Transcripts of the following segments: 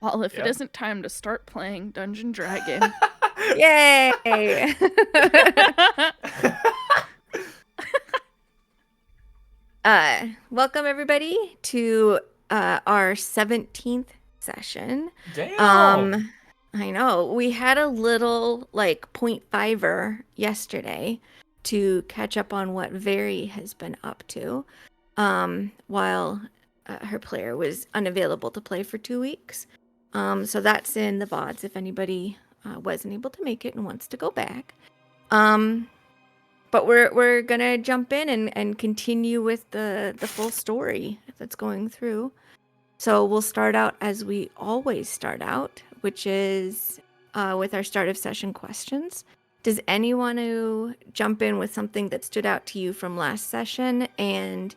All if it Yeah. isn't time to start playing Dungeon Dragon. Yay! Welcome everybody to our 17th session. Damn. I know we had a little like 0.5er yesterday to catch up on what Very has been up to, while her player was unavailable to play for 2 weeks. So that's in the VODs if anybody wasn't able to make it and wants to go back. But we're gonna jump in and continue with the full story that's going through. So we'll start out as we always start out, which is with our start of session questions. Does anyone who jump in with something that stood out to you from last session? And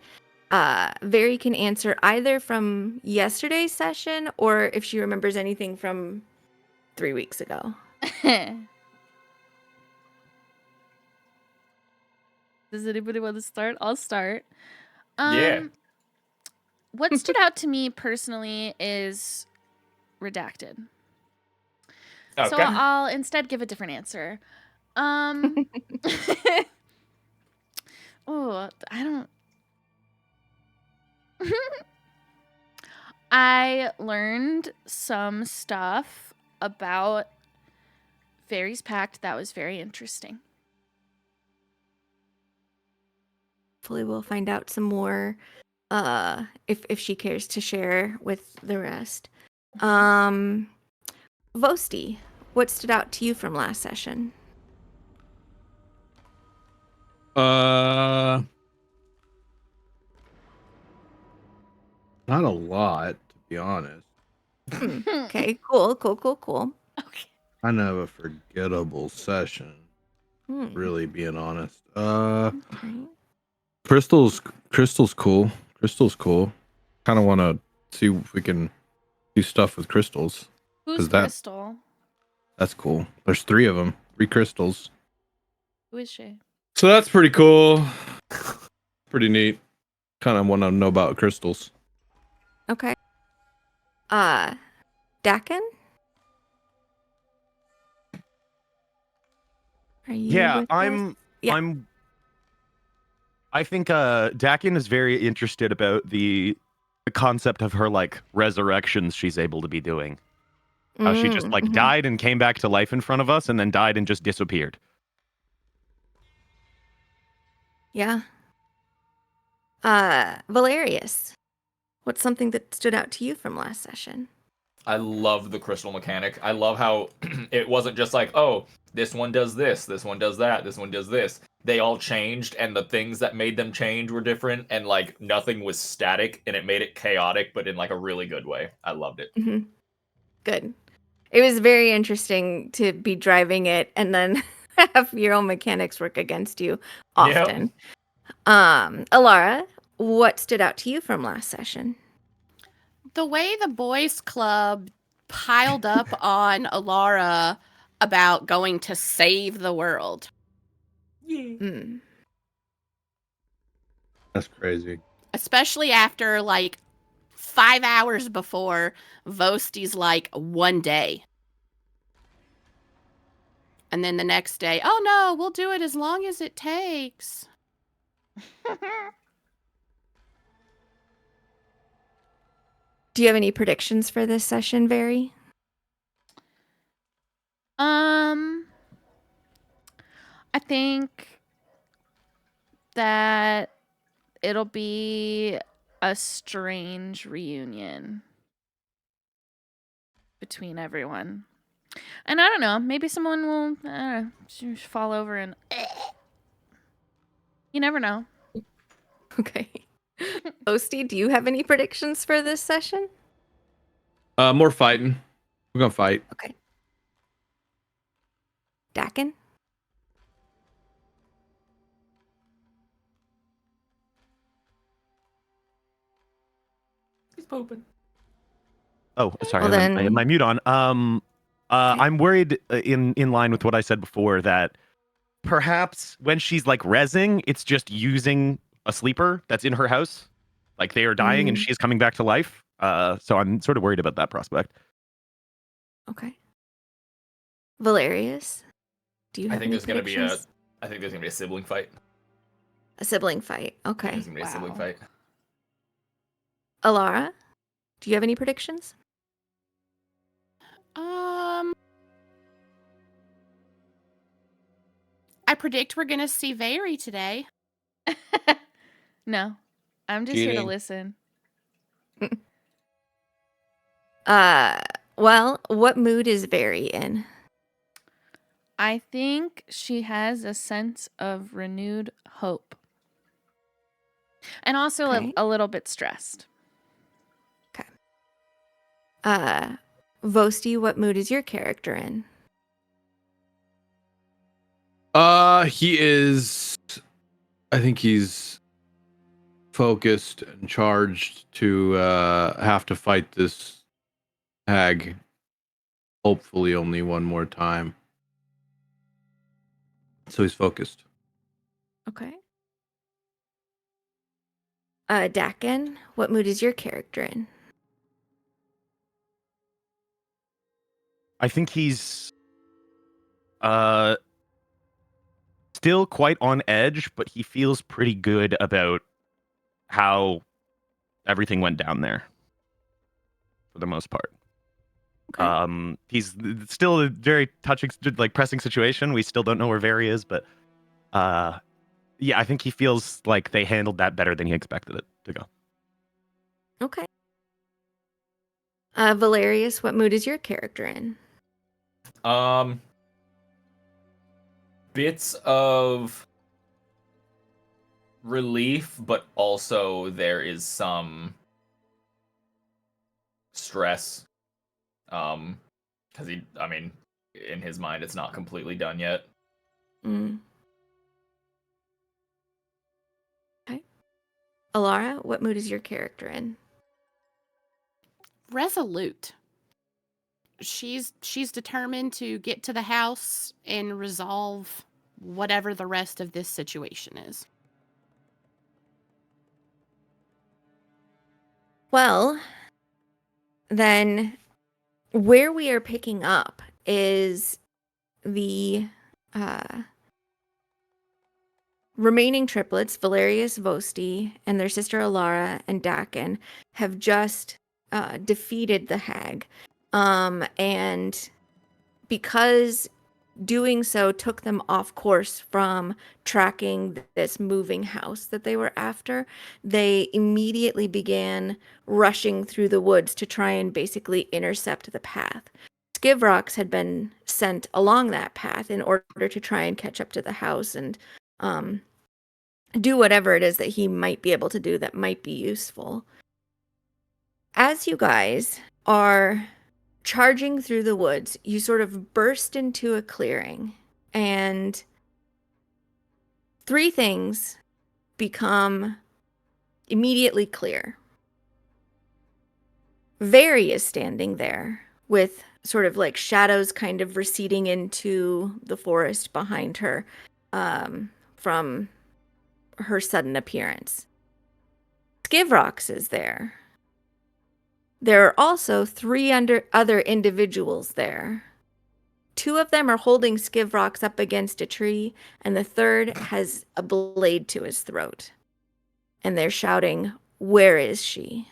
Very can answer either from yesterday's session or if she remembers anything from 3 weeks ago. Does anybody want to start? I'll start. Yeah. What stood out to me personally is redacted. Okay. So I'll instead give a different answer. Oh, I don't. I learned some stuff about Very's Pact that was very interesting. Hopefully we'll find out some more if she cares to share with the rest. Vosti, what stood out to you from last session? Not a lot, to be honest. Okay, cool. Okay. Kind of a forgettable session, really being honest. Okay. Crystal's cool. Crystal's cool. Kind of want to see if we can do stuff with crystals. Who's Crystal? That's cool. There's 3 of them. 3 crystals. Who is she? So that's pretty cool. Pretty neat. Kind of want to know about crystals. Okay. Dakin? Are you Yeah, with us? Yeah. I think Dakin is very interested about the concept of her like resurrections she's able to be doing. How she just like died and came back to life in front of us and then died and just disappeared. Yeah. Valerius, what's something that stood out to you from last session? I love the crystal mechanic. I love how it wasn't just like, oh, this one does this one does that, this one does this. They all changed, and the things that made them change were different, and like nothing was static, and it made it chaotic, but in like a really good way. I loved it. Mm-hmm. Good. It was very interesting to be driving it and then have your own mechanics work against you often. Yep. Alara, what stood out to you from last session? The way the boys club piled up on Alara about going to save the world. Yeah. That's crazy. Especially after like 5 hours before Vosti's like 1 day. And then the next day, oh no, we'll do it as long as it takes. Do you have any predictions for this session, Very? I think that it'll be a strange reunion between everyone. And I don't know, maybe someone will fall over and you never know. Okay. Osti, do you have any predictions for this session? More fighting. We're gonna fight. Okay. Dakin? He's pooping. Oh, sorry, Well, I had my mute on. Okay. I'm worried in line with what I said before that perhaps when she's like rezzing, it's just using a sleeper that's in her house. Like they are dying and she's coming back to life. So I'm sort of worried about that prospect. Okay. Valerius, do you I have think any there's gonna be predictions? a sibling fight. A sibling fight. I think Okay. there's gonna be a sibling Wow. fight. Alara, do you have any predictions? I predict we're gonna see Very today. No, I'm just here to Cheating. listen. Well, what mood is Very in? I think she has a sense of renewed hope. And also Okay. a little bit stressed. Vosti, what mood is your character in? He is. I think he's focused and charged to have to fight this hag. Hopefully, only one more time. So he's focused. Okay. Dakin, what mood is your character in? I think he's still quite on edge, but he feels pretty good about how everything went down there for the most part. Okay. He's still a very touching, like pressing situation. We still don't know where Very is, but yeah, I think he feels like they handled that better than he expected it to go. Okay. Valerius, what mood is your character in? Bits of relief, but also there is some stress. Because in his mind, it's not completely done yet. Okay. Alara, what mood is your character in? Resolute. She's determined to get to the house and resolve whatever the rest of this situation is. Well, then where we are picking up is the remaining triplets, Valerius, Vosti, and their sister Alara and Dakin, have just defeated the hag. And because doing so took them off course from tracking this moving house that they were after, they immediately began rushing through the woods to try and basically intercept the path. Skivrox had been sent along that path in order to try and catch up to the house and do whatever it is that he might be able to do that might be useful. As you guys are charging through the woods, you sort of burst into a clearing, and three things become immediately clear. Very is standing there with sort of like shadows kind of receding into the forest behind her from her sudden appearance. Skivrox is there. There are also three other individuals there. Two of them are holding Skivrox up against a tree, and the third has a blade to his throat. And they're shouting, "Where is she?"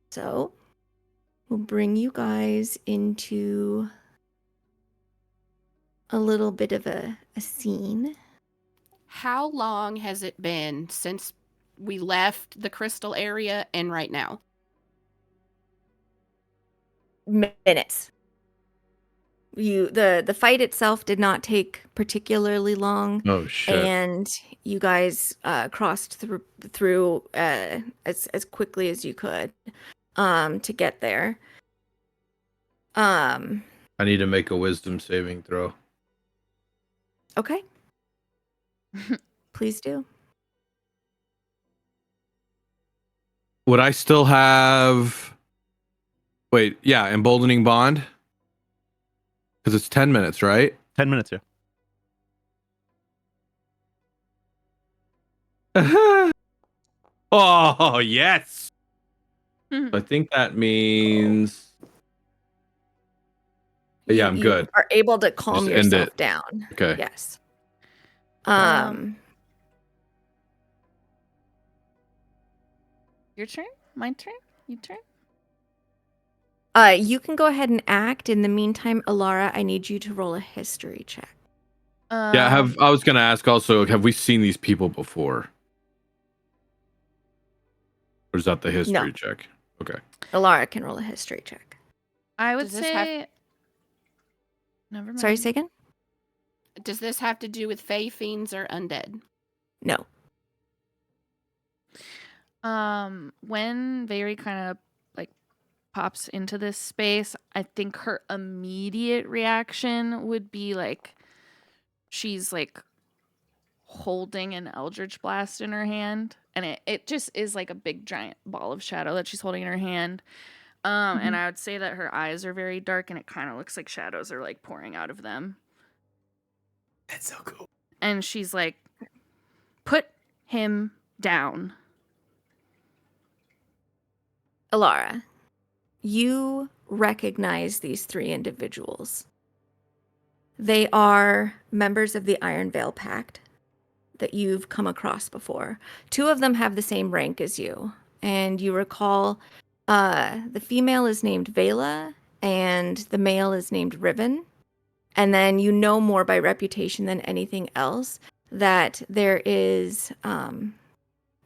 So, we'll bring you guys into a little bit of a scene. How long has it been since we left the crystal area and right now? Minutes. The fight itself did not take particularly long. Oh shit! And you guys crossed through as quickly as you could to get there. I need to make a wisdom saving throw. Okay. Please do. Would I still have? Wait, yeah, emboldening bond. Because it's 10 minutes, right? 10 minutes, yeah. Oh yes. Mhm. I think that means Yeah, I'm good. Are able to calm Just end yourself it. down. Okay. Yes. Your turn? My turn? Your turn? You can go ahead and act. In the meantime, Alara, I need you to roll a history check. Yeah, I was gonna ask also, have we seen these people before? Or is that the history check? Okay. Alara can roll a history check. I would Does this say. Never mind. Sorry, say again? Does this have to do with fae, fiends, or undead? No. When Very kind of like pops into this space, I think her immediate reaction would be like she's like holding an Eldritch Blast in her hand, and it just is like a big giant ball of shadow that she's holding in her hand. And I would say that her eyes are very dark, and it kind of looks like shadows are like pouring out of them. That's so cool. And she's like, "Put him down." Alara, you recognize these three individuals. They are members of the Iron Veil Pact that you've come across before. Two of them have the same rank as you, and you recall the female is named Vela and the male is named Riven. And then you know more by reputation than anything else that there is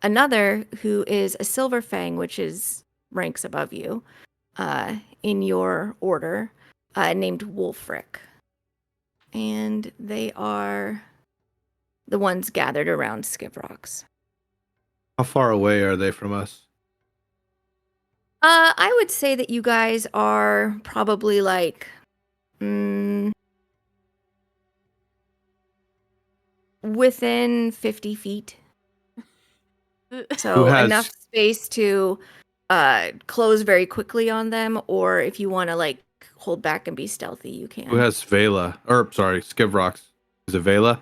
another who is a Silver Fang, which is ranks above you in your order, named Wulfric. And they are the ones gathered around Skivrox. How far away are they from us? I would say that you guys are probably like within 50 feet. So enough space to close very quickly on them, or if you want to like hold back and be stealthy, you can. Who has Vela? Or sorry, Skivrox. Is it Vela?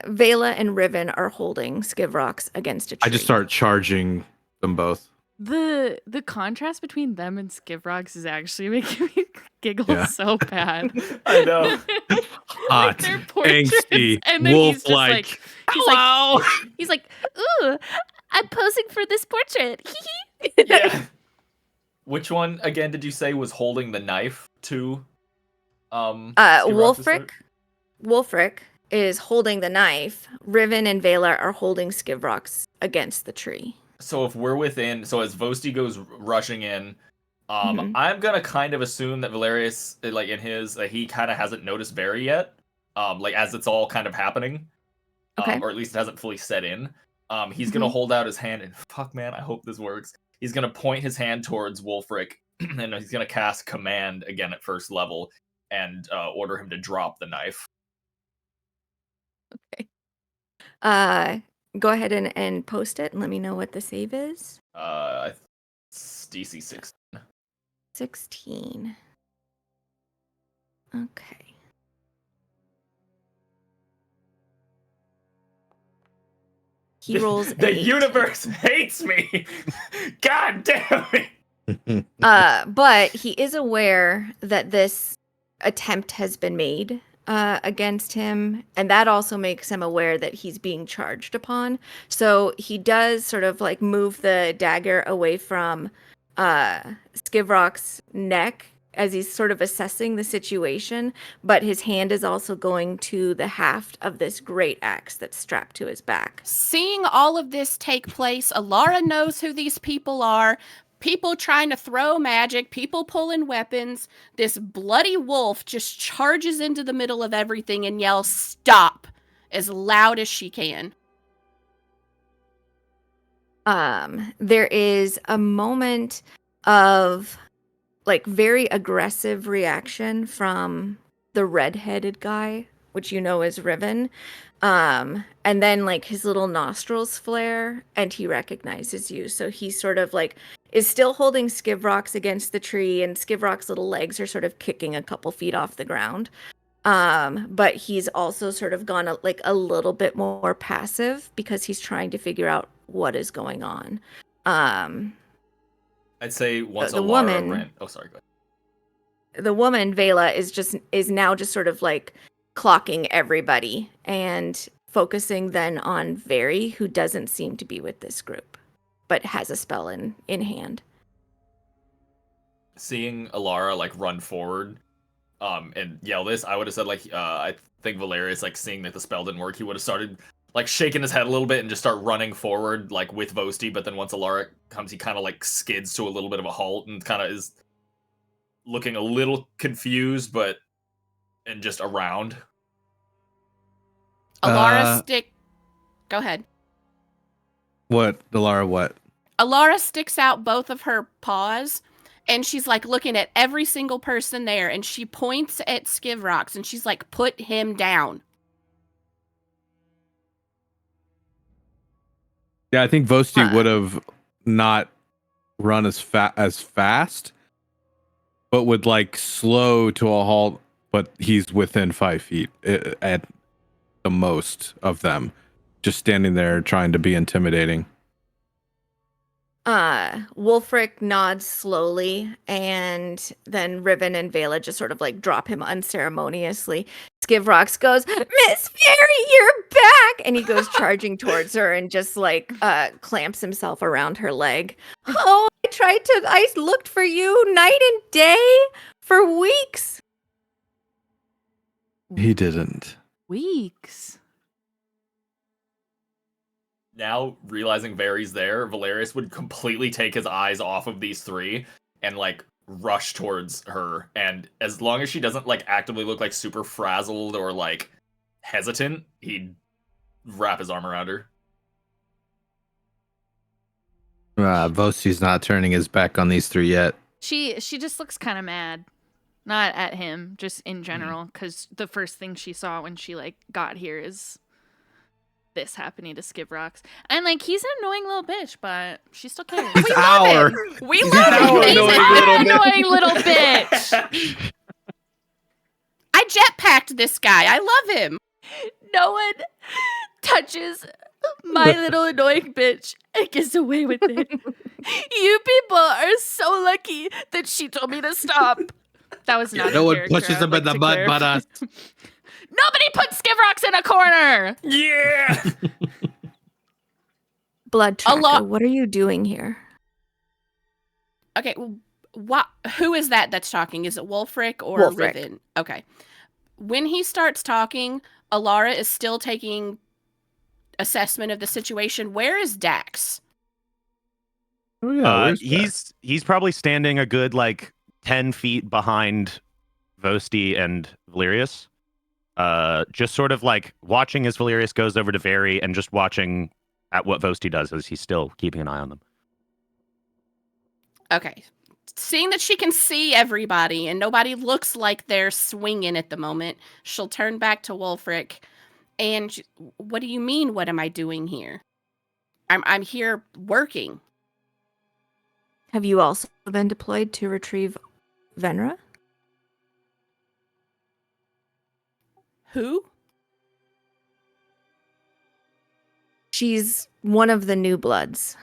Vela and Riven are holding Skivrox against a tree. I just start charging them both. The contrast between them and Skivrox is actually making me giggle so bad. I know. Hot, their portraits, angsty, and then he's just wolf-like. like, Hello. he's like, "Ooh, I'm posing for this portrait." Yeah. Which one again did you say was holding the knife to Skivrox's throat? Wulfric is holding the knife. Riven and Vela are holding Skivrox against the tree. So if we're within, so as Vosti goes rushing in, I'm gonna kind of assume that Valerius, like in his, he kind of hasn't noticed Very yet, like as it's all kind of happening, Okay. or at least it hasn't fully set in. He's gonna hold out his hand and fuck, man, I hope this works. He's gonna point his hand towards Wulfric, and he's gonna cast Command again at first level and order him to drop the knife. Okay. Go ahead and post it and let me know what the save is. It's DC 16. 16. Okay. He rolls The 8. universe hates me. God damn it. But he is aware that this attempt has been made against him, and that also makes him aware that he's being charged upon. So he does sort of like move the dagger away from Skivrock's neck as he's sort of assessing the situation, but his hand is also going to the haft of this great axe that's strapped to his back. Seeing all of this take place, Alara knows who these people are. People trying to throw magic, people pulling weapons. This bloody wolf just charges into the middle of everything and yells, "Stop!" as loud as she can. There is a moment of like very aggressive reaction from the red-headed guy, which you know is Riven. And then like his little nostrils flare and he recognizes you. So he sort of like is still holding Skivrox against the tree, and Skivrox's little legs are sort of kicking a couple feet off the ground. But he's also sort of gone a little bit more passive because he's trying to figure out what is going on. I'd say once the Alara woman- ran. Oh, sorry. Go the woman Vela is now just sort of like clocking everybody and focusing then on Very, who doesn't seem to be with this group, but has a spell in hand. Seeing Alara like run forward, and yell this, I would have said like, I think Valerius, like seeing that the spell didn't work, he would have started like shaking his head a little bit and just start running forward like with Vosti. But then once Alara comes, he kind of like skids to a little bit of a halt and kind of is looking a little confused, but and just around. Alara Go ahead. What, Delara? What? Alara sticks out both of her paws, and she's like looking at every single person there, and she points at Skivrox, and she's like, "Put him down." Yeah, I think Vosti would have not run as fast, but would like slow to a halt. But he's within 5 feet at the most of them, just standing there trying to be intimidating. Wulfric nods slowly, and then Riven and Vela just sort of like drop him unceremoniously. Skivrox goes, "Miss Fairy, you're back!" And he goes charging towards her and just like clamps himself around her leg. "Oh, I looked for you night and day for weeks." He didn't. Weeks. Now realizing Vary's there, Valerius would completely take his eyes off of these three and like rush towards her. And as long as she doesn't like actively look like super frazzled or like hesitant, he'd wrap his arm around her. Vosti's not turning his back on these three yet. She just looks kind of mad. Not at him, just in general, because the first thing she saw when she like got here is this happening to Skivrox. And like, he's an annoying little bitch, but she still cares. He's our We love him. He's an annoying little bitch. I jetpacked this guy. I love him. No one touches my little annoying bitch and gets away with it. You people are so lucky that she told me to stop. That was not. No a one character, pushes I'd him like in the to mud clarify. but us. Nobody put Skivrox in a corner. Yeah! Blood Tracker, what are you doing here? Okay, who is that's talking? Is it Wulfric or Wulfric. Riven? Okay. When he starts talking, Alara is still taking assessment of the situation. Where is Dax? Oh yeah, he's probably standing a good like 10 feet behind Vosti and Valerius. Just sort of like watching as Valerius goes over to Very and just watching at what Vosti does as he's still keeping an eye on them. Okay. Seeing that she can see everybody and nobody looks like they're swinging at the moment, she'll turn back to Wulfric and what do you mean, what am I doing here? I'm here working. Have you also been deployed to retrieve Venra? Who? She's one of the new bloods.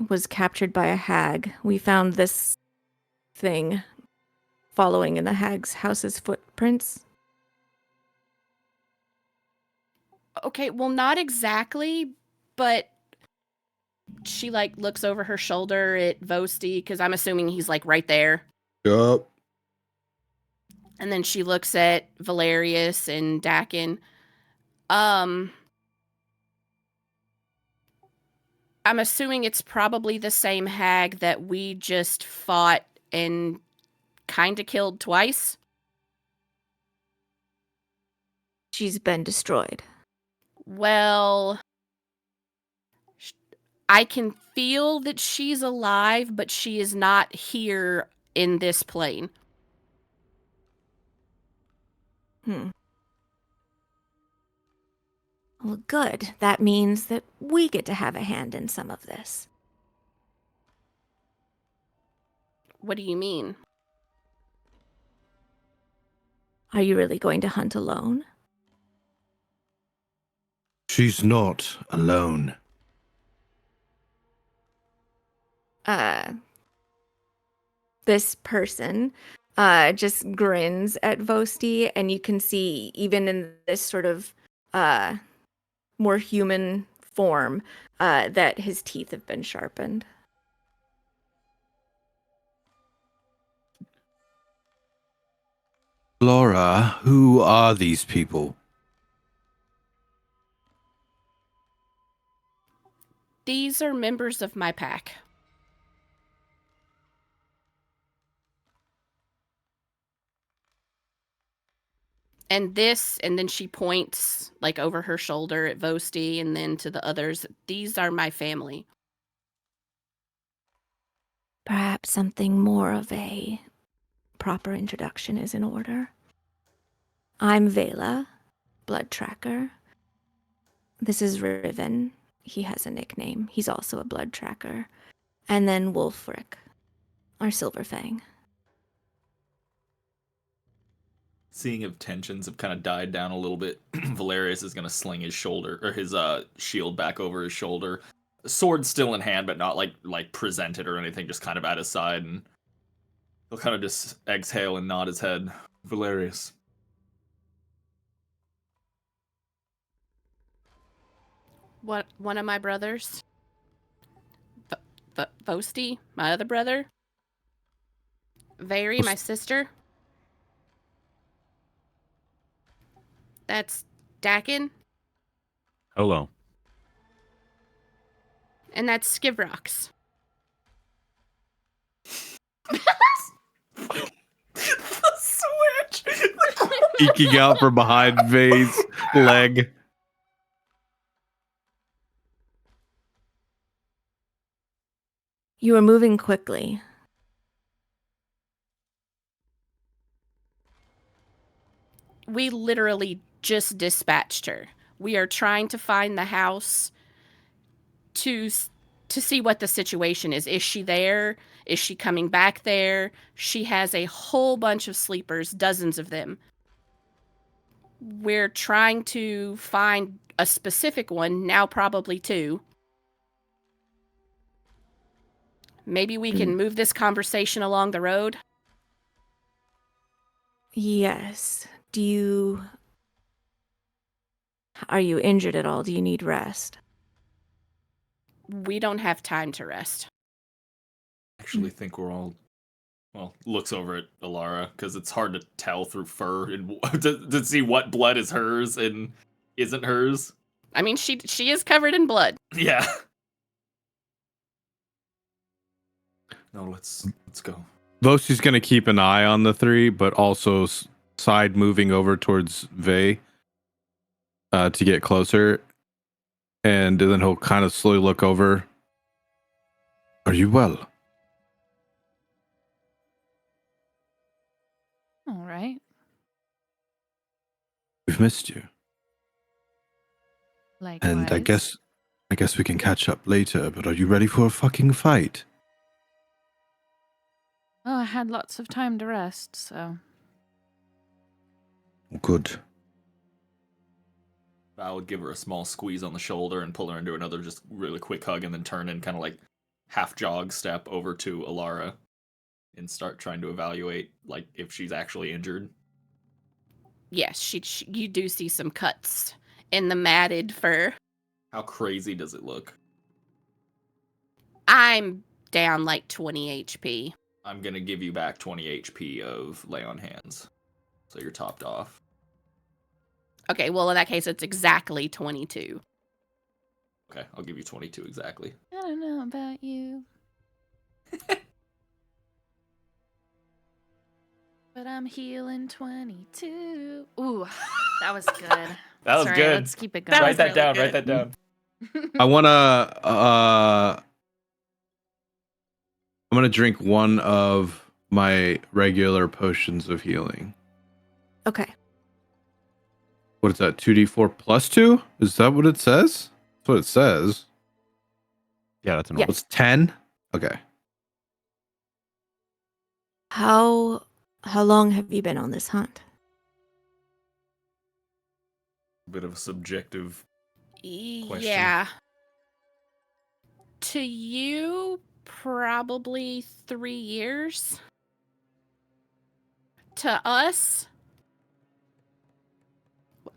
Was captured by a hag. We found this thing following in the hag's house's footprints. Okay, well, not exactly, but she like looks over her shoulder at Vosti because I'm assuming he's like right there. Yup. And then she looks at Valerius and Dakin. I'm assuming it's probably the same hag that we just fought and kind of killed twice. She's been destroyed. Well, I can feel that she's alive, but she is not here in this plane. Well, good. That means that we get to have a hand in some of this. What do you mean? Are you really going to hunt alone? She's not alone. This person just grins at Vosti, and you can see even in this sort of more human form that his teeth have been sharpened. Laura, who are these people? These are members of my pack. And then she points like over her shoulder at Vosti and then to the others. These are my family. Perhaps something more of a proper introduction is in order. I'm Vela, Blood Tracker. This is Riven. He has a nickname. He's also a Blood Tracker. And then Wolfric, our Silver Fang. Seeing if tensions have kind of died down a little bit, Valerius is going to sling his shoulder or his shield back over his shoulder. Sword still in hand, but not like presented or anything, just kind of at his side, and he'll kind of just exhale and nod his head. Valerius. What? One of my brothers? Vosti, my other brother? Veri, my sister? That's Dakin. Hello. And that's Skivrox. The switch! Peeking out from behind Vay's leg. You are moving quickly. We literally just dispatched her. We are trying to find the house to see what the situation is. Is she there? Is she coming back there? She has a whole bunch of sleepers, dozens of them. We're trying to find a specific one, now probably two. Maybe we can move this conversation along the road. Yes. Are you injured at all? Do you need rest? We don't have time to rest. I actually think we're all, well, looks over at Alara, because it's hard to tell through fur and to see what blood is hers and isn't hers. I mean, she is covered in blood. Yeah. No, let's go. Vosti's going to keep an eye on the three, but also side moving over towards Vay to get closer. And then he'll kind of slowly look over. Are you well? All right. We've missed you. Likewise. And I guess we can catch up later, but are you ready for a fucking fight? Well, I had lots of time to rest, so. Good. I would give her a small squeeze on the shoulder and pull her into another just really quick hug, and then turn and kind of like half jog step over to Alara and start trying to evaluate like if she's actually injured. Yes, you do see some cuts in the matted fur. How crazy does it look? I'm down like 20 HP. I'm gonna give you back 20 HP of lay on hands, so you're topped off. Okay, well, in that case, it's exactly 22. Okay, I'll give you 22 exactly. I don't know about you. But I'm healing 22. Ooh, that was good. That was Sorry, good. Let's keep it going. Write that really down. good. Write that down. I want to I'm going to drink one of my regular potions of healing. Okay. What is that? 2d4 plus 2? Is that what it says? That's what it says. Yeah, that's an Yeah. It's 10? Okay. How long have you been on this hunt? Bit of a subjective. Question. Yeah. To you, probably 3 years. To us,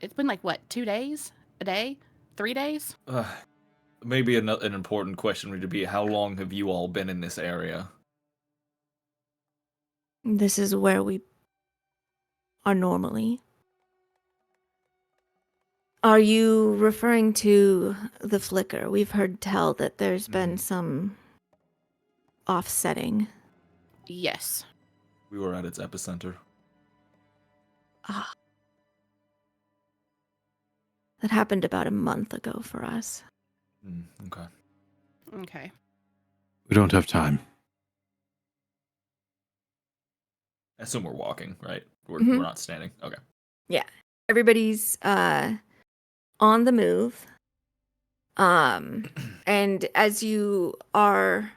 it's been like, what, 2 days? A day? 3 days? Maybe an important question would be, how long have you all been in this area? This is where we are normally. Are you referring to the flicker? We've heard tell that there's been some offsetting. Yes. We were at its epicenter. Ah. That happened about a month ago for us. Okay. Okay. We don't have time. I assume we're walking, right? We're not standing. Okay. Yeah. Everybody's on the move. And as you are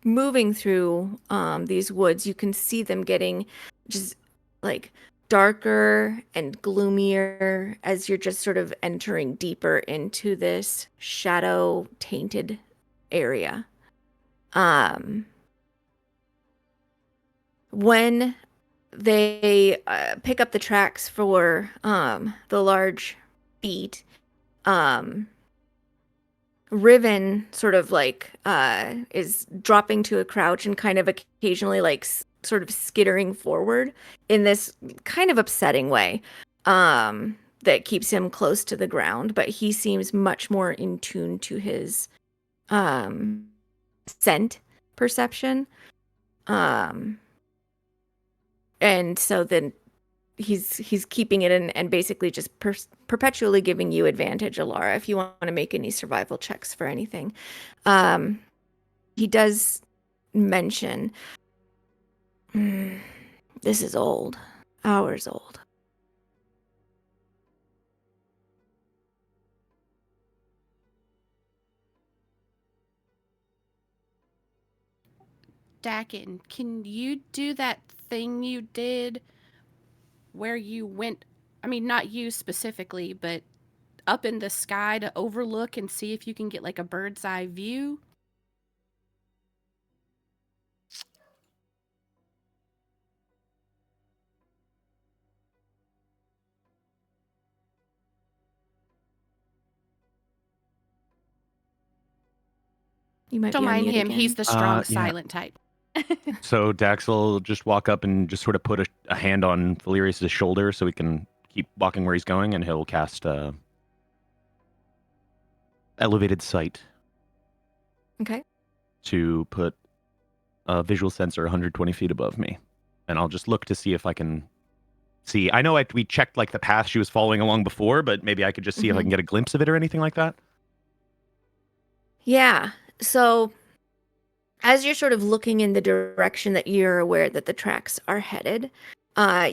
moving through these woods, you can see them getting just like darker and gloomier as you're just sort of entering deeper into this shadow tainted area. When they pick up the tracks for the large beat, Riven sort of like is dropping to a crouch and kind of occasionally like sort of skittering forward in this kind of upsetting way that keeps him close to the ground, but he seems much more in tune to his scent perception. And so then he's keeping it in and basically just perpetually giving you advantage, Alara, if you want to make any survival checks for anything. He does mention, this is old, hours old. Dakin, can you do that thing you did where you went, I mean, not you specifically, but up in the sky to overlook and see if you can get like a bird's eye view? You might Don't be on mind mute him. again. He's the strong, Yeah. silent type. So Dax will just walk up and just sort of put a hand on Valerius' shoulder so he can keep walking where he's going, and he'll cast elevated sight Okay. to put a visual sensor 120 feet above me. And I'll just look to see if I can see. I know we checked like the path she was following along before, but maybe I could just see if I can get a glimpse of it or anything like that. Yeah. So as you're sort of looking in the direction that you're aware that the tracks are headed,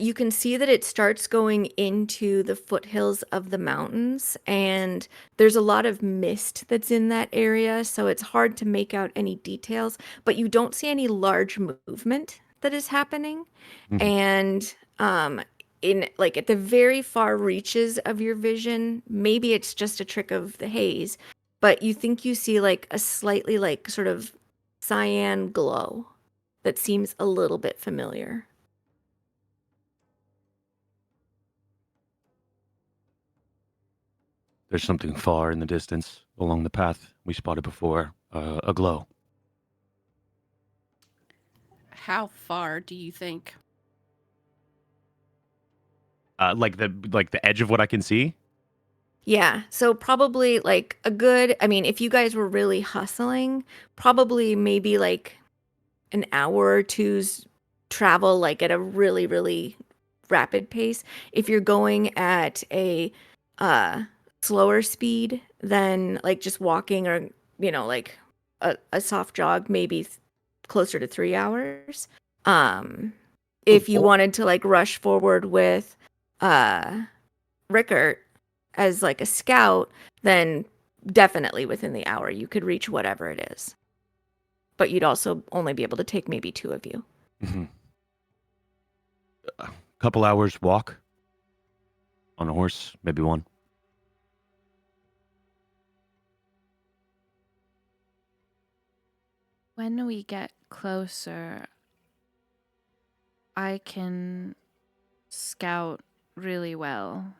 you can see that it starts going into the foothills of the mountains, and there's a lot of mist that's in that area, so it's hard to make out any details, but you don't see any large movement that is happening. And in like at the very far reaches of your vision, maybe it's just a trick of the haze, but you think you see like a slightly like sort of cyan glow that seems a little bit familiar. There's something far in the distance along the path we spotted before, a glow. How far do you think? Like the edge of what I can see. Yeah, so probably like a good, I mean, if you guys were really hustling, probably maybe like an hour or two's travel, like at a really, really rapid pace. If you're going at a slower speed than like just walking or, you know, like a soft jog, maybe closer to 3 hours. If you wanted to like rush forward with Rickert as like a scout, then definitely within the hour you could reach whatever it is. But you'd also only be able to take maybe two of you. A couple hours walk on a horse, maybe one. When we get closer, I can scout really well.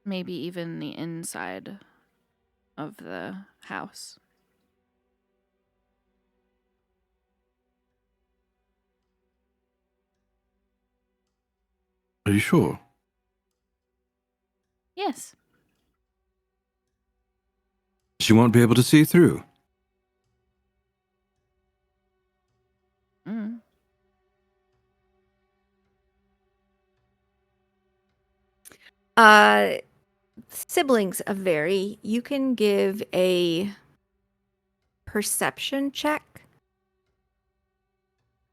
Maybe even the inside of the house. Are you sure? Yes. She won't be able to see through. Mm. Siblings of vary. You can give a perception check.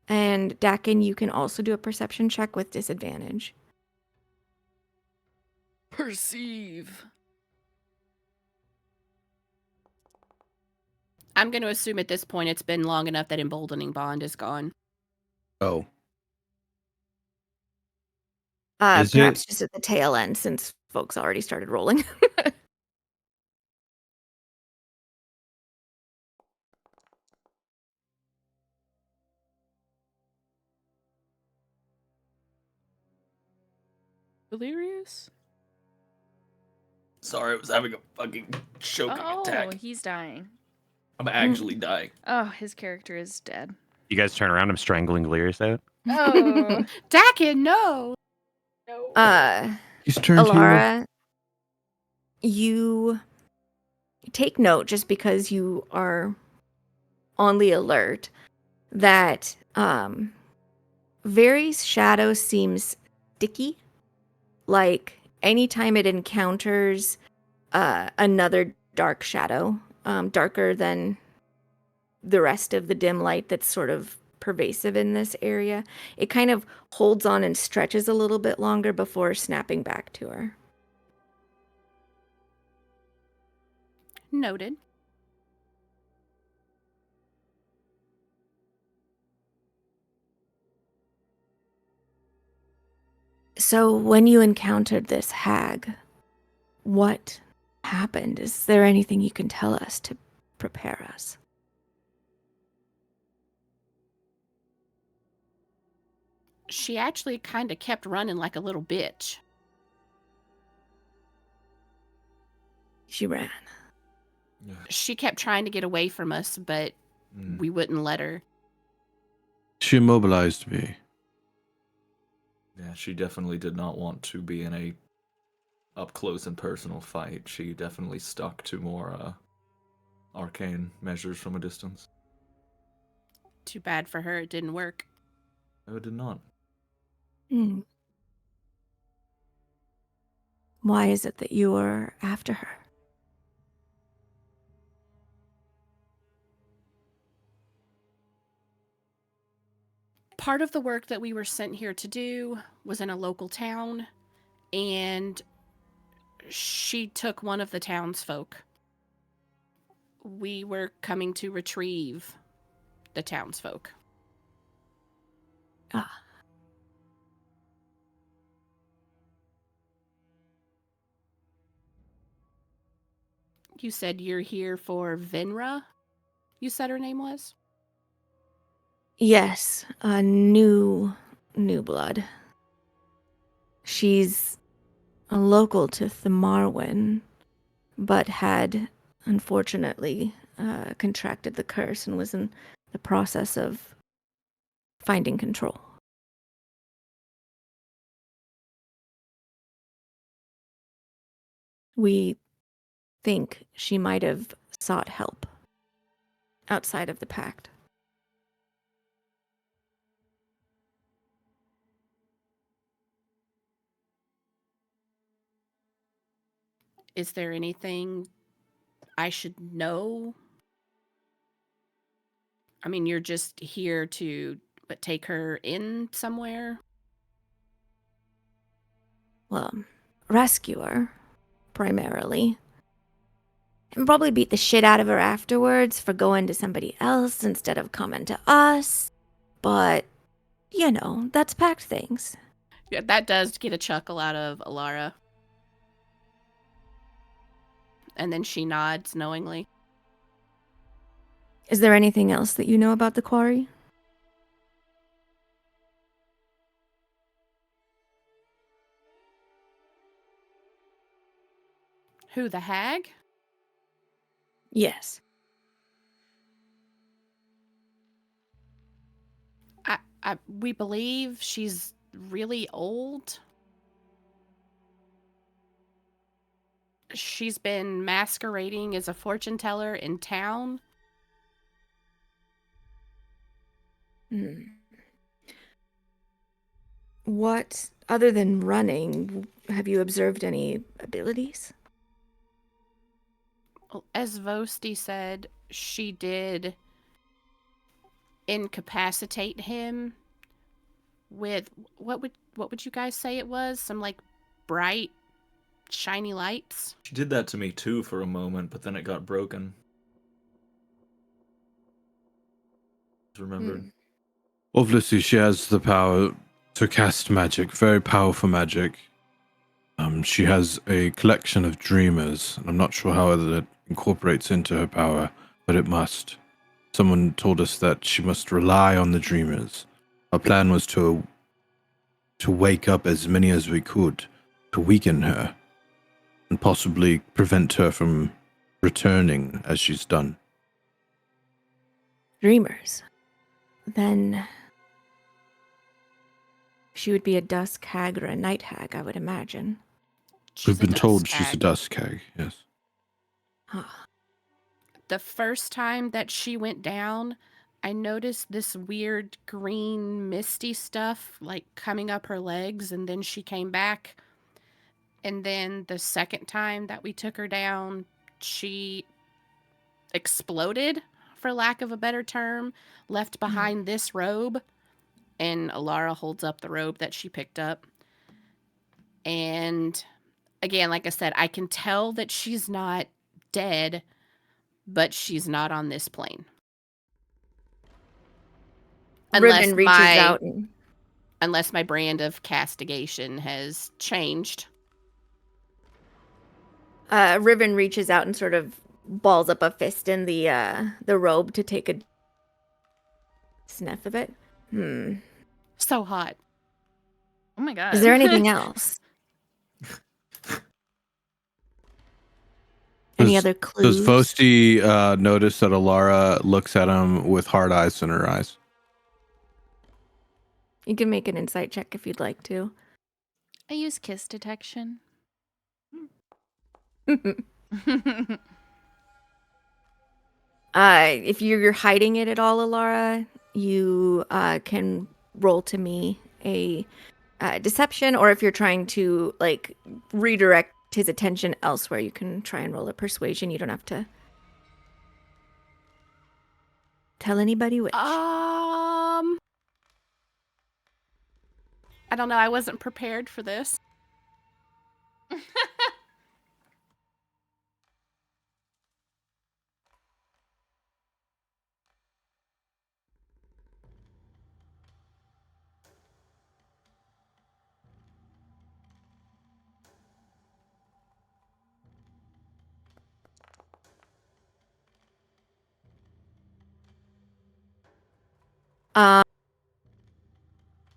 And Dakin, you can also do a perception check with disadvantage. Perceive. I'm going to assume at this point it's been long enough that emboldening bond is gone. Oh. Is Perhaps it? just at the tail end since folks already started rolling. Delirious? Sorry, I was having a fucking choking Oh, attack. he's dying. I'm actually dying. Oh, his character is dead. You guys turn around. I'm strangling Delirious out. Oh. Dakin, no! No. He's turned here. Alara, you take note just because you are on the alert that Very's shadow seems sticky. Like anytime it encounters another dark shadow, darker than the rest of the dim light that's sort of pervasive in this area, it kind of holds on and stretches a little bit longer before snapping back to her. Noted. So when you encountered this hag, what happened? Is there anything you can tell us to prepare us? She actually kind of kept running like a little bitch. She ran. She kept trying to get away from us, but we wouldn't let her. She immobilized me. Yeah, she definitely did not want to be in a up close and personal fight. She definitely stuck to more arcane measures from a distance. Too bad for her, it didn't work. No, it did not. Hmm. Why is it that you were after her? Part of the work that we were sent here to do was in a local town, and she took one of the townsfolk. We were coming to retrieve the townsfolk. Ah. You said you're here for Venra? You said her name was? Yes, a new blood. She's a local to Themarwin, but had unfortunately contracted the curse and was in the process of finding control. We think she might have sought help outside of the Pact. Is there anything I should know? I mean, you're just here to take her in somewhere? Well, rescue her, primarily. And probably beat the shit out of her afterwards for going to somebody else instead of coming to us. But, you know, that's Pact things. Yeah, that does get a chuckle out of Alara. And then she nods knowingly. Is there anything else that you know about the quarry? Who, the hag? Yes. We believe she's really old. She's been masquerading as a fortune teller in town. Hmm. What, other than running, have you observed any abilities? Well, as Vosti said, she did incapacitate him with what would you guys say it was? Some like bright, shiny lights. She did that to me too for a moment, but then it got broken. Just remembered. Obviously, she has the power to cast magic, very powerful magic. She has a collection of dreamers. I'm not sure how that incorporates into her power, but it must. Someone told us that she must rely on the dreamers. Our plan was to wake up as many as we could, to weaken her, and possibly prevent her from returning as she's done. Dreamers. Then she would be a dusk hag or a night hag, I would imagine. We've She's a been told dusk she's a hag. dusk hag, yes. Huh. The first time that she went down, I noticed this weird green misty stuff like coming up her legs, and then she came back. And then the second time that we took her down, she exploded, for lack of a better term, left behind this robe. And Alara holds up the robe that she picked up. And again, like I said, I can tell that she's not dead, but she's not on this plane. Riven reaches out and Unless my brand of castigation has changed. Riven reaches out and sort of balls up a fist in the robe to take a sniff of it. So hot. Oh my god. Is there anything else? Any other clues? Does Vosti notice that Alara looks at him with hard eyes in her eyes? You can make an insight check if you'd like to. I use kiss detection. If you're hiding it at all, Alara, you can roll to me a deception, or if you're trying to like redirect his attention elsewhere, you can try and roll a persuasion. You don't have to tell anybody which. I don't know. I wasn't prepared for this.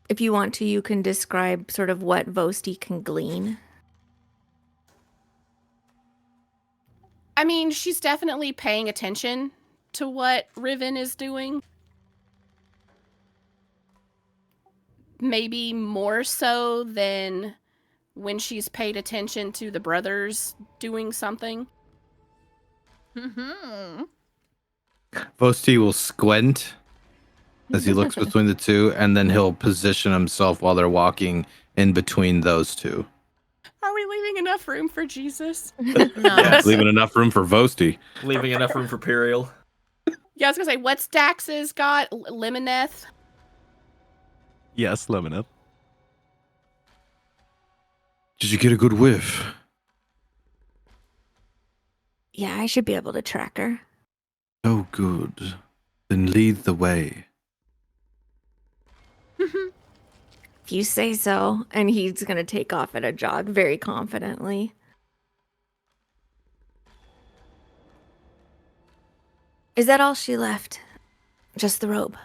If you want to, you can describe sort of what Vosti can glean. I mean, she's definitely paying attention to what Riven is doing. Maybe more so than when she's paid attention to the brothers doing something. Vosti will squint as he looks between the two, and then he'll position himself while they're walking in between those two. Are we leaving enough room for Jesus? No. Yes. Leaving enough room for Vosti. Leaving enough room for Periel. Yeah, I was gonna say, what's Dax's got? Limoneth? Yes, Lemoneth. Did you get a good whiff? Yeah, I should be able to track her. Oh, good. Then lead the way. If you say so. And he's going to take off at a jog very confidently. Is that all she left? Just the robe?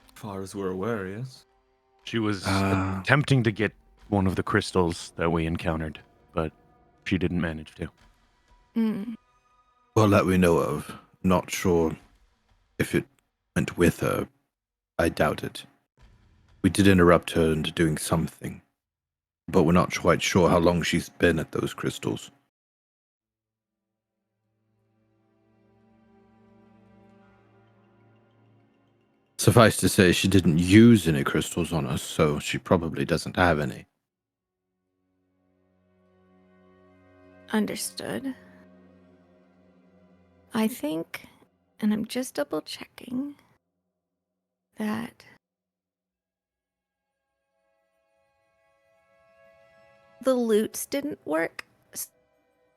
As far as we're aware, yes. She was Ah. attempting to get one of the crystals that we encountered, but she didn't manage to. Mm. Well, that we know of. Not sure if it went with her. I doubt it. We did interrupt her into doing something, but we're not quite sure how long she's been at those crystals. Suffice to say, she didn't use any crystals on us, so she probably doesn't have any. Understood. I think, and I'm just double checking, that the loots didn't work.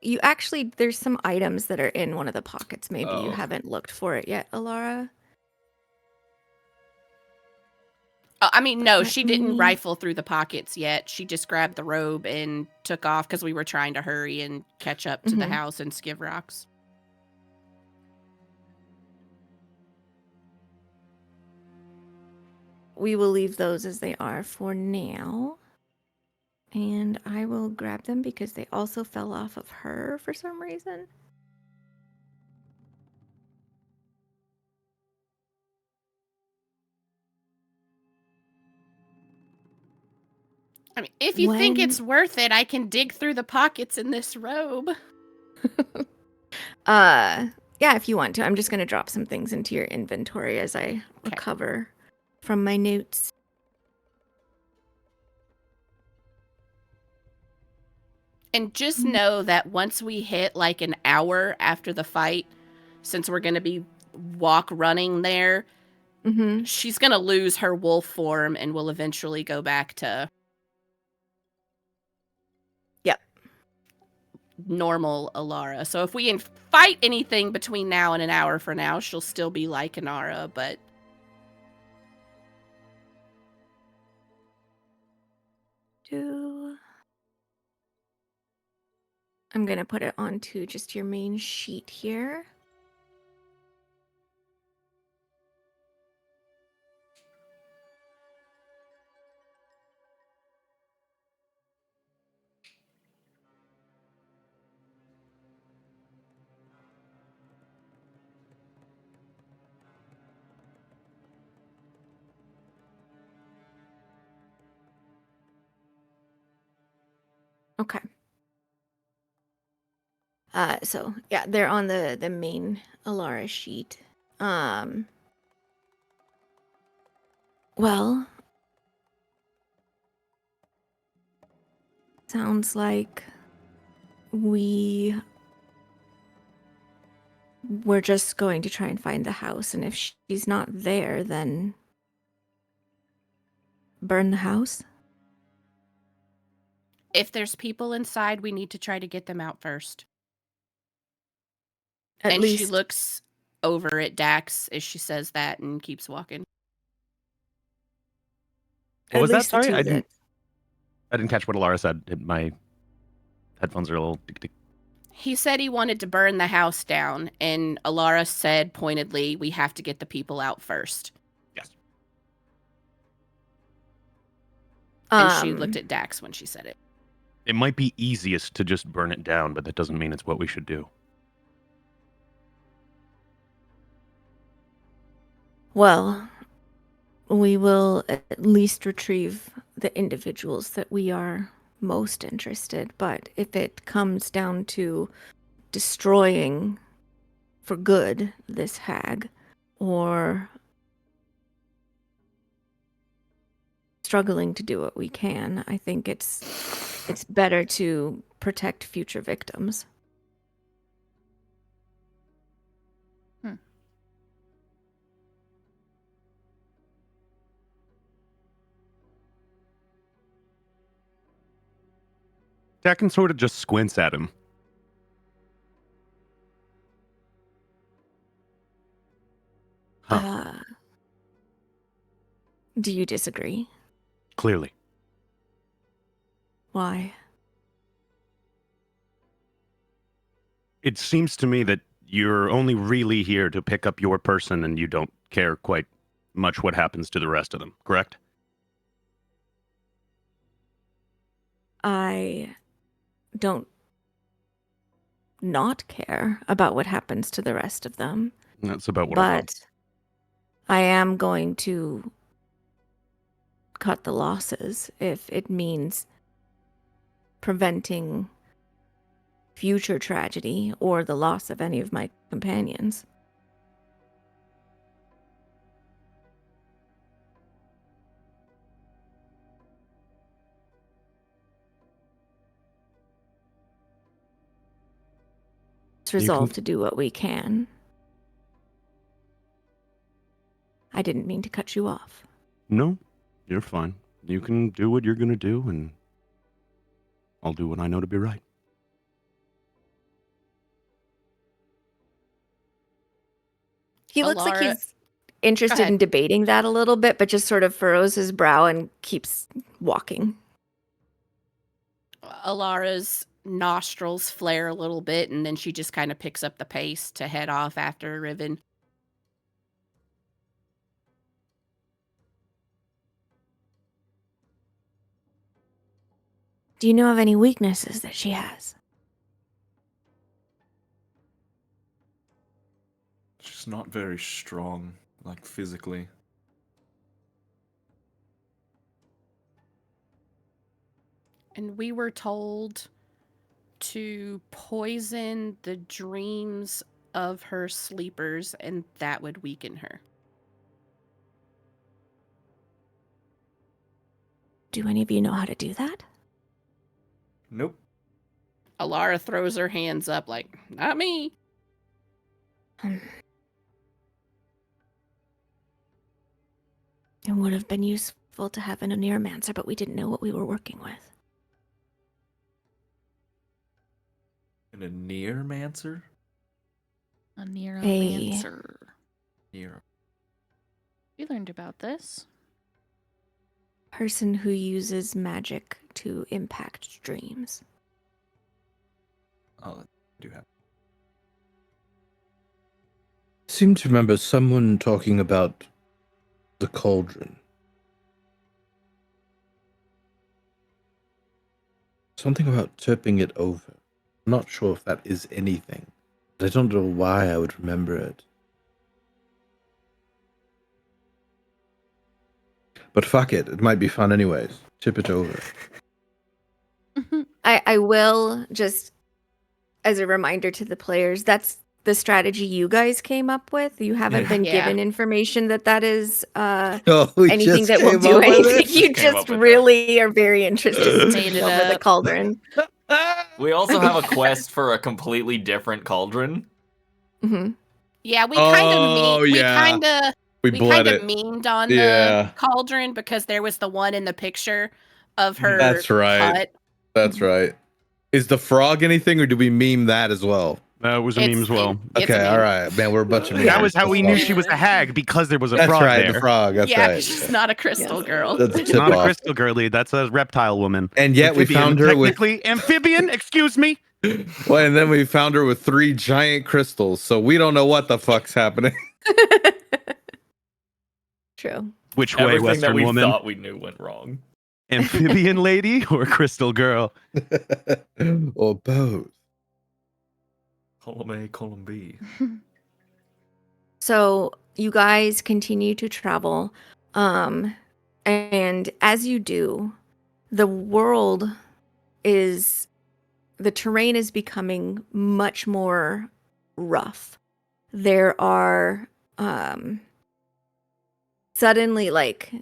You actually, there's some items that are in one of the pockets. Maybe you Oh. haven't looked for it yet, Alara. I mean, no, Let she didn't me- rifle through the pockets yet. She just grabbed the robe and took off because we were trying to hurry and catch up to the Mhm. house and Skiv Rocks. We will leave those as they are for now. And I will grab them because they also fell off of her for some reason. I mean, if you think When- it's worth it, I can dig through the pockets in this robe. Yeah, if you want to. I'm just going to drop some things into your inventory as I recover from my notes. And just know that once we hit like an hour after the fight, since we're going to be walk running there, Mm-hmm. she's going to lose her wolf form and will eventually go back to normal Alara. So if we fight anything between now and an hour for now, she'll still be like Inara, but I'm going to put it onto just your main sheet here. Okay. So yeah, they're on the main Alara sheet. Well, sounds like we're just going to try and find the house, and if she's not there, then burn the house. if there's people inside, we need to try to get them out first. At and least she looks over at Dax as she says that and keeps walking. What was that? least the Sorry, two that- I didn't catch what Alara said. My headphones are a little. He said he wanted to burn the house down, and Alara said pointedly, we have to get the people out first. Yes. And she looked at Dax when she said it. It might be easiest to just burn it down, but that doesn't mean it's what we should do. Well, we will at least retrieve the individuals that we are most interested, but if it comes down to destroying for good this hag, or struggling to do what we can, I think it's better to protect future victims. Dakin sort of just squints at him. Huh. Do you disagree? Clearly. Why? It seems to me that you're only really here to pick up your person and you don't care quite much what happens to the rest of them, correct? I don't not care about what happens to the rest of them. That's about what I thought. But I am going to cut the losses if it means preventing future tragedy or the loss of any of my companions. Let's resolve to do what we can. I didn't mean to cut you off. No, you're fine. You can do what you're going to do, and I'll do what I know to be right. He looks like Alara- he's interested ahead. in debating that a little bit, but just sort of furrows his brow and keeps walking. Alara's nostrils flare a little bit, and then she just kind of picks up the pace to head off after Riven. Do you know of any weaknesses that she has? She's not very strong, like physically. And we were told to poison the dreams of her sleepers, and that would weaken her. Do any of you know how to do that? Nope. Alara throws her hands up like, not me. It would have been useful to have an Oneiromancer, but we didn't know what we were working with. And a Nearmancer? A Neuromancer. Near. We learned about this. Person who uses magic to impact dreams. Oh, that do have. I seem to remember someone talking about the cauldron. Something about tipping it over. I'm not sure if that is anything, but I don't know why I would remember it. But fuck it, it might be fun anyways. Tip it over. I will just, as a reminder to the players, that's the strategy you guys came up with. You haven't been Yeah. given information that is Oh, we anything just that will came do up with anything. it? You Came up just with really are very interested in Made taking it over the up. cauldron. We also have a quest for a completely different cauldron. Hmm. Yeah, we kind of Oh, yeah. We we bled kind it. of memed on Yeah. the cauldron because there was the one in the picture of her That's right. hut. That's right. Is the frog anything, or do we meme that as well? That was a meme as well. It's a Okay, meme. all right. Man, we're a bunch of Yeah. memes. That was how we knew That's she was a hag, because there was a That's frog right, there. the frog. That's Yeah, right. 'cause she's not a crystal girl. That's a It's tip not a off. crystal girly, that's a reptile woman. And yet we Amphibian, found her with technically amphibian, excuse me. well, and then we found her with 3 giant crystals. So we don't know what the fuck's happening. True. Which way, Everything that Western we woman? thought we knew went wrong. Amphibian lady or crystal girl? Or both. Column A, column B. So you guys continue to travel, and as you do, the terrain is becoming much more rough. There are suddenly like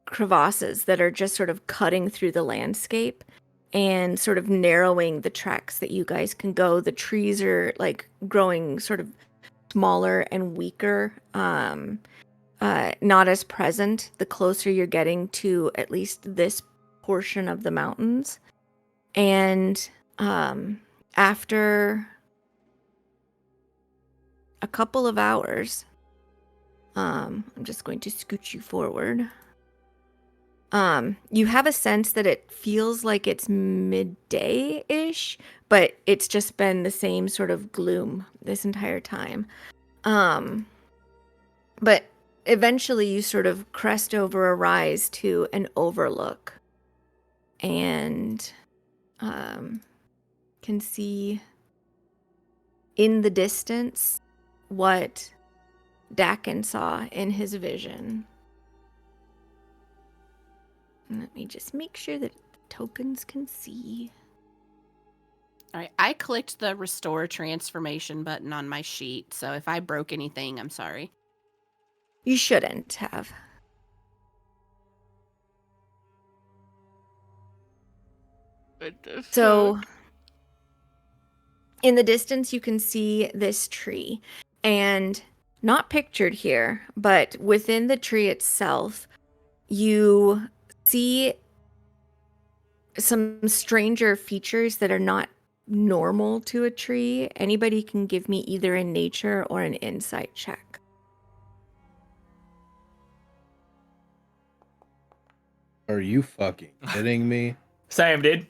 crevasses that are just sort of cutting through the landscape and sort of narrowing the tracks that you guys can go. The trees are like growing sort of smaller and weaker, not as present the closer you're getting to at least this portion of the mountains. And after a couple of hours, I'm just going to scoot you forward. You have a sense that it feels like it's midday-ish, but it's just been the same sort of gloom this entire time. But eventually you sort of crest over a rise to an overlook. And can see in the distance what Dakin saw in his vision. Let me just make sure that the tokens can see. All right, I clicked the restore transformation button on my sheet, so if I broke anything, I'm sorry. You shouldn't have. So, in the distance, you can see this tree, and not pictured here, but within the tree itself, you see some stranger features that are not normal to a tree. Anybody can give me either a nature or an insight check. Are you fucking kidding me? Same, dude.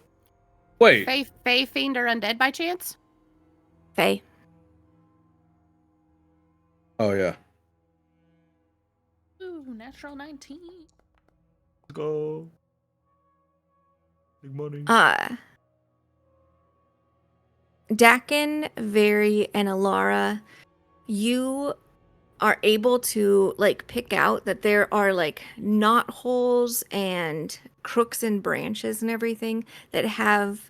Wait. Fae Fiend or Undead by chance? Faye. Oh yeah. Ooh, natural 19. Let's go. Big money. Dakin, Very, and Alara, you are able to like pick out that there are like knot holes and crooks and branches and everything that have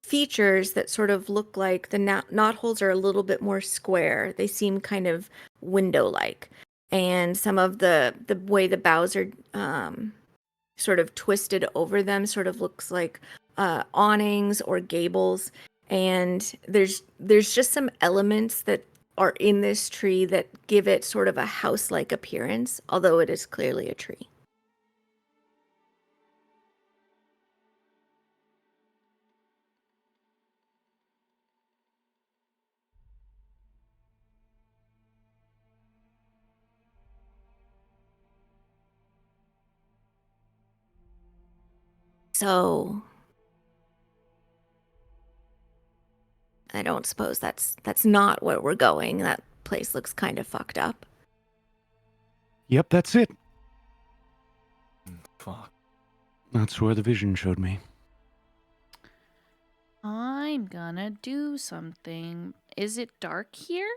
features that sort of look like the knot holes are a little bit more square. They seem kind of window-like. And some of the way the boughs are sort of twisted over them sort of looks like awnings or gables. And there's just some elements that are in this tree that give it sort of a house-like appearance, although it is clearly a tree. So I don't suppose that's not where we're going. That place looks kind of fucked up. Yep, that's it. Fuck. That's where the vision showed me. I'm gonna do something. Is it dark here?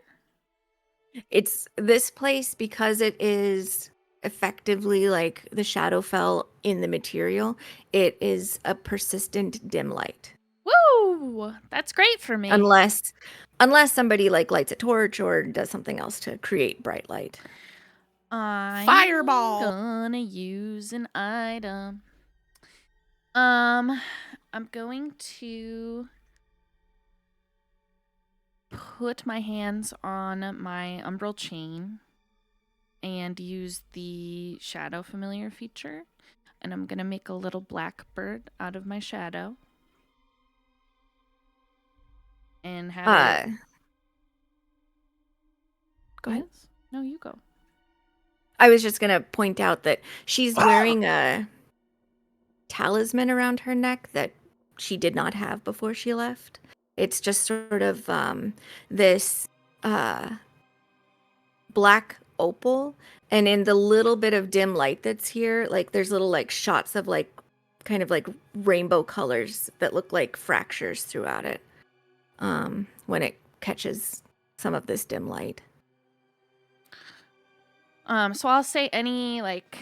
It's this place because it is effectively like the shadow fell in the material. It is a persistent dim light. Woo! That's great for me. Unless somebody like lights a torch or does something else to create bright light. I'm Fireball. gonna use an item. I'm going to put my hands on my umbral chain and use the shadow familiar feature. And I'm gonna make a little black bird out of my shadow. And have it... Go ahead. Yes? No, you go. I was just gonna point out that she's wearing a talisman around her neck that she did not have before she left. It's just sort of this black opal, and in the little bit of dim light that's here, like there's little like shots of like kind of like rainbow colors that look like fractures throughout it when it catches some of this dim light. So I'll say any like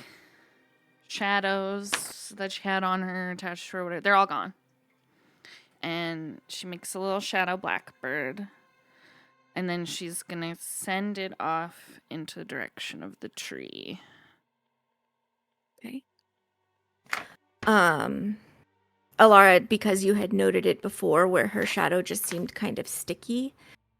shadows that she had on her attached to her, whatever, they're all gone. And she makes a little shadow blackbird. And then she's gonna send it off into the direction of the tree. Okay. Alara, because you had noted it before where her shadow just seemed kind of sticky,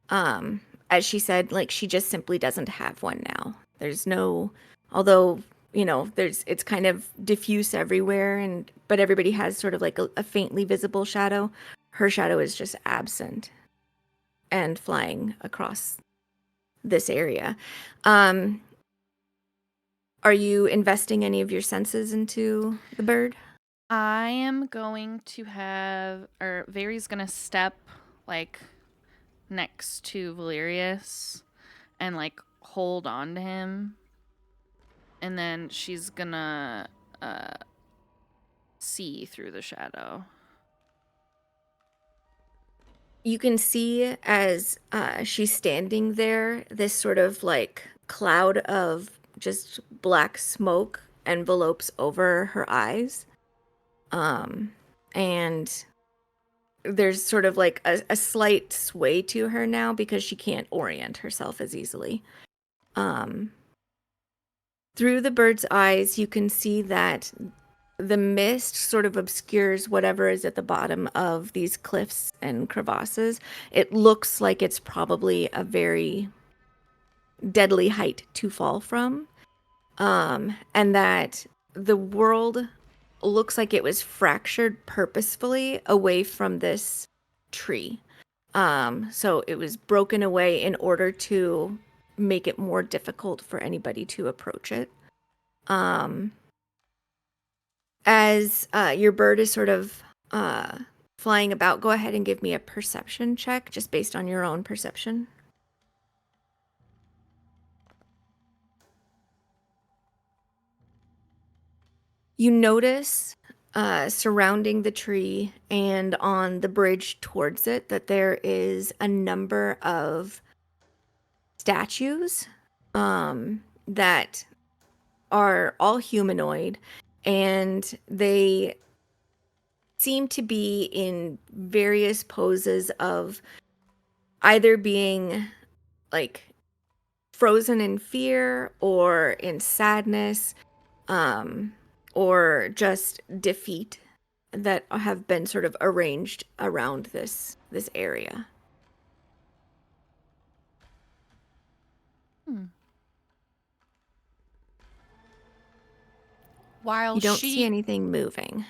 as she said, like she just simply doesn't have one now. There's no, although, you know, it's kind of diffuse everywhere, but everybody has sort of like a faintly visible shadow. Her shadow is just absent and flying across this area. Are you investing any of your senses into the bird? I am going to have, or Vari's gonna step like next to Valerius and like hold on to him, and then she's gonna see through the shadow. You can see as she's standing there, this sort of like cloud of just black smoke envelopes over her eyes. And there's sort of like a slight sway to her now because she can't orient herself as easily. Through the bird's eyes, you can see that the mist sort of obscures whatever is at the bottom of these cliffs and crevasses. It looks like it's probably a very deadly height to fall from. And that the world looks like it was fractured purposefully away from this tree. So it was broken away in order to make it more difficult for anybody to approach it. As your bird is sort of flying about, go ahead and give me a perception check just based on your own perception. You notice surrounding the tree and on the bridge towards it that there is a number of statues that are all humanoid, and they seem to be in various poses of either being like frozen in fear or in sadness, or just defeat, that have been sort of arranged around this area. While You don't see anything moving.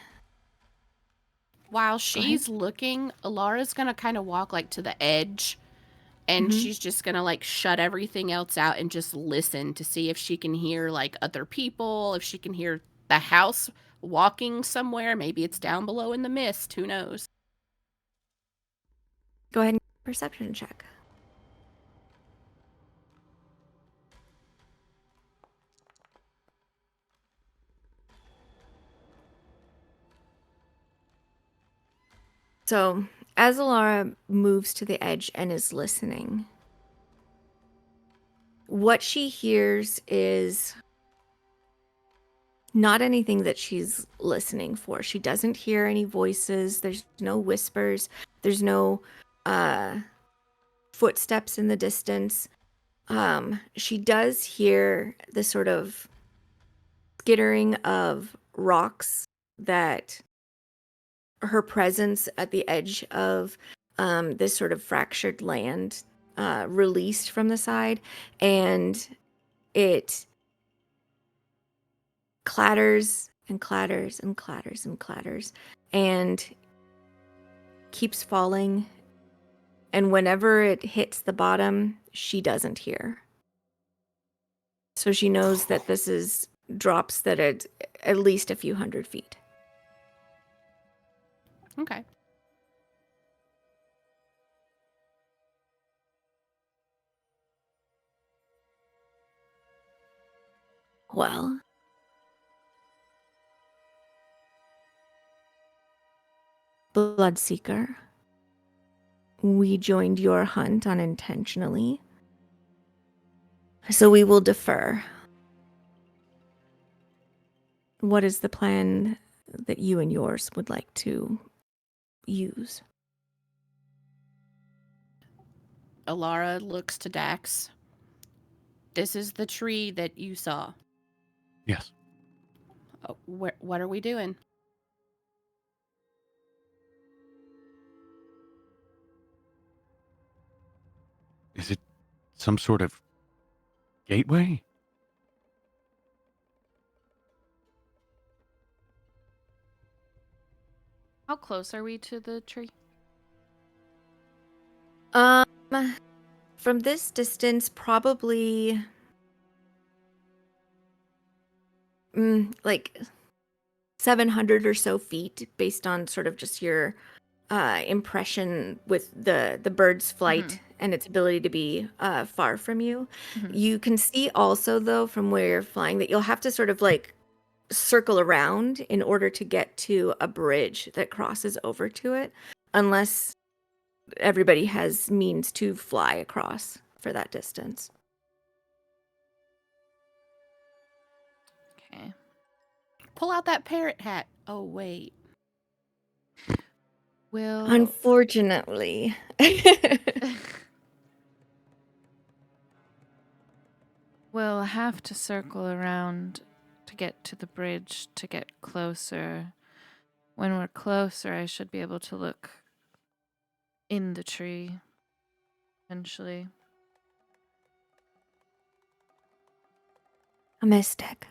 While she's looking, Alara's gonna kind of walk like to the edge, and she's just gonna like shut everything else out and just listen to see if she can hear like other people, if she can hear the house walking somewhere. Maybe it's down below in the mist. Who knows? Go ahead and perception check. So, as Alara moves to the edge and is listening, what she hears is not anything that she's listening for. She doesn't hear any voices. There's no whispers. There's no footsteps in the distance. She does hear the sort of skittering of rocks that her presence at the edge of this sort of fractured land released from the side, and it clatters and clatters and clatters and clatters and keeps falling. And whenever it hits the bottom, she doesn't hear. So she knows that this is drops that are at least a few hundred feet. Okay. Well, Bloodseeker, we joined your hunt unintentionally, so we will defer. What is the plan that you and yours would like to use? Alara looks to Dax. This is the tree that you saw. Yes. Oh, what are we doing? Is it some sort of gateway? How close are we to the tree? From this distance, probably like 700 or so feet, based on sort of just your impression with the bird's flight and its ability to be far from you. You can see also, though, from where you're flying, that you'll have to sort of like circle around in order to get to a bridge that crosses over to it, unless everybody has means to fly across for that distance. Okay. Pull out that parrot hat. Oh, wait. Will Unfortunately. we'll have to circle around to get to the bridge to get closer. When we're closer, I should be able to look in the tree eventually. A mystic.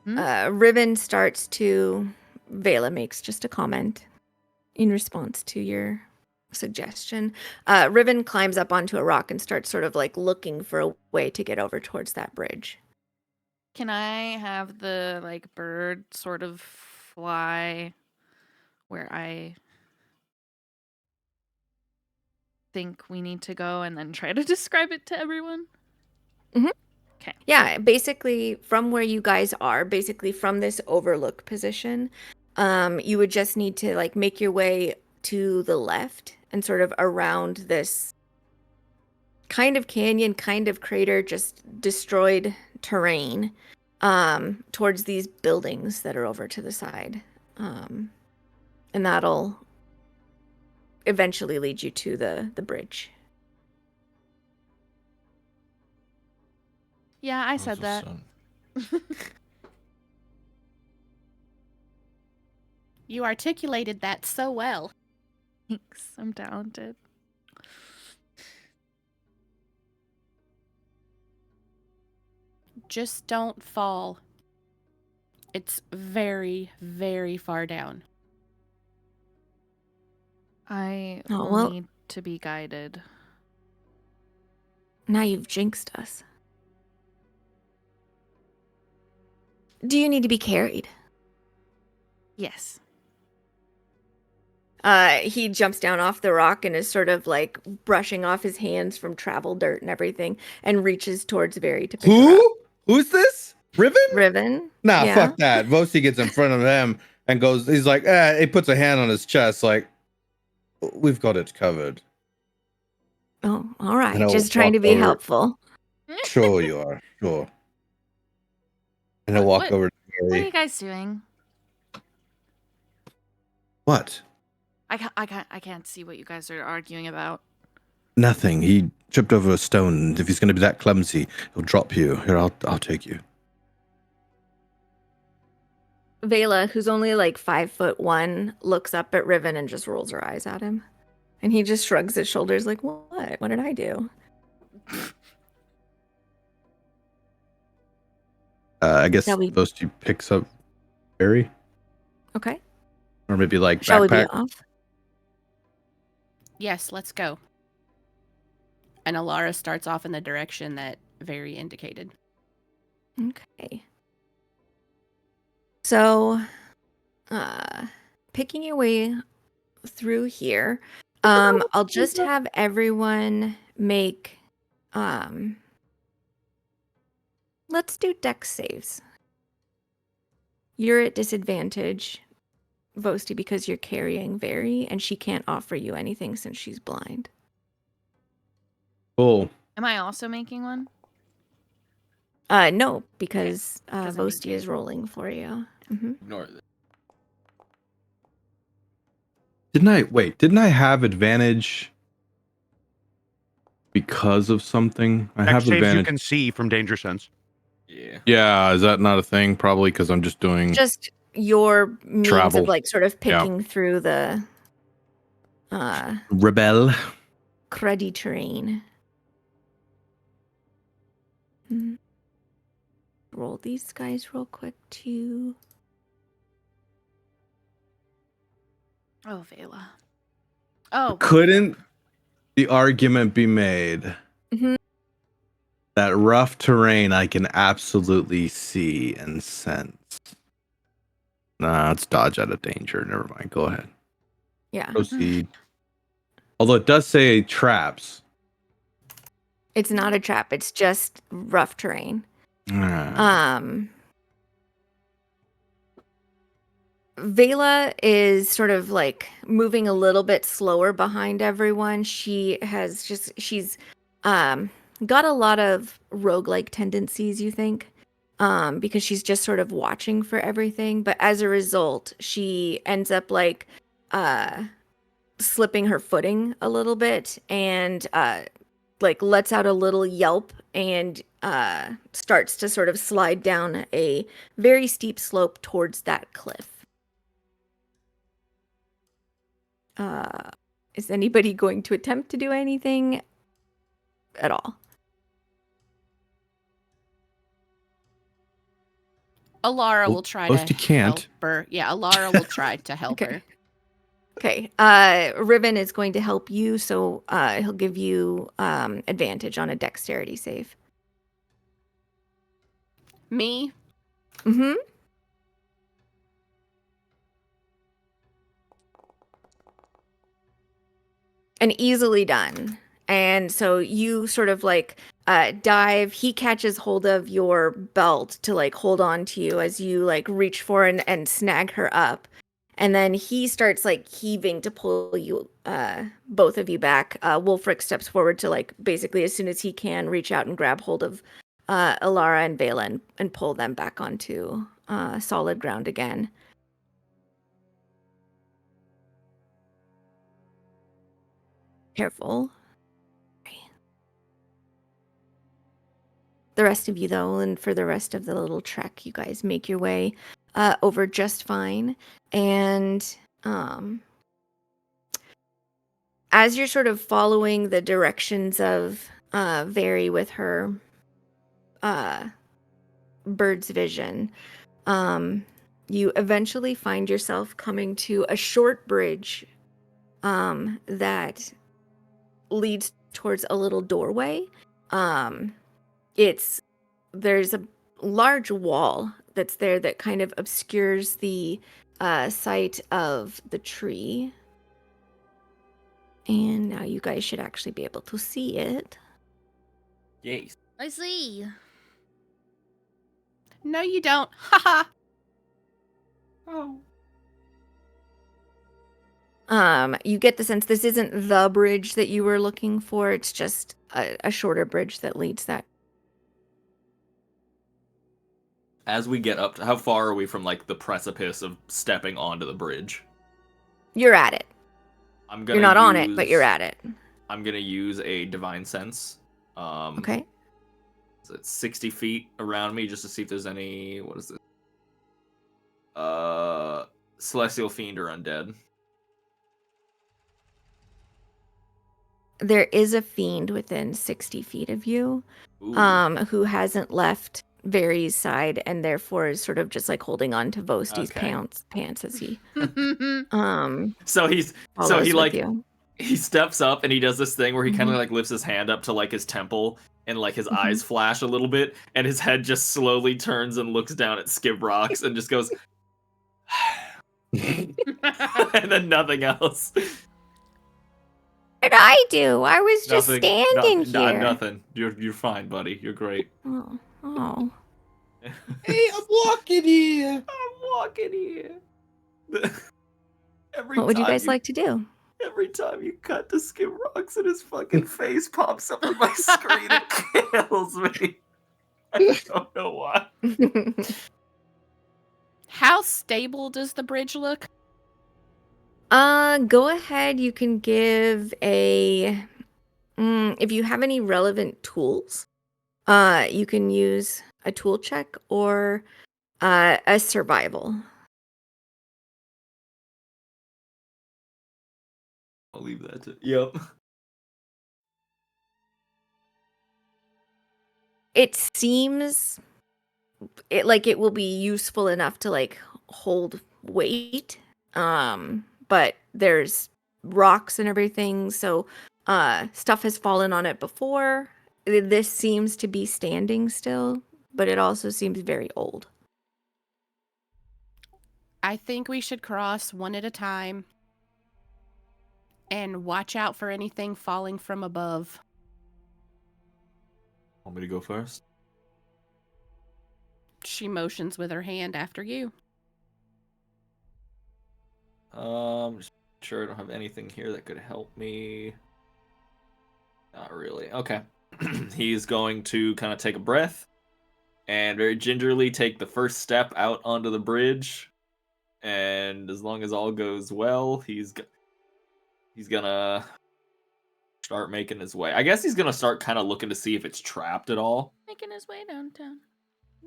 Riven starts to. Vela makes just a comment in response to your suggestion. Riven climbs up onto a rock and starts sort of like looking for a way to get over towards that bridge. Can I have the like bird sort of fly where I think we need to go and then try to describe it to everyone? Mhm. Okay. Yeah, basically from where you guys are, basically from this overlook position, you would just need to like make your way to the left and sort of around this kind of canyon, kind of crater, just destroyed terrain, towards these buildings that are over to the side. And that'll eventually lead you to the bridge. Yeah, I said that. You articulated that so well. Thanks. I'm talented. Just don't fall. It's very, very far down. I Oh, will well- need to be guided. Now you've jinxed us. Do you need to be carried? Yes. He jumps down off the rock and is sort of like brushing off his hands from travel dirt and everything and reaches towards Very to pick her up. Who? Who's this? Riven? Riven? Nah, Yeah. fuck that. Vosi gets in front of him and goes, he's like, he puts a hand on his chest, like, we've got it covered. Oh, all right. And I'll Just trying to walk be over. helpful. Sure you are. Sure. And he'll walk over to What are Gary. you guys doing? What? I can't see what you guys are arguing about. Nothing. He tripped over a stone. If he's going to be that clumsy, he'll drop you. Here, I'll take you. Vela, who's only like 5'1", looks up at Riven and just rolls her eyes at him. And he just shrugs his shoulders like, what? What did I do? I guess Shall we- those two picks up Barry, Okay. or maybe like Shall we be backpack. off? Yes, let's go. And Alara starts off in the direction that Very indicated. Okay. So, picking your way through here, I'll just have everyone make, let's do dex saves. You're at disadvantage, Vosti, because you're carrying Very, and she can't offer you anything since she's blind. Oh. Cool. Am I also making one? No, because 'Cause I'm Vosti is rolling for you. Mm-hmm. Ignore it. Didn't I have advantage because of something? I Dex have saves you advantage. can see from danger sense. Yeah. Yeah, is that not a thing? Probably because I'm just doing. Just your means Travel. of like sort of Yeah. picking through the Rebel. cruddy terrain. Roll these guys real quick too. Oh, Vela. Oh, Couldn't the argument be made Mhm. that rough terrain I can absolutely see and sense? Nah, it's dodge out of danger. Never mind. Go ahead. Yeah, Proceed. Although it does say traps. it's not a trap. It's just rough terrain. Ah. Vela is sort of like moving a little bit slower behind everyone. She's got a lot of roguelike tendencies, you think, because she's just sort of watching for everything. But as a result, she ends up like slipping her footing a little bit and like lets out a little yelp and starts to sort of slide down a very steep slope towards that cliff. Is anybody going to attempt to do anything at all? Alara Well, will try most to you can't. help her. Yeah, Alara will try to help Okay. her. Okay. Riven is going to help you, so he'll give you advantage on a dexterity save. Me? Mm-hmm. And easily done. And so you sort of like dive. He catches hold of your belt to like hold on to you as you like reach for and snag her up. And then he starts like heaving to pull you, both of you back. Wolfric steps forward to like basically as soon as he can reach out and grab hold of Alara and Vela and pull them back onto solid ground again. Careful. The rest of you, though, and for the rest of the little trek, you guys make your way over just fine. And as you're sort of following the directions of Very with her bird's vision, you eventually find yourself coming to a short bridge that leads towards a little doorway. There's a large wall that's there that kind of obscures the sight of the tree. And now you guys should actually be able to see it. Yes. I see. No, you don't. Haha. Oh. You get the sense this isn't the bridge that you were looking for. It's just a shorter bridge that leads that. As we get up to, how far are we from like the precipice of stepping onto the bridge? You're at it. You're not on it, but you're at it. I'm gonna use a divine sense. Okay. So it's 60 feet around me just to see if there's any. What is this? Celestial fiend or undead. There is a fiend within 60 feet of you, Ooh. who hasn't left Very's side and therefore is sort of just like holding on to Vosti's Okay. pants as he So he follows with like you. he steps up and he does this thing where he kind of Mhm. like lifts his hand up to like his temple and like his Mhm. eyes flash a little bit and his head just slowly turns and looks down at Skib Rocks and just goes and then nothing else. What did I do? I was just standing here. Nothing. You're fine, buddy. You're great. Oh. Hey, I'm walking here. I'm walking here. What would you guys like to do? Every time you cut to Skip Rocks and his fucking face pops up on my screen, it kills me. I don't know why. How stable does the bridge look? Go ahead. You can give a if you have any relevant tools, you can use a tool check or a survival. I'll leave that to. Yep. It seems it will be useful enough to like hold weight. But there's rocks and everything, so stuff has fallen on it before. This seems to be standing still, but it also seems very old. I think we should cross one at a time and watch out for anything falling from above. Want me to go first? She motions with her hand after you. Just sure I don't have anything here that could help me. Not really. Okay. He's going to kind of take a breath and very gingerly take the first step out onto the bridge. And as long as all goes well, he's gonna start making his way. I guess he's gonna start kind of looking to see if it's trapped at all. Making his way downtown.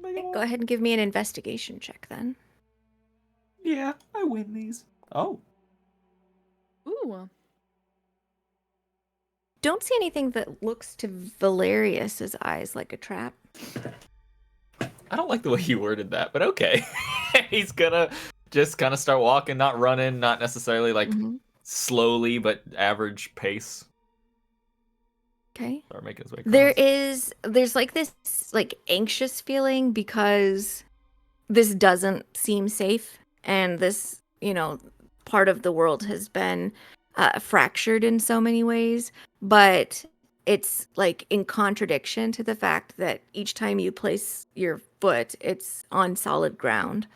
Go ahead and give me an investigation check then. Yeah, I win these. Oh. Ooh. Don't see anything that looks to Valerius's eyes like a trap. I don't like the way you worded that, but okay. He's gonna just kind of start walking, not running, not necessarily like slowly, but average pace. Okay. Start making his way across. There's like this like anxious feeling because this doesn't seem safe, and this, part of the world has been fractured in so many ways, but it's like in contradiction to the fact that each time you place your foot, it's on solid ground,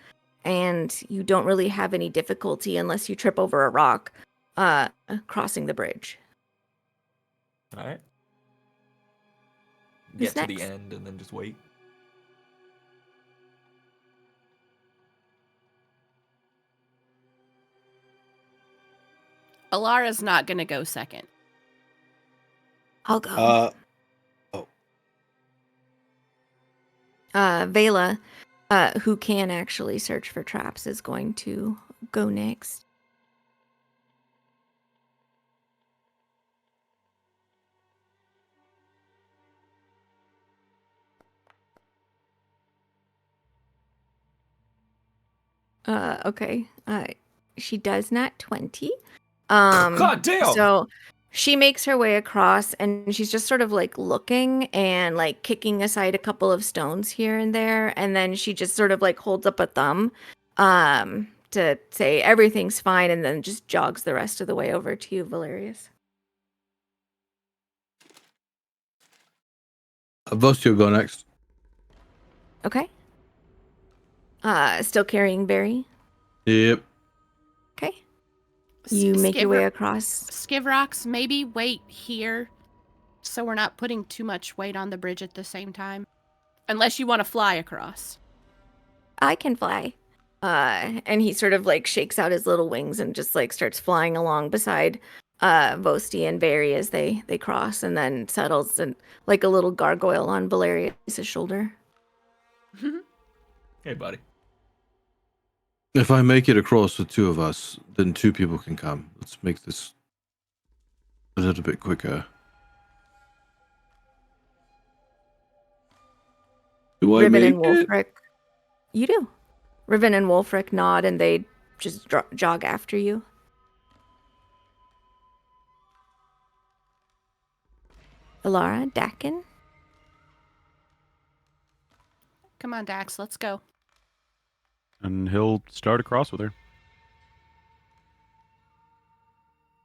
and you don't really have any difficulty unless you trip over a rock crossing the bridge. All right. Who's Get to the next? end and then just wait. Alara's not gonna go second. I'll go. Vela, who can actually search for traps, is going to go next. Okay. She does not 20. God damn! So she makes her way across, and she's just sort of like looking and like kicking aside a couple of stones here and there, and then she just sort of like holds up a thumb to say everything's fine, and then just jogs the rest of the way over to you, Valerius. Vostio go next. Okay. Still carrying Barry. Yep. Okay. You make your way Skivro- across. Skivrox, maybe wait here so we're not putting too much weight on the bridge at the same time. Unless you want to fly across. I can fly. And he sort of like shakes out his little wings and just like starts flying along beside Vosti and Barry as they cross, and then settles and like a little gargoyle on Valerius' shoulder. Hey, buddy. If I make it across with two of us, then two people can come. Let's make this a little bit quicker. Do I Riven make and it? Wolfric. You do. Riven and Wolfric nod, and they just jog after you. Alara, Dakin. Come on, Dax, let's go. And he'll start across with her.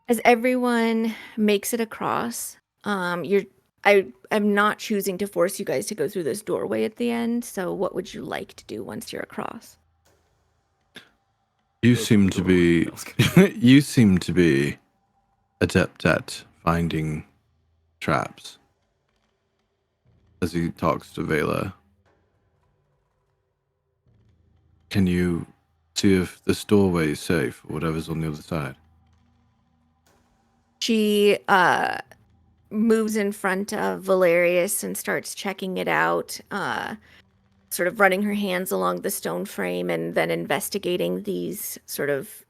As everyone makes it across, I'm not choosing to force you guys to go through this doorway at the end. So, what would you like to do once you're across? You seem to be you seem to be adept at finding traps. As he talks to Vela. Can you see if this doorway is safe or whatever's on the other side? She moves in front of Valerius and starts checking it out, sort of running her hands along the stone frame and then investigating these sort of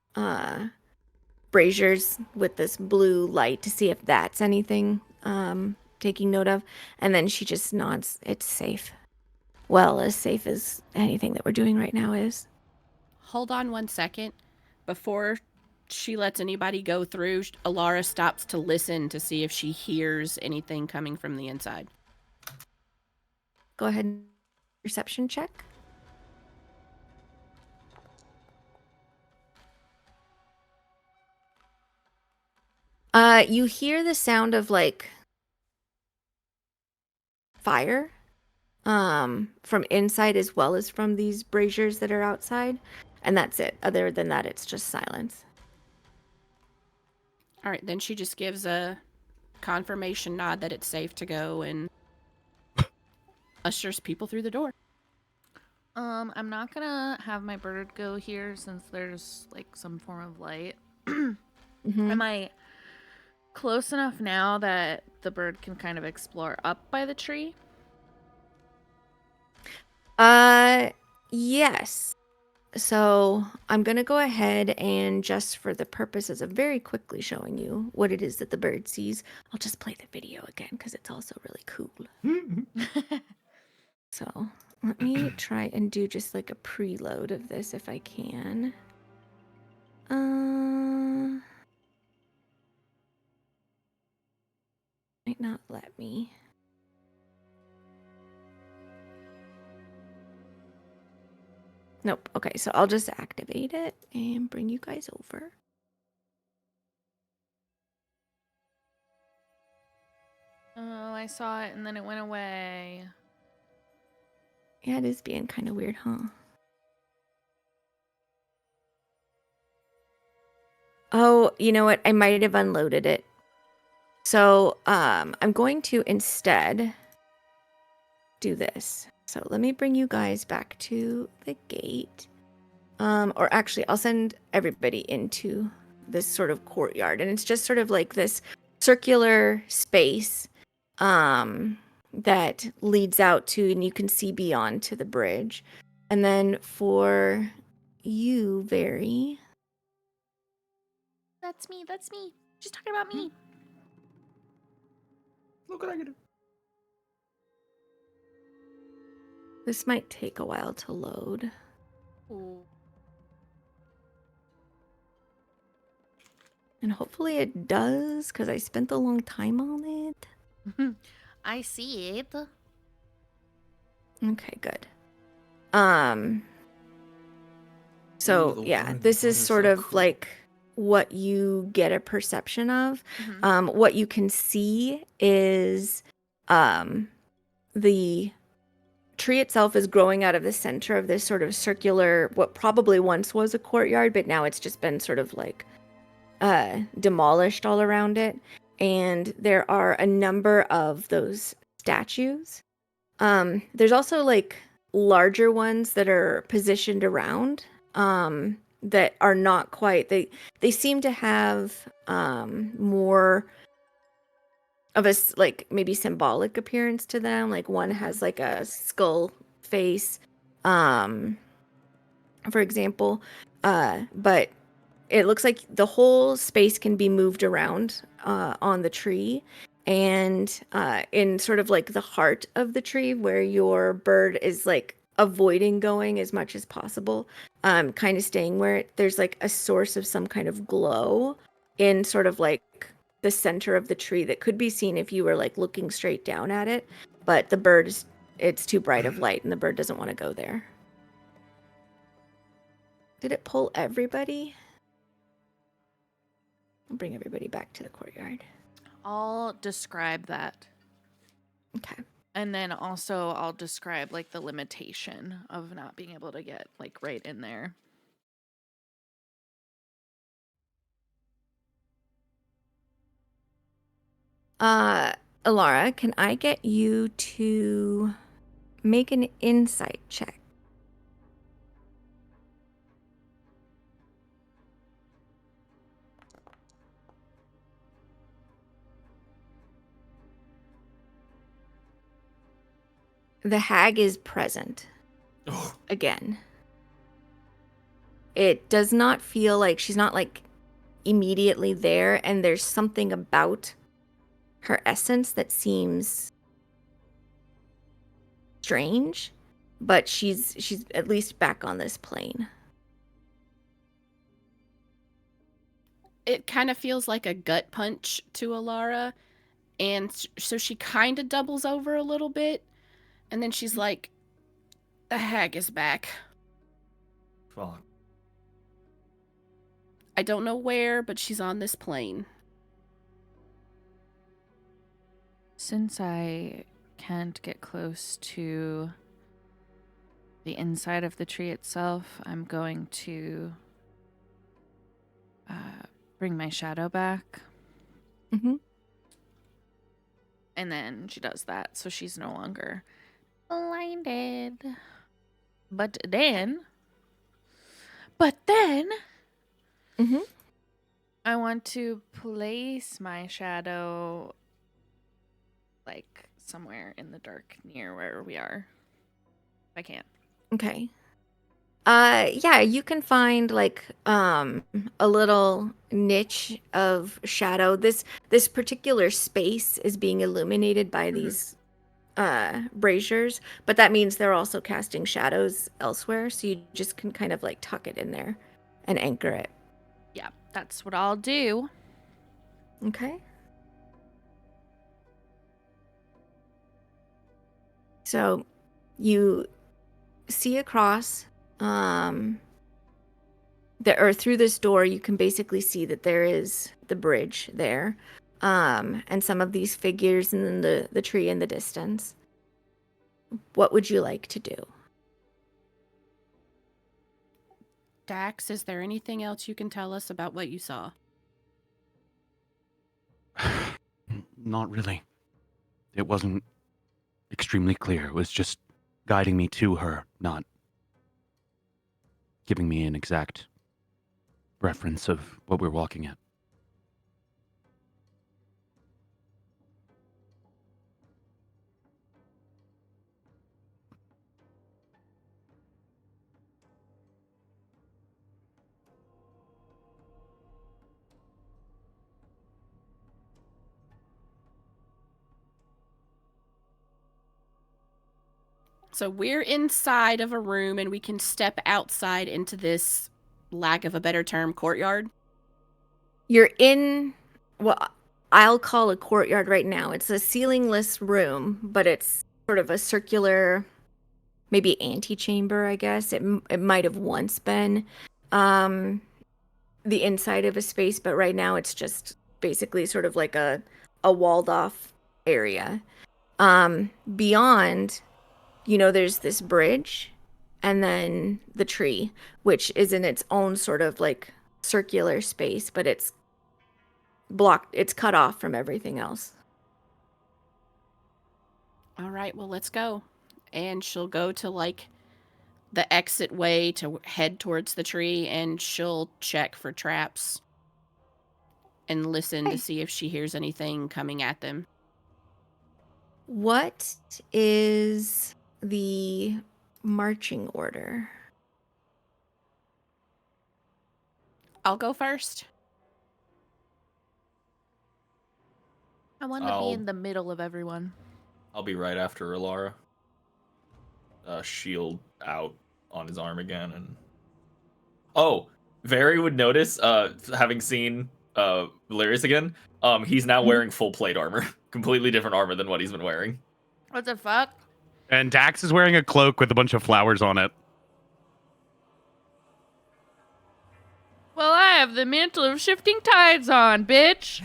braziers with this blue light to see if that's anything taking note of. And then she just nods. It's safe. Well, as safe as anything that we're doing right now is. Hold on 1 second. Before she lets anybody go through, Alara stops to listen to see if she hears anything coming from the inside. Go ahead. Perception check. You hear the sound of like fire from inside as well as from these braziers that are outside, and that's it. Other than that, it's just silence. All right, then she just gives a confirmation nod that it's safe to go and ushers people through the door. I'm not gonna have my bird go here since there's like some form of light. Mhm. Am I close enough now that the bird can kind of explore up by the tree? Yes. So I'm going to go ahead and just for the purposes of very quickly showing you what it is that the bird sees, I'll just play the video again because it's also really cool. So let me try and do just like a preload of this if I can. Might not let me. Nope. Okay, so I'll just activate it and bring you guys over. Oh, I saw it and then it went away. Yeah, it is being kind of weird, huh? Oh, you know what? I might have unloaded it. So, I'm going to instead do this. So let me bring you guys back to the gate. Or actually, I'll send everybody into this sort of courtyard. And it's just sort of like this circular space that leads out to, and you can see beyond to the bridge. And then for you, Very. That's me. That's me. She's talking about me. Look what I can do. This might take a while to load. Ooh. And hopefully it does, because I spent a long time on it. I see it. Okay, good. So the yeah, wine this is is sort so of cool. like what you get a perception of. Mhm. What you can see is the tree itself is growing out of the center of this sort of circular, what probably once was a courtyard, but now it's just been sort of like demolished all around it. And there are a number of those statues. There's also like larger ones that are positioned around that are not quite, they seem to have more of a like maybe symbolic appearance to them. Like one has like a skull face, for example, but it looks like the whole space can be moved around on the tree. And in sort of like the heart of the tree where your bird is like avoiding going as much as possible, kind of staying where there's like a source of some kind of glow in sort of like the center of the tree that could be seen if you were like looking straight down at it. But the bird is, it's too bright of light and the bird doesn't want to go there. Did it pull everybody? I'll bring everybody back to the courtyard. I'll describe that. Okay. And then also I'll describe like the limitation of not being able to get like right in there. Alara, can I get you to make an insight check? The hag is present again. It does not feel like she's not like immediately there, and there's something about her essence that seems strange, but she's at least back on this plane. It kind of feels like a gut punch to Alara, and so she kind of doubles over a little bit, and then she's like, "The hag is back. Fuck. I don't know where, but she's on this plane." Since I can't get close to the inside of the tree itself, I'm going to bring my shadow back Mhm. And then she does that, so she's no longer blinded. But then Mhm. I want to place my shadow like somewhere in the dark near where we are. If I can. Okay. Yeah, you can find like a little niche of shadow. This particular space is being illuminated by these braziers, but that means they're also casting shadows elsewhere, so you just can kind of like tuck it in there and anchor it. Yeah, that's what I'll do. Okay. So you see across through this door, you can basically see that there is the bridge there, and some of these figures, and then the tree in the distance. What would you like to do? Dax, is there anything else you can tell us about what you saw? Not really. It wasn't extremely clear. It was just guiding me to her, not giving me an exact reference of what we're walking at. So we're inside of a room and we can step outside into this, lack of a better term, courtyard. You're in what I'll call a courtyard right now. It's a ceilingless room, but it's sort of a circular, maybe antechamber, I guess. It might have once been the inside of a space, but right now it's just basically sort of like a walled off area. Beyond, there's this bridge and then the tree, which is in its own sort of like circular space, but it's blocked, it's cut off from everything else. All right, well, let's go. And she'll go to like the exit way to head towards the tree, and she'll check for traps and listen to Okay. see if she hears anything coming at them. What is the marching order? I'll go first. I want to be I'll- in the middle of everyone. I'll be right after Ilara. Shield out on his arm again, and Very would notice, having seen Valerius again, he's now wearing full plate armor. Completely different armor than what he's been wearing. What the fuck? And Dax is wearing a cloak with a bunch of flowers on it. Well, I have the mantle of shifting tides on, bitch.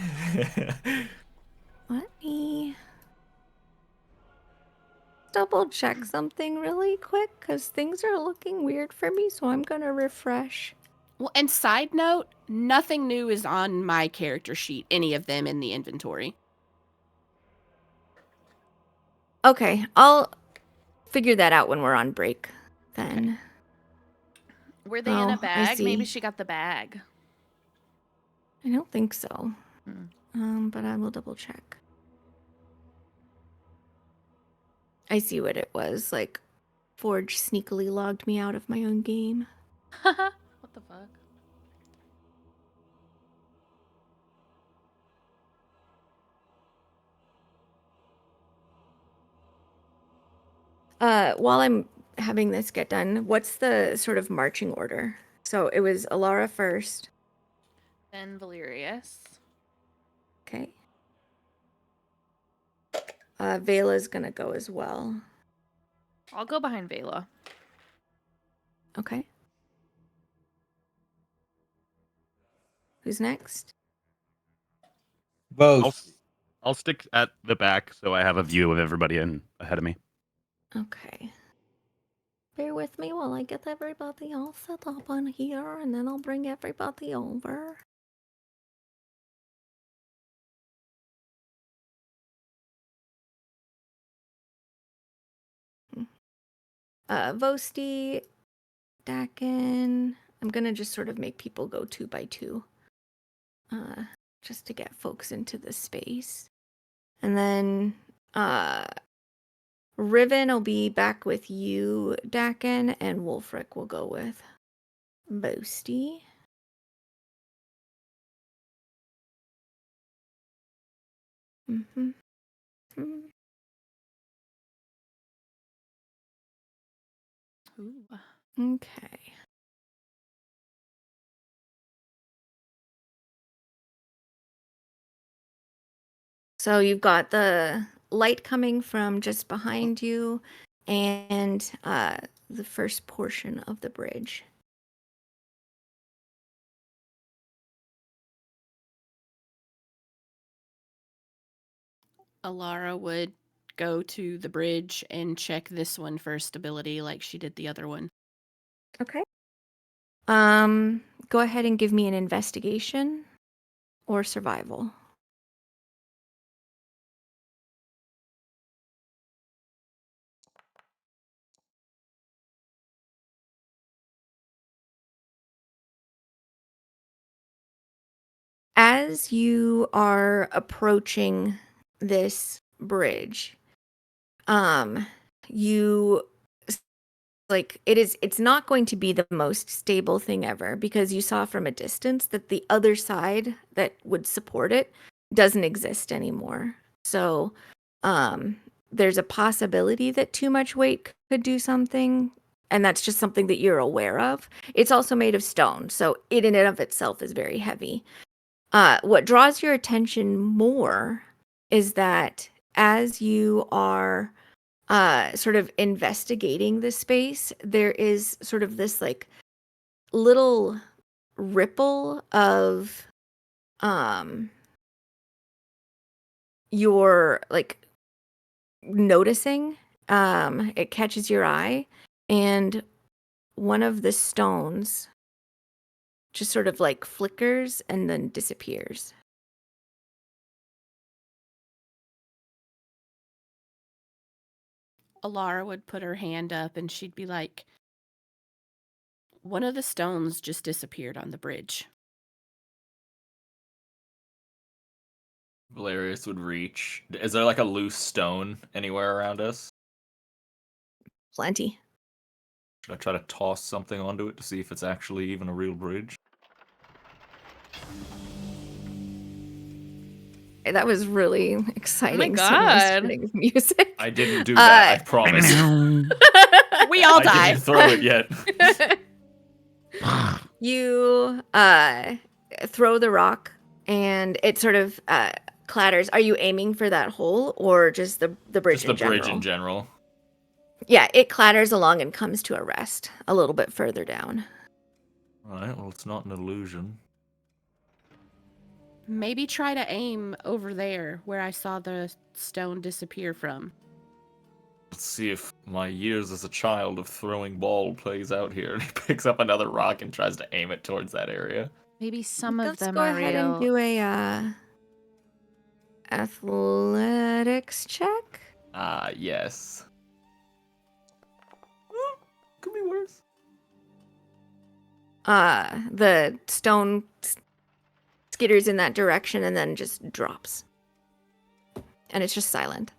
Let me double check something really quick because things are looking weird for me, so I'm gonna refresh. Well, and side note, nothing new is on my character sheet, any of them in the inventory. Okay, I'll figure that out when we're on break then. Were they in Oh, a I bag? Maybe see. she got the bag. I don't think so. Hmm. But I will double check. I see what it was. Like, Forge sneakily logged me out of my own game. What the fuck? While I'm having this get done, what's the sort of marching order? So it was Alara first. Then Valerius. Okay. Vela's gonna go as well. I'll go behind Vela. Okay. Who's next? Both. I'll stick at the back so I have a view of everybody in ahead of me. Okay. Bear with me while I get everybody all set up on here, and then I'll bring everybody over. Vosti, Dakin. I'm gonna just sort of make people go 2 by 2, just to get folks into the space. And then Riven will be back with you, Dakin, and Wolfric will go with Vosti. Mm-hmm. Ooh. Okay. So you've got the light coming from just behind you and the first portion of the bridge. Alara would go to the bridge and check this one for stability like she did the other one. Okay. Go ahead and give me an investigation or survival. As you are approaching this bridge, you it's not going to be the most stable thing ever because you saw from a distance that the other side that would support it doesn't exist anymore. So, there's a possibility that too much weight could do something, and that's just something that you're aware of. It's also made of stone, so it in and of itself is very heavy. What draws your attention more is that as you are sort of investigating the space, there is sort of this like little ripple of your like noticing. It catches your eye, and one of the stones just sort of like flickers and then disappears. Alara would put her hand up and she'd be like, one of the stones just disappeared on the bridge. Valerius would reach. Is there like a loose stone anywhere around us? Plenty. Should I try to toss something onto it to see if it's actually even a real bridge? That was really exciting. God. Music. I didn't do that, I promise. We all I die. didn't throw it yet. You throw the rock and it sort of clatters. Are you aiming for that hole or just the bridge Just the in general? bridge in general. Yeah, it clatters along and comes to a rest a little bit further down. Alright, well, it's not an illusion. Maybe try to aim over there where I saw the stone disappear from. Let's see if my years as a child of throwing ball plays out here. And he picks up another rock and tries to aim it towards that area. Maybe some of Let's them go are ahead real. and do a athletics check. Yes. Could be worse. The stone skitters in that direction and then just drops. And it's just silent.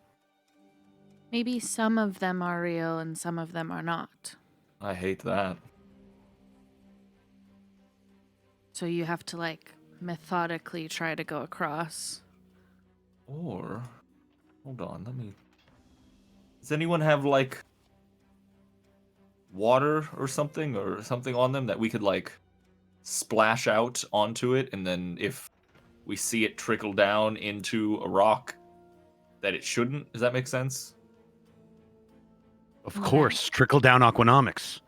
Maybe some of them are real and some of them are not. I hate that. So you have to like methodically try to go across. Or, hold on, does anyone have like water or something on them that we could like splash out onto it, and then if we see it trickle down into a rock that it shouldn't? Does that make sense? Of course, trickle down aquanomics.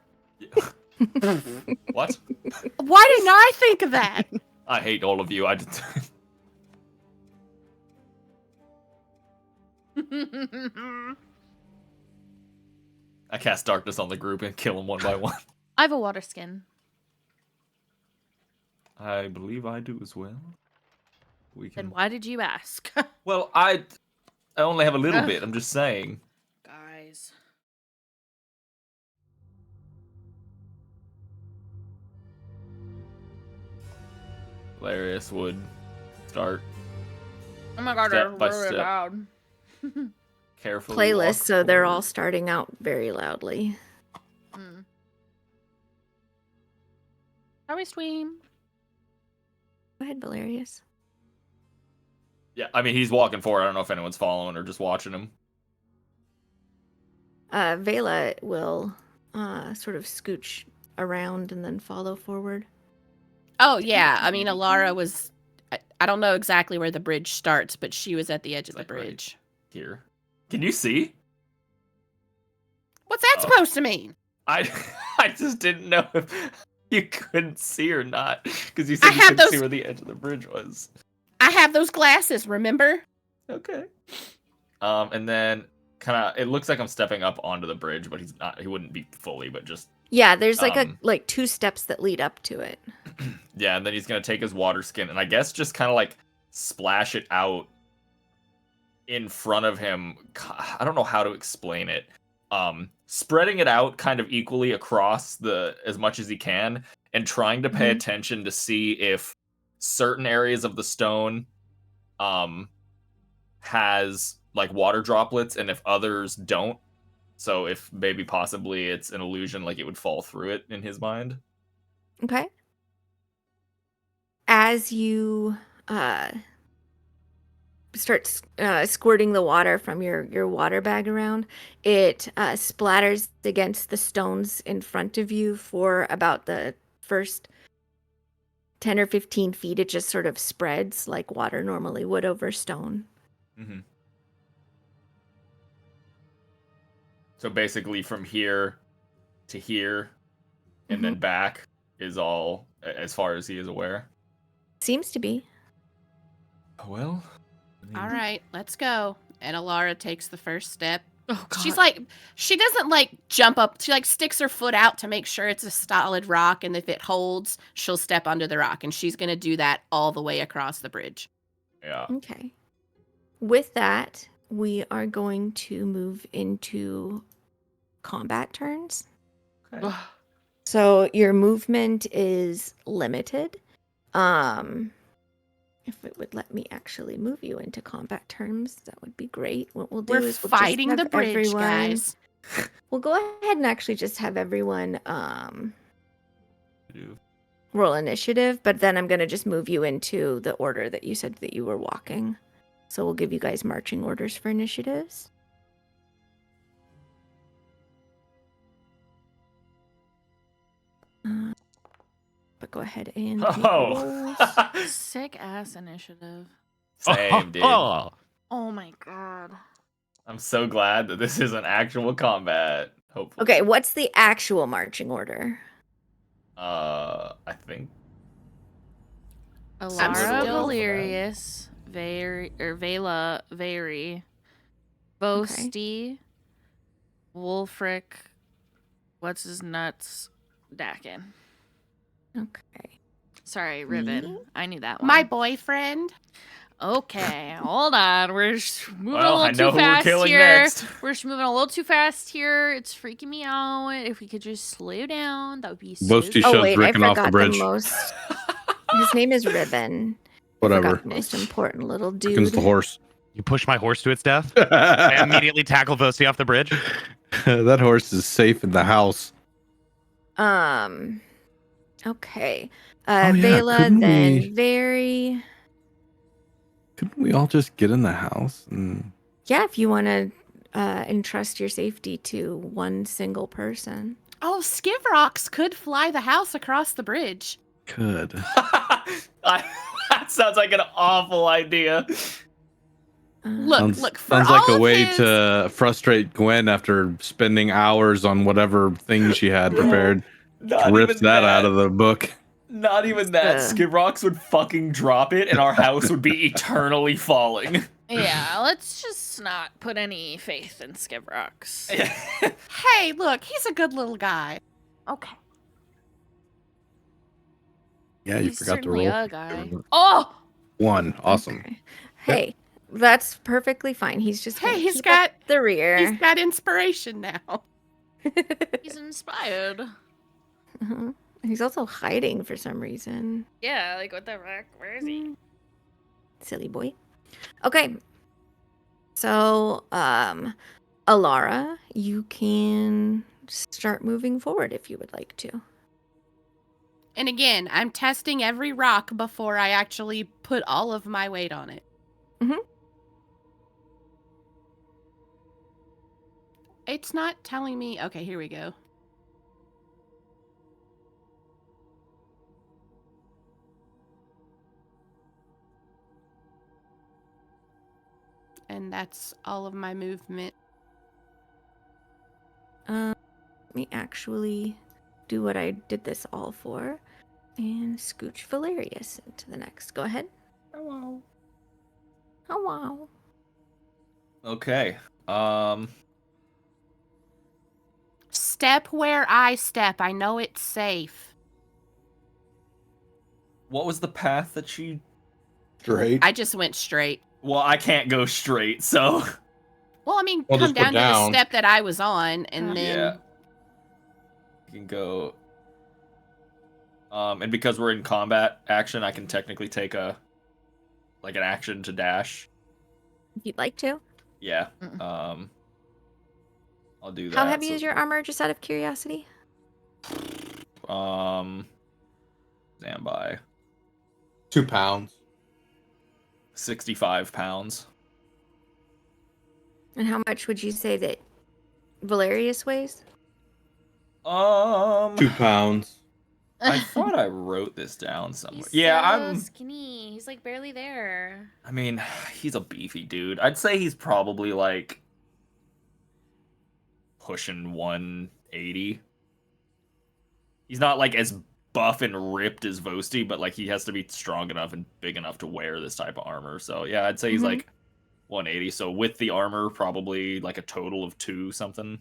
What? Why didn't I think of that? I hate all of you. I cast darkness on the group and kill them one by one. I have a water skin. I believe I do as well. We Then can. why did you ask? Well, I only have a little bit. I'm just saying. Guys. Valerius would start Oh my god, Step they're by really step. loud. carefully. Playlist, walk so they're all forward. starting out very loudly. Mm. How we swim? Go ahead, Valerius. Yeah, I mean he's walking forward. I don't know if anyone's following or just watching him. Vela will sort of scooch around and then follow forward. Oh yeah, I mean Alara was. I don't know exactly where the bridge starts, but she was at the edge of the Like right bridge. here. Can you see? What's that Oh. supposed to mean? I I just didn't know if you couldn't see or not because you said I you have couldn't see those- where the edge of the bridge was. I have those glasses, remember? Okay. And then kind of it looks like I'm stepping up onto the bridge, but he's not. He wouldn't be fully, but just Yeah, there's like Um, like 2 steps that lead up to it. yeah. And then he's gonna take his water skin and I guess just kind of like splash it out in front of him. I don't know how to explain it. Spreading it out kind of equally across the as much as he can and trying to pay Mhm. attention to see if certain areas of the stone has like water droplets and if others don't. So if maybe possibly it's an illusion, like it would fall through it in his mind. Okay. As you start squirting the water from your water bag around, it splatters against the stones in front of you for about the first 10 or 15 feet. It just sort of spreads like water normally would over stone. Mm-hmm. So basically from here to here and then back is all as far as he is aware. Seems to be. Well, All right, let's go. And Alara takes the first step. Oh god. She's like, she doesn't like jump up. She like sticks her foot out to make sure it's a solid rock, and if it holds, she'll step under the rock, and she's gonna do that all the way across the bridge. Yeah. Okay. With that, we are going to move into combat turns. Okay. So your movement is limited. If it would let me actually move you into combat terms, that would be great. What we'll do We're is we'll just fighting have the bridge, everyone- guys. We'll go ahead and actually just have everyone Do. roll initiative, but then I'm gonna just move you into the order that you said that you were walking. So we'll give you guys marching orders for initiatives. But go ahead and make rolls. Oh. Sick ass initiative. Same, dude. Oh my god. I'm so glad that this is an actual combat. Hopefully. Okay, what's the actual marching order? I think. Alara, still- Valerius, Vela, Very, Boasty, Wolfric, what's his nuts, Dakin. Okay. Sorry, Riven. Me? I knew that one. My boyfriend. Okay, hold on. We're just moving Well, a I little know too who we're fast killing here. next. We're just moving a little too fast here. It's freaking me out. If we could just slow down, that would be so Boasty good. Oh shoves wait, I Rickon off the forgot bridge. most. His name is Riven. Whatever. Forgot the most important little dude. Rickon's the horse. You push my horse to its death. I immediately tackle Vosti off the bridge. That horse is safe in the house. Okay. Oh, yeah, Vela, couldn't then we- Very. Couldn't we all just get in the house? And... Yeah, if you want to entrust your safety to one single person. Oh, Skivrox could fly the house across the bridge. Could. That sounds like an awful idea. Look, for Sounds all like a of way his- to frustrate Gwen after spending hours on whatever thing she had prepared. Not Rips even that out of the book. Not even that. Skivrox would fucking drop it, and our house would be eternally falling. Yeah, let's just not put any faith in Skivrox. Hey, look, he's a good little guy. Okay. Yeah, you He's forgot to certainly roll. a guy. Oh! One. Awesome. Okay. Hey, that's perfectly fine. He's just Hey, gonna he's keep got- up the rear. He's got inspiration now. He's inspired. Uh-huh. He's also hiding for some reason. Yeah, like what the heck? Where is he? Silly boy. Okay. So, Alara, you can start moving forward if you would like to. And again, I'm testing every rock before I actually put all of my weight on it. Mhm. It's not telling me. Okay, here we go. And that's all of my movement. Let me actually do what I did this all for and scooch Valerius into the next. Go ahead. Hello. Oh, wow. Okay. Step where I step. I know it's safe. What was the path that she? Straight. I just went straight. Well, I can't go straight, so. Well, I mean, Well, come just go down to the down. step that I was on, and then Yeah. You can go. And because we're in combat action, I can technically take an action to dash. If you'd like to. Yeah. Mm. I'll do that. How heavy so- is your armor, just out of curiosity? Stand by. 2 pounds. 65 pounds. And how much would you say that Valerius weighs? 2 pounds. I thought I wrote this down somewhere. He's Yeah, so I'm. skinny. He's like barely there. I mean, he's a beefy dude. I'd say he's probably like pushing 180. He's not like as buff and ripped as Vosti, but like he has to be strong enough and big enough to wear this type of armor. So yeah, I'd say he's like 180. So with the armor, probably like a total of 2 something.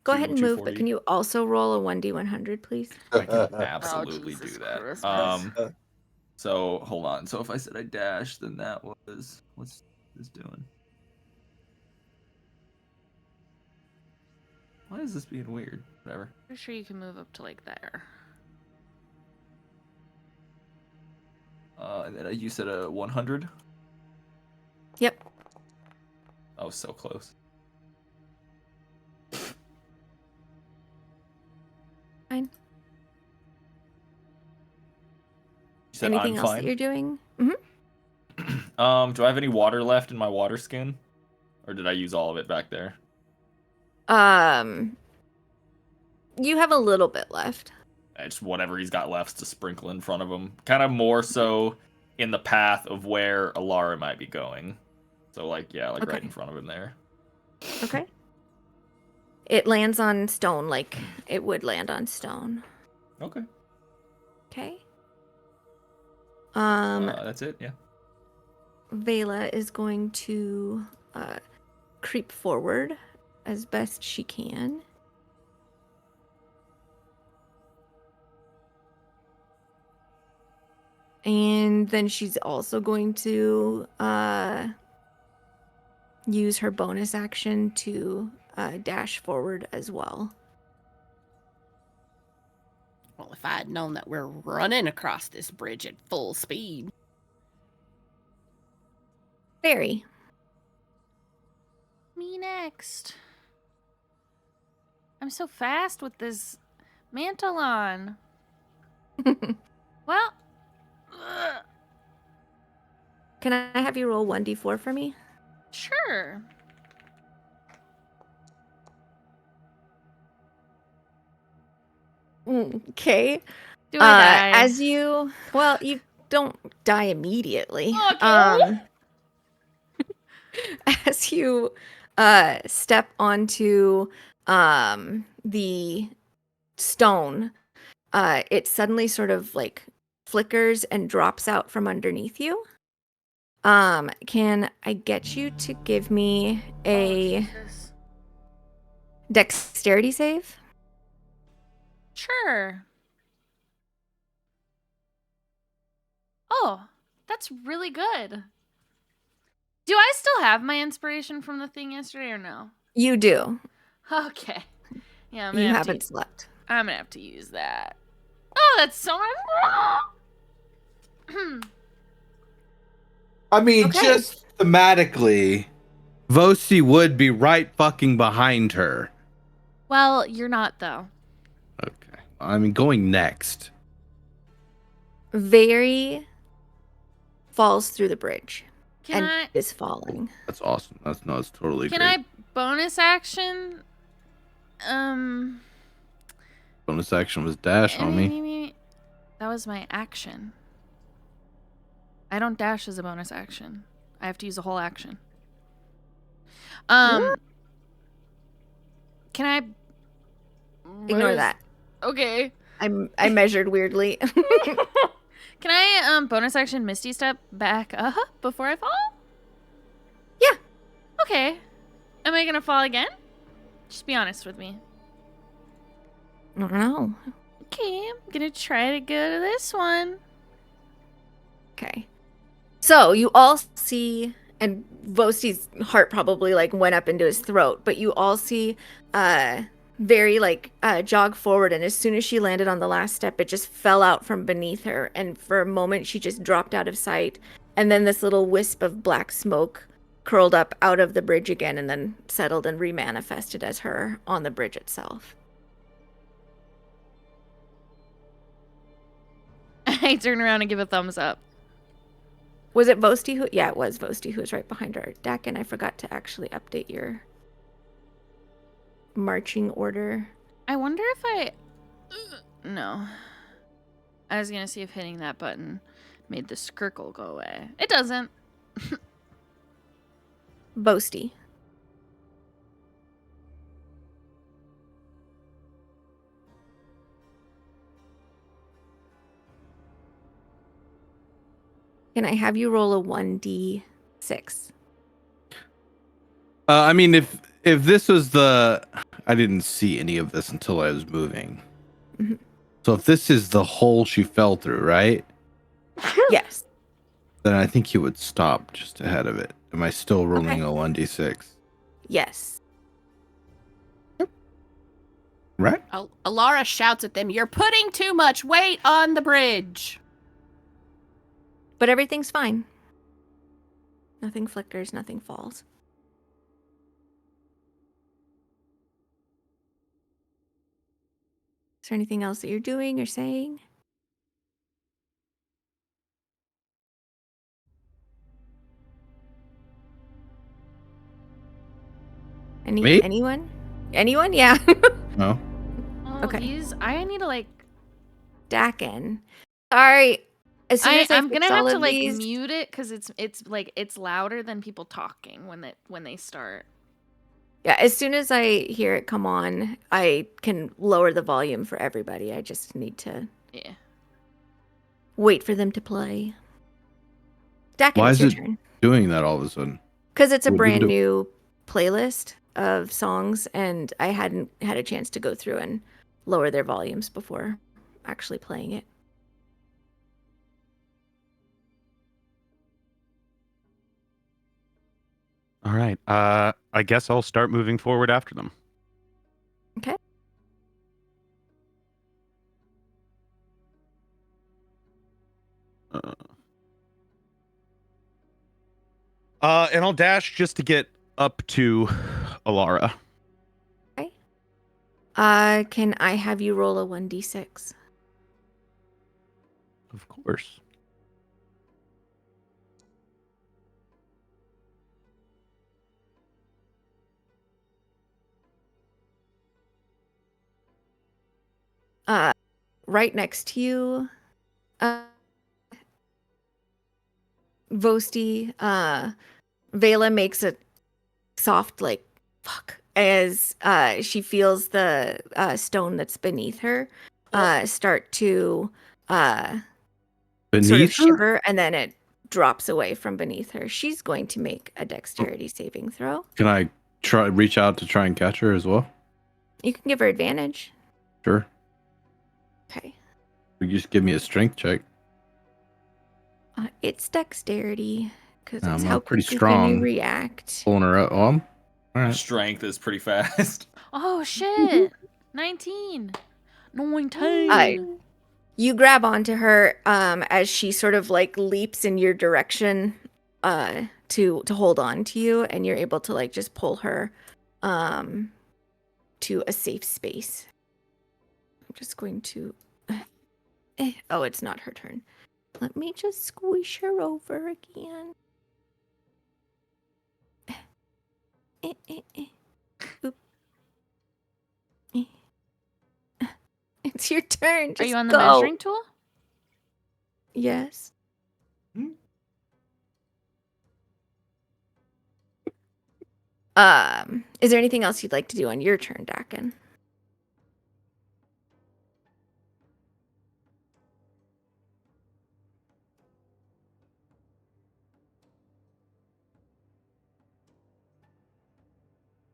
Go ahead and move, 240. but can you also roll a 1d100, please? I can absolutely do Jesus that. Christmas. So hold on. So if I said I dashed, then that was what's this doing? Why is this being weird? Whatever. Pretty sure you can move up to like there. And then you said a 100. Yep. Oh, so close. Fine. You said Anything I'm else fine? that you're doing? Do I have any water left in my water skin? Or did I use all of it back there? You have a little bit left. Just whatever he's got left to sprinkle in front of him. Kind of more so in the path of where Alara might be going. So like, yeah, like right Okay. in front of him there. Okay. It lands on stone like it would land on stone. Okay. Okay. That's it, yeah. Vela is going to creep forward as best she can. And then she's also going to use her bonus action to dash forward as well. well, if I had known that we're running across this bridge at full speed. Very. Me next. I'm so fast with this mantle on. Well. ugh, Can I have you roll 1d4 for me? sure. Okay. Do I die? As you, well, you don't die immediately. Okay. As you step onto the stone, it suddenly sort of like flickers and drops out from underneath you. Can I get you to give me a Jesus. dexterity save? Sure. Oh, that's really good. Do I still have my inspiration from the thing yesterday or no? You do. Okay. Yeah, I'm You gonna haven't slept. I'm gonna have to use that. Oh, that's so much. I mean, Okay. just thematically, Vosi would be right fucking behind her. Well, you're not though. Okay. I mean, going next. Very falls through the bridge Can and I? is falling. That's awesome. That's totally Can great. I bonus action? Bonus action was dash on me. That was my action. I don't dash as a bonus action. I have to use a whole action. Can I Ignore that. Okay. I measured weirdly. Can I bonus action Misty Step back up before I fall? Yeah. Okay. Am I gonna fall again? Just be honest with me. I don't know. Okay, I'm gonna try to go to this one. Okay. So you all see, and Vosi's heart probably like went up into his throat, but you all see very jog forward, and as soon as she landed on the last step, it just fell out from beneath her, and for a moment she just dropped out of sight, and then this little wisp of black smoke curled up out of the bridge again and then settled and remanifested as her on the bridge itself. I turn around and give a thumbs up. Was it Vosti who? Yeah, it was Vosti who was right behind her. Dakin, I forgot to actually update your marching order. I wonder if I... No. I was gonna see if hitting that button made the skirkle go away. It doesn't. Vosti. Can I have you roll a 1d6? I mean, if this was I didn't see any of this until I was moving. Mhm. So if this is the hole she fell through, right? Yes. Then I think you would stop just ahead of it. Am I still rolling a 1d6? Yes. Right? Alara shouts at them, "You're putting too much weight on the bridge." But everything's fine. Nothing flickers, nothing falls. Is there anything else that you're doing or saying? Me? Anyone? Anyone? Yeah. No. Oh, Okay. I need to like... Dakin. Sorry. As soon as I'm fix gonna have all to of like these- mute it because it's louder than people talking when they start. Yeah, as soon as I hear it come on, I can lower the volume for everybody. I just need to Yeah. wait for them to play. Dakin, Why it's is your it turn. doing that all of a sudden? Because it's a Well, brand do- new playlist of songs, and I hadn't had a chance to go through and lower their volumes before actually playing it. All right. I guess I'll start moving forward after them. Okay. And I'll dash just to get up to Alara. Okay. Can I have you roll a 1d6? Of course. Right next to you, Vosti, Vela makes a soft fuck as she feels the stone that's beneath her start to sort of Beneath her? shiver, and then it drops away from beneath her. She's going to make a dexterity saving throw. Can I reach out to try and catch her as well? You can give her advantage. Sure. Okay. You just give me a strength check. It's dexterity because it's I'm how pretty quickly can strong. you react. Pulling her up. Oh, all right. Strength is pretty fast. Oh shit! 19. 19. You grab onto her as she sort of like leaps in your direction to hold on to you, and you're able to like just pull her to a safe space. I'm just going to oh, it's not her turn. Let me just squish her over again. Oop. It's your turn. Just Are you on the go. measuring tool? Yes. Is there anything else you'd like to do on your turn, Dakin?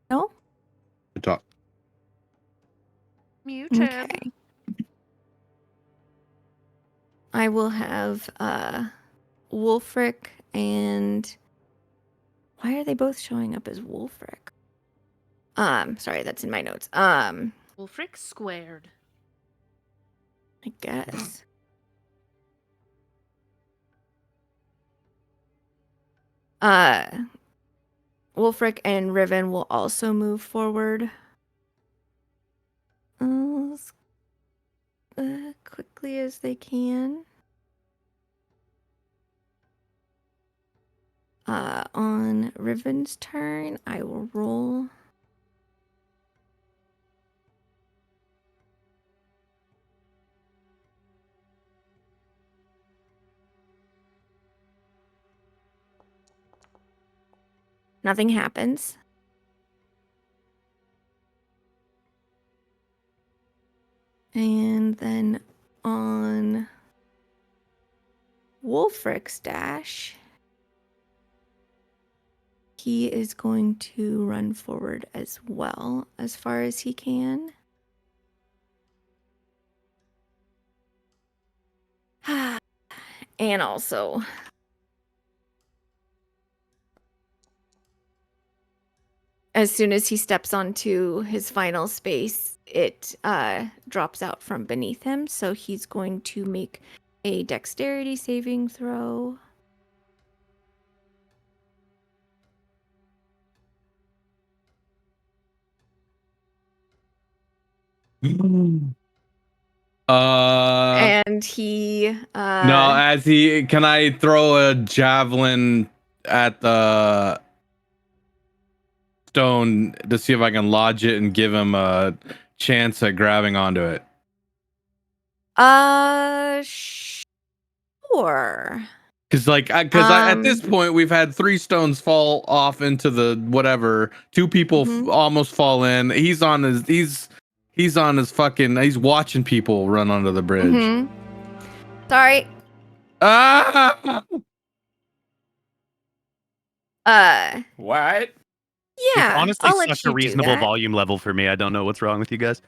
No? Good talk. Muted. Okay. I will have Wolfric and why are they both showing up as Wolfric? Sorry, that's in my notes. Wolfric squared. I guess. Wolfric and Riven will also move forward. As quickly as they can. On Riven's turn, I will roll. Nothing happens. And then on Wolfric's dash, he is going to run forward as well as far as he can. And also as soon as he steps onto his final space, it drops out from beneath him. So he's going to make a dexterity saving throw. And he no, as he can I throw a javelin at the stone to see if I can lodge it and give him a chance at grabbing onto it. Sure. Because at this point we've had 3 stones fall off into the whatever. 2 people almost fall in. He's watching people run onto the bridge. Sorry. What? Yeah. It's honestly I'll let such you a do reasonable that. volume level for me. I don't know what's wrong with you guys.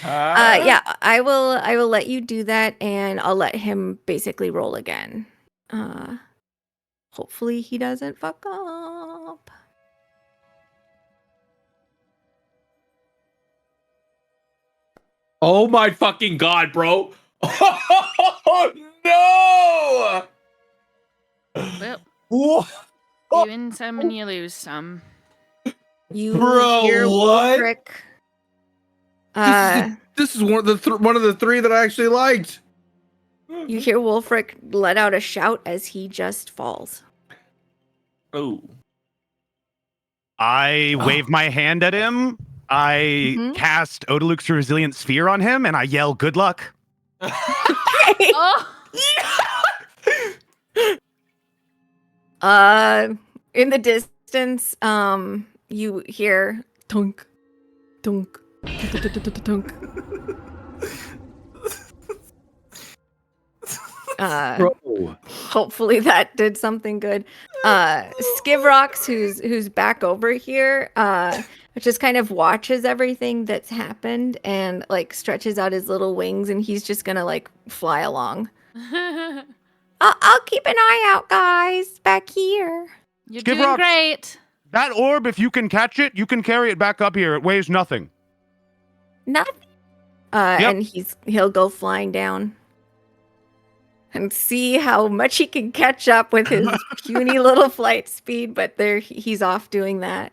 Yeah, I will let you do that, and I'll let him basically roll again. Hopefully he doesn't fuck up. Oh my fucking god, bro. Oh no! Well, What? you win some and you lose some. You Bro, hear what? Wolfric. This is one of the 3 that I actually liked. You hear Wolfric let out a shout as he just falls. Oh. I wave my hand at him. I cast Odaluk's Resilient Sphere on him, and I yell, "Good luck." Oh! In the distance, you hear tunk, tunk, tunk. Bro. Hopefully that did something good. Skivrox, who's back over here, just kind of watches everything that's happened and like stretches out his little wings, and he's just gonna like fly along. I'll keep an eye out, guys, back here. You're Skip doing Rocks. great. That orb, if you can catch it, you can carry it back up here. It weighs nothing. Nothing. Yep. And he'll go flying down and see how much he can catch up with his puny little flight speed. But he's off doing that.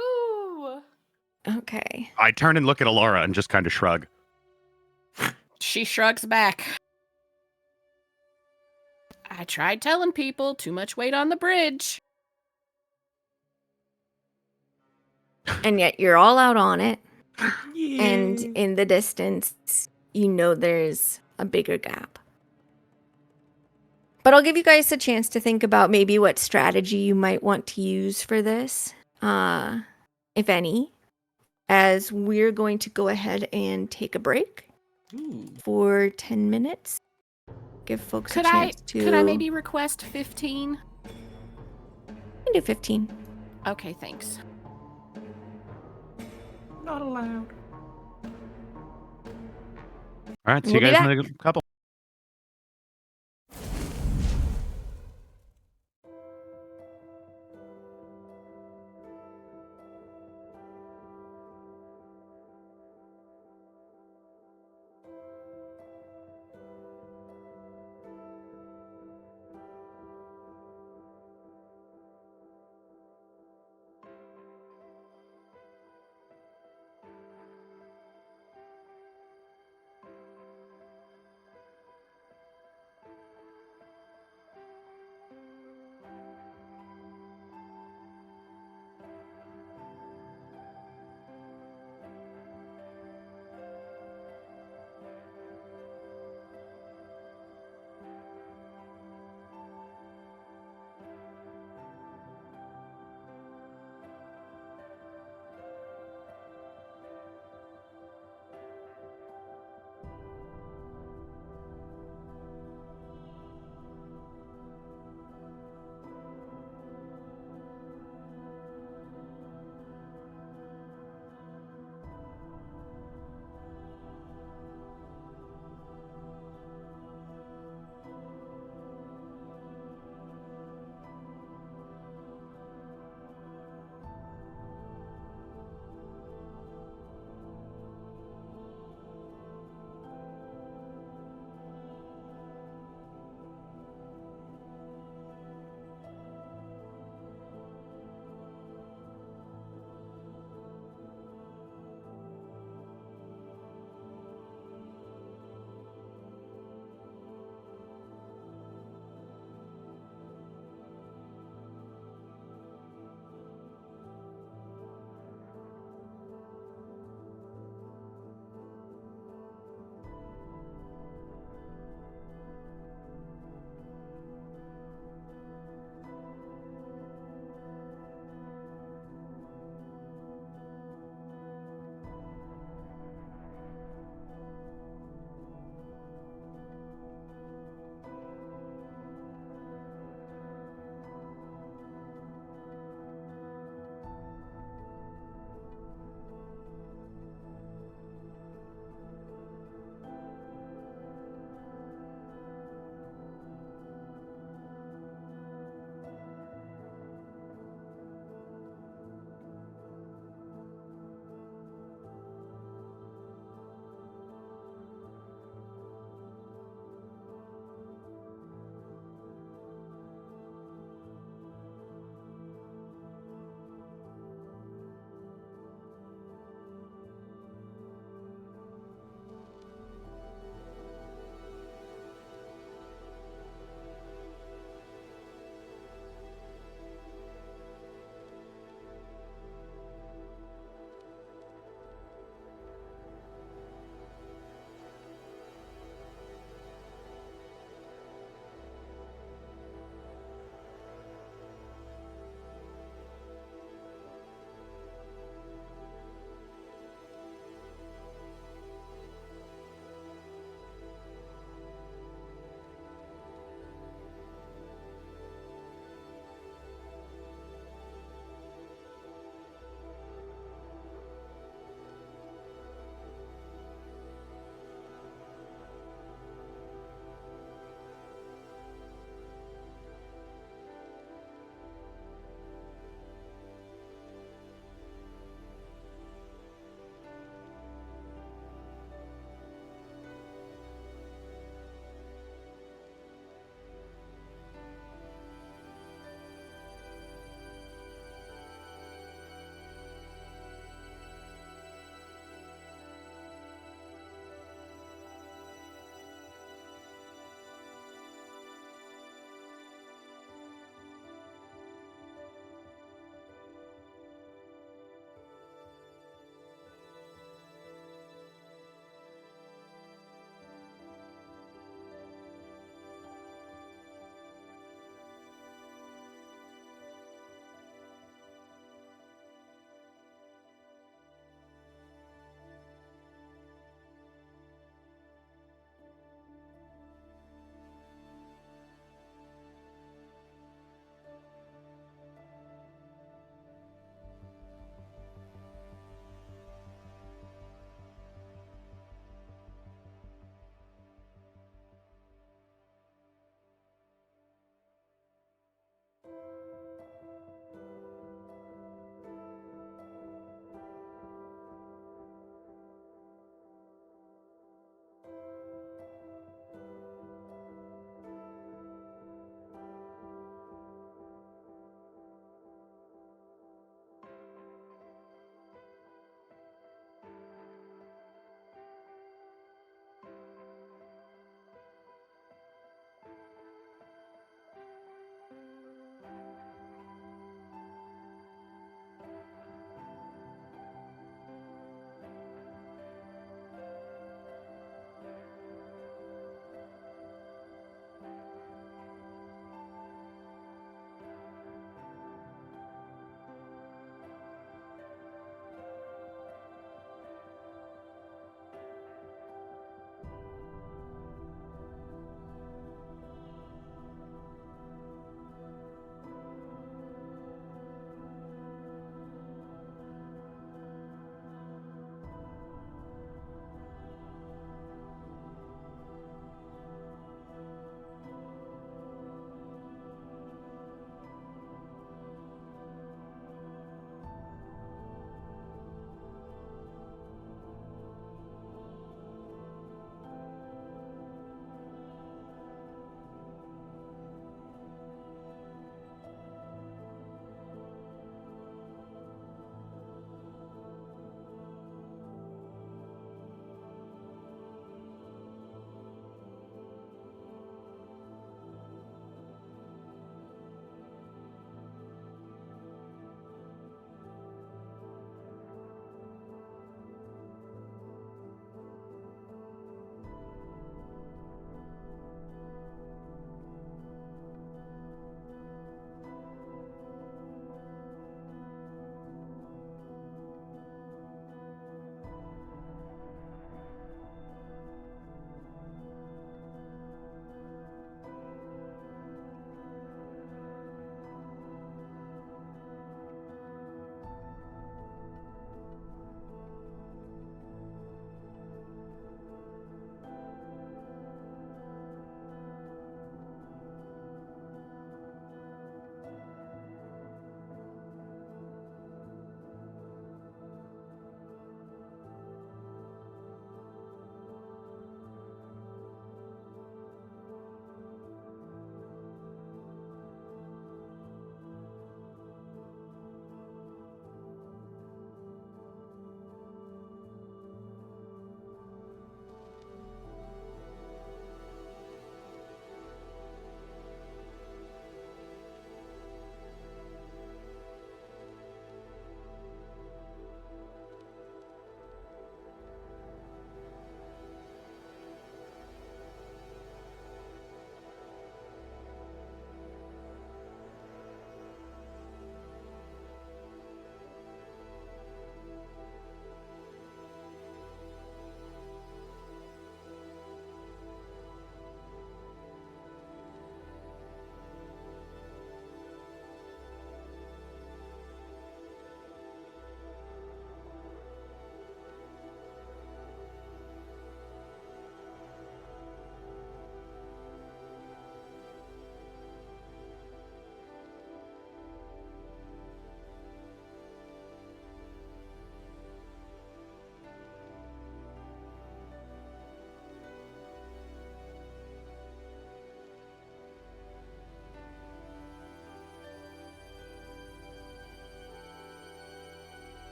Ooh. Okay. I turn and look at Alora and just kind of shrug. She shrugs back. I tried telling people too much weight on the bridge. And yet you're all out on it. And in the distance, you know there's a bigger gap. But I'll give you guys a chance to think about maybe what strategy you might want to use for this, if any, as we're going to go ahead and take a break for 10 minutes. Give folks a chance to... Could I maybe request 15? I can do 15. Okay, thanks. Not allowed. All right, see We'll you be guys back. in a couple.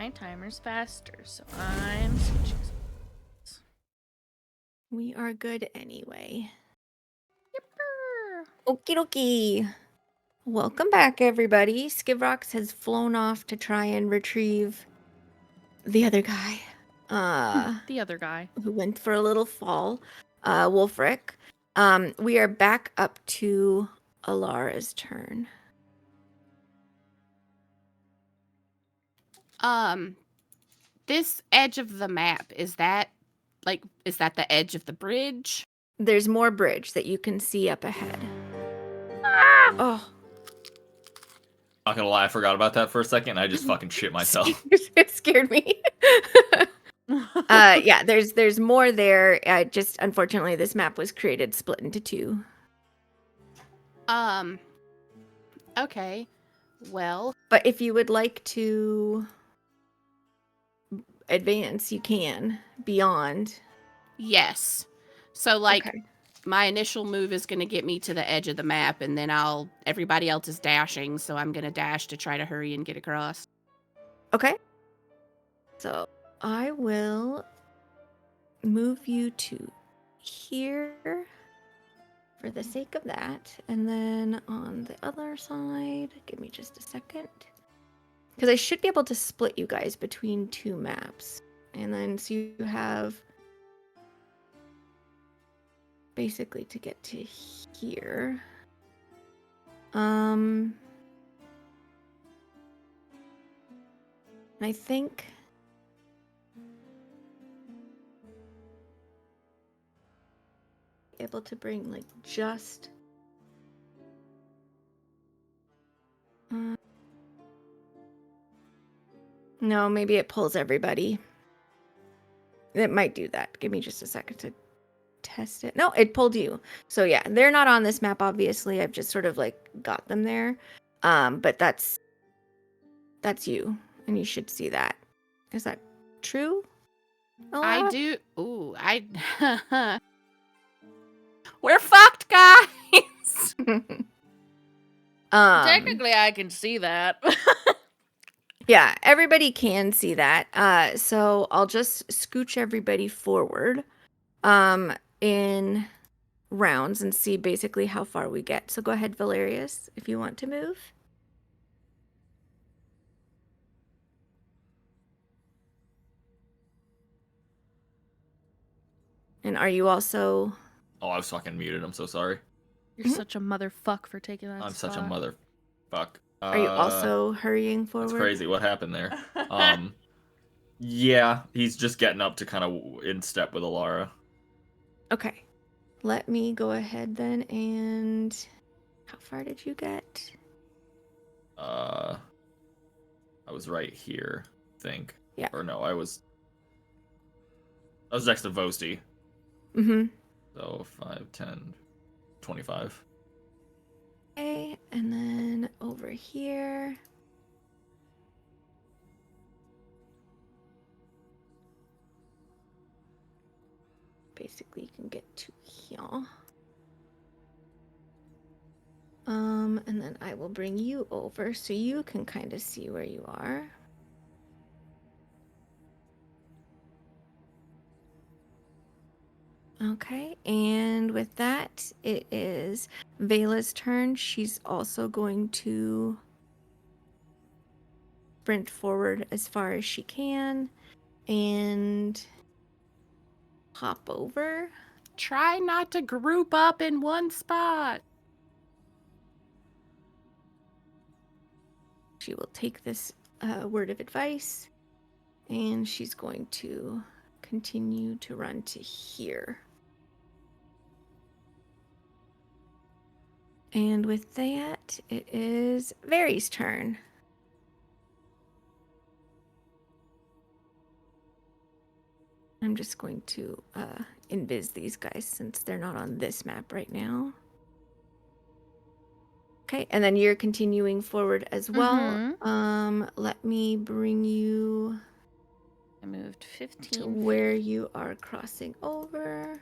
my timer's faster, so I'm switching. We are good anyway. Yipper. Okie dokie. Welcome back, everybody. Skivrox has flown off to try and retrieve the other guy. The other guy. Who went for a little fall. Wolfric. We are back up to Alara's turn. This edge of the map, is that the edge of the bridge? There's more bridge that you can see up ahead. Oh. Not gonna lie, I forgot about that for a second. I just fucking shit myself. It scared me. Yeah, there's more there. Just unfortunately, this map was created split into two. Okay. Well, But if you would like to advance, you can beyond. yes. So like Okay. my initial move is going to get me to the edge of the map, and then everybody else is dashing, so I'm going to dash to try to hurry and get across. Okay. So I will move you to here for the sake of that. And then on the other side, give me just a second. Because I should be able to split you guys between two maps. And then so you have basically to get to here. And I think able to bring like just no, maybe it pulls everybody. It might do that. Give me just a second to test it. No, it pulled you. So yeah, they're not on this map, obviously. I've just sort of like got them there. But that's you, and you should see that. Is that true? I Alara? do. Ooh, we're fucked, guys. Technically, I can see that. Yeah, everybody can see that. So I'll just scooch everybody forward in rounds and see basically how far we get. So go ahead, Valerius, if you want to move. And are you also... Oh, I was fucking muted. I'm so sorry. You're such a motherfuck for taking that I'm spot. such a motherfuck. Are you also hurrying forward? That's crazy. What happened there? Yeah, he's just getting up to kind of in step with Alara. Okay. Let me go ahead then and... How far did you get? I was right here, I think. Yeah. Or no, I was next to Vosti. Mm-hmm. So 5, 10, 25. Okay, and then over here. Basically, you can get to here. And then I will bring you over so you can kind of see where you are. Okay, and with that, it is Vela's turn. She's also going to sprint forward as far as she can and hop over. Try not to group up in one spot. She will take this word of advice and she's going to continue to run to here. And with that, it is Very's turn. I'm just going to invis these guys since they're not on this map right now. Okay, and then you're continuing forward as well. Let me bring you I moved 15. to where you are crossing over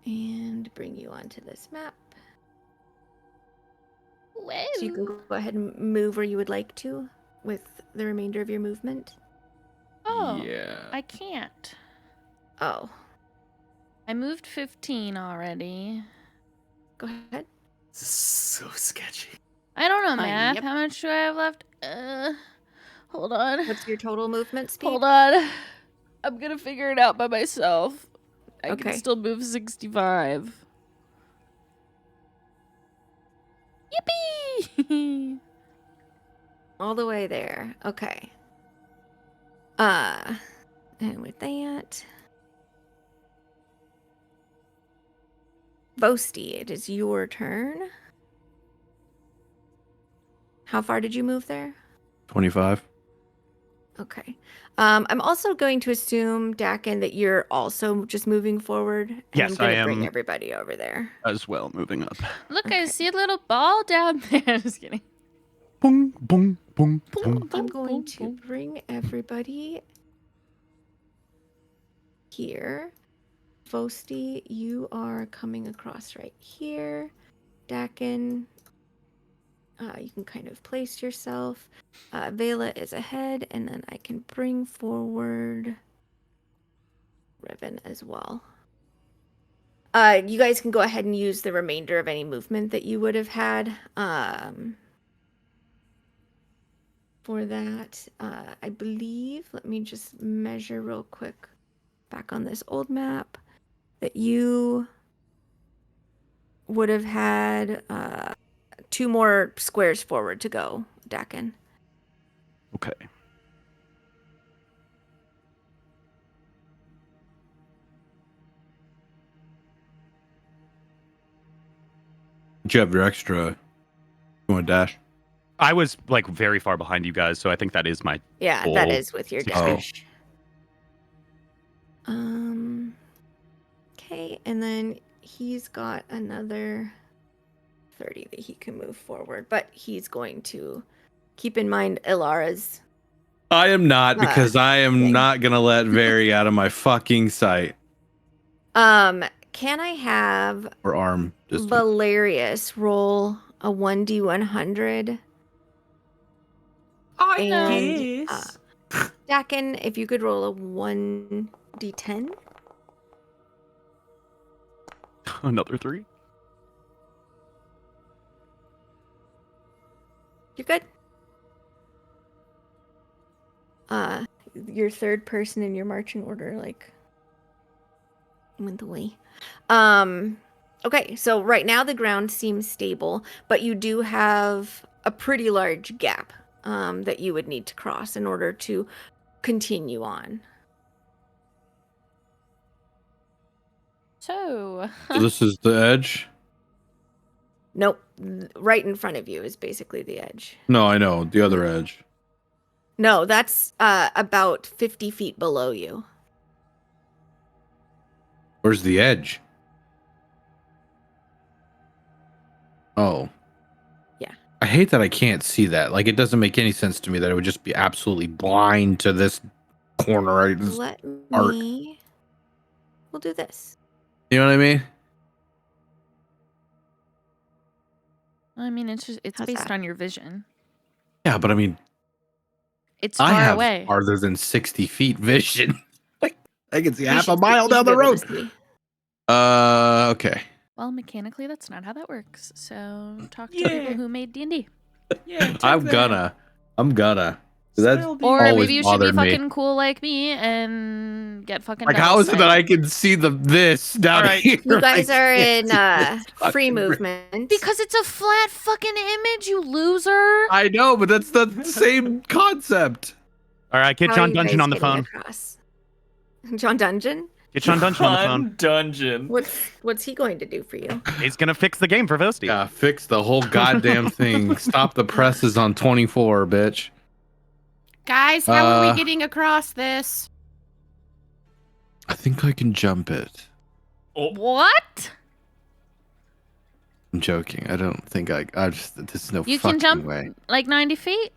and bring you onto this map. Whoa. So you can go ahead and move where you would like to. with the remainder of your movement? Oh, Yeah. I can't. Oh, I moved 15 already. go ahead. This is so sketchy. I don't know math. Yep. How much do I have left? Hold on. What's your total movement speed? Hold on. I'm gonna figure it out by myself. I can Okay. still move 65. Yippee! All the way there. Okay. And with that, Boasty, it is your turn. How far did you move there? 25. Okay. I'm also going to assume, Dakin, that you're also just moving forward. And Yes, I'm going I to bring am. everybody over there. As well, moving up. Look, I Okay. see a little ball down there. Just kidding. Boom, boom, boom, boom. I'm going to bring everybody here. Boasty, you are coming across right here. Dakin, you can kind of place yourself. Vela is ahead, and then I can bring forward Riven as well. You guys can go ahead and use the remainder of any movement that you would have had. For that, I believe, let me just measure real quick back on this old map, that you would have had 2 more squares forward to go, Dakin. Okay. Do you have your extra? You want to dash? I was like very far behind you guys, so I think that is my Yeah, that full is with your 60. dash. Okay, and then he's got another 30 that he can move forward, but he's going to keep in mind Ilara's. I am not, because I am thing. not gonna let Vary out of my fucking sight. Can I have Or arm distance. Valerius roll a 1d100? And Dakin, if you could roll a 1d10. Another 3. You're good. Your third person in your marching order, like, went away. Okay, so right now the ground seems stable, but you do have a pretty large gap that you would need to cross in order to continue on. So, So this is the edge? Nope, right in front of you is basically the edge. No, I know. The other edge. No, that's about 50 feet below you. Where's the edge? Oh. Yeah. I hate that I can't see that. Like, it doesn't make any sense to me that it would just be absolutely blind to this corner. Right? This Let arc. me... We'll do this. You know what I mean? I mean, it's How's based that? on your vision. Yeah, but I mean, It's I far have away. farther than 60 feet vision. Like, I can see You half a should- mile you down should be the able road. to see. Okay. Well, mechanically, that's not how that works. So, talk to people who made D&D. Yeah, I'm gonna. That's Or always maybe you should be bothered me. fucking cool like me and get fucking Like, double how is it that I sight. can see this down All right. here? You guys I are can't in see this free fucking movement. Because it's a flat fucking image, you loser. I know, but that's the same concept. All right, get How are John you Dungeon guys on the getting phone. across? John Dungeon? Get John Dungeon on the phone. Dungeon. What's he going to do for you? He's gonna fix the game for Vosti. Yeah, fix the whole goddamn thing. Stop the presses on 24, bitch. Guys, how are we getting across this? I think I can jump it. What? I'm joking. I don't think I just, there's no You fucking can jump way. like 90 feet?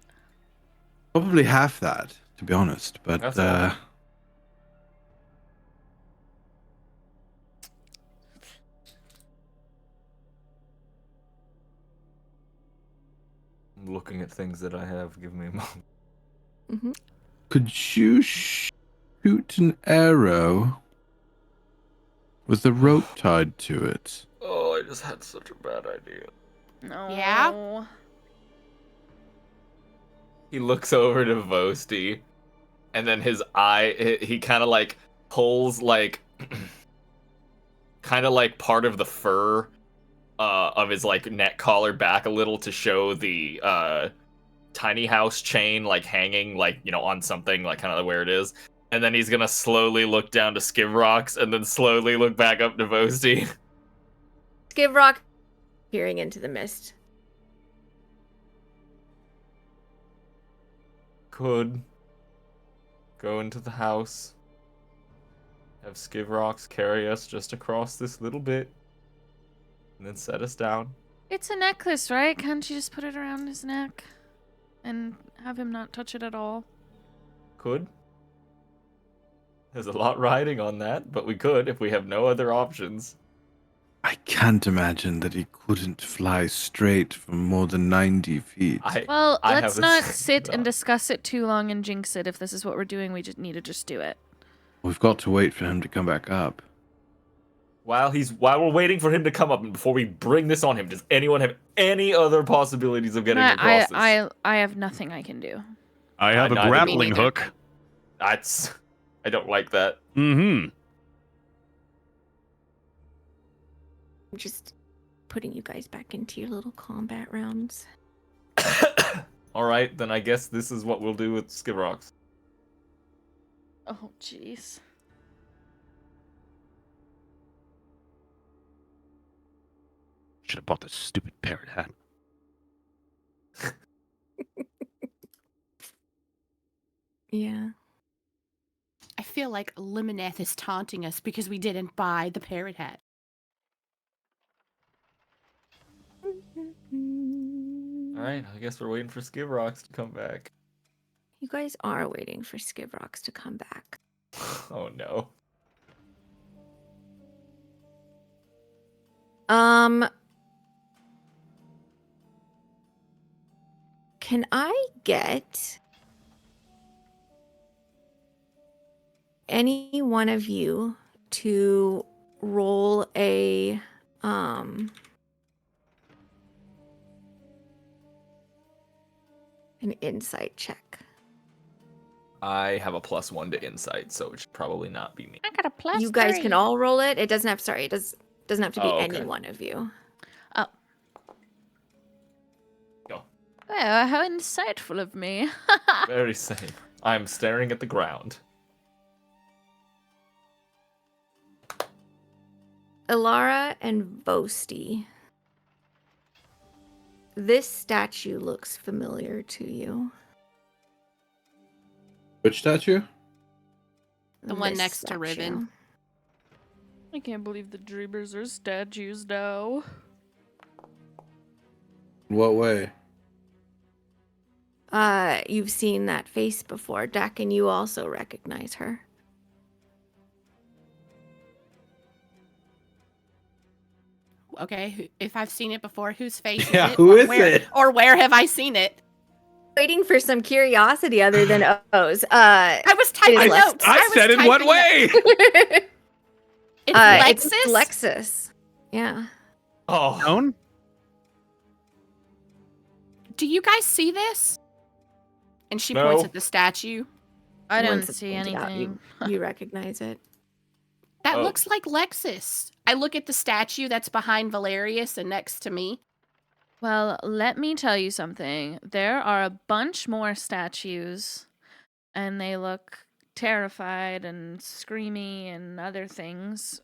Probably half that, to be honest. But That's all. I'm looking at things that I have. Give me a moment. Mm-hmm. Could you shoot an arrow with a rope tied to it? Oh, I just had such a bad idea. No. Yeah? He looks over to Vosti, and then his eye, he kind of like pulls like, kind of like part of the fur of his like neck collar back a little to show the tiny house chain like hanging like, you know, on something like kind of where it is. And then he's gonna slowly look down to Skivrox and then slowly look back up to Vosti. Skivrock peering into the mist. Could go into the house, have Skivrox carry us just across this little bit, and then set us down. It's a necklace, right? Can't you just put it around his neck and have him not touch it at all? Could. There's a lot riding on that, but we could if we have no other options. I can't imagine that he couldn't fly straight for more than 90 feet. Well, I let's have not this sit and thought. discuss it too long and jinx it. If this is what we're doing, we just need to just do it. We've got to wait for him to come back up. While we're waiting for him to come up and before we bring this on him, does anyone have any other possibilities of getting across this? I have nothing I can do. I have a neither do grappling we. hook. I don't like that. Mm-hmm. I'm just putting you guys back into your little combat rounds. Alright, then I guess this is what we'll do with Skivrox. Oh, jeez. Should have bought this stupid parrot hat. Yeah. I feel like Limoneth is taunting us because we didn't buy the parrot hat. Alright, I guess we're waiting for Skivrox to come back. You guys are waiting for Skivrox to come back. Oh no. Can I get any one of you to roll an insight check? I have a +1 to insight, so it should probably not be me. I got a plus. You guys 3. can all roll it. It doesn't have it doesn't have to be Oh, any okay. one of you. Oh. Go. Well, how insightful of me. Very same. I'm staring at the ground. Ilara and Vosti. This statue looks familiar to you. Which statue? The one This next to Riven. I can't believe the Dreamers are statues now. What way? You've seen that face before, Dak, and you also recognize her. Okay, if I've seen it before, whose face Yeah, is it? who Or is where, it? Or where have I seen it? Waiting for some curiosity other than O's. I was typing is notes. I was said in what typing way? It's Lexus? It's Lexus. Yeah. Oh, Stone? Do you guys see this? And she No. points at the statue. I Once didn't it's see pointed out, anything. You recognize it. That Oh. looks like Lexus. I look at the statue that's behind Valerius and next to me. Well, let me tell you something. There are a bunch more statues, and they look terrified and screamy and other things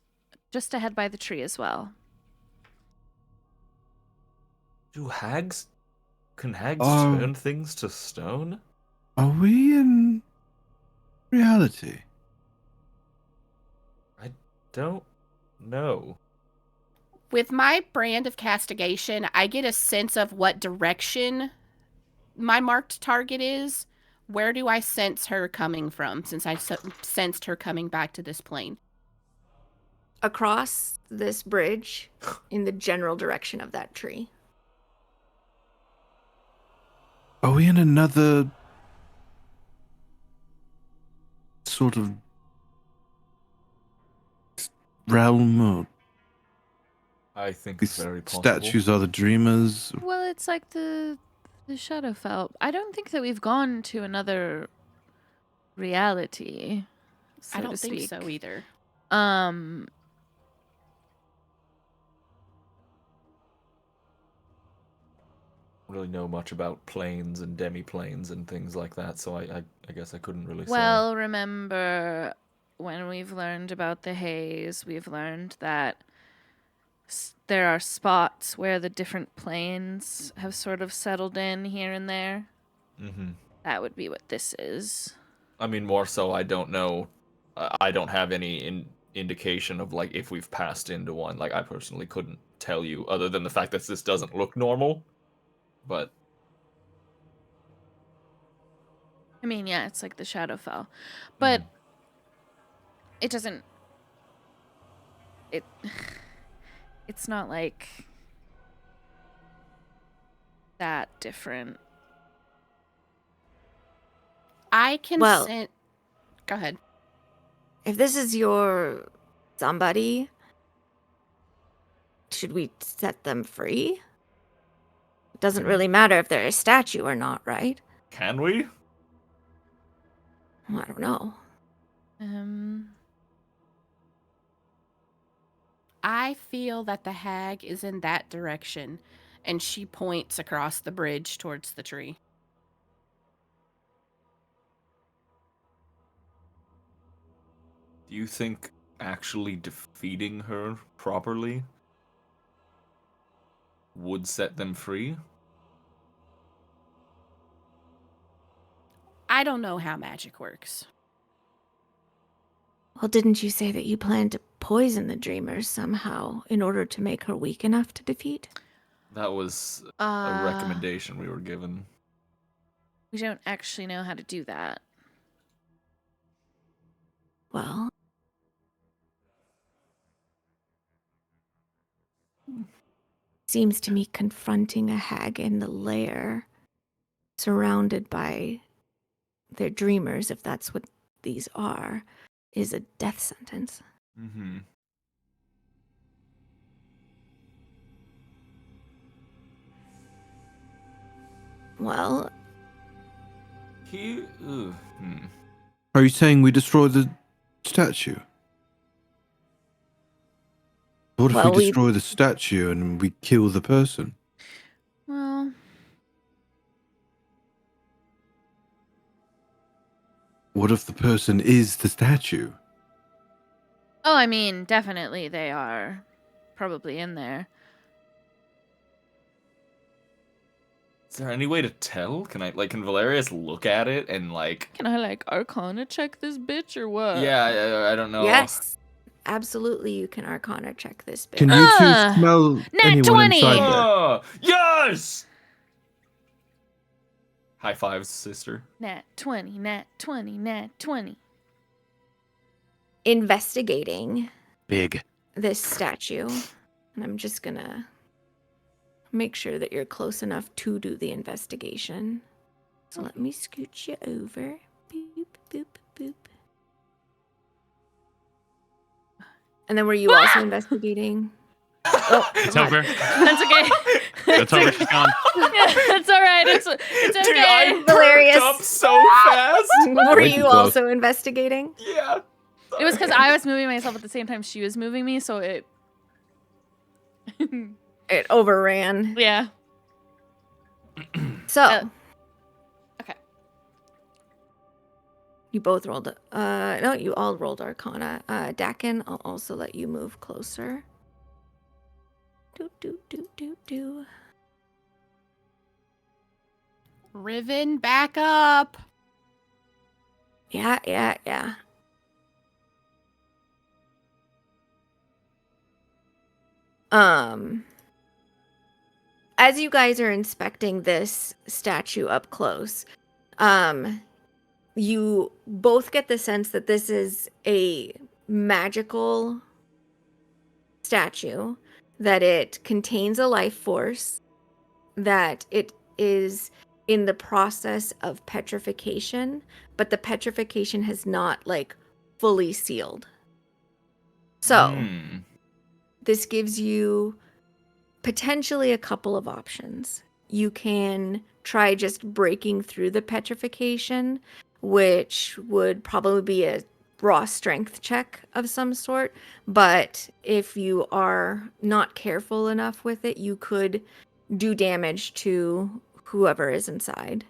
just ahead by the tree as well. can hags Oh. turn things to stone? Are we in reality? Don't know. With my brand of castigation, I get a sense of what direction my marked target is. Where do I sense her coming from, since I sensed her coming back to this plane? Across this bridge in the general direction of that tree. Are we in another sort of realm, or I think it's these very possible. statues are the dreamers? Well, it's like the Shadowfell. I don't think that we've gone to another reality. So I don't to think speak. so either. Really know much about planes and demi-planes and things like that, so I guess I couldn't really say. Well, remember when we've learned about the haze, we've learned that there are spots where the different planes have sort of settled in here and there. Mm-hmm. That would be what this is. I mean, more so, I don't know. I don't have any indication of, like, if we've passed into one. Like, I personally couldn't tell you, other than the fact that this doesn't look normal. But I mean, yeah, it's like the Shadowfell. But it doesn't... It's not, like, that different. I can Well- Go ahead. If this is your somebody, should we set them free? It doesn't really matter if they're a statue or not, right? can we? Well, I don't know. I feel that the hag is in that direction, and she points across the bridge towards the tree. Do you think actually defeating her properly would set them free? I don't know how magic works. Well, didn't you say that you planned to poison the dreamers somehow in order to make her weak enough to defeat? That was a recommendation we were given. We don't actually know how to do that. Well, seems to me confronting a hag in the lair, surrounded by their dreamers, if that's what these are, is a death sentence. Mm-hmm. Well, Are you saying we destroy the statue? What if Well, we destroy the statue and we kill the person? Well, What if the person is the statue? oh, I mean, definitely they are probably in there. Is there any way to tell? Can Valerius look at it and, like... Can I, like, Arcana check this bitch or what? Yeah, I don't know. yes, absolutely, you can Arcana check this bit. Can you two smell nat anyone 20! inside there? Yes! High fives, sister. Nat 20, nat 20, nat 20. Investigating Big. this statue, and I'm just gonna make sure that you're close enough to do the investigation. So let me scoot you over. Boop, boop, boop. And then were you also investigating? Oh, it's over. That's okay. It's over. She's gone. Yeah, that's all right. It's okay. Dude, I Hilarious. perked up so fast. Were Way you too close. also investigating? Yeah. It was because I was moving myself at the same time she was moving me, so it... It overran. yeah. So, Okay. you both rolled. No, you all rolled Arcana. Dakin, I'll also let you move closer. Do. Riven, back up. Yeah. As you guys are inspecting this statue up close, you both get the sense that this is a magical statue, that it contains a life force, that it is in the process of petrification, but the petrification has not like fully sealed. So this gives you potentially a couple of options. You can try just breaking through the petrification, which would probably be a raw strength check of some sort. But if you are not careful enough with it, you could do damage to whoever is inside.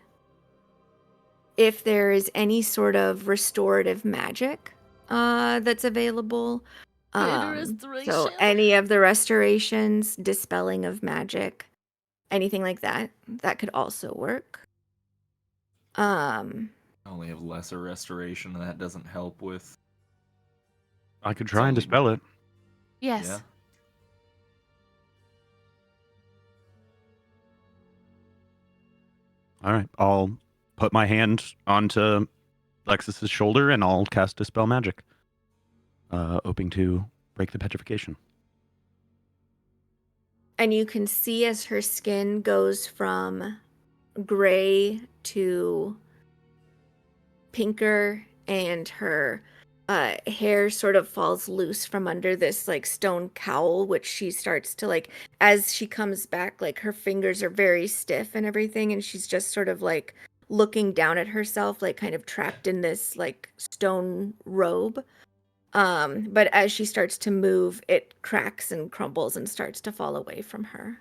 If there is any sort of restorative magic that's available, so any of the restorations, dispelling of magic, anything like that, that could also work. I only have lesser restoration, and that doesn't help with. I could try and dispel it. Yes. Yeah. All right, I'll put my hand onto Lexus's shoulder and I'll cast Dispel Magic, hoping to break the petrification. And you can see as her skin goes from gray to pinker, and her hair sort of falls loose from under this like stone cowl, which she starts to like, as she comes back, like her fingers are very stiff and everything, and she's just sort of like looking down at herself, like kind of trapped in this like stone robe. But as she starts to move, it cracks and crumbles and starts to fall away from her.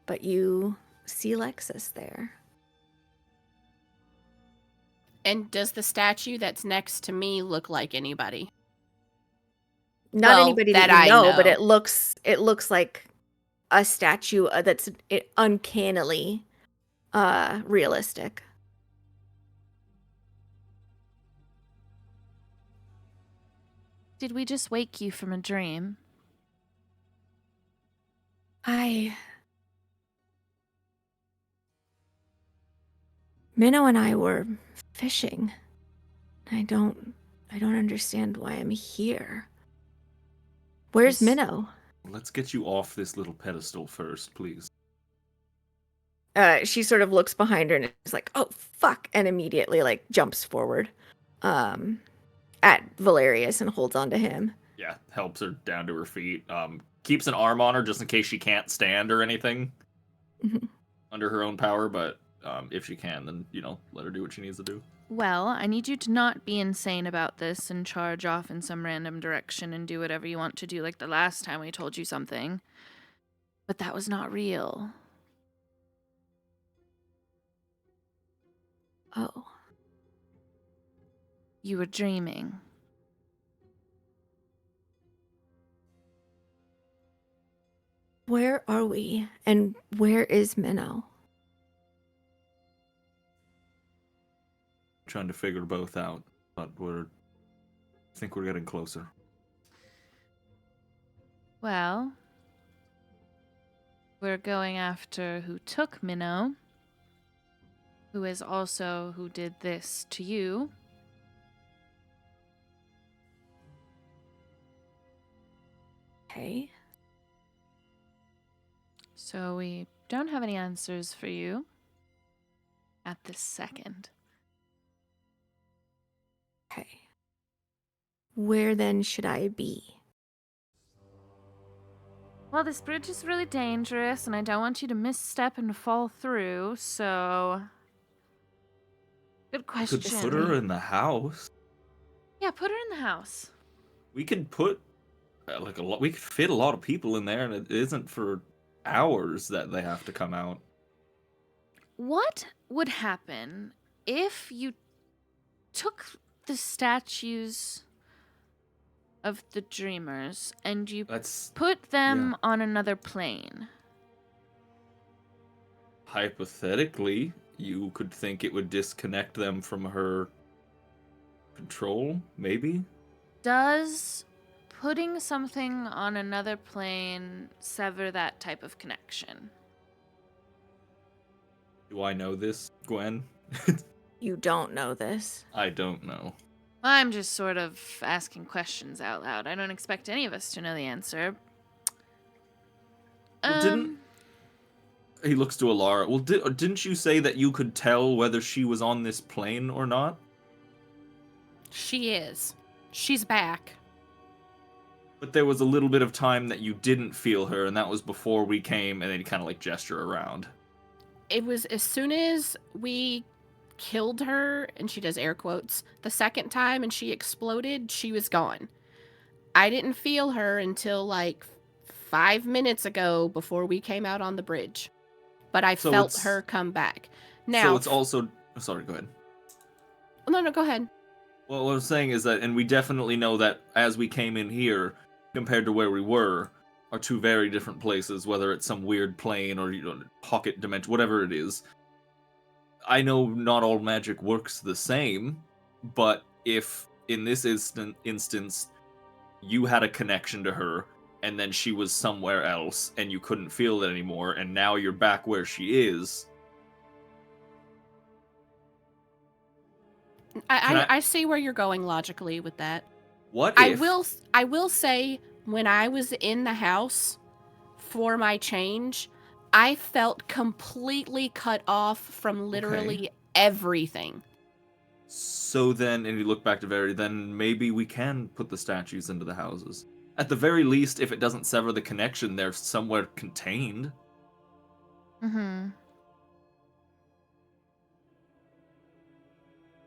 But you see Lexus there. And does the statue that's next to me look like anybody? Not Well, anybody that that you I know, but know. it looks like a statue that's uncannily realistic. Did we just wake you from a dream? Minnow and I were fishing. I don't understand why I'm here. Where's Minnow? Let's get you off this little pedestal first, please. She sort of looks behind her and is like, "Oh fuck!" and immediately like jumps forward, at Valerius and holds on to him. Yeah, helps her down to her feet. Keeps an arm on her just in case she can't stand or anything under her own power. But if she can, then let her do what she needs to do. Well, I need you to not be insane about this and charge off in some random direction and do whatever you want to do like the last time we told you something. But that was not real. Oh. You were dreaming. Where are we? And where is Minnow? Trying to figure both out, but I think we're getting closer. Well, we're going after who took Minnow, who is also who did this to you. Okay. So we don't have any answers for you at this second. Okay. Where then should I be? Well, this bridge is really dangerous, and I don't want you to misstep and fall through, so... Good question. Could put her in the house. Yeah, put her in the house. We could put we could fit a lot of people in there, and it isn't for hours that they have to come out. What would happen if you took the statues of the dreamers and you put them on another plane? Hypothetically, you could think it would disconnect them from her control, maybe? Does putting something on another plane sever that type of connection? Do I know this, Gwen? You don't know this. I don't know. I'm just sort of asking questions out loud. I don't expect any of us to know the answer, Well, he looks to Alara. Well, didn't you say that you could tell whether she was on this plane or not? She is. She's back. But there was a little bit of time that you didn't feel her, and that was before we came, and then you kind of like gesture around. It was as soon as we killed her, and she does air quotes, the second time and she exploded, she was gone. I didn't feel her until like 5 minutes ago before we came out on the bridge. But I felt her come back. Now, So it's also... Sorry, go ahead. No, go ahead. Well, what I'm saying is that, and we definitely know that as we came in here, compared to where we were, are two very different places, whether it's some weird plane or pocket dimension, whatever it is. I know not all magic works the same, but if in this instance you had a connection to her, and then she was somewhere else, and you couldn't feel it anymore, and now you're back where she is... I see where you're going logically with that. What if... I will say, when I was in the house for my change, I felt completely cut off from literally everything. So then, and you look back to Very, then maybe we can put the statues into the houses. At the very least, if it doesn't sever the connection, they're somewhere contained. Mm-hmm.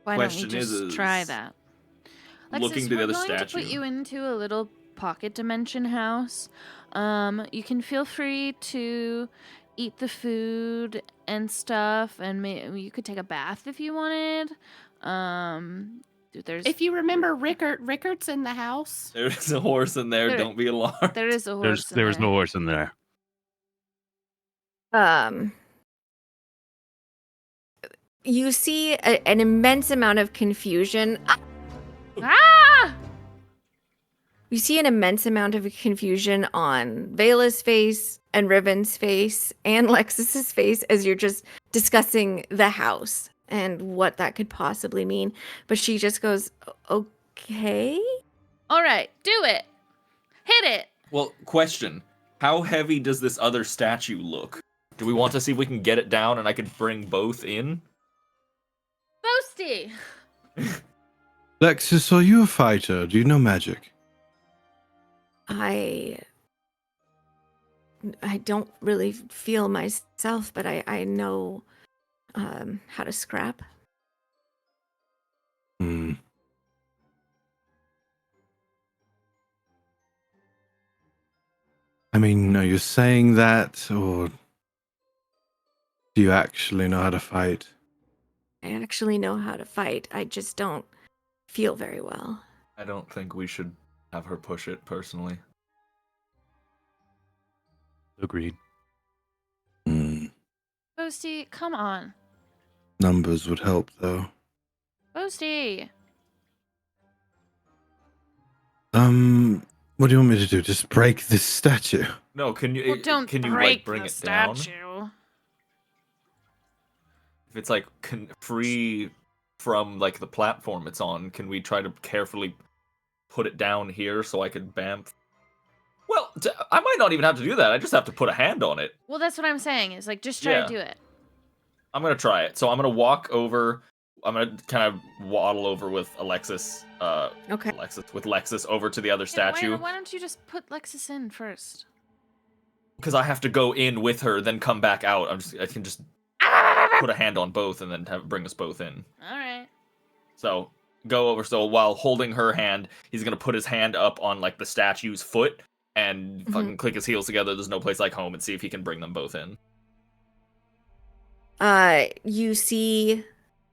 Why Question don't we just try that? Looking to the other we're going statue. to put you into a little pocket dimension house. You can feel free to eat the food and stuff, and you could take a bath if you wanted. If you remember Rickart's in the house. There's a horse in there. Don't be alarmed. There is a horse. There's no horse in there. You see an immense amount of confusion. Ah! You see an immense amount of confusion on Vela's face and Riven's face and Lexus's face as you're just discussing the house and what that could possibly mean. But she just goes, okay. All right, do it. Hit it. Well, question. How heavy does this other statue look? Do we want to see if we can get it down and I could bring both in? Boasty. Lexus, are you a fighter? Do you know magic? I don't really feel myself, but I know how to scrap. Hmm. I mean, are you saying that, or do you actually know how to fight? I actually know how to fight. I just don't feel very well. I don't think we should have her push it, personally. Agreed. Hmm. Boasty, come on. Numbers would help, though. Boasty. What do you want me to do? Just break this statue? No, can you? Well, don't can you break like bring the it down? statue. If it's like free from like the platform it's on, can we try to carefully put it down here so I could bamf? Well, I might not even have to do that. I just have to put a hand on it. Well, that's what I'm saying. Is like just try to do it. I'm gonna try it. So I'm gonna walk over. I'm gonna kind of waddle over with Alexis. Okay. Lexus over to the other statue. Why don't you just put Lexus in first? Because I have to go in with her, then come back out. I can just put a hand on both and then bring us both in. All right. So go over. So while holding her hand, he's gonna put his hand up on like the statue's foot and fucking click his heels together. There's no place like home, and see if he can bring them both in. You see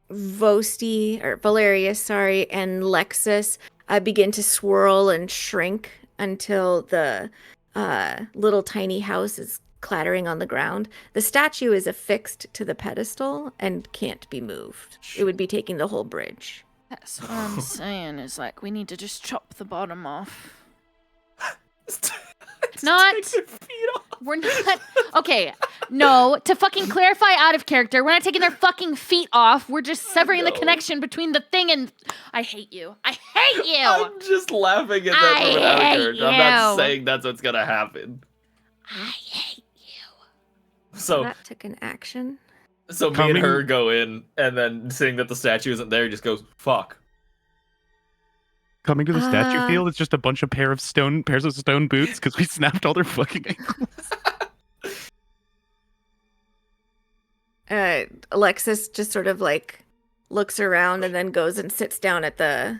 Valerius, and Lexus begin to swirl and shrink until the little tiny house is clattering on the ground. The statue is affixed to the pedestal and can't be moved. It would be taking the whole bridge. That's what I'm saying. Is like we need to just chop the bottom off. We're not. Okay, no. To fucking clarify, out of character, we're not taking their fucking feet off. We're just severing the connection between the thing and. I hate you. I hate you. I'm just laughing at that from an out of character. I'm not saying that's what's gonna happen. I hate So that took an action. So me Coming- and her go in, and then seeing that the statue isn't there, he just goes, fuck. Coming to the statue Uh, field, it's just a bunch of pairs of stone boots because we snapped all their fucking ankles. Alexis just sort of like looks around and then goes and sits down at the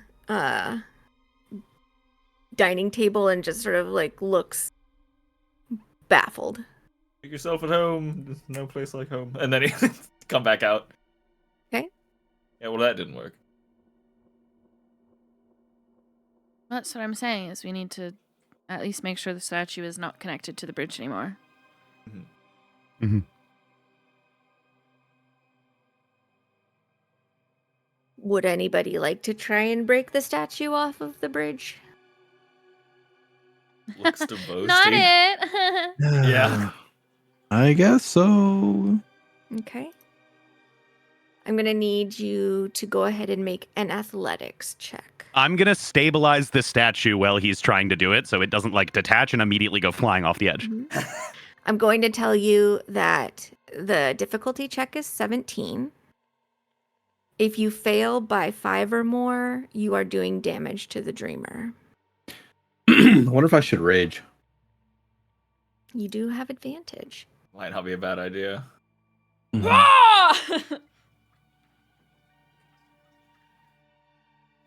dining table and just sort of like looks baffled. Make yourself at home. No place like home. And then he come back out. Okay. Yeah, well, that didn't work. That's what I'm saying, is we need to at least make sure the statue is not connected to the bridge anymore. Would anybody like to try and break the statue off of the bridge? Looks to boasty. Not it! Yeah. I guess so. Okay. I'm gonna need you to go ahead and make an athletics check. I'm gonna stabilize the statue while he's trying to do it, so it doesn't like detach and immediately go flying off the edge. Mhm. I'm going to tell you that the difficulty check is 17. If you fail by 5 or more, you are doing damage to the dreamer. I wonder if I should rage. You do have advantage. Might not be a bad idea. Ah!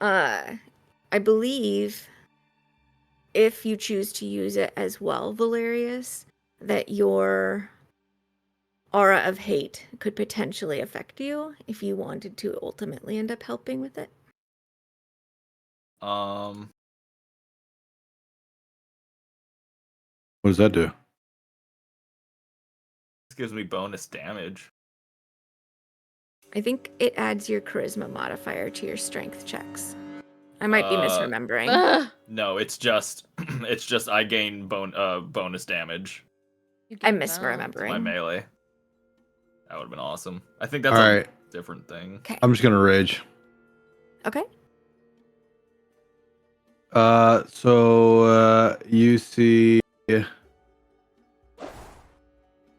I believe if you choose to use it as well, Valerius, that your aura of hate could potentially affect you if you wanted to ultimately end up helping with it. What does that do? This gives me bonus damage. I think it adds your charisma modifier to your strength checks. I might be misremembering. Ugh. No, it's just I gain bonus damage. You I'm get boned. misremembering. My melee. That would have been awesome. I think that's All a right. different thing. Okay. I'm just gonna rage. Okay. So you see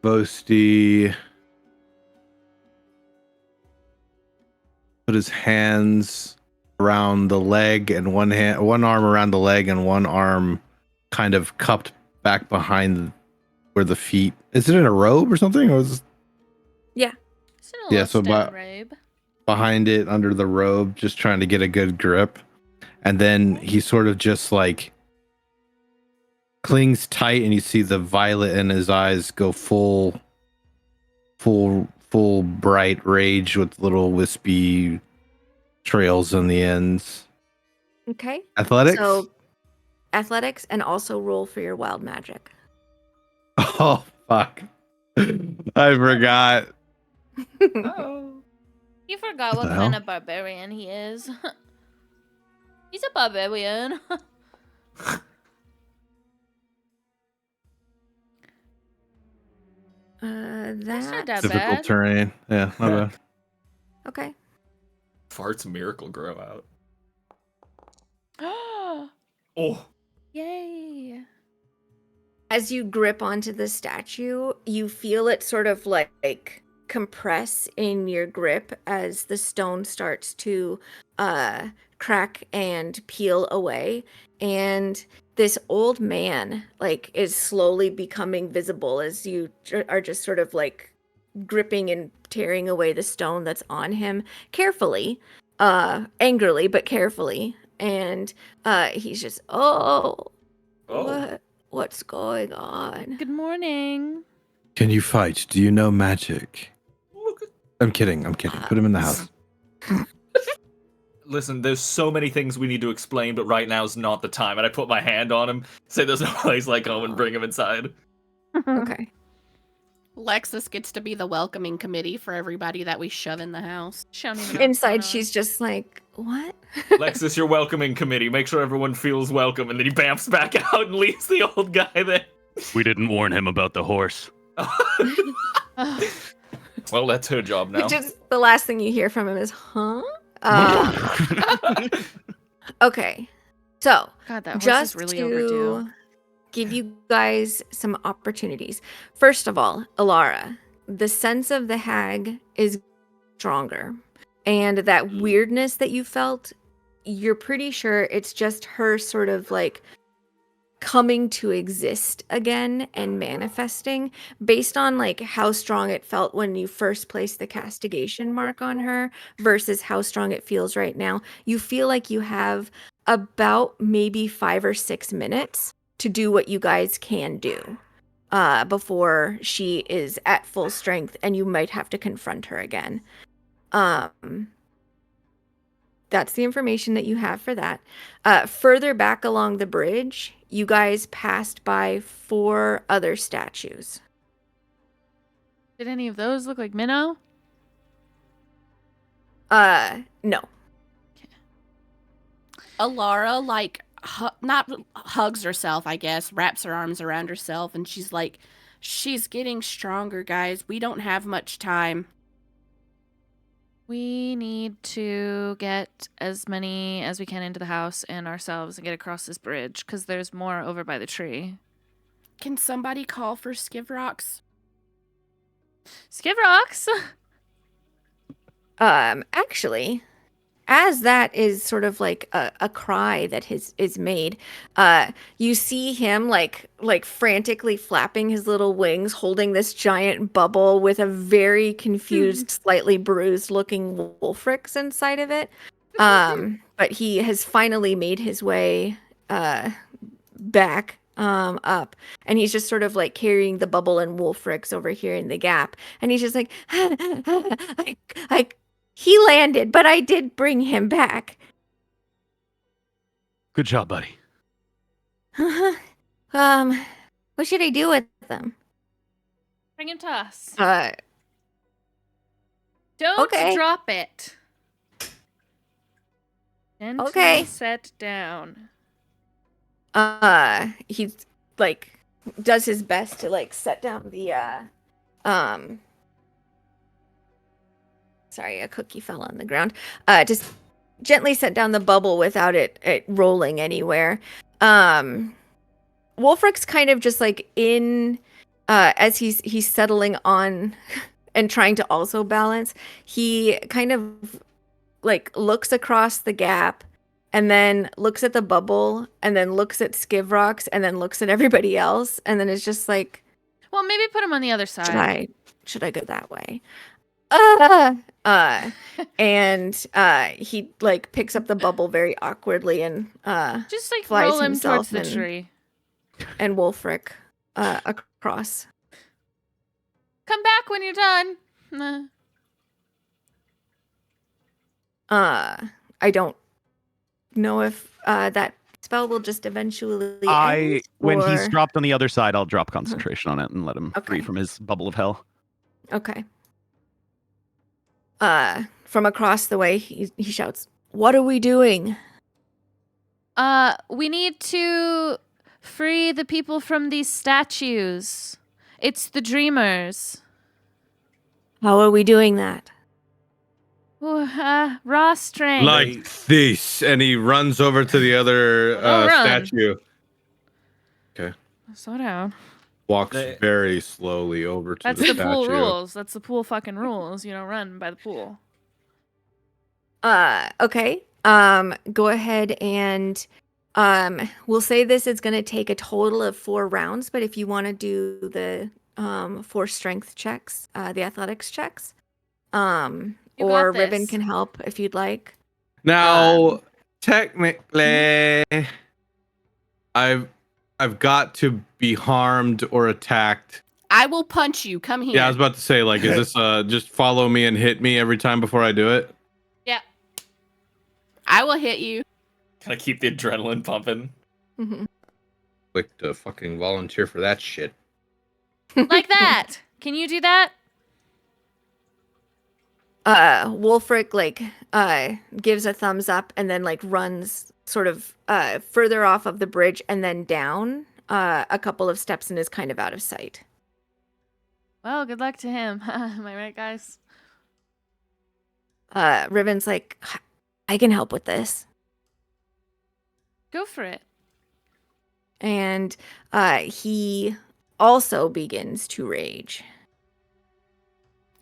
Boasty put his hands around the leg and one arm around the leg and one arm kind of cupped back behind where the feet. Is it in a robe or something? Or is It's in a Yeah, little so stone robe. behind it under the robe, just trying to get a good grip. And then he sort of just like clings tight, and you see the violet in his eyes go full bright rage with little wispy trails on the ends. Okay. Athletics? So athletics and also roll for your wild magic. Oh, fuck. I forgot. Oh. You forgot What what the kind hell? of barbarian he is. He's a barbarian. That's not That that Difficult bad. terrain. Yeah, not bad. okay. Fart's miracle grow out. Oh. Yay. As you grip onto the statue, you feel it sort of like compress in your grip as the stone starts to crack and peel away, and this old man like is slowly becoming visible as you are just sort of like gripping and tearing away the stone that's on him carefully, angrily but carefully, and he's just what's going on? Good morning. Can you fight? Do you know magic? Look at I'm kidding. Put him in the house. Listen, there's so many things we need to explain, but right now is not the time. And I put my hand on him, say there's no place like home, and bring him inside. Okay. Lexus gets to be the welcoming committee for everybody that we shove in the house. Inside, she's just like, what? Lexus, your welcoming committee. Make sure everyone feels welcome. And then he bamps back out and leaves the old guy there. We didn't warn him about the horse. Well, that's her job now. Just the last thing you hear from him is, huh? Okay. So, God, that horse just is really to overdue. give you guys some opportunities. First of all, Alara, the sense of the hag is stronger. And that weirdness that you felt, you're pretty sure it's just her sort of like coming to exist again and manifesting based on like how strong it felt when you first placed the castigation mark on her versus how strong it feels right now. You feel like you have about maybe 5 or 6 minutes to do what you guys can do before she is at full strength and you might have to confront her again. That's the information that you have for that. Further back along the bridge, you guys passed by 4 other statues. Did any of those look like Minnow? No. Alara, like, not hugs herself, I guess, wraps her arms around herself, and she's like, she's getting stronger, guys. We don't have much time. We need to get as many as we can into the house and ourselves and get across this bridge because there's more over by the tree. Can somebody call for Skivrox? Skivrox! Actually, as that is sort of like a cry that is made, you see him like frantically flapping his little wings, holding this giant bubble with a very confused, slightly bruised looking Wolfrix inside of it. But he has finally made his way back up, and he's just sort of like carrying the bubble and Wolfrix over here in the gap, and he's just like he landed, but I did bring him back. Good job, buddy. What should I do with them? Bring him to us. Don't okay. drop it. Gently Okay. set down. He's like does his best to like set down the sorry, a cookie fell on the ground. Just gently set down the bubble without it rolling anywhere. Wolfric's kind of just like in as he's settling on and trying to also balance, he kind of like looks across the gap and then looks at the bubble and then looks at Skivrox and then looks at everybody else and then is just like, well, maybe put him on the other side. Should I go that way? And he like picks up the bubble very awkwardly and just like flies roll him towards himself the tree. and Wolfric across. Come back when you're done. Nah. I don't know if that spell will just eventually end, when he's or- dropped on the other side, I'll drop concentration on it and let him free Okay. from his bubble of hell. Okay. From across the way, he shouts, "What are we doing?" We need to free the people from these statues. It's the dreamers. How are we doing that? Raw strength. Like this, and he runs over to the other Don't run. statue. Slow down. Walks They- very slowly over to That's the the statue. pool rules. That's the pool fucking rules. You don't run by the pool. Okay. Go ahead and we'll say this is going to take a total of 4 rounds, but if you want to do the 4 strength checks, the athletics checks, You or got Ribbon this. can help if you'd like. Now, technically, I've got to be harmed or attacked. I will punch you. Come here. Yeah, I was about to say, like, is this just follow me and hit me every time before I do it? Yeah. I will hit you. Kind of keep the adrenaline pumping. Mhm. Quick to fucking volunteer for that shit. Like that. Can you do that? Wolfric like gives a thumbs up and then like runs sort of further off of the bridge and then down a couple of steps and is kind of out of sight. Well, good luck to him. Am I right, guys? Ribbon's like, I can help with this. Go for it. and he also begins to rage.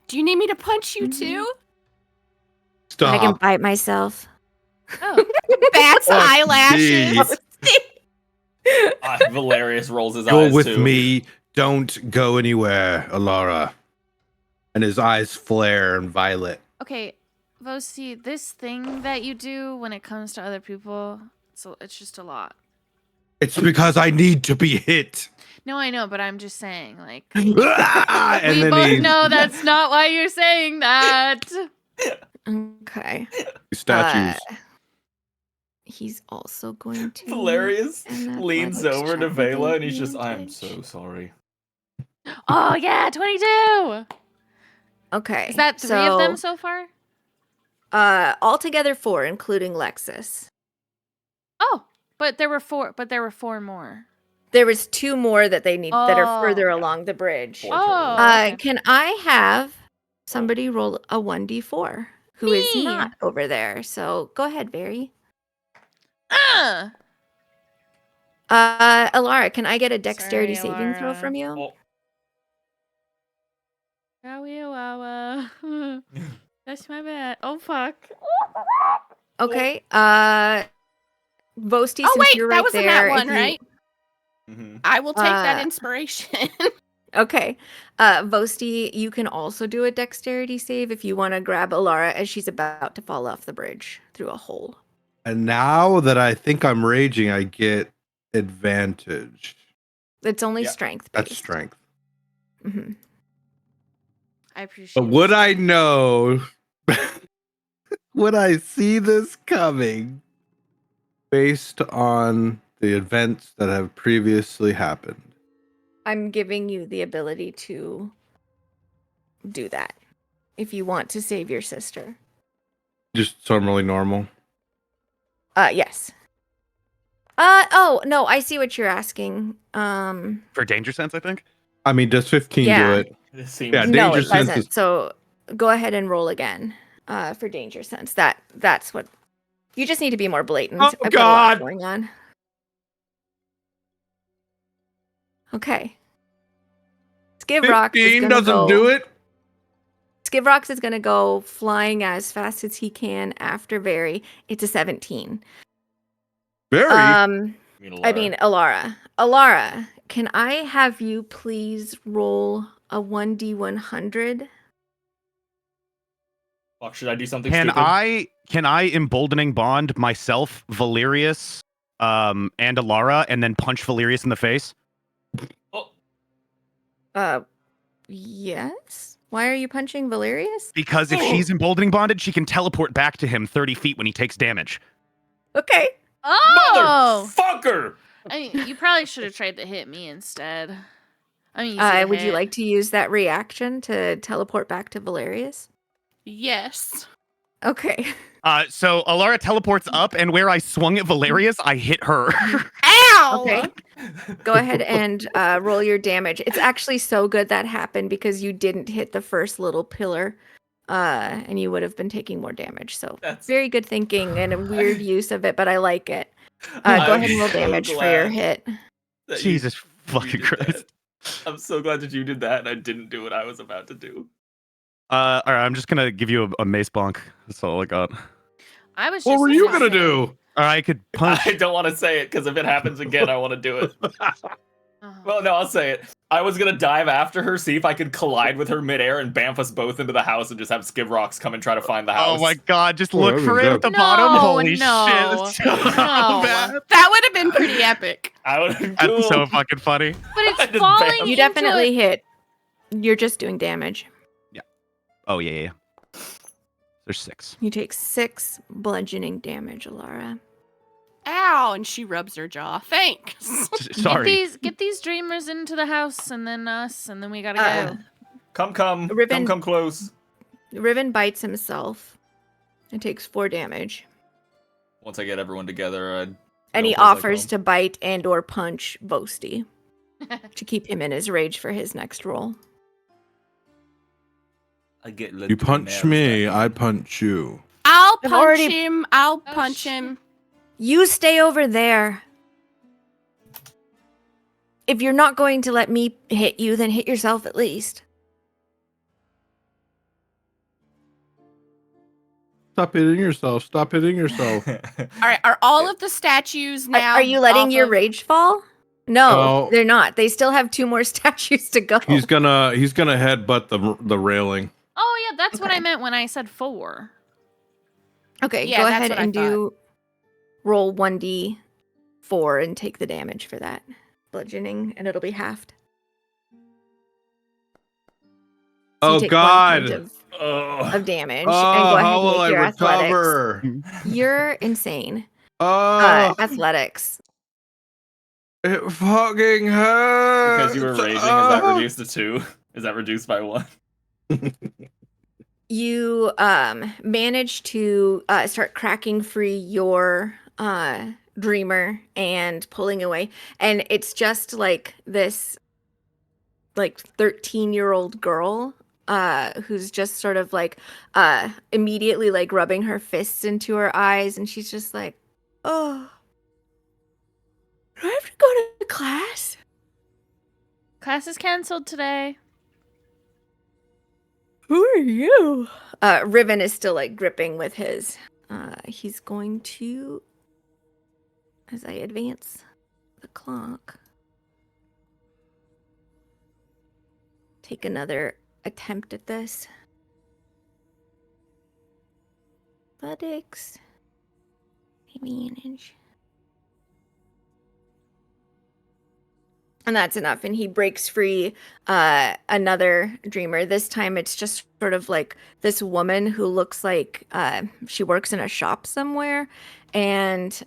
Do you need me to punch you too? Stop. I can bite myself. Oh, that's eyelashes. Valerius rolls his Go eyes with too. me. Don't go anywhere, Alara. And his eyes flare and violet. Okay, Vosi, this thing that you do when it comes to other people, it's just a lot. It's because I need to be hit. No, I know, but I'm just saying, like, And we then both know that's not why you're saying that. Okay. statues. He's also going to. Valerius and leans athletics over to check with Vela and he's just, I am advantage. so sorry. Oh yeah, 22. Okay. Is that 3 of them so far? Altogether 4, including Lexus. Oh, but there were 4. But there were 4 more. There was 2 more that they need that are further Oh. along the bridge. Oh, okay. Can I have somebody roll a 1d4 who is Me. not over there? So go ahead, Very. Alara, can I get a dexterity Sorry, saving throw Alara. from you? Oh. Wawa. That's my bad. Oh fuck. Okay. Vosti, Oh since wait, you're that right was in there, that if one, you- right? Mm-hmm. I will take that Uh, inspiration. Okay. Vosti, you can also do a dexterity save if you want to grab Alara as she's about to fall off the bridge through a hole. And now that I think I'm raging, I get advantage. It's only Yeah. strength That's based. strength. Hmm. I appreciate But would it. I know? Would I see this coming based on the events that have previously happened? I'm giving you the ability to do that if you want to save your sister. Just so I'm really normal. Yes. Oh, no, I see what you're asking. For danger sense, I think. I mean, does 15 Yeah. do it? It seems Yeah, No, danger it sense doesn't. is- So go ahead and roll again for danger sense. That's what you just need to be more blatant. Oh, I've got a lot God. going on. Okay. Skivrox is 15 gonna doesn't go. do it? Skivrox is gonna go flying as fast as he can after Very. It's a 17. Very. I mean Alara. Alara, can I have you please roll a 1d100? Fuck, should I do something Can stupid? I emboldening bond myself, Valerius, and Alara, and then punch Valerius in the face? Yes. Why are you punching Valerius? Because if she's emboldening bonded, she can teleport back to him 30 feet when he takes damage. Okay. Oh. Motherfucker! I mean, you probably should have tried to hit me instead. I'm easy to Would you hit. like to use that reaction to teleport back to Valerius? Yes. Okay. So Alara teleports up, and where I swung at Valerius, I hit her. Ow! Okay. Go ahead and roll your damage. It's actually so good that happened because you didn't hit the first little pillar, and you would have been taking more damage. So That's very good thinking and a weird use of it, but I like it. Go I'm ahead and roll so damage for your glad hit. that Jesus you fucking did Christ. that. I'm so glad that you did that and I didn't do what I was about to do. All right, I'm just gonna give you a mace bonk. That's all I got. I was. What just were you gonna gonna say- do? Or I could punch. I don't want to say it because if it happens again, I want to do it. Oh. Well, no, I'll say it. I was gonna dive after her, see if I could collide with her midair and bamf us both into the house and just have Skivrox come and try to find the house. Oh my god, just Oh, look that'd for be it dope. at the No, bottom. Holy no, shit. That's so no. bad. That would have been pretty epic. I would. That's so fucking funny. But I it's just falling. bamfed. You into definitely a- hit. You're just doing damage. Oh, yeah. There's 6. You take 6 bludgeoning damage, Alara. Ow! And she rubs her jaw. Thanks. Sorry. Get these dreamers into the house, and then us, and then we gotta Uh, go. Come Ribbon- close. Riven bites himself and takes 4 damage. Once I get everyone together, I'd And he go place like offers home. to bite and or punch Vosti to keep him in his rage for his next roll. I get You punch me, I punch you. I'll I've punch already- him. I'll Oh, punch shit. him. You stay over there. if you're not going to let me hit you, then hit yourself at least. Stop hitting yourself. Stop hitting yourself. All right, are all of the statues now? Are you letting off your of- rage fall? No, No. they're not. They still have 2 more statues to go. He's gonna headbutt the railing. Oh yeah, that's what I Okay. meant when I said 4. Okay, Yeah, go that's ahead what I and do roll 1d4 and take the damage for that bludgeoning, and it'll be halved. So you Oh take 1 God! point Oh, of damage, Oh, and go ahead how and will make I your athletics. recover? You're insane. Oh, Athletics. it fucking hurts. Because you were raging, is that reduced to 2? Is that reduced by 1? You manage to start cracking free your dreamer and pulling away, and it's just like this 13-year-old girl who's just sort of like immediately like rubbing her fists into her eyes, and she's just like, oh, do I have to go to class? Class is canceled today. Who are you? Riven is still like gripping with his. He's going to, as I advance the clock, take another attempt at this. Athletics. Advantage. And that's enough. And he breaks free another dreamer. This time it's just sort of like this woman who looks like she works in a shop somewhere. And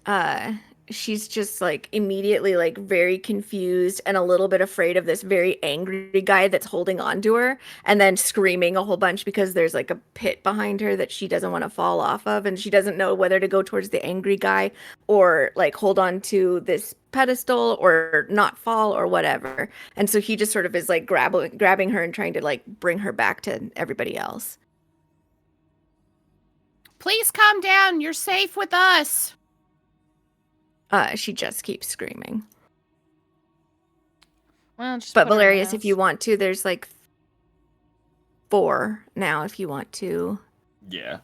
she's just like immediately like very confused and a little bit afraid of this very angry guy that's holding on to her, and then screaming a whole bunch because there's like a pit behind her that she doesn't want to fall off of, and she doesn't know whether to go towards the angry guy or like hold on to this pedestal or not fall or whatever. And so he just sort of is like grabbing her and trying to like bring her back to everybody else. Please calm down. You're safe with us. She just keeps screaming. Well, just But put her in Valerius, the if you house. want to, there's like 4 now if you want to Yeah.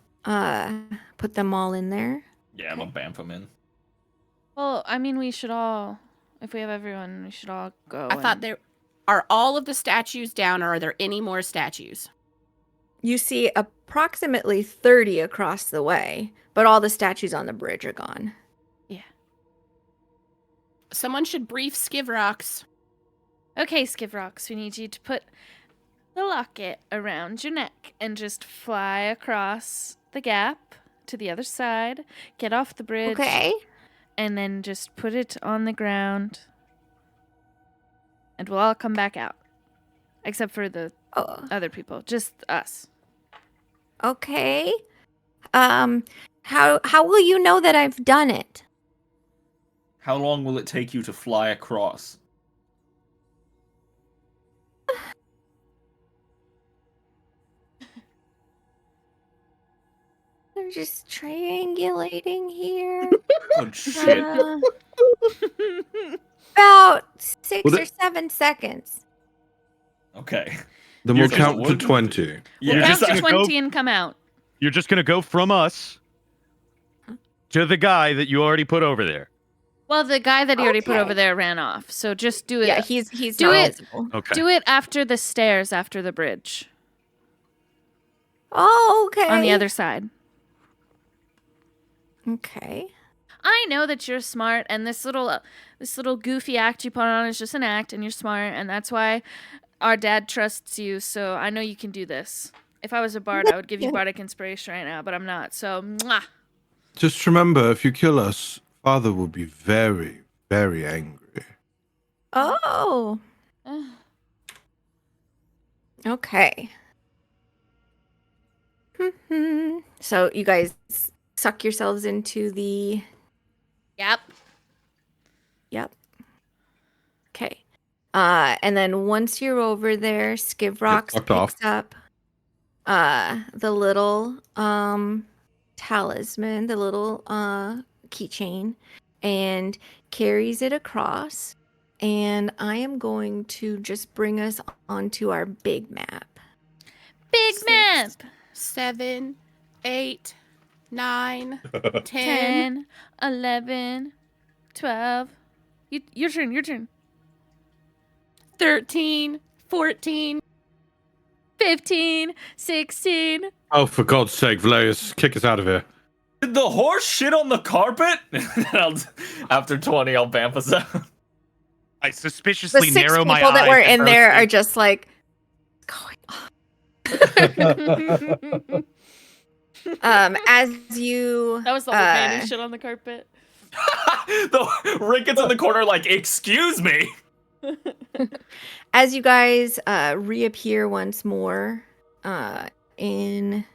put them all in there. Yeah, I'm a bamf them in. Well, I mean, we should all, if we have everyone, we should all go. I thought and- there are all of the statues down, or are there any more statues? You see approximately 30 across the way, but all the statues on the bridge are gone. Someone should brief Skivrox. Okay, Skivrox, we need you to put the locket around your neck and just fly across the gap to the other side. Get off the bridge. Okay. And then just put it on the ground. And we'll all come back out. Except for the Oh, other people. Just us. okay. How will you know that I've done it? How long will it take you to fly across? I'm just triangulating here. Oh shit. About 6 Would or 7 seconds. Okay. Then You're we'll just count to one- 20. We'll Yeah. count to gonna go- 20 and come out. You're just gonna go from us to the guy that you already put over there. Well, the guy that he already put Okay. over there ran off. So just do it. Yeah, he's Do not it. visible. Okay. Do it after the stairs, after the bridge. Oh, okay. On the other side. Okay. I know that you're smart, and this little goofy act you put on is just an act, and you're smart, and that's why our dad trusts you. So I know you can do this. If I was a bard, I would give you bardic inspiration right now, but I'm not. So, mwah. Just remember, if you kill us, Father will be very, very angry. Oh, okay. So you guys suck yourselves into the. Yep. Yep. Okay. And then once you're over there, Skivrox fucked off. picks up the little talisman, the little keychain, and carries it across and I am going to just bring us onto our big map. Big map. 7, 8, 9, 10. 10, 11, 12. Your turn. 13, 14. 15, 16. Oh, for God's sake, Valerius, kick us out of here. Did the horse shit on the carpet? After 20, I'll vamp us out. I The suspiciously 6 narrow my people eyes. that were and in there are proceed. just like going on. As you That was the whole fan who shit on the carpet. Rick gets in the corner like, excuse me. as you guys reappear once more in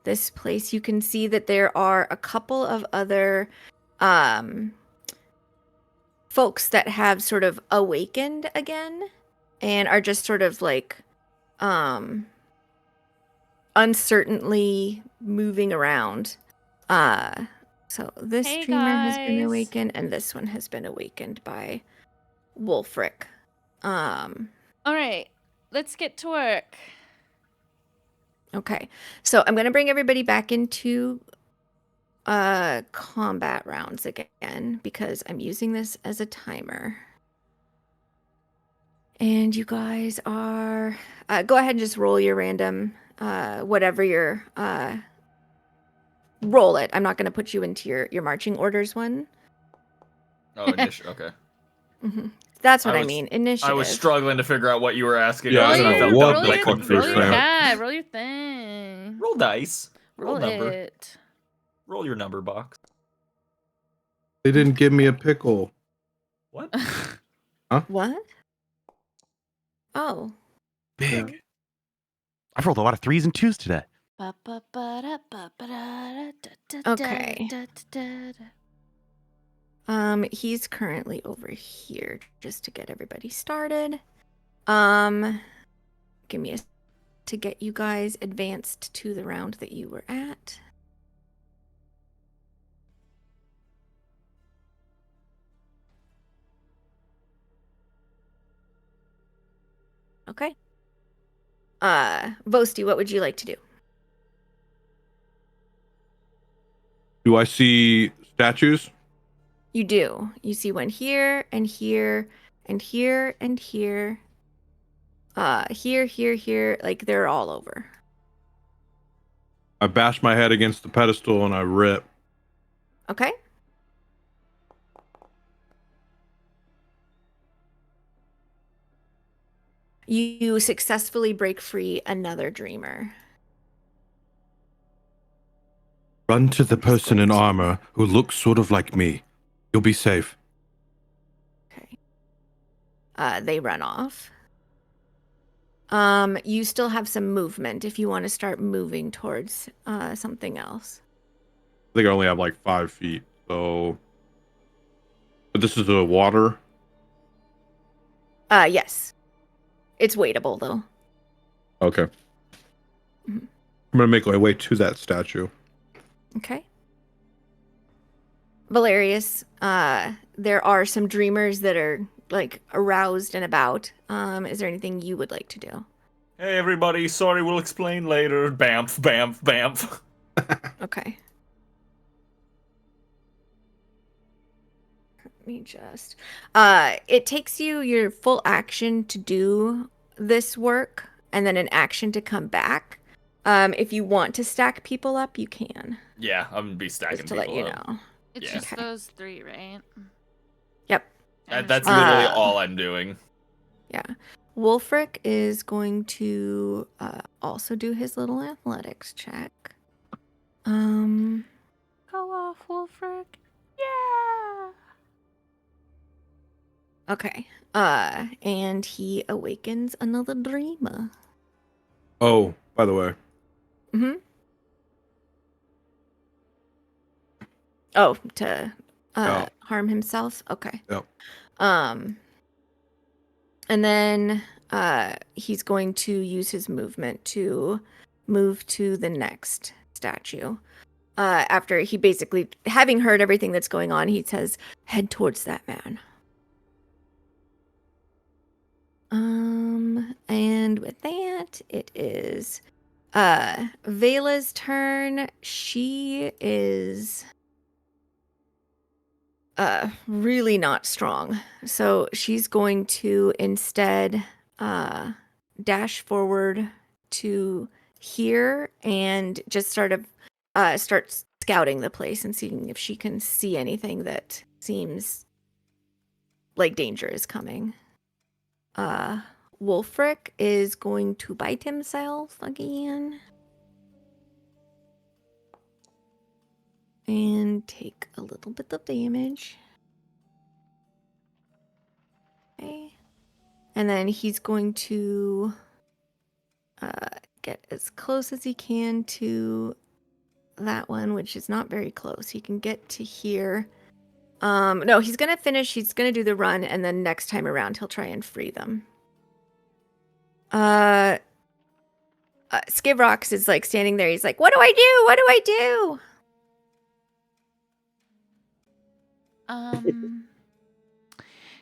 this place, you can see that there are a couple of other folks that have sort of awakened again and are just sort of like uncertainly moving around. So this Hey, dreamer has been guys. awakened, and this one has been awakened by Wolfric. All right, let's get to work. Okay, so I'm gonna bring everybody back into combat rounds again because I'm using this as a timer. And you guys are go ahead and just roll your random whatever your roll it. I'm not gonna put you into your marching orders one. Oh, okay. That's what I was- mean. Initiative. I was struggling to figure out what you were asking. Yeah, roll and I your, felt what roll the like your, fuck couldn't roll is figure your it out. that? die, roll your thing. Roll dice. Roll number. it. Roll your number box. They didn't give me a pickle. What? What? Oh. Big. I've rolled a lot of 3s and 2s today. Okay. He's currently over here just to get everybody started. Give me to get you guys advanced to the round that you were at. Okay. Vosti, what would you like to do? Do I see statues? You do. You see one here and here and here and here. Here. Like they're all over. I bash my head against the pedestal and I rip. Okay. You successfully break free another dreamer. Run to the person in armor who looks sort of like me. You'll be safe. Okay. They run off. You still have some movement if you want to start moving towards something else. I think I only have like 5 feet, so. But this is the water. Yes. It's waitable though. Okay. Mhm. I'm gonna make my way to that statue. Okay. Valerius, there are some dreamers that are like aroused and about. Is there anything you would like to do? Hey, everybody. Sorry, we'll explain later. Bamf, bamf, bamf. Okay. Let me just. It takes you your full action to do this work, and then an action to come back. If you want to stack people up, you can. Yeah, I'm gonna be stacking Just to people let you up. know. It's Yeah. just those 3, right? Yep. That's literally Uh, all I'm doing. Yeah. Wolfric is going to also do his little athletics check. Go off, Wolfric. Yeah. Okay. And he awakens another dreamer. Oh, by the way. Mm-hmm. Oh, to Yeah. harm himself? Okay. Yep. And then he's going to use his movement to move to the next statue. After he basically, having heard everything that's going on, he says, head towards that man. And with that, it is Vela's turn. She is really not strong. So she's going to instead dash forward to here and just start scouting the place and seeing if she can see anything that seems like danger is coming. Wolfric is going to bite himself again. And take a little bit of damage. Okay. And then he's going to get as close as he can to that one, which is not very close. He can get to here. No, he's going to finish. He's going to do the run, and then next time around, he'll try and free them. Skivrox is like standing there. He's like, what do I do? What do I do?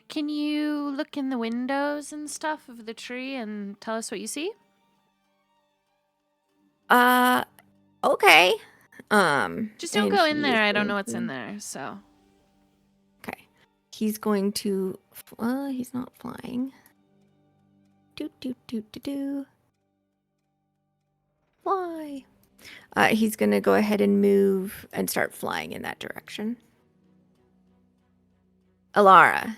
Can you look in the windows and stuff of the tree and tell us what you see? Okay. Just don't and go in he there. is I don't going know what's to- in there, so. Okay. He's going to he's not flying. Do. Fly. He's going to go ahead and move and start flying in that direction. Alara.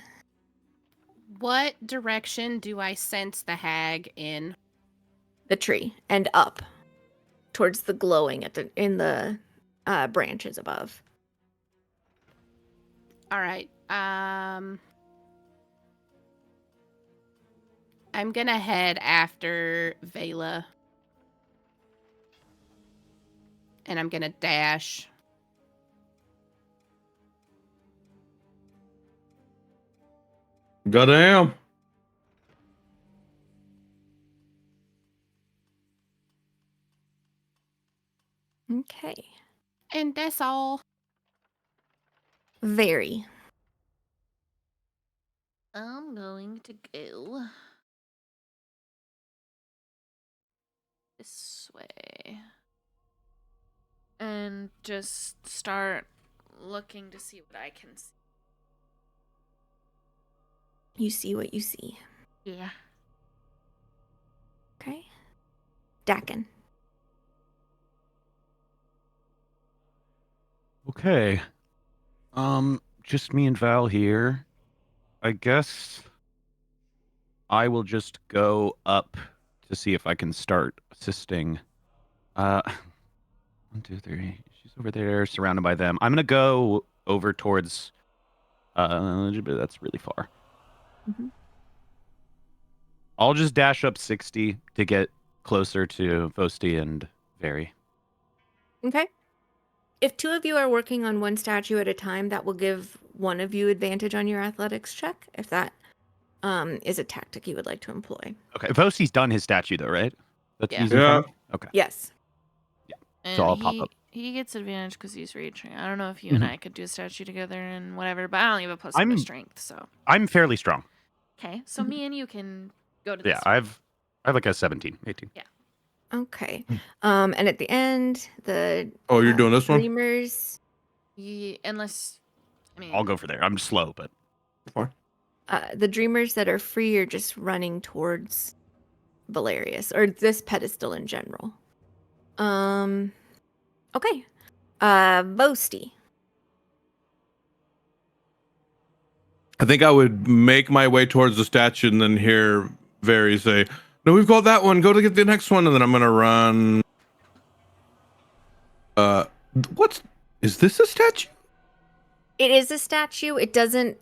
What direction do I sense the hag in? The tree and up towards the glowing in the branches above. All right. I'm gonna head after Vela. And I'm gonna dash. Goddamn. Okay. And that's all. Very. I'm going to go this way and just start looking to see what I can see. You see what you see. Yeah. Okay. Dakin. Okay. Just me and Val here. I guess I will just go up to see if I can start assisting. 1, 2, 3. She's over there, surrounded by them. I'm gonna go over towards. That's really far. Mhm. I'll just dash up 60 to get closer to Vosti and Very. Okay. If two of you are working on one statue at a time, that will give one of you advantage on your athletics check, if that is a tactic you would like to employ. Okay, Vosti's done his statue though, right? That's Yeah. he's in front of me? Okay. Yes. And So I'll pop up. he gets advantage because he's reaching. I don't know if you and I could do a statue together and whatever, but I only have a plus one to I'm- strength, so. I'm fairly strong. Okay, so me and you can go to Yeah, this. I have like a 17, 18. Okay. And at the end, the Oh, you're doing this one? Dreamers, Unless, I mean, I'll go for there. I'm slow, but the Dreamers that are free are just running towards Valerius, or this pedestal in general. Okay. Vosti. I think I would make my way towards the statue and then hear Very say, "No, we've got that one. Go to get the next one." And then I'm gonna run. Is this a statue? It is a statue. It doesn't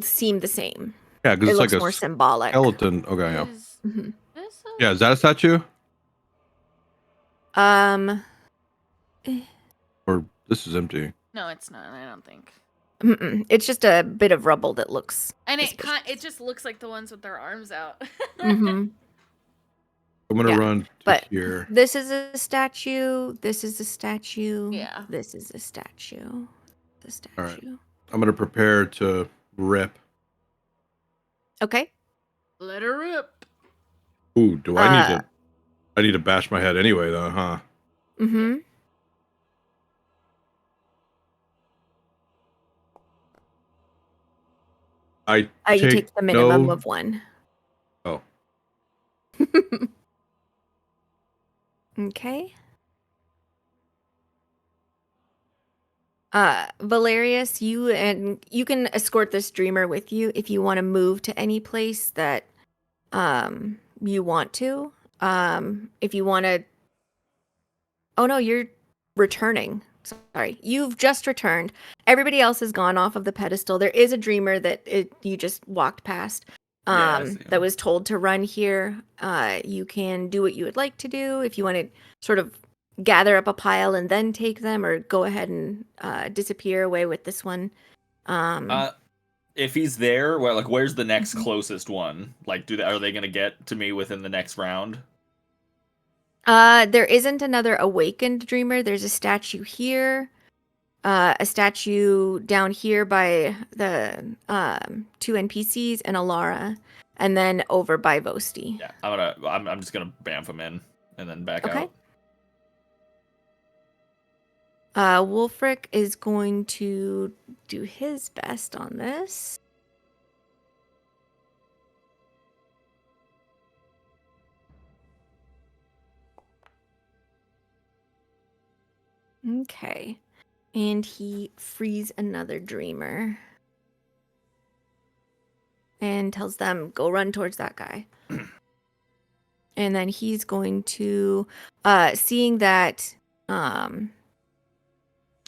seem the same. Yeah, because It it's looks like a more symbolic. skeleton. Okay, yeah. is Mhm. this a- Yeah, is that a statue? Or this is empty? No, it's not. I don't think. It's just a bit of rubble that looks. And suspicious. it just looks like the ones with their arms out. hmm I'm gonna Yeah, run to but here. This is a statue. This is a statue. Yeah. This is a statue. The statue. All right. I'm gonna prepare to rip. Okay. Let her rip. Ooh, do I need to? I need to bash my head anyway, though, huh? Mm-hmm. You take the minimum of 1. Oh. Okay. Valerius, you can escort this dreamer with you if you want to move to any place that you want to. If you want to. Oh no, you're returning. Sorry, you've just returned. Everybody else has gone off of the pedestal. There is a dreamer that you just walked past. I see That him. was told to run here. You can do what you would like to do if you want to sort of gather up a pile and then take them, or go ahead and disappear away with this one. If he's there, well, like, where's the next Mhm. closest one? Like, are they gonna get to me within the next round? There isn't another awakened dreamer. There's a statue here. A statue down here by the 2 NPCs and Alara, and then over by Vosti. Yeah, I'm just gonna bamf him in and then back Okay. out. Wolfric is going to do his best on this. Okay. And he frees another dreamer. And tells them, go run towards that guy. And then he's going to, seeing that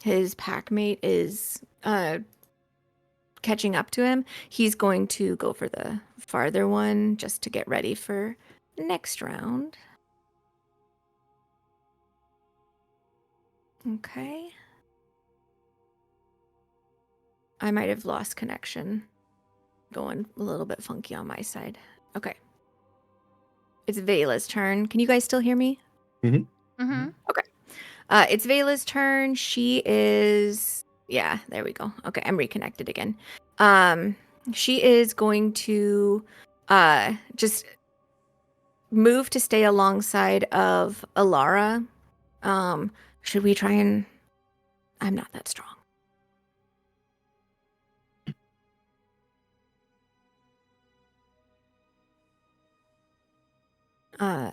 his packmate is catching up to him, he's going to go for the farther one just to get ready for next round. Okay. I might have lost connection. Going a little bit funky on my side. Okay. It's Vela's turn. Can you guys still hear me? Mm-hmm. Okay. It's Vela's turn. She is... Yeah, there we go. Okay, I'm reconnected again. She is going to just move to stay alongside of Alara. Should we try and... I'm not that strong.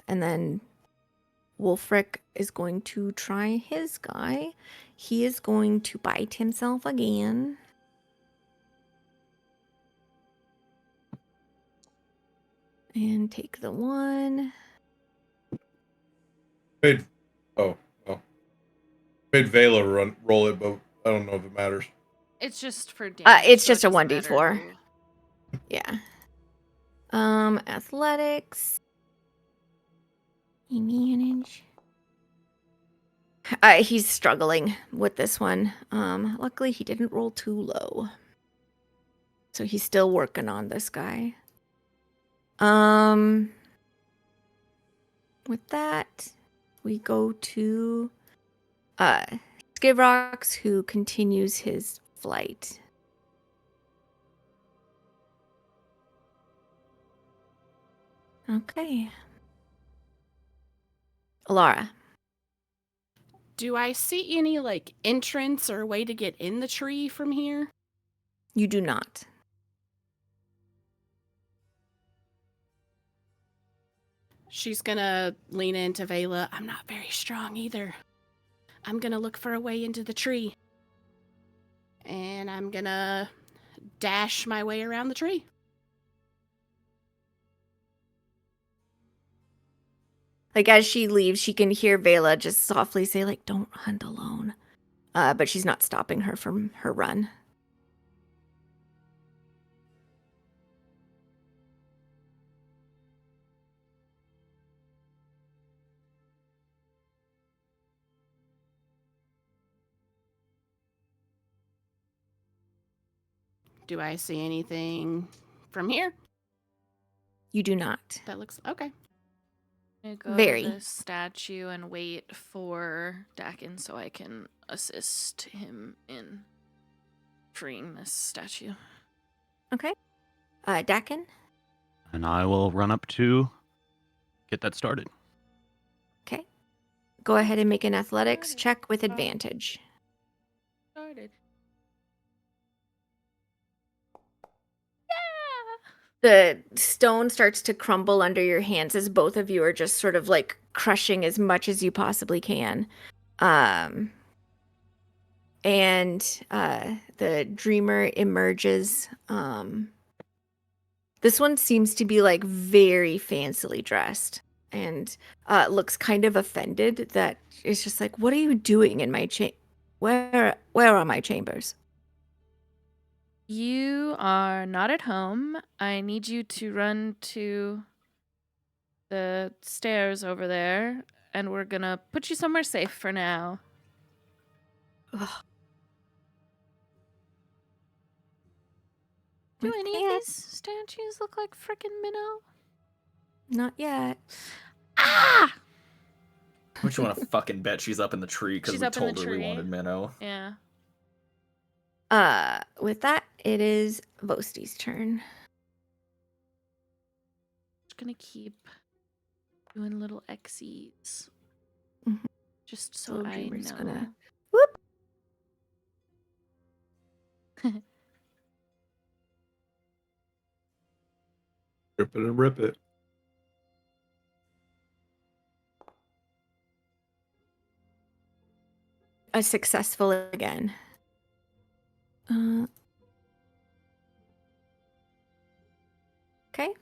And then Wolfric is going to try his guy. He is going to bite himself again. And take the 1. Made Vela roll it, but I don't know if it matters. It's just for damage. It's so just it a doesn't matter 1d4. who- Yeah. Athletics. Manage. He's struggling with this one. Luckily he didn't roll too low. So he's still working on this guy. With that, we go to Skivrox, who continues his flight. Okay. Alara. Do I see any, like, entrance or way to get in the tree from here? You do not. She's gonna lean into Vela. I'm not very strong either. I'm gonna look for a way into the tree. And I'm gonna dash my way around the tree. Like, as she leaves, she can hear Vela just softly say, like, don't hunt alone. But she's not stopping her from her run. Do I see anything from here? You do not. That looks okay. I'm gonna go Very. to the statue and wait for Dakin so I can assist him in freeing this statue. Okay. Dakin? And I will run up to get that started. Okay. Go ahead and make an athletics check with advantage. Started. The stone starts to crumble under your hands as both of you are just sort of like crushing as much as you possibly can. And the dreamer emerges. This one seems to be like very fancily dressed and looks kind of offended that it's just like, what are you doing in my where are my chambers? You are not at home. I need you to run to the stairs over there, and we're gonna put you somewhere safe for now. Ugh. Do We any of can't. these statues look like frickin' minnow? Not yet. Ah! Don't you want to fucking bet she's up in the tree because She's we up in the told her we tree. wanted Minnow? Yeah. With that, it is Vosti's turn. Just gonna keep doing little X's. Mhm. Just so Little I Dreamer's know. gonna whoop. Rip it and rip it. A successful again. Okay.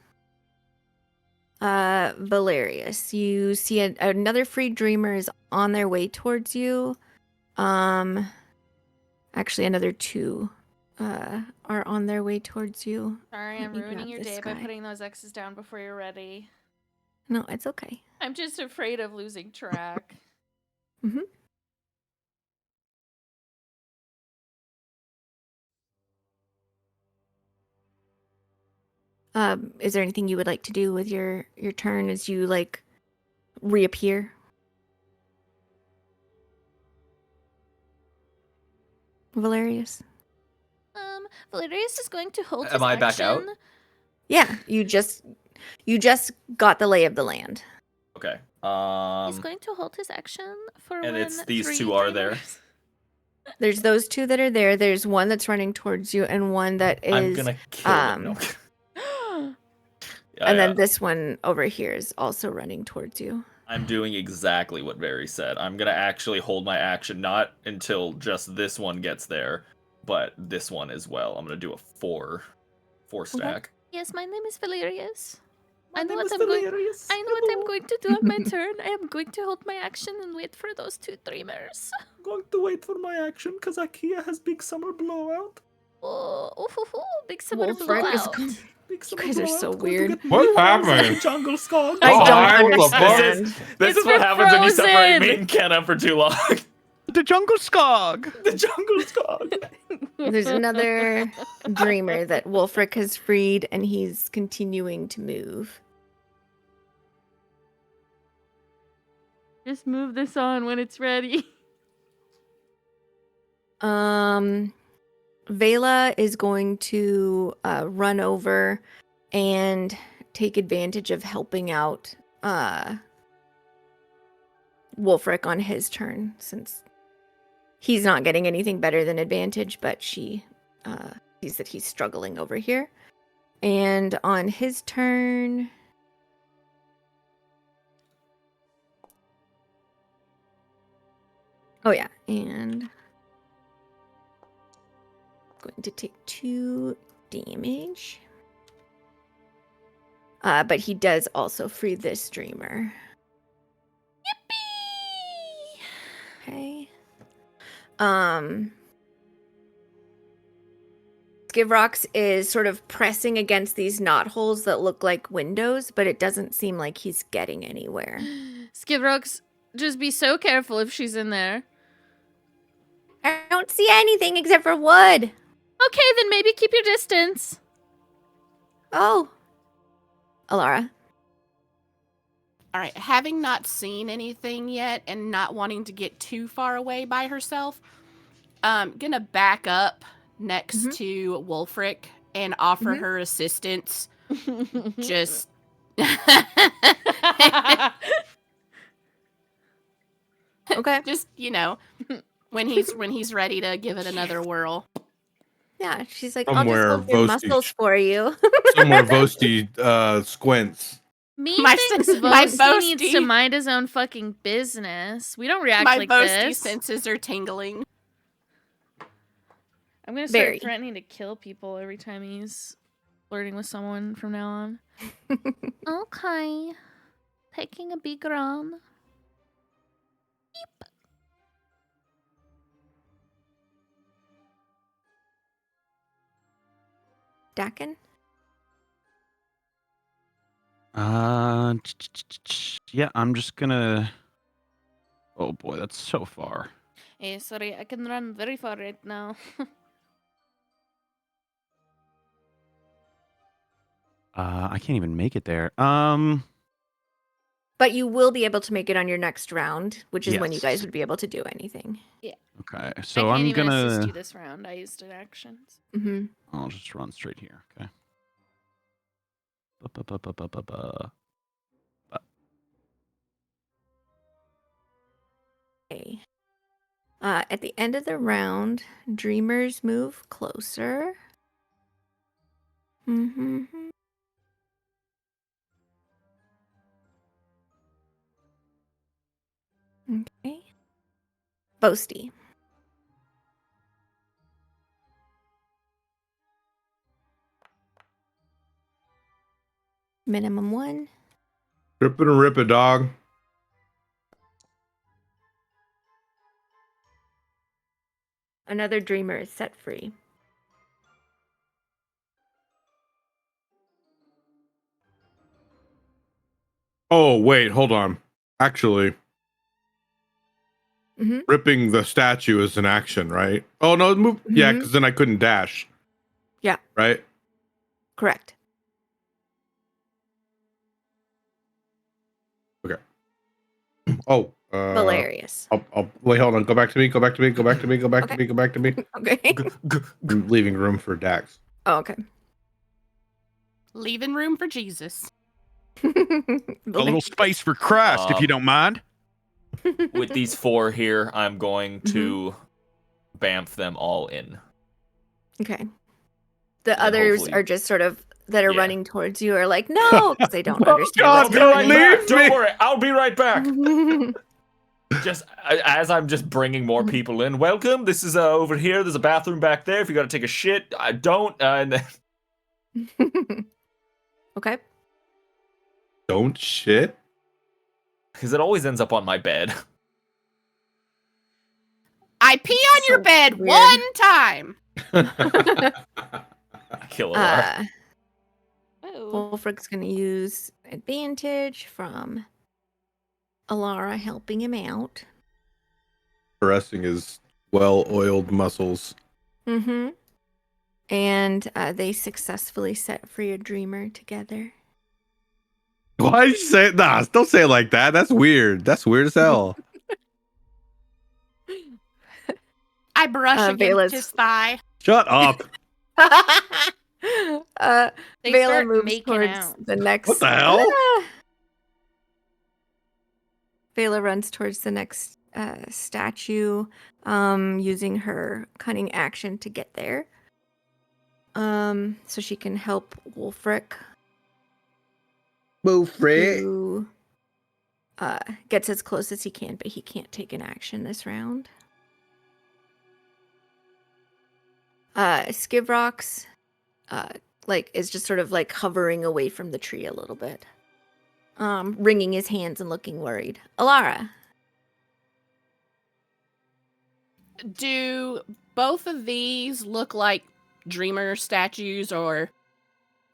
Valerius, you see another free dreamer is on their way towards you. Actually, another two are on their way towards you. Sorry, Let I'm me ruining grab your this day by guy. putting those X's down before you're ready. No, it's okay. I'm just afraid of losing track. Mm-hmm. Is there anything you would like to do with your turn as you like reappear? Valerius? Valerius is going to hold his Am I back out? action. Yeah, you just got the lay of the land. Okay. He's going to hold his action for and when it's these 3 two are there. dreamers- There's those two that are there. There's one that's running towards you and one that is I'm gonna kill them. No. and then this one over here is also running towards you. I'm doing exactly what Barry said. I'm gonna actually hold my action, not until just this one gets there, but this one as well. I'm gonna do a four stack. Yes, my name is Valerius. I know name what is I'm going. Valerius. I know what I'm going to do on my turn. I am going to hold my action and wait for those 2 dreamers. I'm going to wait for my action because IKEA has Big Summer Blowout. Oh, big summer Wolfric is blowout. Big You guys are so Going to weird. get What big hours happened? in the Jungle Skog. I Oh, don't hi, what the fuck? understand. This It's is what for happens when you separate me Frozen. and Kenna for too long. The Jungle Skog! The Jungle Skog. There's another dreamer that Wolfric has freed, and he's continuing to move. Just move this on when it's ready. Vela is going to run over and take advantage of helping out Wolfric on his turn, since he's not getting anything better than advantage, but she sees that he's struggling over here. And on his turn... Oh yeah, and... going to take 2 damage. But he does also free this dreamer. Yippee! Okay. Skivrox is sort of pressing against these knotholes that look like windows, but it doesn't seem like he's getting anywhere. Skivrox, just be so careful if she's in there. I don't see anything except for wood. Okay, then maybe keep your distance. Oh. Alara. All right, having not seen anything yet and not wanting to get too far away by herself, gonna back up next to Wolfric and offer her assistance Just Okay. just, when he's ready to give it another whirl. Yeah, she's like, Somewhere I'll just open muscles Vosti- for you. Somewhere Vosti squints. Me My thinks sen- my Vosti needs to Vosti- mind his own fucking business. We don't react My like boasty this. senses are tingling. I'm gonna start Very. threatening to kill people every time he's flirting with someone from now on. Okay. Taking a big run. Dakin? Yeah, I'm just gonna. Oh boy, that's so far. Hey, sorry, I can run very far right now. I can't even make it there. But you will be able to make it on your next round, which is when you Yes. guys would be able to do anything. Okay, I so can't I'm even assist gonna. you this round. I used an actions. Mm-hmm. I'll just run straight here. Okay. Ba-ba-ba-ba-ba-ba. Okay. At the end of the round, dreamers move closer. Mm-hmm. Okay. Boasty. Minimum 1. Rip it and rip it, dog. Another dreamer is set free. Oh, wait, hold on. Actually, Mm-hmm. ripping the statue is an action, right? Oh, no, move. Yeah, Mhm. because then I couldn't dash. Yeah. Right? Correct. Oh, Hilarious. I'll wait, hold on. Go back to me. Go back to me. Go back to me. Go back to Okay. me. Go back to me. Okay. I'm leaving room for Dax. Oh, okay. Leaving room for Jesus. A little space for Christ, if you don't mind. With these 4 here, I'm going to bamf them all in. Okay. The And others hopefully- are just sort of that are Yeah. running towards you are like, no, because they don't Oh, understand God, what's don't happening. leave Don't me. worry, I'll be right back. Mhm. Just as I'm just bringing more people in. Welcome. This is over here. There's a bathroom back there. If you got to take a shit, I don't. And then, Okay. Don't shit. because it always ends up on my bed. I pee on your So bed weird. one time. Kill a lot. Oh. Wolfric's going to use advantage from Alara helping him out. Caressing his well-oiled muscles. Mm-hmm. And they successfully set free a dreamer together. Why did you say it? Nah, don't say it like that. That's weird. That's weird as hell. I brush against Vela's- his thigh. Shut up. They Vela start moves making towards out. the next. What the hell? Vela runs towards the next statue, using her cunning action to get there. So she can help Wolfric, who gets as close as he can, but he can't take an action this round. Skivrox, is just sort of like hovering away from the tree a little bit, wringing his hands and looking worried. Alara. Do both of these look like dreamer statues or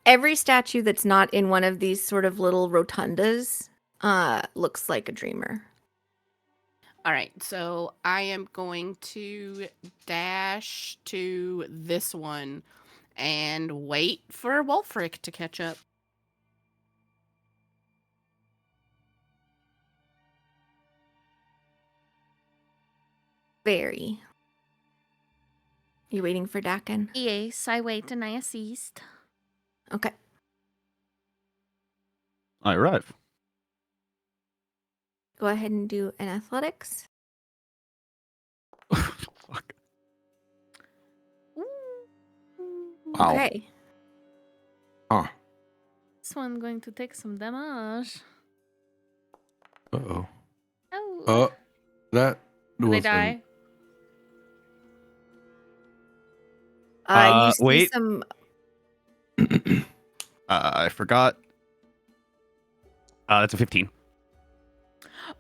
Every statue that's not in one of these sort of little rotundas looks like a dreamer. all right, so I am going to dash to this one and wait for Wolfric to catch up. Very. You waiting for Dakin? Yes, I wait and I assist. Okay. I arrive. Go ahead and do an athletics. Fuck. Wow. Okay. Huh. This one going to take some damage. Uh-oh. Oh. That Do they was die? You see Wait. some. I forgot. That's a 15.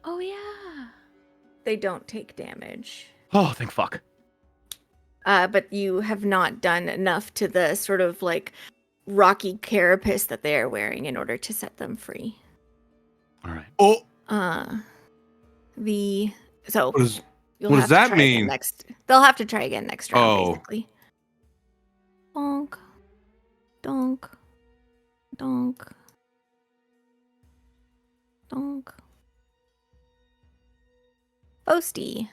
Oh yeah. They don't take damage. Oh, thank fuck. But you have not done enough to the sort of like rocky carapace that they are wearing in order to set them free. All right. Oh, So what does you'll what have does to that try again mean? next. They'll have to try again next round, Oh. basically. Donk, donk, donk, donk. Boasty.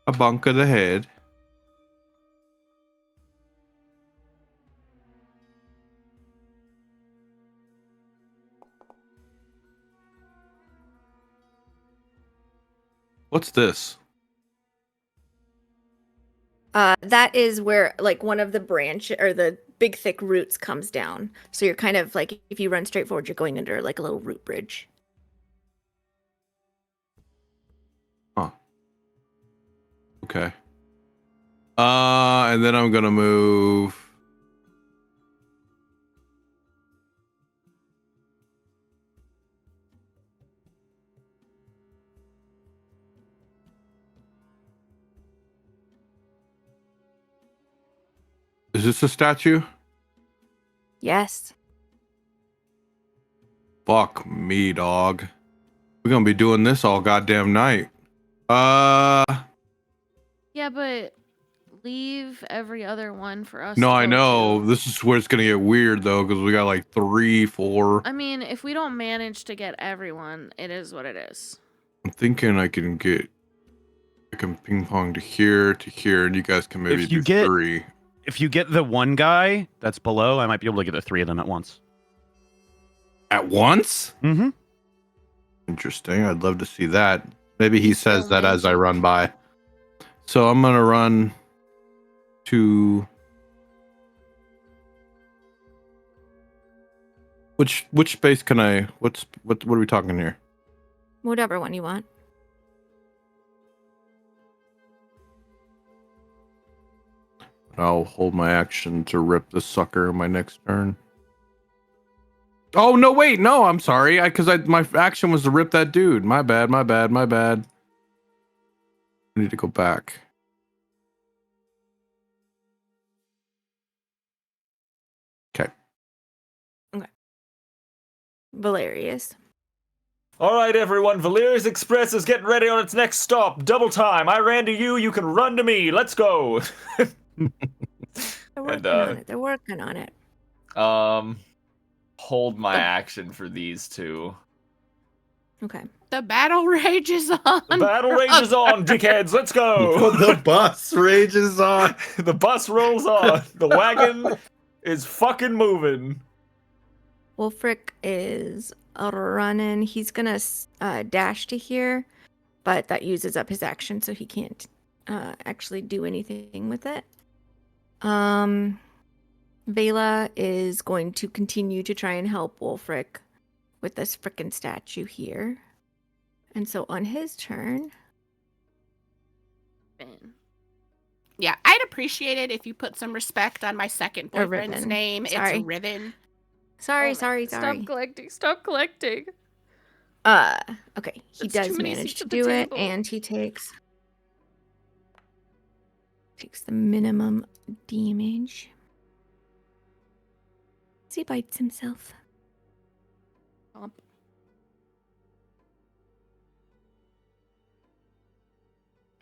A bunk of the head? What's this? That is where like one of the branch or the big thick roots comes down. So you're kind of like if you run straight forward, you're going under like a little root bridge. Huh. Okay. And then I'm gonna move. Is this a statue? Yes. Fuck me, dog. We're gonna be doing this all goddamn night. Yeah, but leave every other one for us. No, to I go know. to. This is where it's gonna get weird though, because we got like 3, 4. I mean, if we don't manage to get everyone, it is what it is. I'm thinking I can ping pong to here, and you guys can maybe If you do get- 3. If you get the one guy that's below, I might be able to get the 3 of them at once. At once? Mm-hmm. Interesting. I'd love to see that. Maybe he says So that as I magic. run by. So I'm gonna run to which space can I? What are we talking here? Whatever one you want. I'll hold my action to rip the sucker my next turn. Oh no! Wait, no. I'm sorry. My action was to rip that dude. My bad. I need to go back. Okay. Valerius. All right, everyone. Valerius Express is getting ready on its next stop. Double time. I ran to you. You can run to me. Let's go. They're working on it. They're working on it. Hold my action for these two. Okay. The battle rages on. The battle rages on, dickheads. Let's go. The bus rages on. The bus rolls on. The wagon is fucking moving. Wolfric is running. He's gonna dash to here, but that uses up his action, so he can't actually do anything with it. Vela is going to continue to try and help Wolfric with this frickin' statue here. And so on his turn... Yeah, I'd appreciate it if you put some respect on my second Or boyfriend's Riven. name. Sorry. It's Riven. Sorry. Stop collecting. Okay. He That's does too many manage seats to at the do it, table. and he takes the minimum damage. He bites himself. Chomp.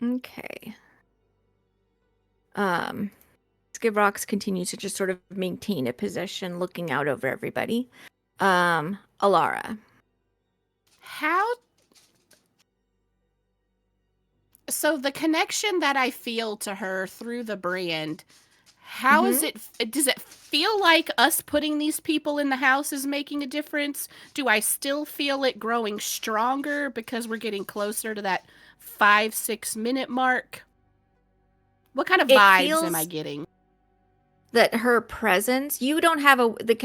Okay. Skivrox continues to just sort of maintain a position looking out over everybody. Alara. How So the connection that I feel to her through the brand, how is it? Does it feel like us putting these people in the house is making a difference? Do I still feel it growing stronger because we're getting closer to that 5-6 minute mark? What kind of It vibes am feels I getting? that her presence, you don't have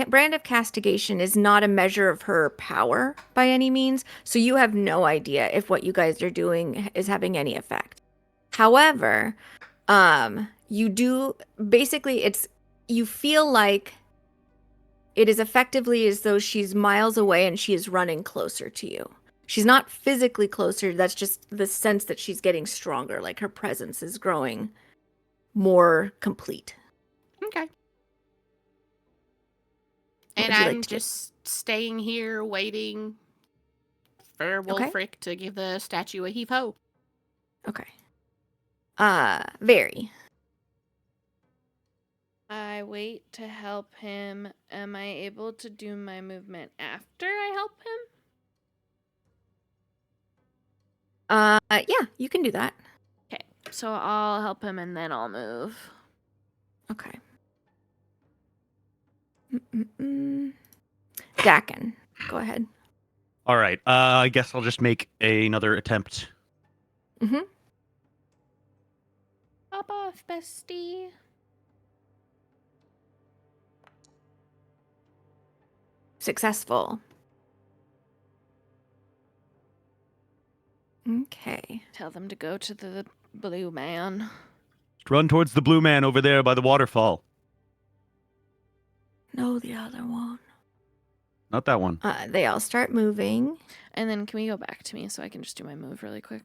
brand of castigation is not a measure of her power by any means, so you have no idea if what you guys are doing is having any effect. However, you do basically, you feel like it is effectively as though she's miles away and she is running closer to you. She's not physically closer, that's just the sense that she's getting stronger, like her presence is growing more complete. Okay. What And would you like I'm to do? just staying here waiting for Okay. Wolfric to give the statue a heave ho. Okay. Very. I wait to help him. Am I able to do my movement after I help him? Yeah, you can do that. Okay, so I'll help him and then I'll move. Okay. Dakin, go ahead. All right. I guess I'll just make another attempt. Mm-hmm. Pop off, bestie. Successful. Okay. Tell them to go to the blue man. Run towards the blue man over there by the waterfall. No, the other one. Not that one. They all start moving. And then can we go back to me so I can just do my move really quick?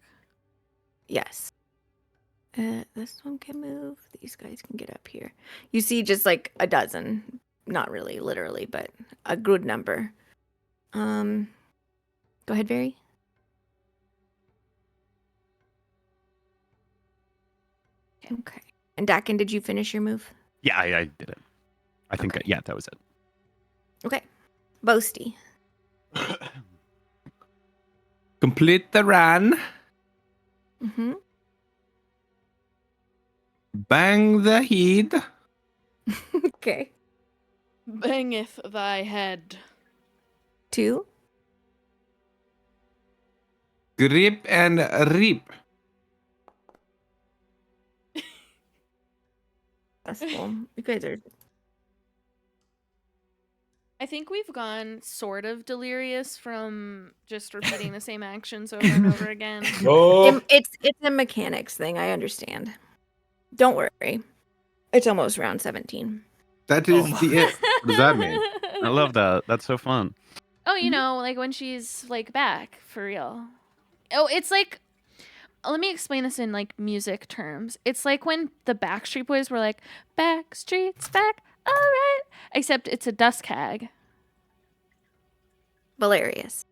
Yes. This one can move. These guys can get up here. You see just like a dozen. Not really, literally, but a good number. Go ahead, Barry. Okay. And Dakin, did you finish your move? Yeah, I did it. I think, Okay. yeah, that was it. Okay. Boasty. Complete the run. Mm-hmm. Bang the head. Okay. Bangeth thy head. 2. Grip and reap. That's cool. You guys are. I think we've gone sort of delirious from just repeating the same actions over and over again. Oh, It's a mechanics thing. I understand. Don't worry. It's almost round 17. That is the it. What does that mean? I love that. That's so fun. Oh, you know, like when she's like back for real. Oh, it's like, let me explain this in like music terms. It's like when the Backstreet Boys were like, Backstreet's back, all right. Except it's a dusk hag. Hilarious.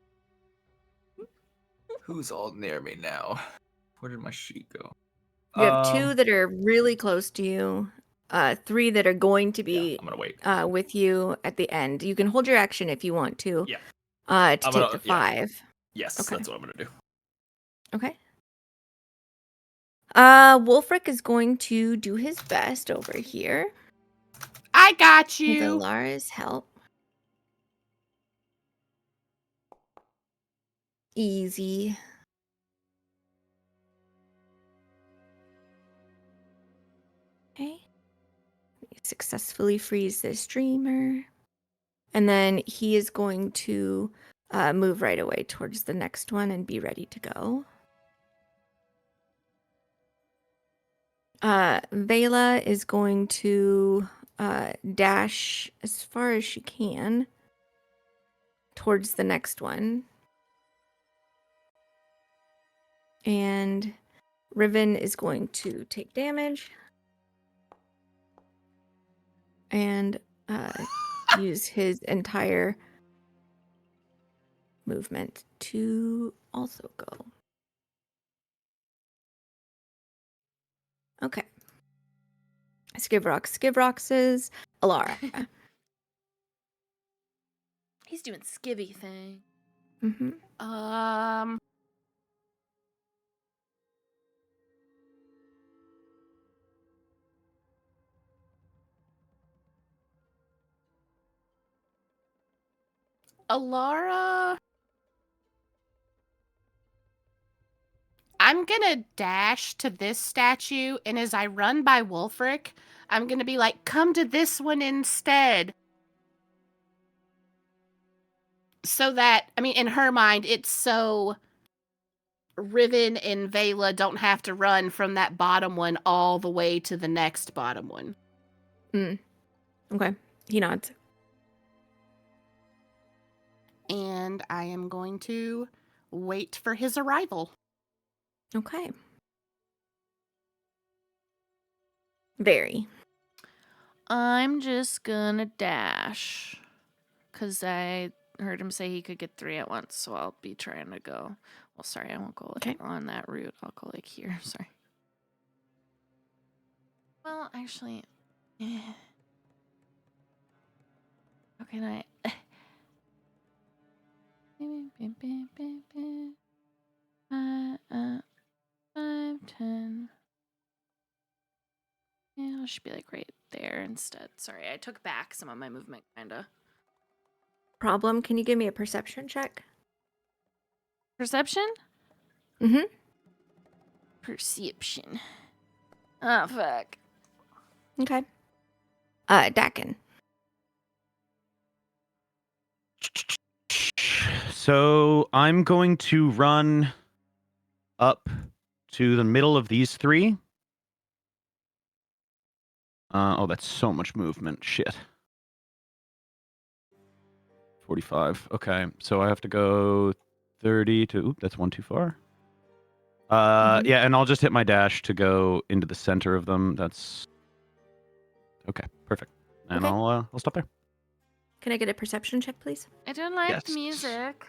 who's all near me now? Where did my sheet go? You have 2 that are really close to you. 3 that are going to Yeah, be I'm gonna wait. with you at the end. You can hold your action if you want to. Yeah. To I'm take gonna- the yeah. 5. Yes, Okay. that's what I'm gonna do. Okay. Wolfric is going to do his best over here I got with you. Alara's help. Easy. Okay. You successfully freeze this dreamer. And then he is going to move right away towards the next one and be ready to go. Vela is going to dash as far as she can towards the next one. And Riven is going to take damage and use his entire movement to also go. Okay. Skivroxes, Alara. He's doing skivvy thing. Mm-hmm. Alara, I'm gonna dash to this statue, and as I run by Wulfric, I'm gonna be like, come to this one instead. So that, I mean, in her mind, it's so Riven and Vela don't have to run from that bottom one all the way to the next bottom one. Okay. He nods. And I am going to wait for his arrival. Okay. Very. I'm just gonna dash. Because I heard him say he could get 3 at once, so I'll be trying to go. Well, sorry, I won't go Okay. on that route. I'll go like here. Sorry. Well, actually, how can I? 5, 10. Yeah, I should be like right there instead. Sorry, I took back some of my movement, kinda. Problem. Can you give me a perception check? Perception? Mm-hmm. Perception. Oh, fuck. Okay. Dakin. So I'm going to run up to the middle of these 3. Oh, that's so much movement. Shit. 45. Okay, so I have to go 30 to... Oop, that's one too far. Yeah, and I'll just hit my dash to go into the center of them. That's... Okay, perfect. And Okay. I'll stop there. Can I get a perception check, please? I don't like Yes. music.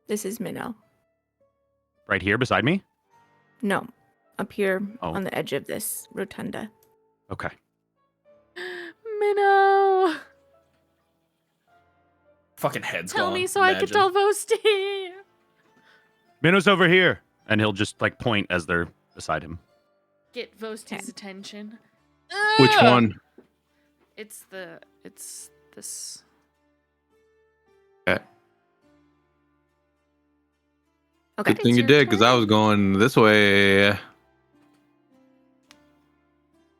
This is Minnow. Right here beside me? No. Up here Oh. on the edge of this rotunda. Okay. Minnow! Fucking head's Tell gone. me so I can Imagine. tell Vosti. Minnow's over here! And he'll just, like, point as they're beside him. Get Vosti's attention. Which Ugh! one? It's this. Okay. Okay. Good thing you your did, because I turn. was going this way.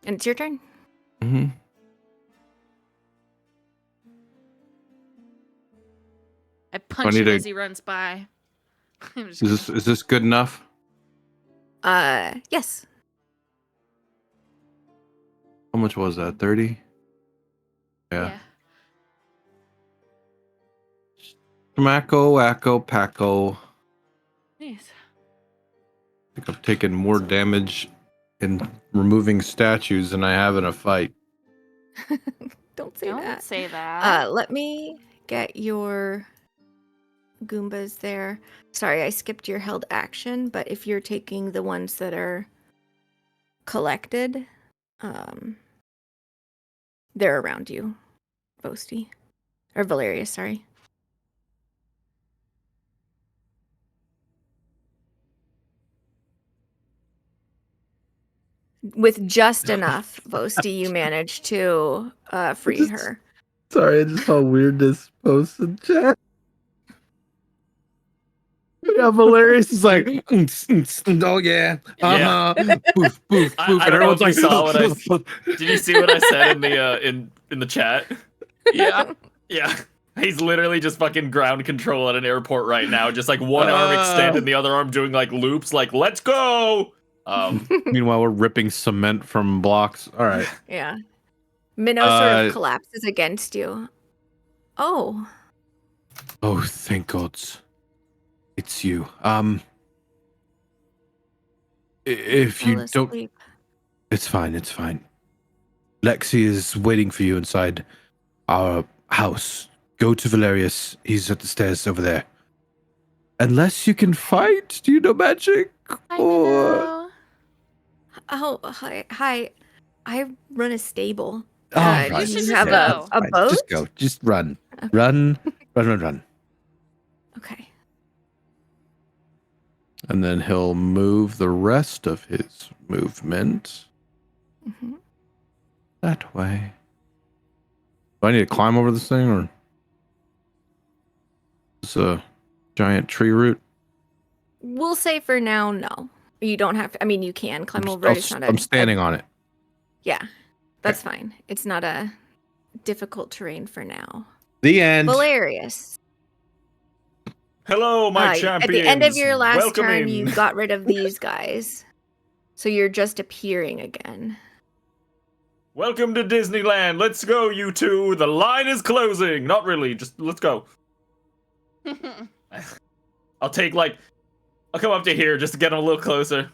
And it's your turn. Mm-hmm. I punch need him to- as he runs by. I'm just Is this good enough? Yes. How much was that? 30? Yeah. Smacko, wacko, packo. Nice. I think I've taken more damage in removing statues than I have in a fight. Don't say Don't that. say that. Let me get your Goombas there. Sorry, I skipped your held action, but if you're taking the ones that are collected, they're around you, Vosti. Or Valerius, sorry. With just enough, Vosti, you managed to free her. Sorry, I just saw weirdness post in chat. Yeah, Valerius is like, oh yeah, Yeah. poof, poof, I poof, and don't know everyone's if you like, saw what I- Did you see what I said in the in the chat? yeah. Yeah. He's literally just fucking ground control at an airport right now, just like one arm extended, the other arm doing like loops, like let's go. Meanwhile, we're ripping cement from blocks. All right. Yeah. Minnow sort of collapses against you. Oh. Oh, thank gods. It's you. If you Fell don't, asleep. it's fine. It's fine. Lexi is waiting for you inside our house. Go to Valerius. He's at the stairs over there. Unless you can fight, do you know magic? I Or know. Oh, hi. I run a stable. All Do right. should you just have go. a Fine. boat? Just go. Just run. Okay. Run. Run. Okay. And then he'll move the rest of his movement Mm-hmm. that way. Do I need to climb over this thing, or it's a giant tree root? We'll say for now, no. You don't have to. I mean, you can climb over it. It's not I'm standing on it. Yeah, that's fine. It's not a difficult terrain for now. The end. Hilarious. Hello, my At champions. the end of your last Welcome turn, in. you got rid of these guys. So you're just appearing again. Welcome to Disneyland. Let's go, you two. The line is closing. Not really. Just let's go. I'll come up to here just to get a little closer.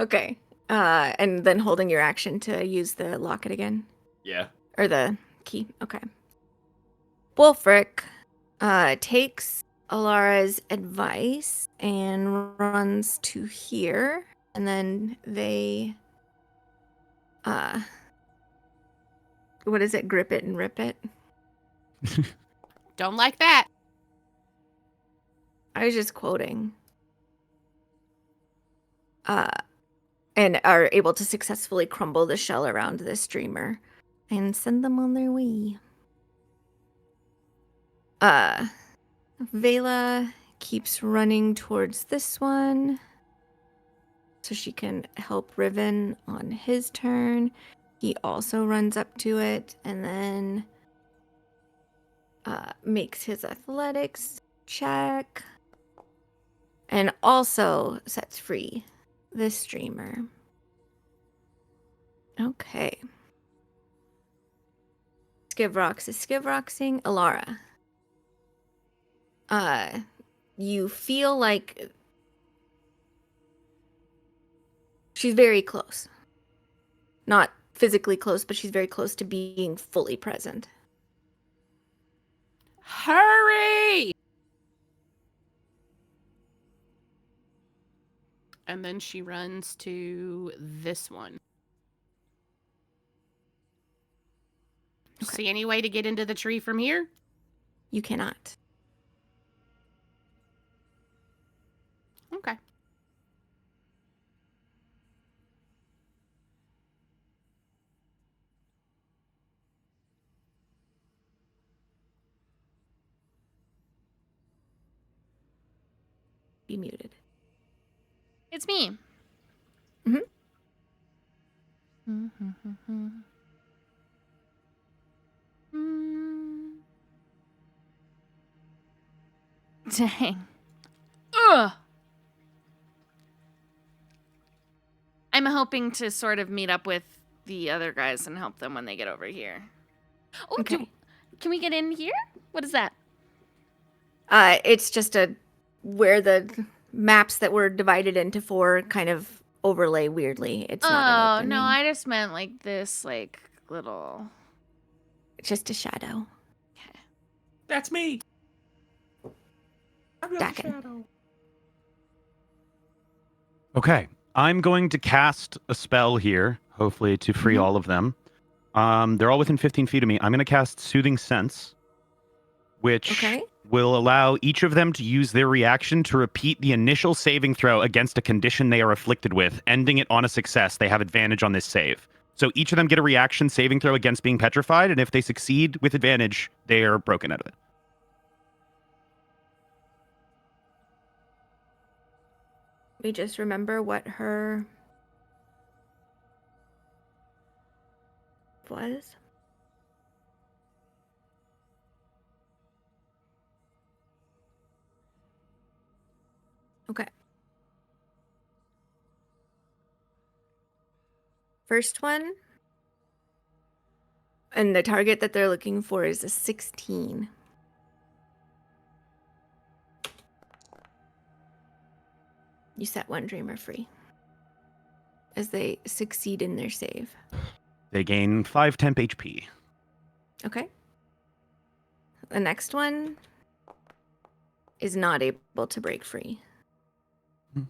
Okay. And then holding your action to use the locket again. Yeah. Or the key. Okay. Wulfric takes Alara's advice and runs to here. And then they what is it? Grip it and rip it? Don't like that. I was just quoting. And are able to successfully crumble the shell around this streamer and send them on their way. Vela keeps running towards this one so she can help Riven on his turn. He also runs up to it and then makes his athletics check and also sets free this streamer. Okay. Skivrox is Skivroxing. Alara. You feel like she's very close. Not physically close, but she's very close to being fully present. Hurry! And then she runs to this one. Okay. See any way to get into the tree from here? You cannot. Okay. Be muted. It's me. Mhm. Dang. Ugh. I'm hoping to sort of meet up with the other guys and help them when they get over here. Oh, Okay. can we get in here? What is that? It's just where the maps that were divided into four kind of overlay weirdly. It's not an no, opening. I just meant like this, like little. It's just a shadow. That's me. I'm not a Dakin. shadow. Okay, I'm going to cast a spell here, hopefully to free Mhm. all of them. They're all within 15 feet of me. I'm going to cast Soothing Sense, which Okay. will allow each of them to use their reaction to repeat the initial saving throw against a condition they are afflicted with, ending it on a success. They have advantage on this save. So each of them get a reaction saving throw against being petrified, and if they succeed with advantage, they are broken out of it. Let me just remember what her was. Okay. First one. And the target that they're looking for is a 16. You set one dreamer free as they succeed in their save. They gain 5 temp HP. Okay. The next one is not able to break free. Hmm.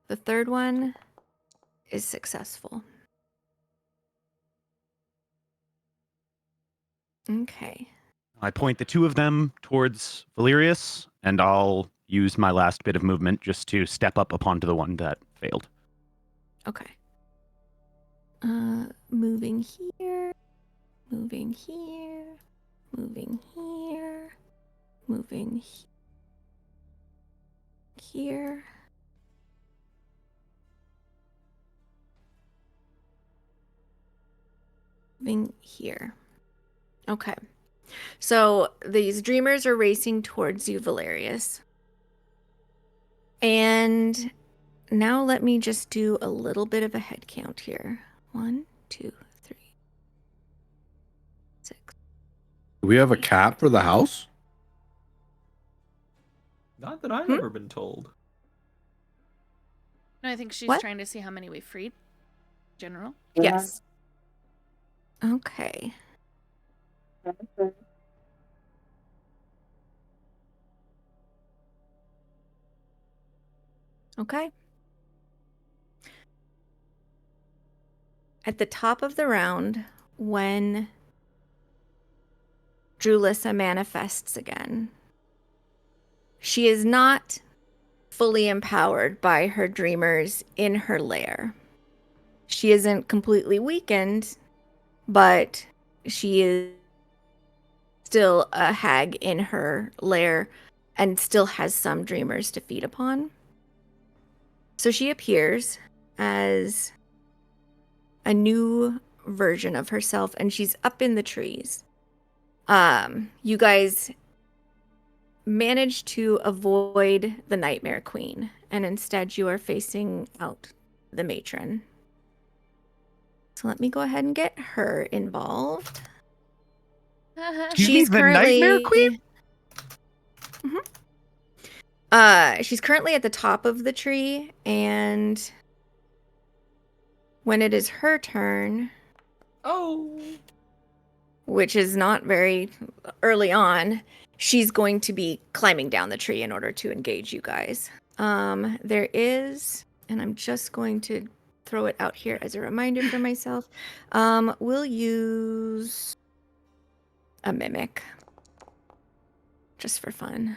The third one is successful. Okay. I point the two of them towards Valerius, and I'll use my last bit of movement just to step up upon to the one that failed. Okay. Moving here, moving here, moving here, moving here. Moving here. Okay. So these dreamers are racing towards you, Valerius. And now let me just do a little bit of a head count here. 1, 2, 3, 6. Do we have a cap for the house? Not that I've ever been told. No, I think she's What? trying to see how many we freed. General. Yes. Okay. Okay. At the top of the round, when Julissa manifests again, she is not fully empowered by her dreamers in her lair. She isn't completely weakened, but she is still a hag in her lair and still has some dreamers to feed upon. So she appears as a new version of herself, and she's up in the trees. You guys managed to avoid the Nightmare Queen, and instead you are facing out the matron. So let me go ahead and get her involved. Excuse me, the Nightmare Queen? She's currently at the top of the tree, and when it is her turn, which is not very early on, she's going to be climbing down the tree in order to engage you guys. There is, and I'm just going to throw it out here as a reminder for myself. We'll use a mimic just for fun.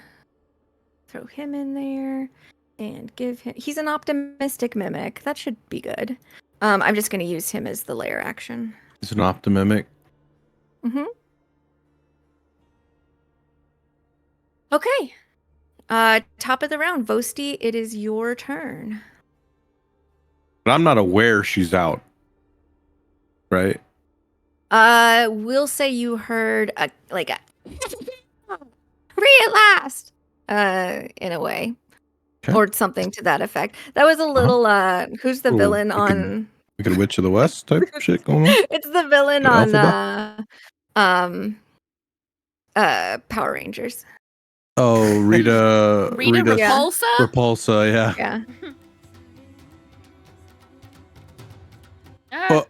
Throw him in there and give him. He's an optimistic mimic. That should be good. I'm just going to use him as the lair action. It's an optimimic. Mm-hmm. Okay. Top of the round, Vosti, it is your turn. But I'm not aware she's out. Right? We'll say you heard a free at last. In a way. Okay. Or something to that effect. That was a little who's the Ooh, villain we on Wicked Witch of the West type shit going on. It's the villain The on Power Rangers. Oh, Rita Repulsa? Repulsa, yeah. Yeah. Oh,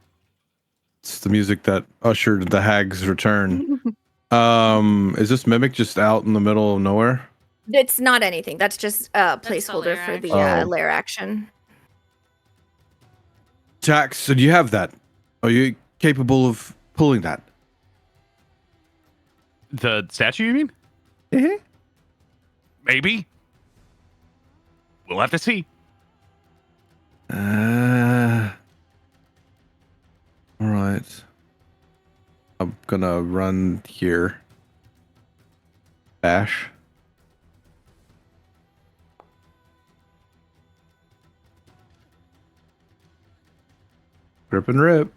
it's the music that ushered the hag's return. Is this mimic just out in the middle of nowhere? It's not anything. That's just a placeholder lair for the action. lair action. Jax, so do you have that? Are you capable of pulling that? The statue, you mean? Mm-hmm. Maybe. We'll have to see. All right. I'm gonna run here. Bash. Grip and rip.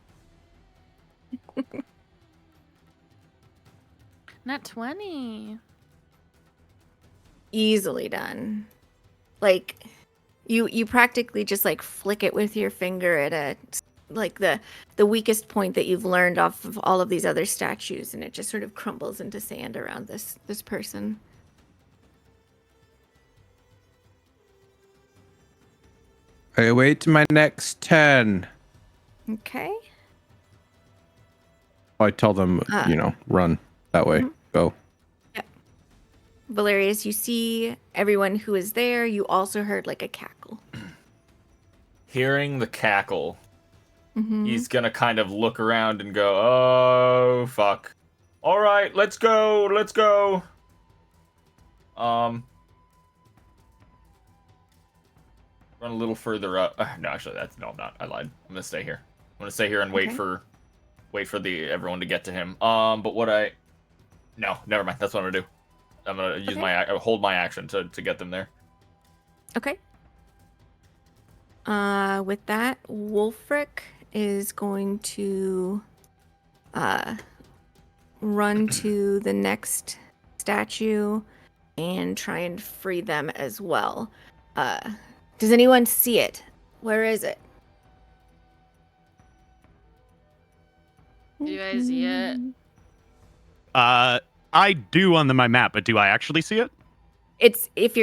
Not 20. Easily done. Like you practically just like flick it with your finger at a like the weakest point that you've learned off of all of these other statues, and it just sort of crumbles into sand around this person. I wait my next turn. Okay. I tell them, run that way. Go. Yep. Valerius, you see everyone who is there. You also heard like a cackle. Hearing the cackle, Mm-hmm. he's gonna kind of look around and go, "Oh fuck! All right, let's go, let's go." Run a little further up. No, actually, no, I'm not. I lied. I'm gonna stay here. I'm gonna stay here and wait for everyone to get to him. But no, never mind. That's what I'm gonna do. I'm gonna use hold my action to get them there. Okay. With that, Wolfric is going to run to the next statue and try and free them as well. Does anyone see it? Where is it? Do you guys see it? I do on my map, but do I actually see it? It's if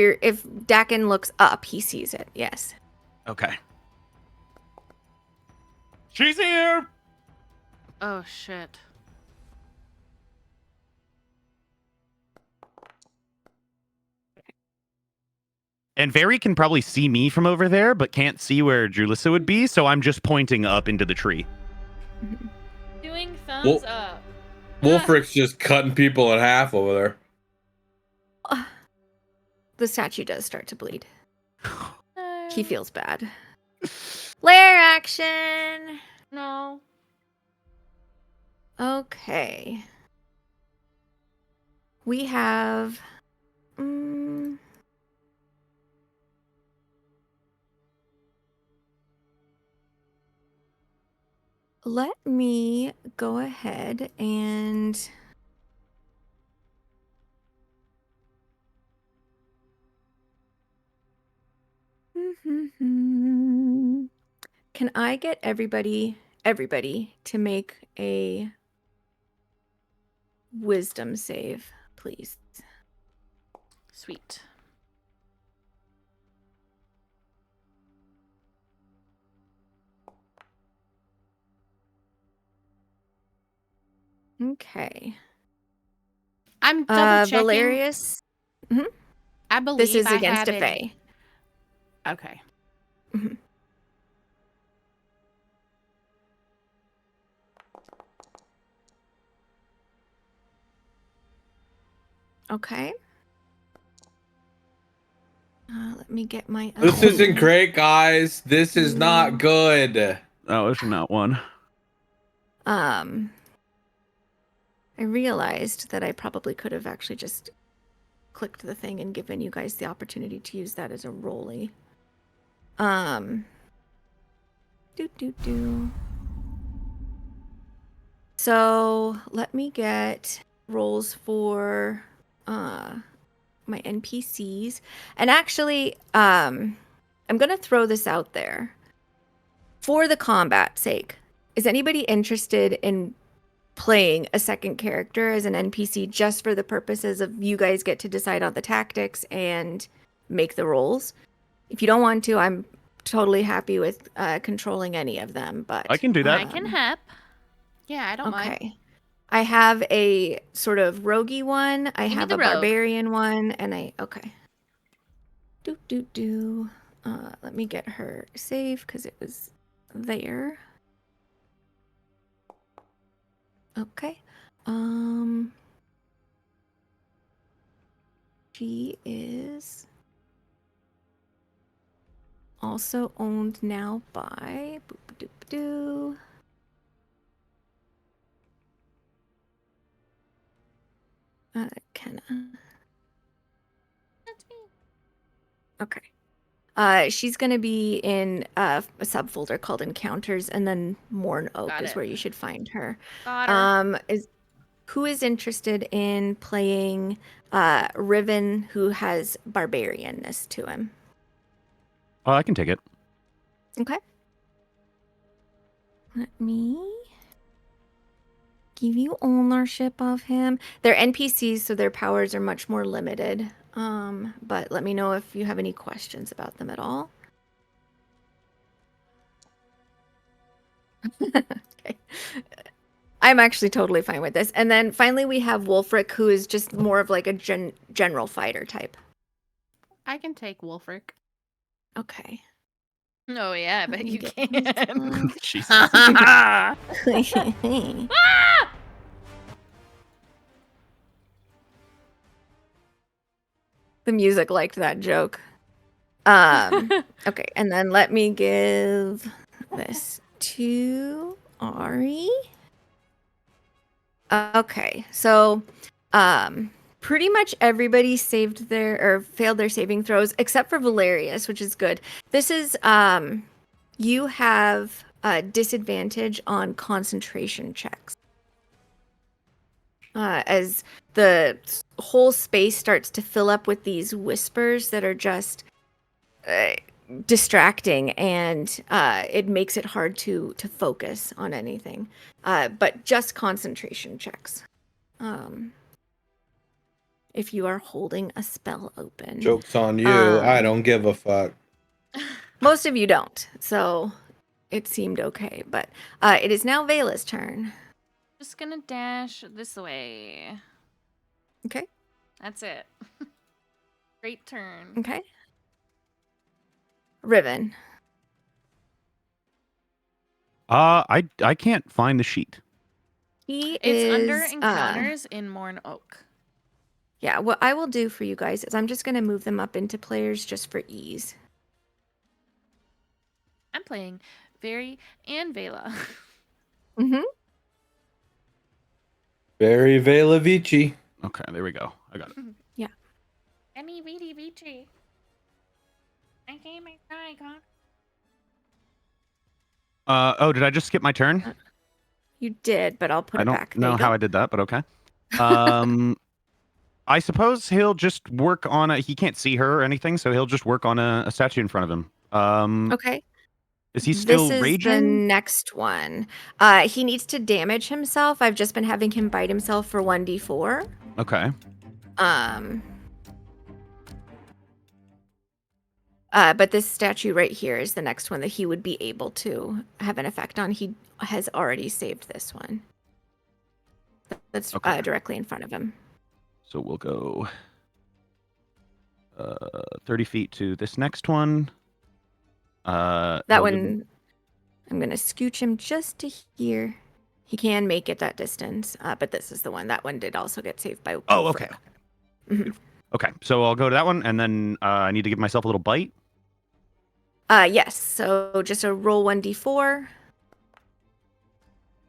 Dakin looks up, he sees it. Yes. Okay. She's here. Oh shit. And Very can probably see me from over there, but can't see where Julissa would be, so I'm just pointing up into the tree. Doing thumbs up. Wolfric's just cutting people in half over there. The statue does start to bleed. He feels bad. Lair action. No. Okay. We have. Let me go ahead and. Can I get everybody to make a wisdom save, please? Sweet. Okay. I'm double checking. Valerius. I believe This is I against had a Fae. Okay. Mhm. Okay. Let me get my. This isn't great, guys. This is not good. Oh, it's not one. I realized that I probably could have actually just clicked the thing and given you guys the opportunity to use that as a rolly. So let me get rolls for my NPCs. And actually, I'm gonna throw this out there. For the combat sake, is anybody interested in playing a second character as an NPC just for the purposes of you guys get to decide on the tactics and make the rolls? If you don't want to, I'm totally happy with controlling any of them, but I can do that. I can help. Yeah, I don't mind. okay. I have a sort of roguey one, I Give me have the a rogue. barbarian one, and okay. Let me get her save because it was there. Okay. She is also owned now by boop-a-doop-a-doo. Kenna. That's me. Okay. She's going to be in a subfolder called Encounters, and then Mourn Oak Got is it. where you should find her. Got her. Who is interested in playing Riven, who has barbarianness to him? Oh, I can take it. Okay. Let me give you ownership of him. They're NPCs, so their powers are much more limited. But let me know if you have any questions about them at all. Okay. I'm actually totally fine with this. And then finally we have Wolfric, who is just more of like a general fighter type. I can take Wolfric. Okay. Oh yeah, I bet you Get can. Jesus. The music liked that joke. Okay, and then let me give this to Ari. Okay, so pretty much everybody saved their or failed their saving throws except for Valerius, which is good. This is you have a disadvantage on concentration checks. As the whole space starts to fill up with these whispers that are just distracting, and it makes it hard to focus on anything. But just concentration checks. If you are holding a spell open. Joke's on you. I don't give a fuck. Most of you don't, so it seemed okay. But it is now Vela's turn. Just gonna dash this way. Okay. That's it. Great turn. Okay. Riven. I can't find the sheet. It's under encounters in Mourn Oak. Yeah, what I will do for you guys is I'm just going to move them up into players just for ease. I'm playing Very and Vela. Mm-hmm. Very Vela Vici. Okay, there we go. I got it. Yeah. Any Vidi Vici. I came my icon. Oh, did I just skip my turn? You did, but I'll put I it back. don't know how I did that, but okay. I suppose he'll just work on he can't see her or anything, so he'll just work on a statue in front of him. Okay. Is he still this is raging? the next one. He needs to damage himself. I've just been having him bite himself for 1d4. Okay. But this statue right here is the next one that he would be able to have an effect on. He has already saved this one. That's Okay. Directly in front of him. So we'll go 30 feet to this next one. That he'll one, I'm going to scooch him just to here. He can make it that distance, but this is the one. That one did also get saved by... Oh, okay. Mhm. Okay, so I'll go to that one, and then I need to give myself a little bite. Yes, so just a roll 1d4.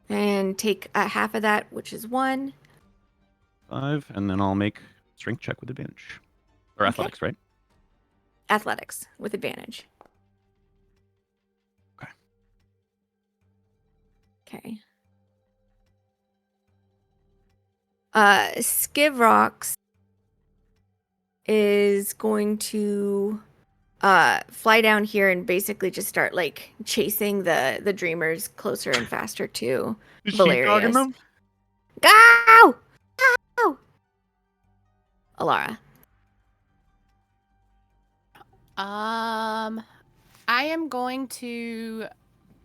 And take half of that, which is 1. 5, and then I'll make strength check with advantage. Or Okay. athletics, right? Athletics with advantage. Okay. Okay. Skivrox is going to fly down here and basically just start like chasing the dreamers closer and faster to Valerius. Go! Go! Alara. I am going to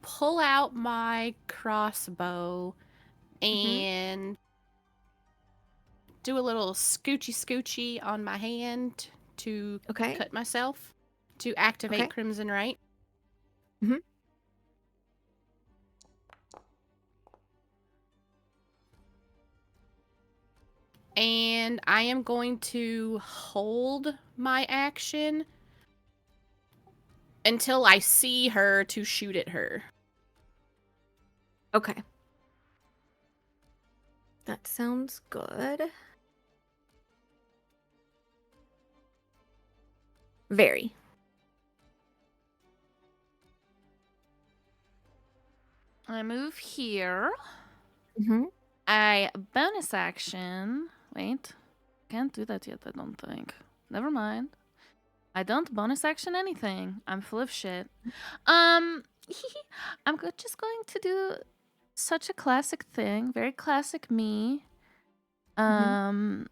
pull out my crossbow and do a little scoochy on my hand to Okay. cut myself to activate Okay. Crimson Right. Mhm. And I am going to hold my action until I see her to shoot at her. Okay. That sounds good. Very. I move here. Mm-hmm. I bonus action. Wait. Can't do that yet, I don't think. Never mind. I don't bonus action anything. I'm full of shit. I'm just going to do such a classic thing. Very classic me. I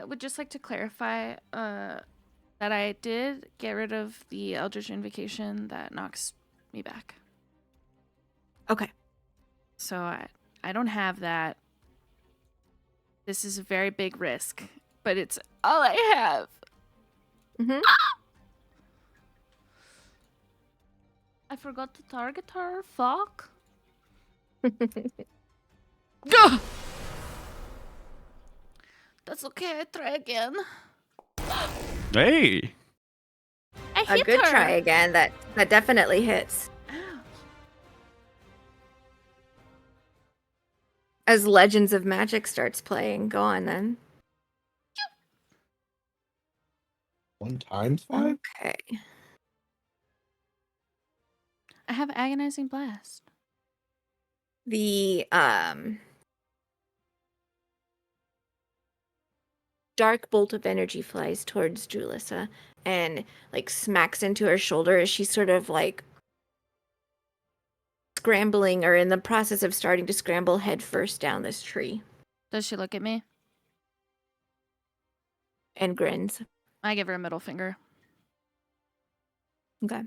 would just like to clarify that I did get rid of the Eldritch Invocation that knocks me back. Okay. So I don't have that. This is a very big risk, but it's all I have. Mm-hmm. I forgot to target her. Fuck. Gah! That's okay. I try again. Hey. I A hit good her. try again. That definitely hits. Ow. As Legends of Magic starts playing, go on then. 1 times 5? Okay. I have agonizing blast. The dark bolt of energy flies towards Julissa and like smacks into her shoulder as she's sort of like scrambling or in the process of starting to scramble head first down this tree Does she look at me? and grins. I give her a middle finger. Okay.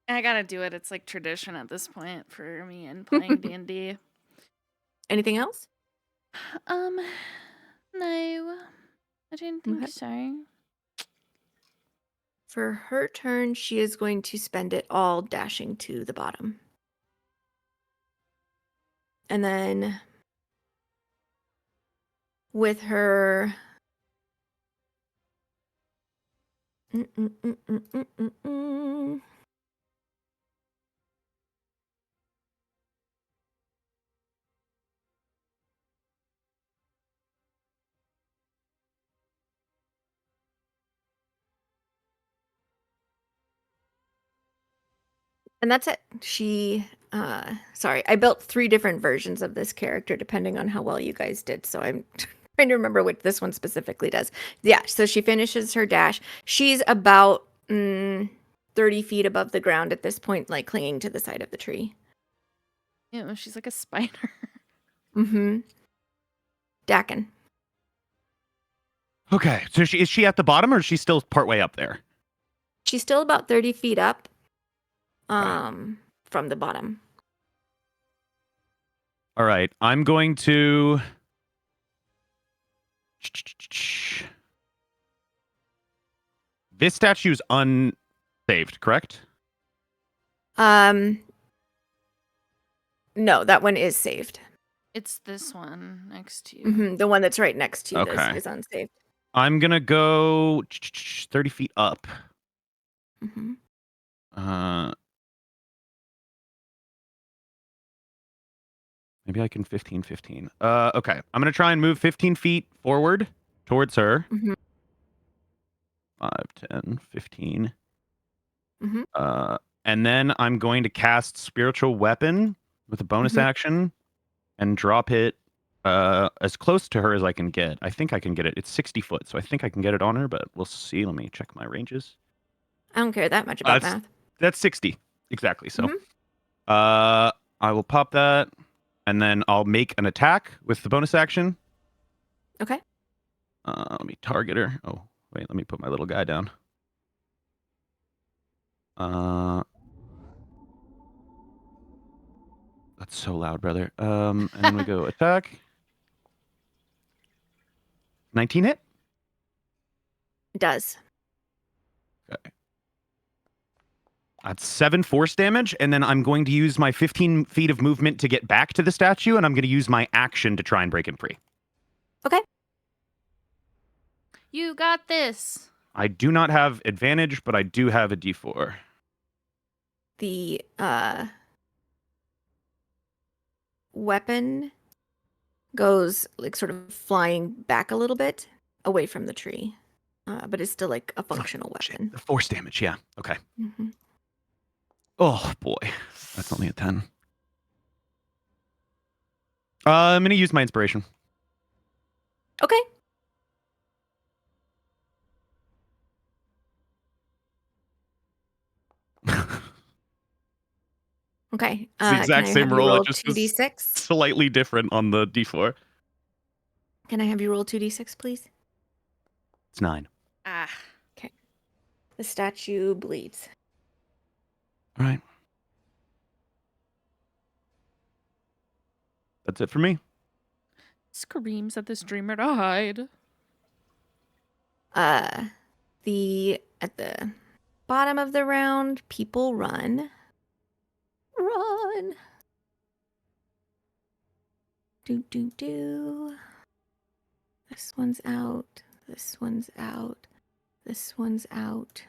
I gotta do it. It's like tradition at this point for me in playing D&D. Anything else? No. I didn't think Okay. so. For her turn, she is going to spend it all dashing to the bottom. And then with her And that's it. She sorry, I built 3 different versions of this character depending on how well you guys did. So I'm trying to remember what this one specifically does. Yeah, so she finishes her dash. She's about 30 feet above the ground at this point, like clinging to the side of the tree. You know, she's like a spider. Mm-hmm. Dakin. Okay. So is she at the bottom or is she still partway up there? She's still about 30 feet up from the bottom. All right. I'm going to. This statue is unsaved, correct? No, that one is saved. It's this one next to you. Mm-hmm. The one that's right next to you Okay. is unsaved. I'm going to go 30 feet up. Mm-hmm. Maybe I can 15. Okay. I'm going to try and move 15 feet forward towards her. Mm-hmm. 5, 10, 15. Mm-hmm. And then I'm going to cast Spiritual Weapon with a bonus Mhm. action and drop it as close to her as I can get. I think I can get it. It's 60 foot, so I think I can get it on her, but we'll see. Let me check my ranges. I don't care that much about That's- math. That's 60. Exactly. So Mhm. I will pop that, and then I'll make an attack with the bonus action. Okay. Let me target her. Oh, wait, let me put my little guy down. That's so loud, brother. And then we go attack. 19 hit? It does. Okay. That's 7 force damage, and then I'm going to use my 15 feet of movement to get back to the statue, and I'm going to use my action to try and break him free. Okay. You got this. I do not have advantage, but I do have a D4. The weapon goes like sort of flying back a little bit away from the tree, but it's still like a functional weapon. The force damage, yeah. Okay. Mm-hmm. Oh, boy. That's only a 10. I'm going to use my inspiration. Okay. Okay. It's the exact can I same have you roll, roll it just is 2d6? slightly different on the D4. Can I have you roll 2d6, please? It's 9. Ah. The statue bleeds. All right. That's it for me. Screams at the streamer to hide. At the bottom of the round, people run. Run. Do. This one's out. This one's out. This one's out.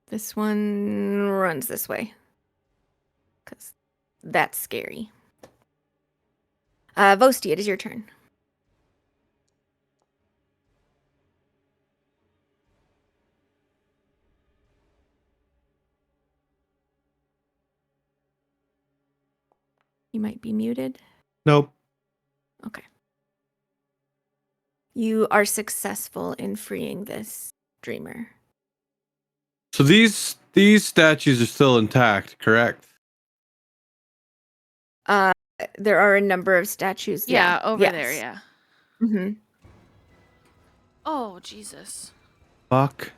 This one runs this way. Because that's scary. Vosti, it is your turn. You might be muted. Nope. Okay. You are successful in freeing this dreamer. So these statues are still intact, correct? There are a number of statues. Yeah, over there, Yes. yeah. Mm-hmm. Oh, Jesus. Fuck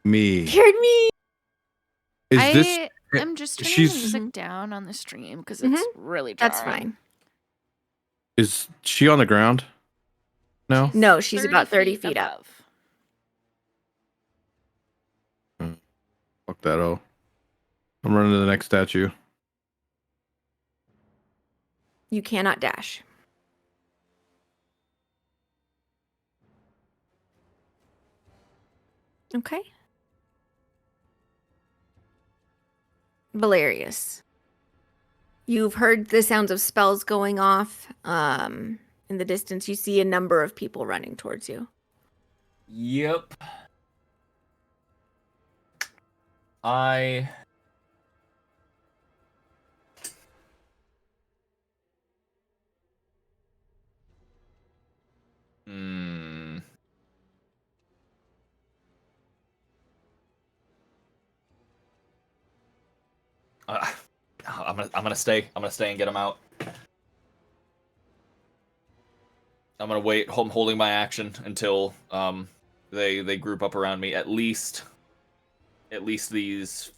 me. Scared me. Is this? I'm just turning the she's- music down on the stream because it's really jarring. That's fine. Is she on the ground? No. No, she's about 30 feet up. above. Fuck that. Oh. I'm running to the next statue. You cannot dash. Okay. Valerius. You've heard the sounds of spells going off. In the distance, you see a number of people running towards you. Yep. I Hmm. I'm gonna stay. I'm gonna stay and get them out. I'm gonna wait. I'm holding my action until they group up around me. At least these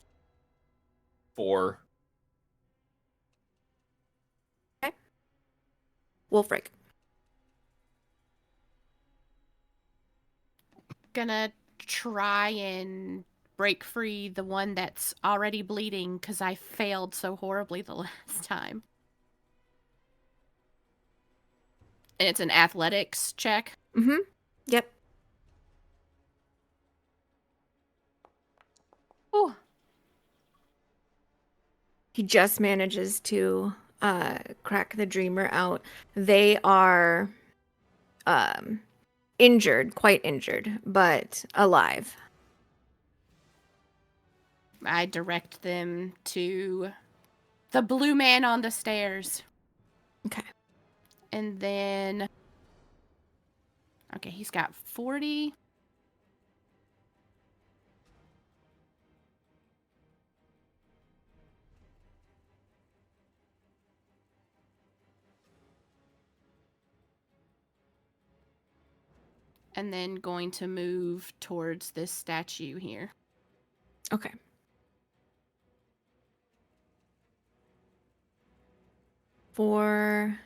4. Wolfric. Gonna try and break free the one that's already bleeding because I failed so horribly the last time. And it's an athletics check. Mm-hmm. Yep. Oh, He just manages to crack the dreamer out. They are injured, quite injured, but alive. I direct them to the blue man on the stairs. Okay. And then... Okay, he's got 40. And then going to move towards this statue here. Okay. For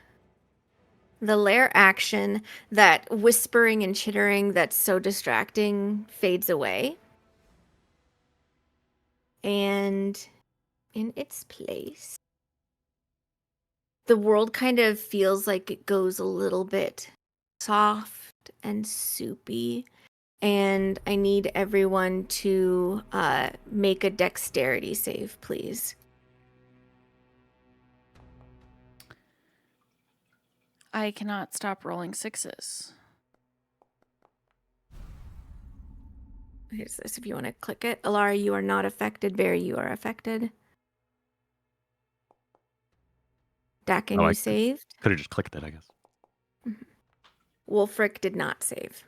the lair action, that whispering and chittering that's so distracting fades away. And in its place, the world kind of feels like it goes a little bit soft and soupy. And I need everyone to make a dexterity save, please. I cannot stop rolling 6s. Here's this if you want to click it. Alara, you are not affected. Barry, you are affected. Dakin, Oh, you I saved. could have just clicked it, I guess. Wolfric did not save.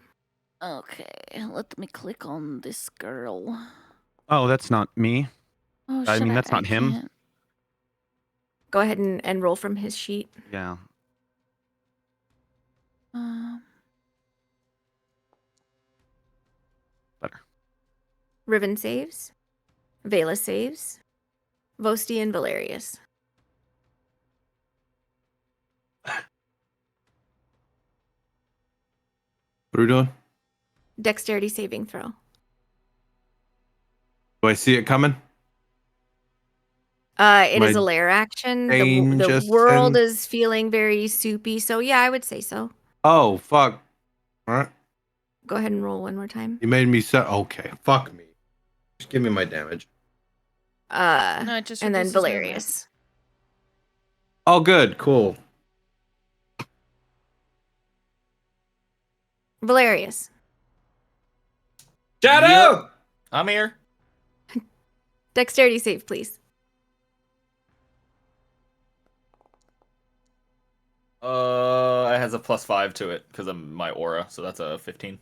Okay, let me click on this girl. Oh, that's not me. Oh, I shit, mean, that's not him. can't. Go ahead and roll from his sheet. Yeah. Better. Riven saves. Vela saves. Vosti and Valerius. What are we doing? Dexterity saving throw. Do I see it coming? It is My a lair action. Dane The just world sent- is feeling very soupy, so yeah, I would say so. Oh fuck! All right, Go ahead and roll one more time. you made me so. Okay, fuck me. Just give me my damage. No, it just And then reduces movement. Valerius. Oh, good, cool. Valerius. Shadow! I'm here. Dexterity save, please. It has a +5 to it because of my aura, so that's a 15.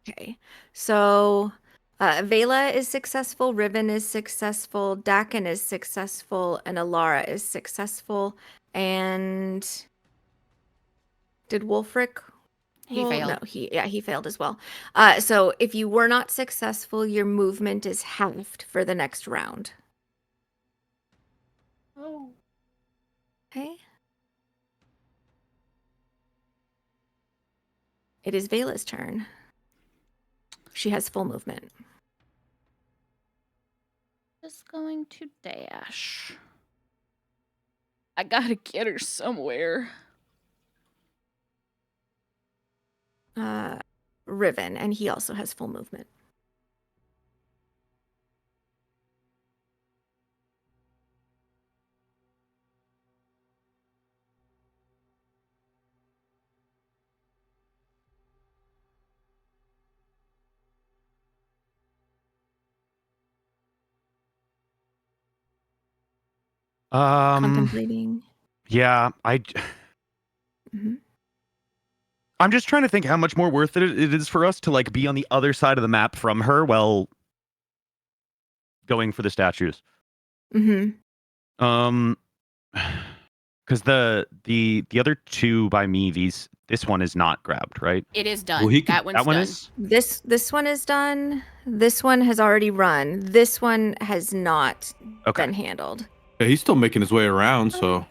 Okay. So Vela is successful, Riven is successful, Dakin is successful, and Alara is successful. And did Wolfric He roll? failed. No, he failed as well. So if you were not successful, your movement is halved for the next round. Oh. Okay. It is Vela's turn. She has full movement. Just going to dash. I gotta get her somewhere. Riven, and he also has full movement. Contemplating. Yeah, Mhm. I'm just trying to think how much more worth it is for us to like be on the other side of the map from her while going for the statues. Mm-hmm. Because the other two by me, this one is not grabbed, right? It is done. Well, he could- that one's That one done. is. This one is done. This one has already run. This one has not Okay. been handled. Yeah, he's still making his way around, so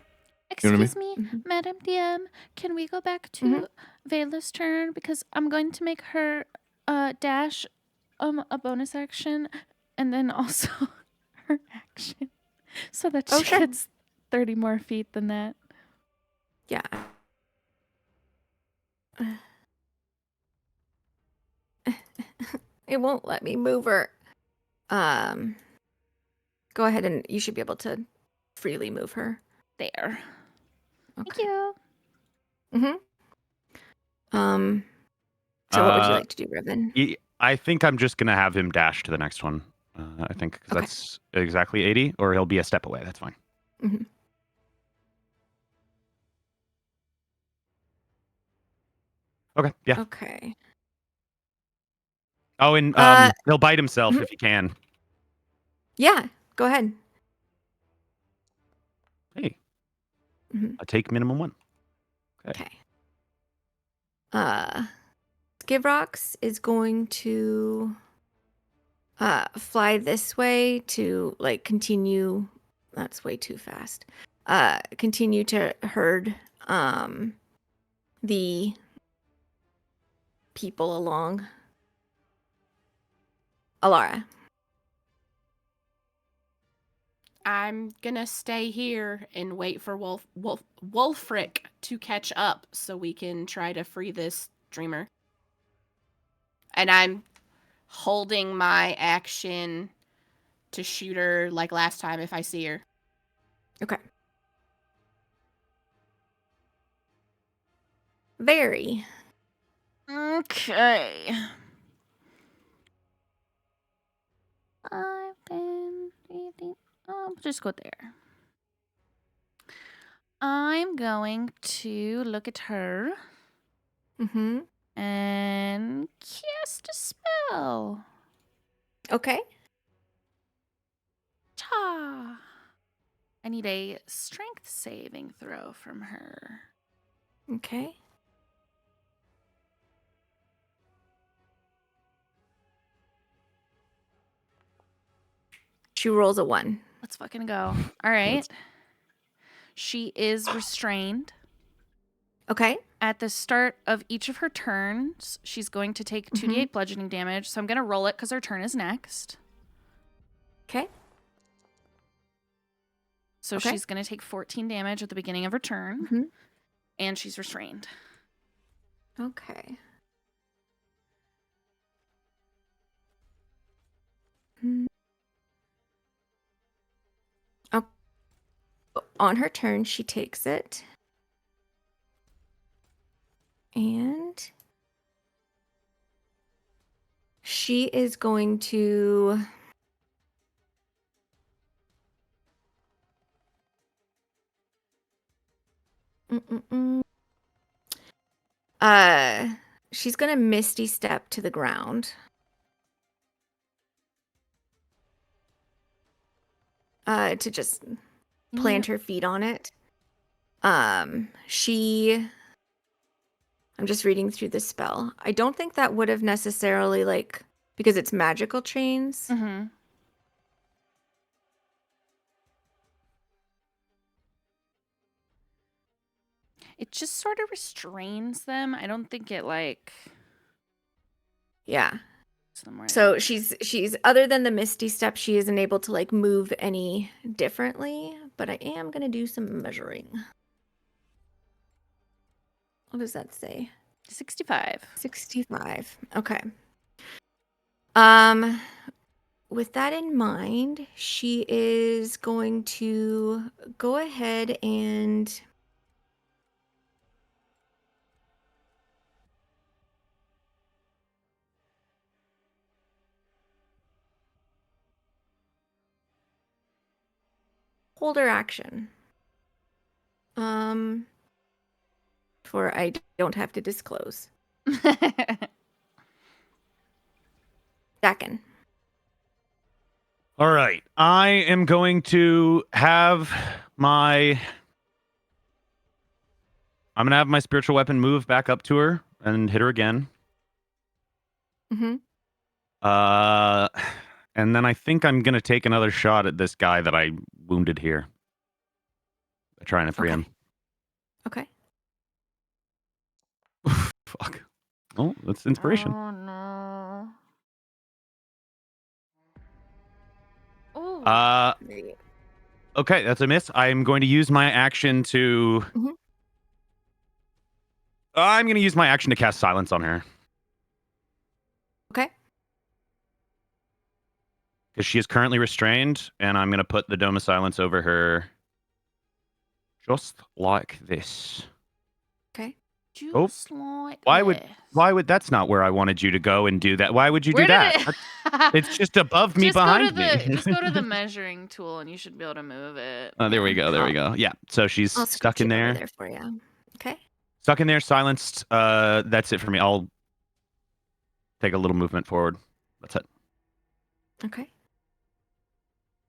You know what I mean? Excuse me, Mhm. Madam DM. Can we go back to Mhm. Vela's turn because I'm going to make her dash a bonus action and then also her action so that she Oh, sure. gets 30 more feet than that. Yeah. It won't let me move her. Go ahead and you should be able to freely move her. There. Thank Okay. you. Mm-hmm. So what would you Uh, like to do, Riven? I think I'm just gonna have him dash to the next one. I think 'cause Okay. that's exactly 80, or he'll be a step away. That's fine. Mhm. Okay. Yeah. Okay. Oh, and he'll bite himself mhm. if he can. Yeah. Go ahead. Hey. Mhm. I take minimum 1. Okay. Skivrox is going to fly this way to like continue. That's way too fast. Continue to herd the people along. Alara. I'm gonna stay here and wait for Wolfric to catch up so we can try to free this dreamer. And I'm holding my action to shoot her like last time if I see her. Okay. Very. Okay. I've been reading. Oh, just go there. I'm going to look at her Mm-hmm. and cast a spell. Okay. Ta! I need a strength saving throw from her. Okay. She rolls a 1. Let's fucking go. All right. She is restrained. Okay. At the start of each of her turns, she's going to take 2d8 bludgeoning damage. So I'm going to roll it because her turn is next. Okay. So Okay. she's going to take 14 damage at the beginning of her turn, Mhm. and she's restrained. Okay. Mm. Oh, on her turn, she takes it. And she is going to Mm-mm-mm. She's gonna misty step to the ground. To just plant her feet on it. I'm just reading through the spell. I don't think that would have necessarily like because it's magical chains. Mm-hmm. It just sort of restrains them. I don't think it like. Yeah. Somewhere So like- she's other than the misty step, she isn't able to like move any differently. But I am gonna do some measuring. What does that say? 65. 65. Okay. With that in mind, she is going to go ahead and hold her action. For I don't have to disclose. Dakin. All right. I am going to have my. I'm gonna have my spiritual weapon move back up to her and hit her again. Mm-hmm. And then I think I'm gonna take another shot at this guy that I wounded here. Trying to free him. Okay. Fuck. Oh, that's inspiration. Oh no. Oh. Okay, that's a miss. I'm going to use my action to. Mhm. I'm going to use my action to cast silence on her. Okay. Because she is currently restrained, and I'm going to put the Dome of Silence over her. Just like this. Okay. Just like Why would this. that's not where I wanted you to go and do that? Why would you Where do did that? it- It's just above me, Just go behind to the me. just go to the measuring tool and you should be able to move it. Oh, there we go. There we go. Yeah. So she's I'll stuck scooch in it over there. there for you. Okay. Stuck in there, silenced. That's it for me. I'll take a little movement forward. That's it. Okay.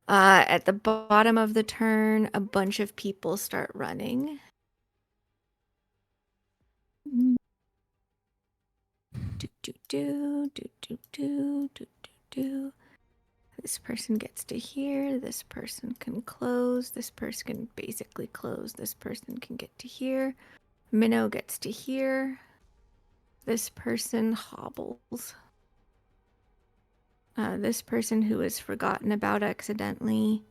At the bottom of the turn, a bunch of people start running. Do, do, do, do, do, do, do, do, do. This person gets to here. This person can close. This person can basically close. This person can get to here. Minnow gets to here. This person hobbles. This person who is forgotten about accidentally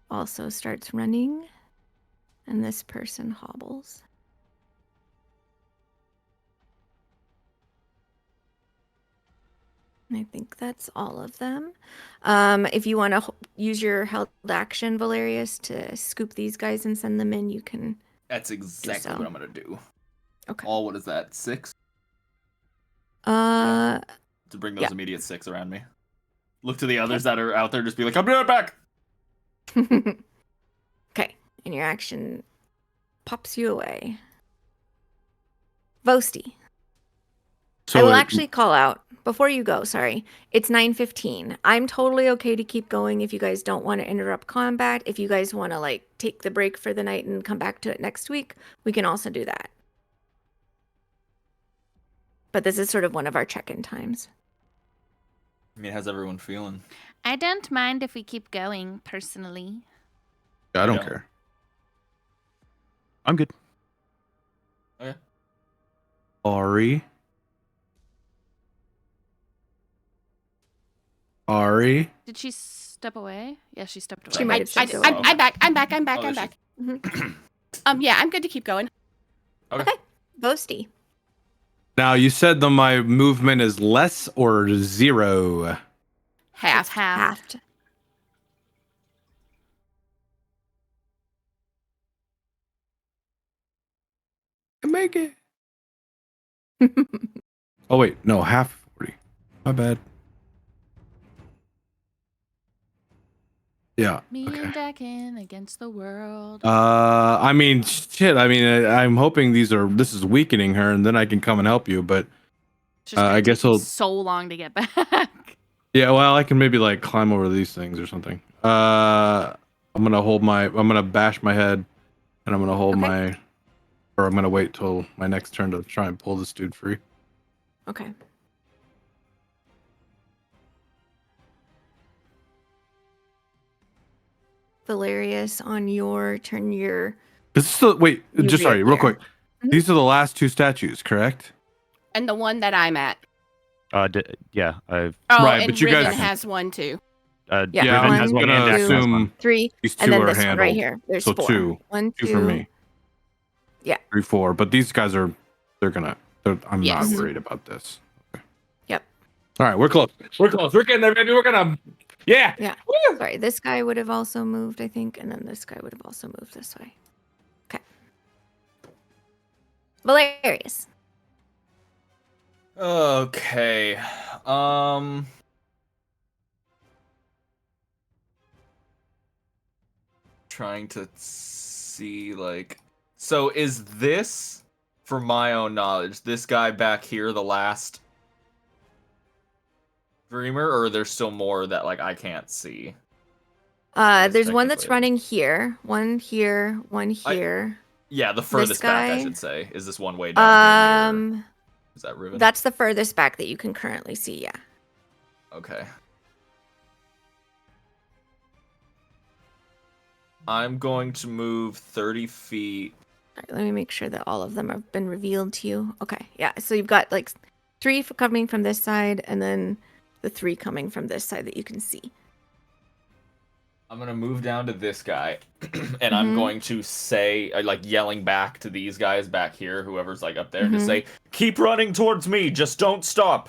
also starts running. And this person hobbles. I think that's all of them. If you want to use your held action, Valerius, to scoop these guys and send them in, you can. That's exactly so. what I'm gonna do. Okay. All what is that? 6? Uh, To bring those yeah. immediate 6 around me. Look to the others that are out there, just be like, I'll be right back. Okay, and your action pops you away. Vosti. So I will it- actually call out before you go. Sorry, it's 9:15. I'm totally okay to keep going if you guys don't want to interrupt combat. If you guys want to like take the break for the night and come back to it next week, we can also do that. But this is sort of one of our check-in times. I mean, how's everyone feeling? I don't mind if we keep going, personally. I don't Yeah. care. I'm good. Okay. Ari. Ari. Did she step away? Yeah, she stepped away. She might have stepped away. I'm back. I'm back. Oh, I'm there back. Mhm. Yeah, I'm good to keep going. Boasty. Now you said that my movement is less or 0. Half. It's half. Halved. I make it. Oh wait, no, half 40. My bad. Yeah. Me Okay. and Dakin against the world. I mean, shit. I mean, I'm hoping this is weakening her, and then I can come and help you. But It's just gonna I guess take you I'll. so long to get back. Yeah, well, I can maybe like climb over these things or something. I'm gonna bash my head, and I'm gonna hold Okay. or I'm gonna wait till my next turn to try and pull this dude free. Okay. Valerius, on your turn, Wait, You just sorry, real reappear. quick. Mhm. These are the last 2 statues, correct? And the one that I'm at. Yeah, I've. Oh, Right, and but you Riven guys- has one too. Yeah, Yeah, Riven one, has one gonna and Dax has assume- one. 3, These 2 and then are this one handled. right here. There's So 4. 2. 1, 2 for me. Yeah. 3, 4. But these guys I'm Yes. not worried about this. Yep. All right, we're close. We're close. We're getting there, baby. We're gonna. Yeah. Yeah. Woo! Sorry, this guy would have also moved, I think, and then this guy would have also moved this way. Okay. Valerius. Okay. Trying to see like so is this, for my own knowledge, this guy back here the last dreamer, or there's still more that like I can't see? Yes, There's one that's technically. running here, one here, one here. Yeah, the furthest back, I guy? should say. Is this one way down here near- Is that Riven? That's the furthest back that you can currently see, yeah. Okay. I'm going to move 30 feet. All right, let me make sure that all of them have been revealed to you. Okay, yeah. So you've got like 3 coming from this side, and then the 3 coming from this side that you can see. I'm gonna move down to this guy, and I'm Mhm. going to say, like, yelling back to these guys back here, whoever's like up there, to Mhm. say, "Keep running towards me, just don't stop."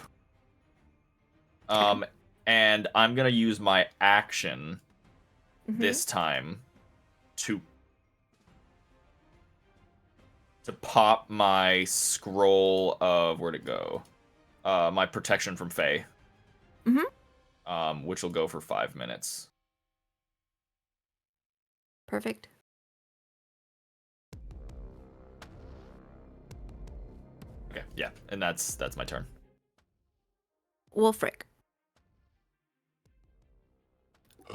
And I'm gonna use my action Mhm. this time to pop my scroll of where'd it go? My protection from Fae. Which will go for 5 minutes. Perfect. Okay, yeah, and that's my turn. Wolfric.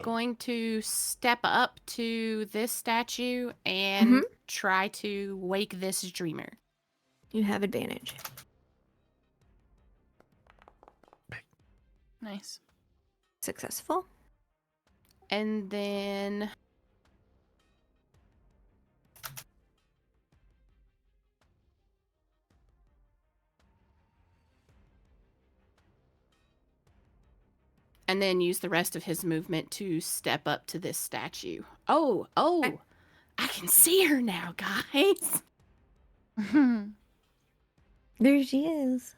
Going to step up to this statue and try to wake this dreamer. You have advantage. Nice. Successful. And then use the rest of his movement to step up to this statue. Oh, Okay. I can see her now, guys. There she is.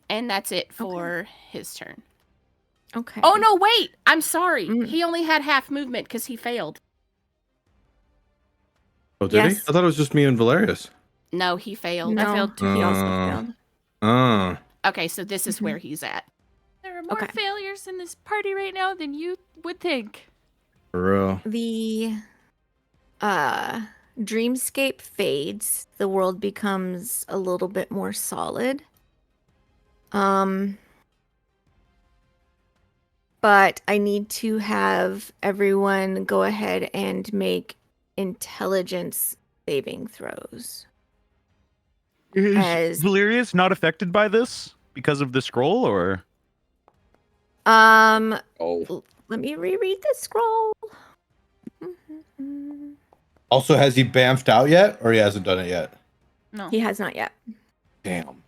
And that's it for his turn. Okay. Oh, no, wait. I'm sorry. Mm. He only had half movement because he failed. Oh, did he? Yes. I thought it was just me and Valerius. No, he failed. No, I failed too. he also failed. Oh. Okay, so this is where he's at. There are more Okay. failures in this party right now than you would think. For real. The dreamscape fades. The world becomes a little bit more solid. But I need to have everyone go ahead and make intelligence saving throws. Is As- Valerius not affected by this because of the scroll, or? Oh. Let me reread the scroll. Also, has he bamfed out yet, or he hasn't done it yet? No. He has not yet. Damn.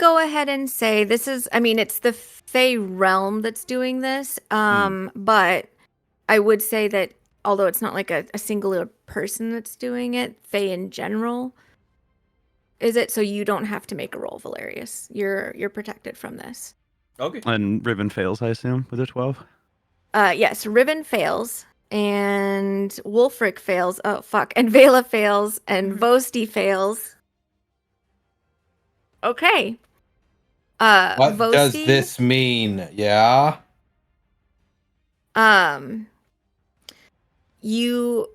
go ahead and say this is, I mean, it's the Fey realm that's doing this. But I would say that although it's not like a singular person that's doing it, Fey in general is it, so you don't have to make a roll, Valerius. You're protected from this. Okay. And Riven fails, I assume, with a 12. Yes, Riven fails, and Wulfric fails. Oh fuck, and Vela fails, and Vosti fails. Okay. What does Vosti, this mean? Yeah. you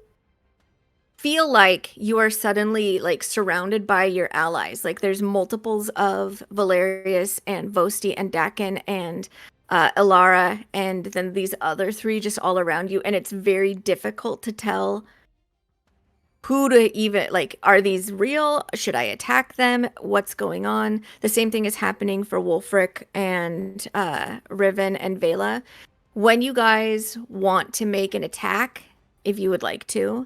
feel like you are suddenly like surrounded by your allies. Like there's multiples of Valerius and Vosti and Dakin and Ilara, and then these other three just all around you, and it's very difficult to tell who to even, like, are these real? Should I attack them? What's going on? The same thing is happening for Wulfric and Riven and Vela. When you guys want to make an attack, if you would like to,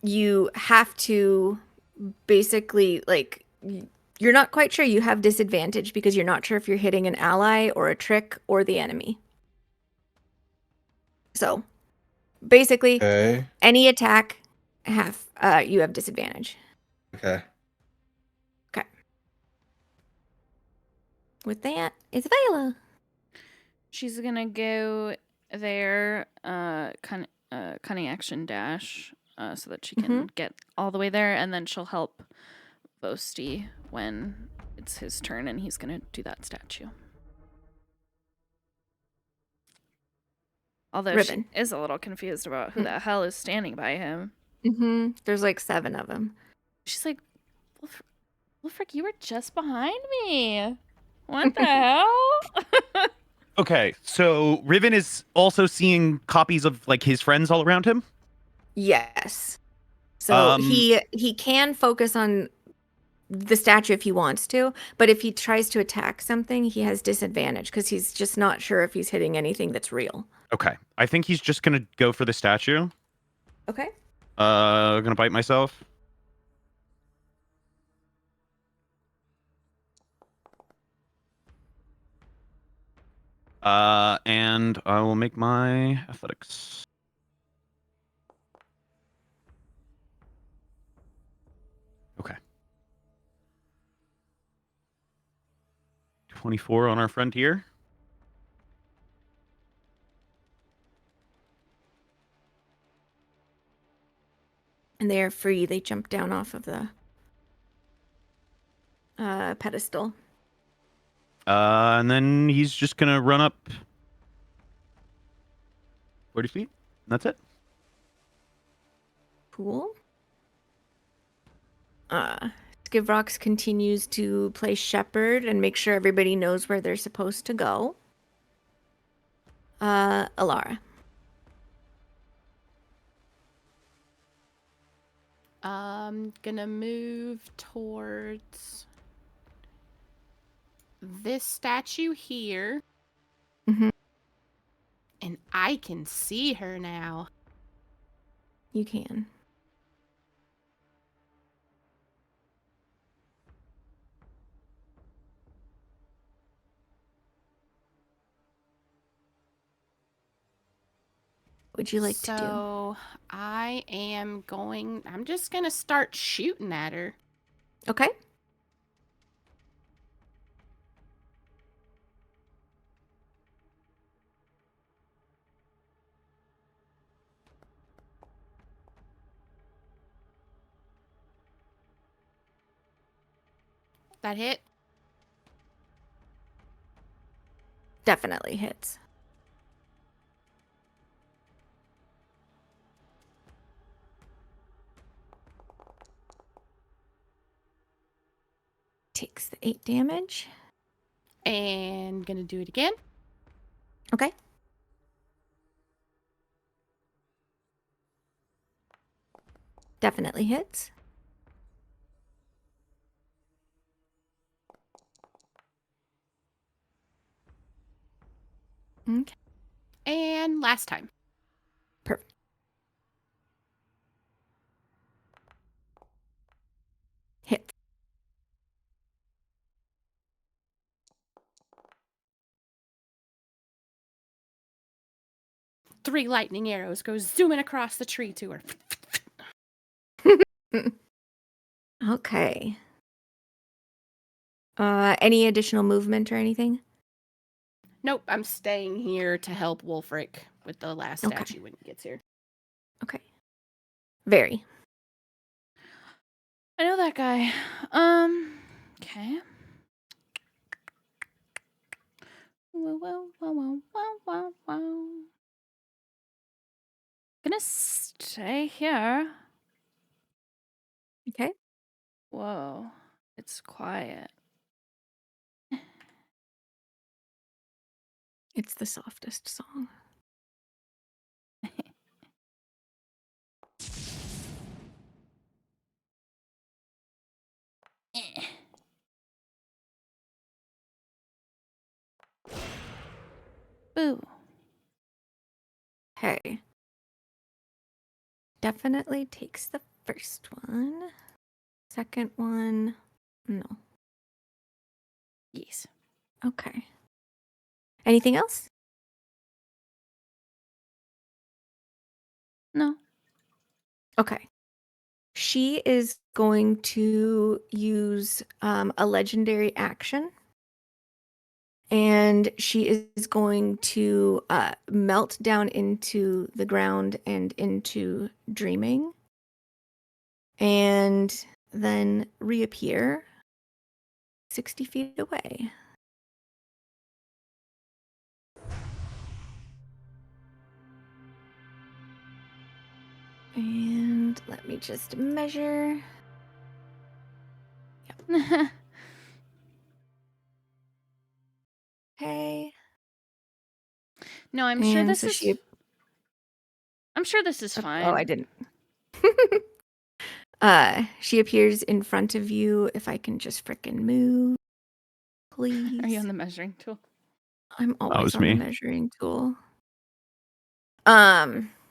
you have to basically, like, you're not quite sure, you have disadvantage because you're not sure if you're hitting an ally or a trick or the enemy. So basically, Okay. any attack you have disadvantage. Okay. With that, it's Vela. She's gonna go there, cunning action dash, so that she can get all the way there, and then she'll help Vosti when it's his turn, and he's gonna do that statue. Although Ribbon. she is a little confused about who the hell is standing by him. There's like 7 of them. She's like, Wolfric, you were just behind me. What the hell? Okay, so Riven is also seeing copies of like his friends all around him. Yes. So he can focus on the statue if he wants to, but if he tries to attack something, he has disadvantage because he's just not sure if he's hitting anything that's real. Okay, I think he's just gonna go for the statue. Okay. Gonna bite myself. And I will make my athletics. Okay. 24 on our frontier. And they are free. They jump down off of the pedestal. And then he's just gonna run up 40 feet. That's it. Cool. Skivrox continues to play shepherd and make sure everybody knows where they're supposed to go. Ilara. Gonna move towards this statue here. And I can see her now. You can. What would you like to do? So I'm just gonna start shooting at her. Okay. That hit? Definitely hits. Takes the 8 damage. And gonna do it again. Okay. Definitely hits. Okay. And last time. Perfect. Hit. 3 lightning arrows go zooming across the tree to her. Okay. Any additional movement or anything? Nope, I'm staying here to help Wolfric with the last Okay. statue when he gets here. Okay. Very. I know that guy. Okay. Wow. Gonna stay here. Okay. Whoa. It's quiet. It's the softest song. Boo. Okay. Definitely takes the first one. Second one, no. Yes. Okay. Anything else? No. Okay. She is going to use a legendary action. And she is going to melt down into the ground and into dreaming. And then reappear 60 feet away. And let me just measure. Okay. No, I'm sure And this so is. she. I'm sure this is fine. Oh, I didn't. She appears in front of you. If I can just frickin' move, please. Are you on the measuring tool? I'm always was on me. the measuring tool.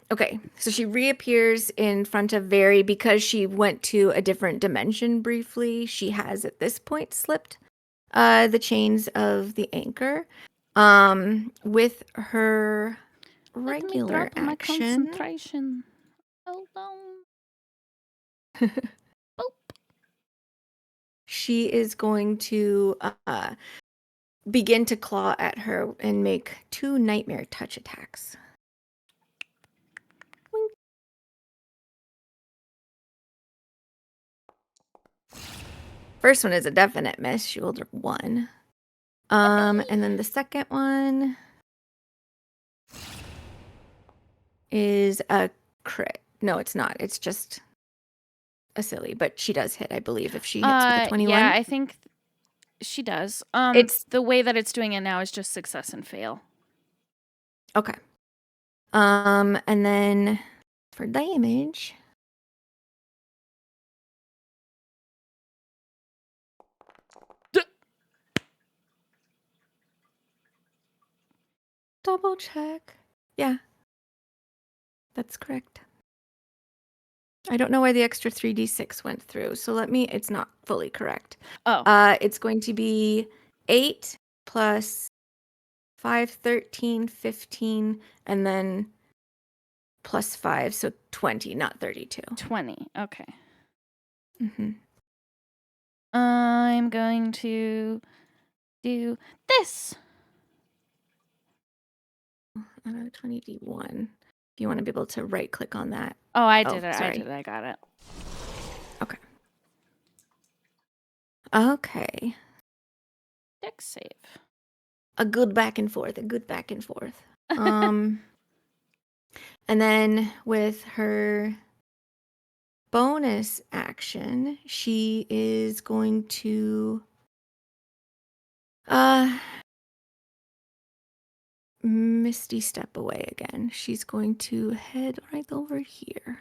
Okay, so she reappears in front of Very because she went to a different dimension briefly. She has at this point slipped the chains of the anchor. With her Let me regular drop my action. concentration. Hold on. She is going to begin to claw at her and make 2 nightmare touch attacks. Boink. First one is a definite miss. She rolled a 1. And then the second one is a crit. No, it's not. It's just a silly, but she does hit, I believe, if she hits with a 21. Yeah, I think she does. It's the way that it's doing it now is just success and fail. okay. And then for damage, double check. Yeah, that's correct. I don't know why the extra 3d6 went through, so it's not fully correct. Oh. It's going to be 8 plus 5, 13, 15, and then plus 5, so 20, not 32. 20. Okay. Mm-hmm. I'm going to do this. 20d1. If you want to be able to right click on that. Oh, I did it. Sorry. I got it. Okay. Okay. Dex save. A good back and forth. And then with her bonus action, she is going to Misty step away again. She's going to head right over here.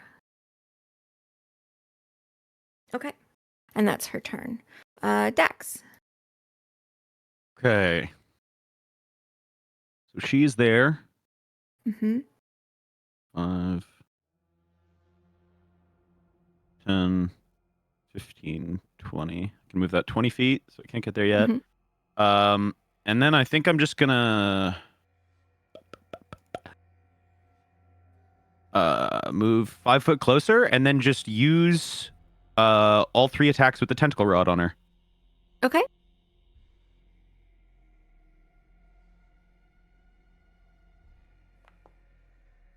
Okay. And that's her turn. Dax. Okay. So she's there. Mm-hmm. 5, 10, 15, 20. I can move that 20 feet, so I can't get there yet. Mhm. And then I think I'm just gonna move 5 foot closer, and then just use all 3 attacks with the tentacle rod on her. Okay.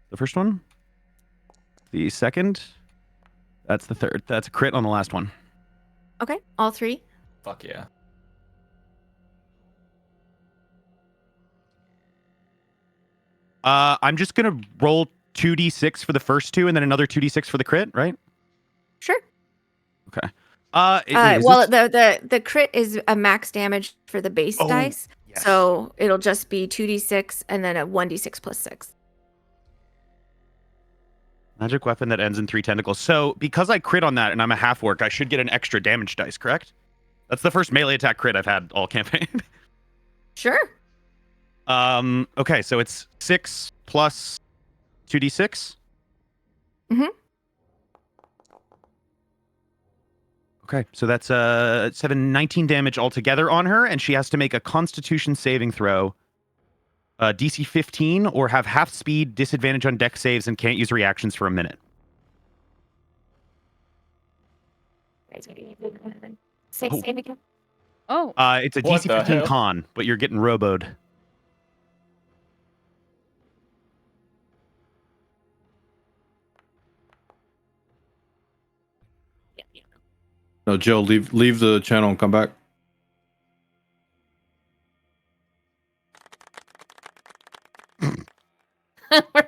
The first one. The second. That's the third. That's a crit on the last one. Okay. All 3. Fuck yeah. I'm just gonna roll 2d6 for the first 2, and then another 2d6 for the crit, right? Sure. Okay. Well, the crit is a max damage for the base dice, yes. so it'll just be 2d6 and then a 1d6 plus 6. Magic weapon that ends in 3 tentacles. So because I crit on that and I'm a half orc, I should get an extra damage dice, correct? That's the first melee attack crit I've had all campaign. Sure. Okay, so it's 6 plus 2d6. Mhm. Okay, so that's 19 damage altogether on her, and she has to make a Constitution saving throw, DC 15, or have half speed, disadvantage on dex saves, and can't use reactions for a minute. Oh, It's a What DC the 15 hell? con, but you're getting roboed. No, Joe, leave the channel and come back.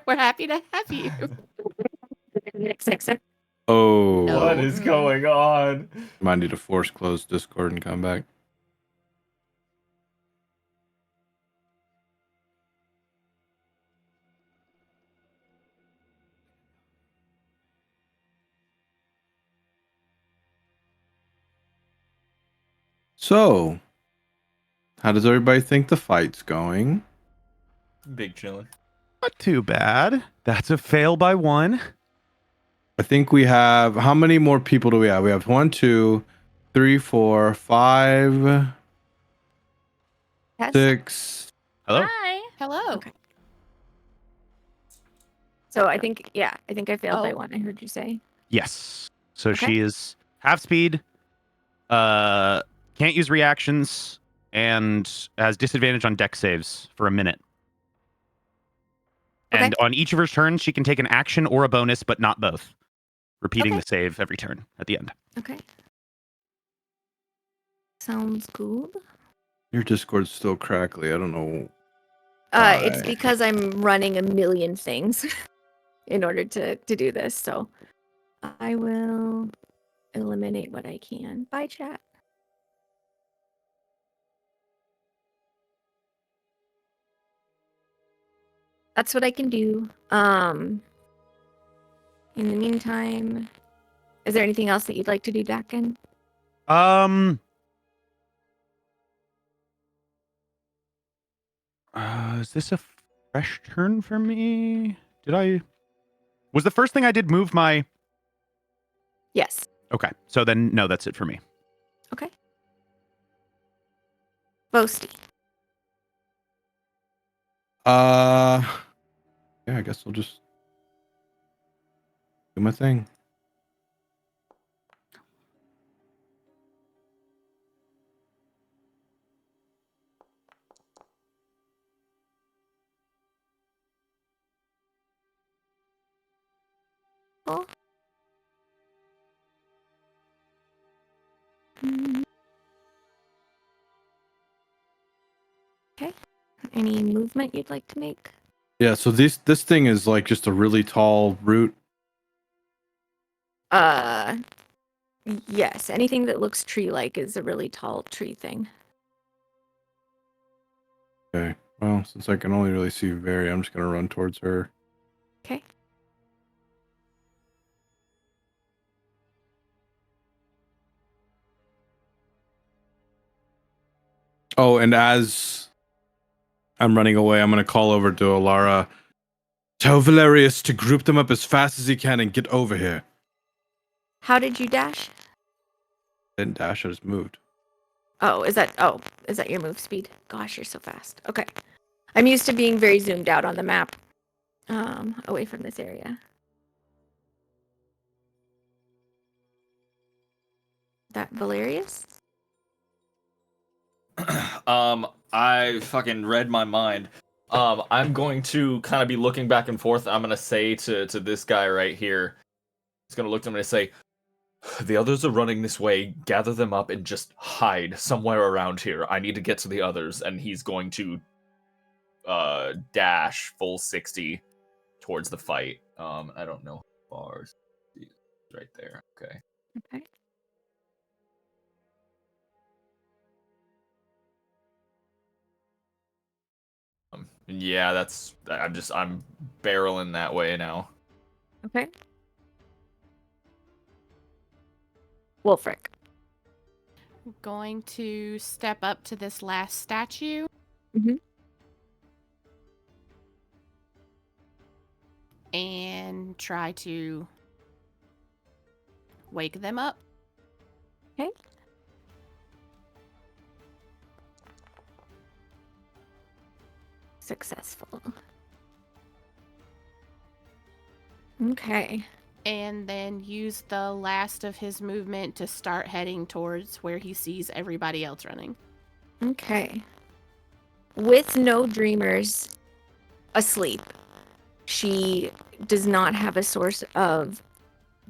We're happy to have you. Oh, No. What is going on? might need to force close Discord and come back. So, how does everybody think the fight's going? Big chillin'. Not too bad. That's a fail by 1. I think we have, how many more people do we have? We have 1, 2, 3, 4, 5, Yes. 6. Hello? hi. Hello. Okay. So I think I failed by Oh. 1. I heard you say. Yes. So Okay. she is half speed, can't use reactions, and has disadvantage on dex saves for a minute. Okay. And on each of her turns, she can take an action or a bonus, but not both. Repeating Okay. the save every turn at the end. Okay. Sounds good. Your Discord's still crackly. I don't know. It's Why? because I'm running a million things in order to do this. So I will eliminate what I can. Bye, chat. That's what I can do. In the meantime, is there anything else that you'd like to do, Dakin? Is this a fresh turn for me? Was the first thing I did move my... Yes. Okay, so then, no, that's it for me. Okay. Boasty. Yeah, I guess I'll just do my thing. Oh. Mm. Okay. Any movement you'd like to make? Yeah, so this thing is like just a really tall root. Yes. Anything that looks tree-like is a really tall tree thing. Okay. Well, since I can only really see Very, I'm just gonna run towards her. Okay. Oh, and as I'm running away, I'm gonna call over to Alara. Tell Valerius to group them up as fast as he can and get over here. How did you dash? I didn't dash, I just moved. Is that your move speed? Gosh, you're so fast. Okay. I'm used to being very zoomed out on the map. Away from this area. That Valerius? I fucking read my mind. I'm going to kind of be looking back and forth. I'm gonna say to this guy right here. He's gonna look at him and say, "The others are running this way. Gather them up and just hide somewhere around here. I need to get to the others." And he's going to dash full 60 towards the fight. I don't know how far. Right there. Okay. Okay. Yeah, I'm barreling that way now. Okay. Wolfric. Going to step up to this last statue. Mhm. And try to wake them up. Okay. Successful. Okay. And then use the last of his movement to start heading towards where he sees everybody else running. Okay. With no dreamers asleep, she does not have a source of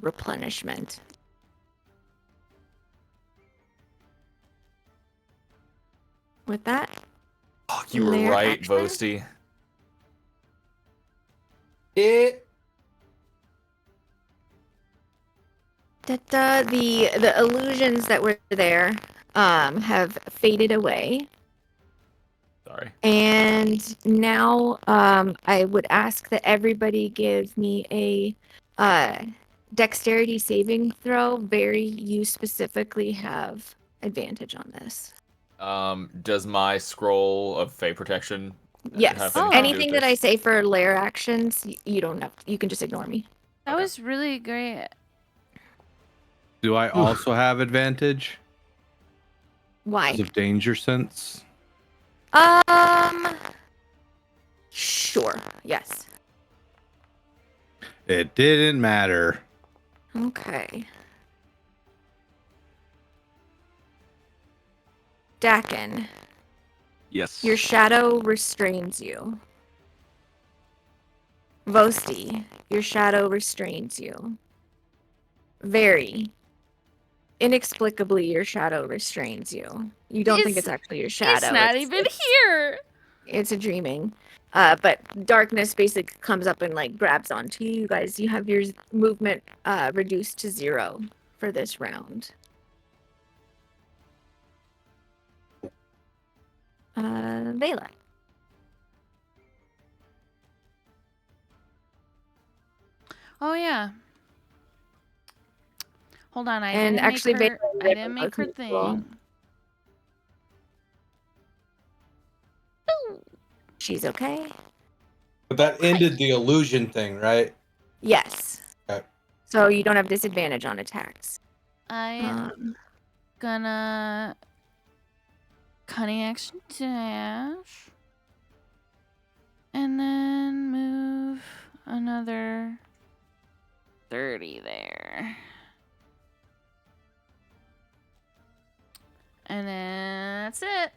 replenishment. With that, Oh, you were Lair right, action? Vosti. the illusions that were there have faded away. Sorry. And now I would ask that everybody give me a dexterity saving throw. Very, you specifically have advantage on this. Does my scroll of Fey protection Yes. have anything to do Anything with that I this? say for lair actions, you don't have. You can just ignore me. That Okay. was really great. Do I also have advantage Why? because of danger sense? Sure. Yes. It didn't matter. Okay. Dakin, Yes. your shadow restrains you. Vosti, your shadow restrains you. Very inexplicably, your shadow restrains you. You don't think it's actually your shadow. He's not it's- even it's- here. It's a dreaming. But darkness basically comes up and like grabs onto you guys. You have your movement reduced to 0 for this round. Vela. Oh yeah. Hold on, I And didn't actually, make her. Vela, I didn't make her was neutral. thing. She's okay. But that ended the illusion thing, right? Yes. Okay. So you don't have disadvantage on attacks. I gonna cunning action dash, and then move another 30 there, and then that's it.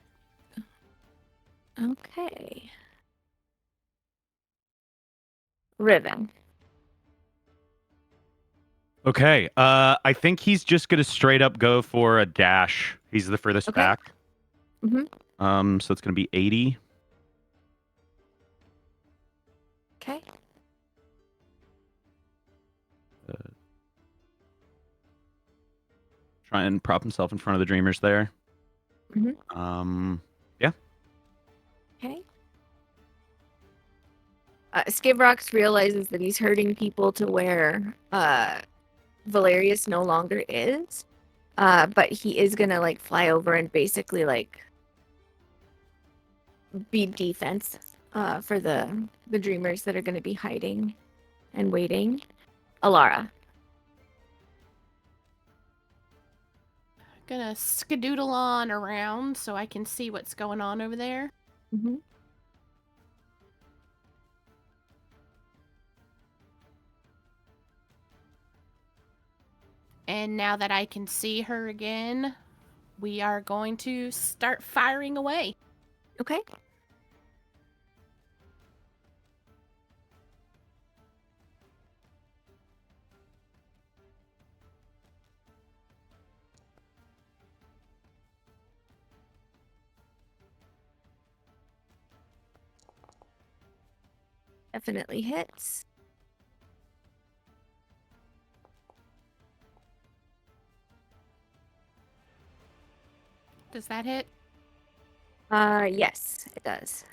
Okay. Riven. Okay. I think he's just gonna straight up go for a dash. He's the furthest Okay. back. Mhm. So it's gonna be 80. Okay. Try and prop himself in front of the dreamers there. Mhm. Yeah. Okay. Skivrox realizes that he's hurting people to where Valerius no longer is. But he is gonna like fly over and basically like be defense for the dreamers that are gonna be hiding and waiting. Alara. Gonna skedoodle on around so I can see what's going on over there. Mm-hmm. And now that I can see her again, we are going to start firing away. Okay. Definitely hits. Does that hit? Yes, it does.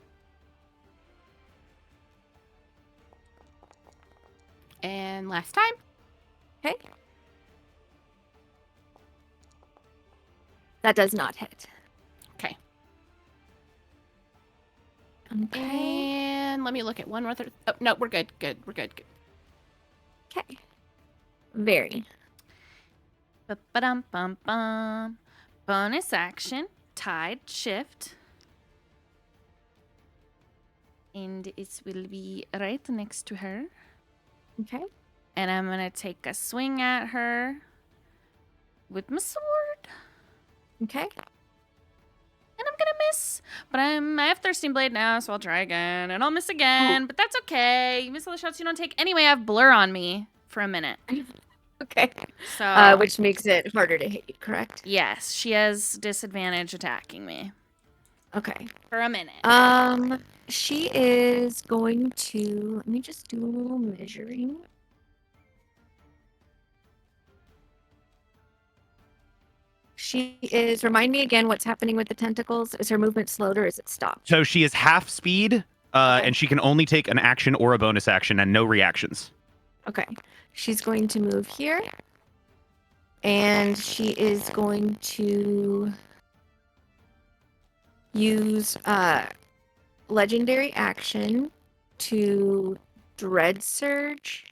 And last time. Okay. That does not hit. Okay. Okay. And let me look at one more. Oh, no, we're good. Good. We're good. Good. Okay. Very. Ba-ba-dum-bum-bum. Bonus action, tide shift. And it will be right next to her. Okay. And I'm going to take a swing at her with my sword. Okay. And I'm gonna miss. But I have Thirsting Blade now, so I'll try again. And I'll miss again. But that's okay. You miss all the shots you don't take. Anyway, I have Blur on me for a minute. Okay. So Which makes it harder to hit you, correct? yes, she has disadvantage attacking me. Okay. For a minute. She is going to, let me just do a little measuring. She is, remind me again what's happening with the tentacles. Is her movement slowed or is it stopped? So she is half speed, and she can only take an action or a bonus action and no reactions. Okay. She's going to move here. And she is going to use legendary action to Dread Surge,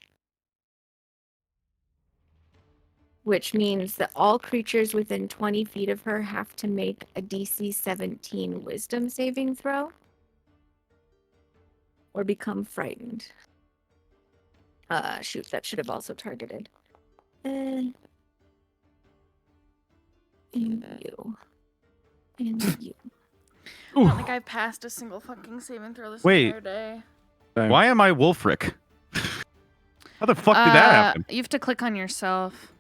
which means that all creatures within 20 feet of her have to make a DC 17 Wisdom saving throw or become frightened. Shoot, that should have also targeted. And you. And you. I don't think I've passed a single fucking saving throw this Wait. entire day. Why am I Wolfric? How the fuck did that happen? You have to click on yourself.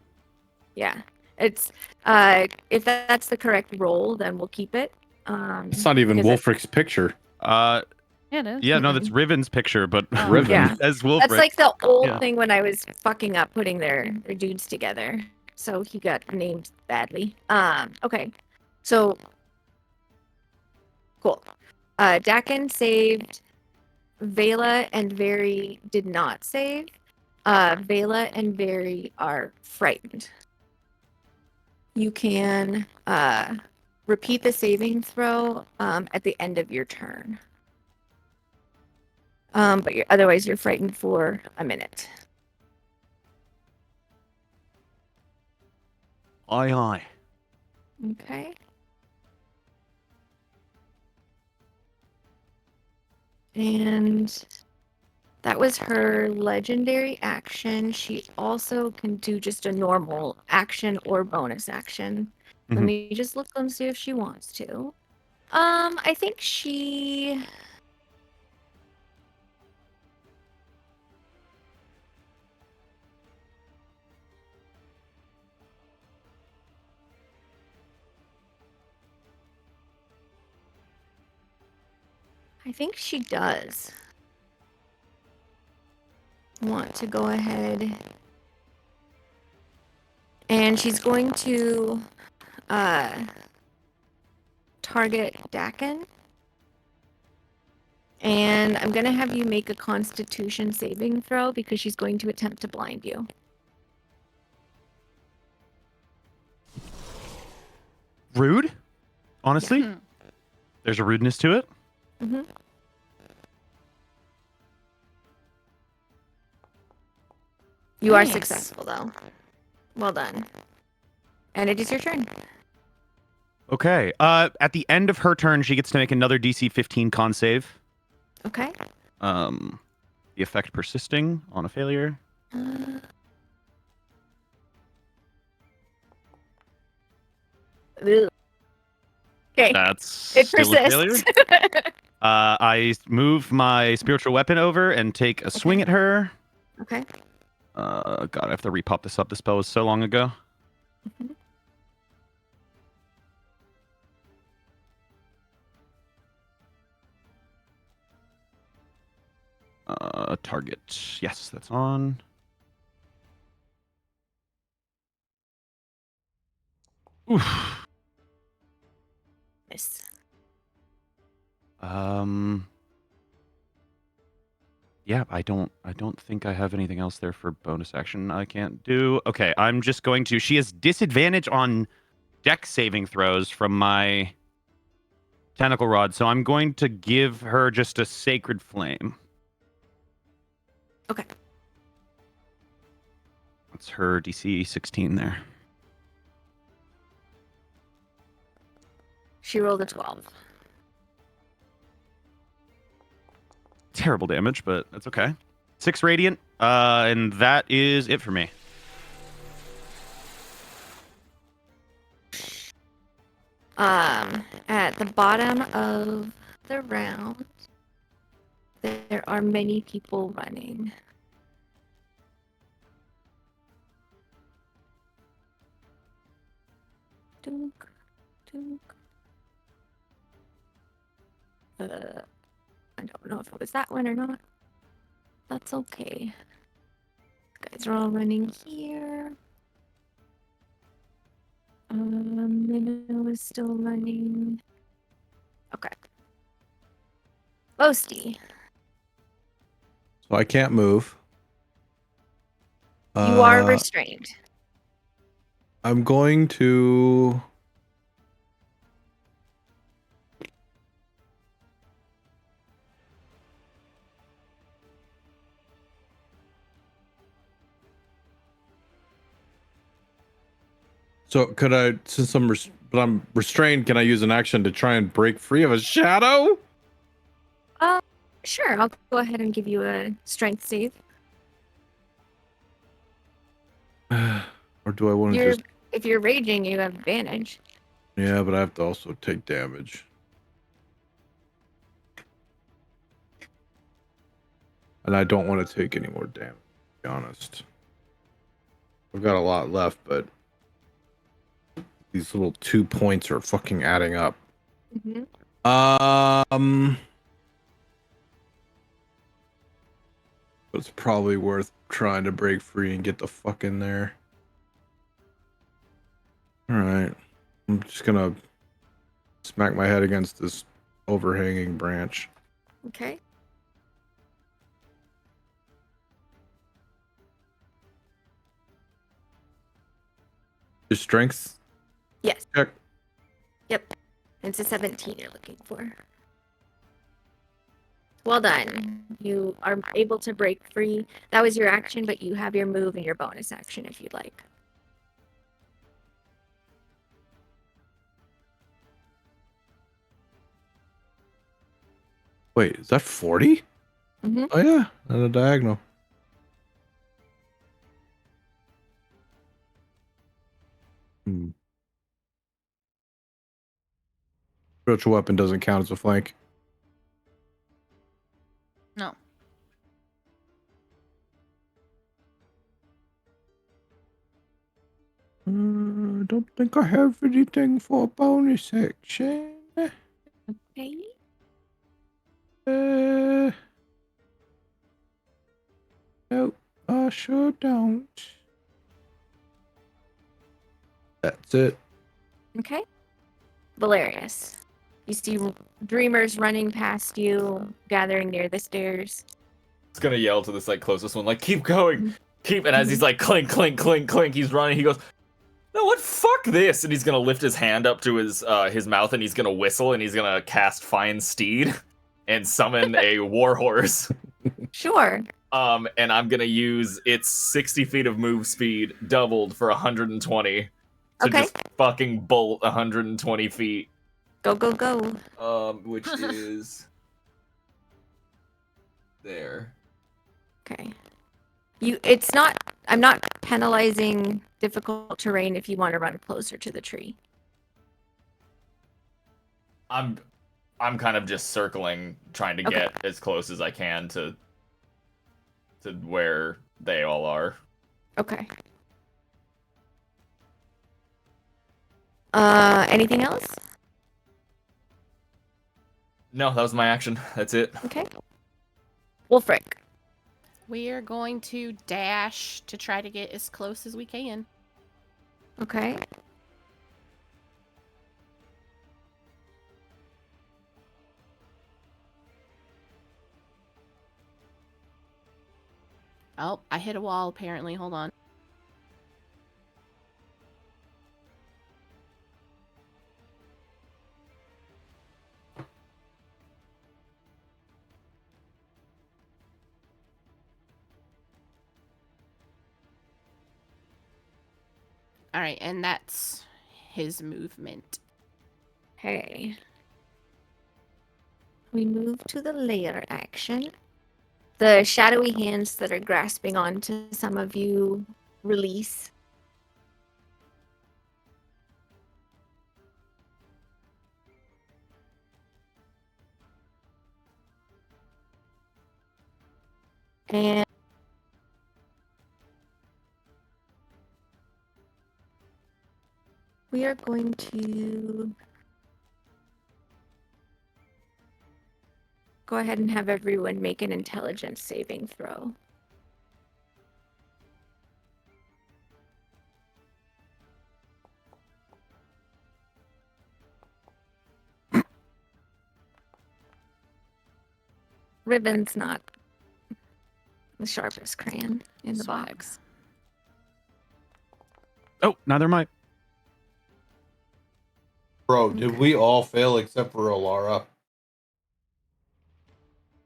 Yeah. It's if that's the correct roll, then we'll keep it. It's not even because Wolfric's picture. Yeah, it is. Yeah, no, that's Riven's picture, but Oh. Riven Yeah. as Wolfric. That's like the old Yeah. thing when I was fucking up putting their dudes together. So he got named badly. Okay. So cool. Dakin saved. Vela and Very did not save. Vela and Very are frightened. You can repeat the saving throw at the end of your turn. But otherwise you're frightened for a minute. Aye, aye. Okay. And that was her legendary action. She also can do just a normal action or bonus action. Let Mhm. me just look and see if she wants to. I think she. I think she does want to go ahead. And she's going to target Dakin. And I'm going to have you make a Constitution saving throw because she's going to attempt to blind you. Rude? Honestly? Hmm. There's a rudeness to it. Mm-hmm. You are Nice. successful, though. Well done. And it is your turn. Okay. At the end of her turn, she gets to make another DC 15 con save. Okay. The effect persisting on a failure. Ugh. Okay. That's It still a failure. persists. I move my spiritual weapon over and take a swing at her. Okay. God, I have to repop this up. This spell was so long ago. Mhm. Target. Yes, that's on. Oof. Miss. Yeah, I don't think I have anything else there for bonus action I can't do. Okay, I'm just going to. She has disadvantage on deck saving throws from my tentacle rod, so I'm going to give her just a sacred flame. Okay. That's her DC 16 there. She rolled a 12. Terrible damage, but that's okay. 6 radiant, and that is it for me. At the bottom of the round, there are many people running. Dunk, dunk. I don't know if it was that one or not. That's okay. These guys are all running here. Minnow is still running. Okay. Boasty, So I can't move. you are restrained. I'm going to. So could I, since I'm restrained, can I use an action to try and break free of a shadow? Sure, I'll go ahead and give you a strength save. Or do I want to You're, just? if you're raging, you have advantage. Yeah, but I have to also take damage. And I don't want to take any more damage, to be honest. I've got a lot left, but these little 2 points are fucking adding up. Mm-hmm. But it's probably worth trying to break free and get the fuck in there. Alright. I'm just gonna smack my head against this overhanging branch. Okay. Your strength Yes. check. Yep. It's a 17 you're looking for. Well done. You are able to break free. That was your action, but you have your move and your bonus action if you'd like. Wait, is that 40? Mm-hmm. Oh yeah, and a diagonal. Spiritual weapon doesn't count as a flank. No. I don't think I have anything for a bonus action. Okay. Nope, I sure don't. That's it. Okay. Valerius. You see dreamers running past you, gathering near the stairs. It's gonna yell to this like closest one, like, keep going, keep. And as he's like clink, clink, clink, clink, he's running. He goes, no, what? Fuck this! And he's gonna lift his hand up to his mouth, and he's gonna whistle, and he's gonna cast Find Steed, and summon a warhorse. Sure. And I'm gonna use its 60 feet of move speed doubled for 120 to Okay. just fucking bolt 120 feet. Go, go, go. Which is there. Okay. I'm not penalizing difficult terrain if you want to run closer to the tree. I'm kind of just circling, trying to Okay. get as close as I can to where they all are. Okay. Anything else? No, that was my action. That's it. Okay. Wolfric. We are going to dash to try to get as close as we can. Okay. Oh, I hit a wall apparently. Hold on. All right, and that's his movement. Okay. We move to the layer action. The shadowy hands that are grasping onto some of you release. And we are going to go ahead and have everyone make an intelligence saving throw. Ribbon's not the sharpest crayon in the box. Swags. Oh, neither am I. Bro, did we all fail except for Alara?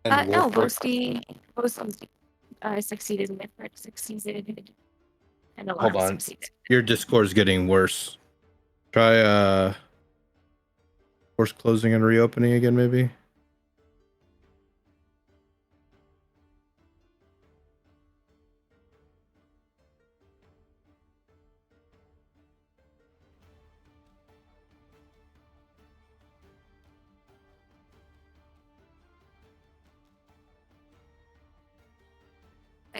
And No, Wolfric? Boasty succeeded, Wolfric succeeded, and Hold Alara on. succeeded. Your Discord's getting worse. Try force closing and reopening again, maybe.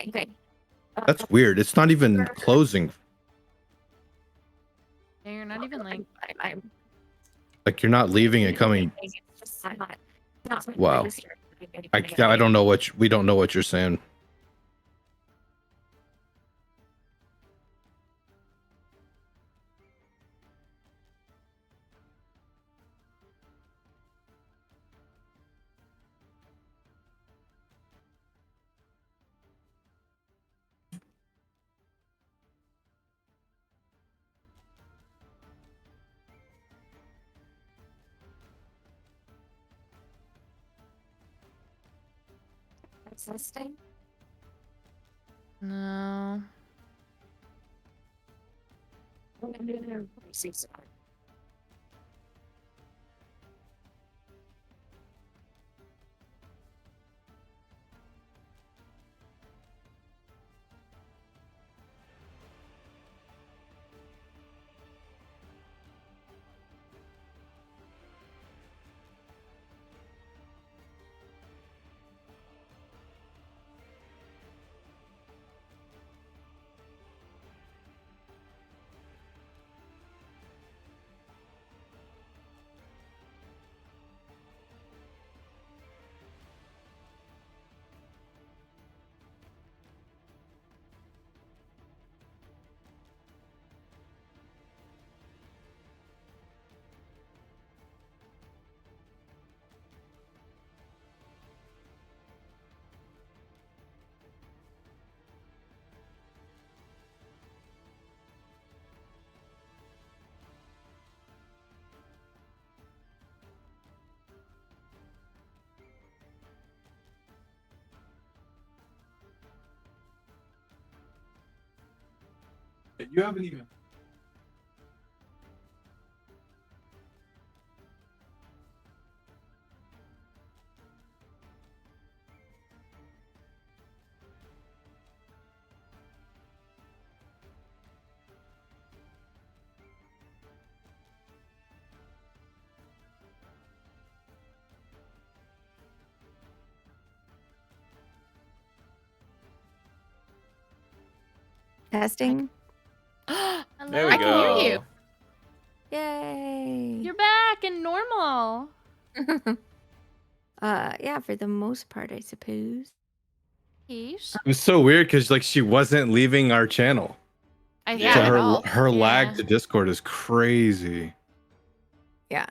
Okay. That's weird. It's not even closing. Yeah, you're not even like. I'm Like you're not leaving and coming. It's just, I'm not Wow. I don't know what we don't know what you're saying. Existing. No. You haven't even. Testing. There we I can hear go. you. Yay. You're back and normal. Yeah, for the most part, I suppose. Yeesh. It was so weird because like she wasn't leaving our channel. I Yeah, So at her all. her lag Yeah. to Discord is crazy. Yeah.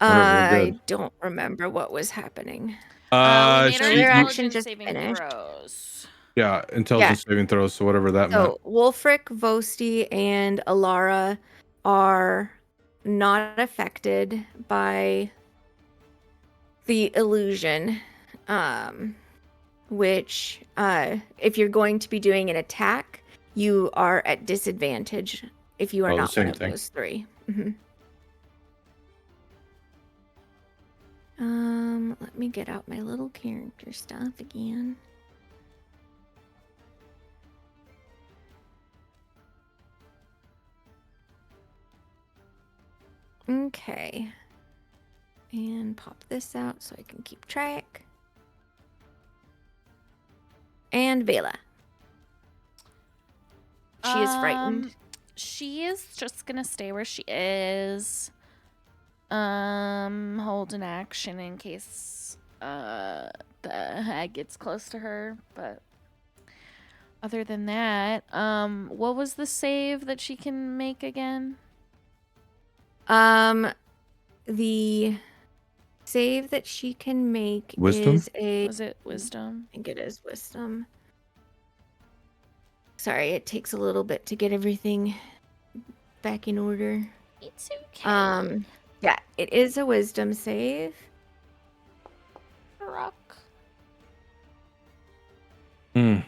Whatever, we're I good. don't remember what was happening. We made our So their action intelligence just saving finished. throws. Yeah, intelligence saving throws, so whatever that meant. So Wolfric, Vosti, and Alara are not affected by the illusion, which if you're going to be doing an attack, you are at disadvantage if you are Oh, the not same one of thing. those three. Let me get out my little character stuff again. Okay. And pop this out so I can keep track. And Vela. She is frightened. She is just gonna stay where she is. Hold an action in case the hag gets close to her, but other than that, what was the save that she can make again? The save that she can make Wisdom? is a Was it wisdom? I think it is wisdom. Sorry, it takes a little bit to get everything back in order. It's okay. Yeah, it is a wisdom save. Rock. Hmm.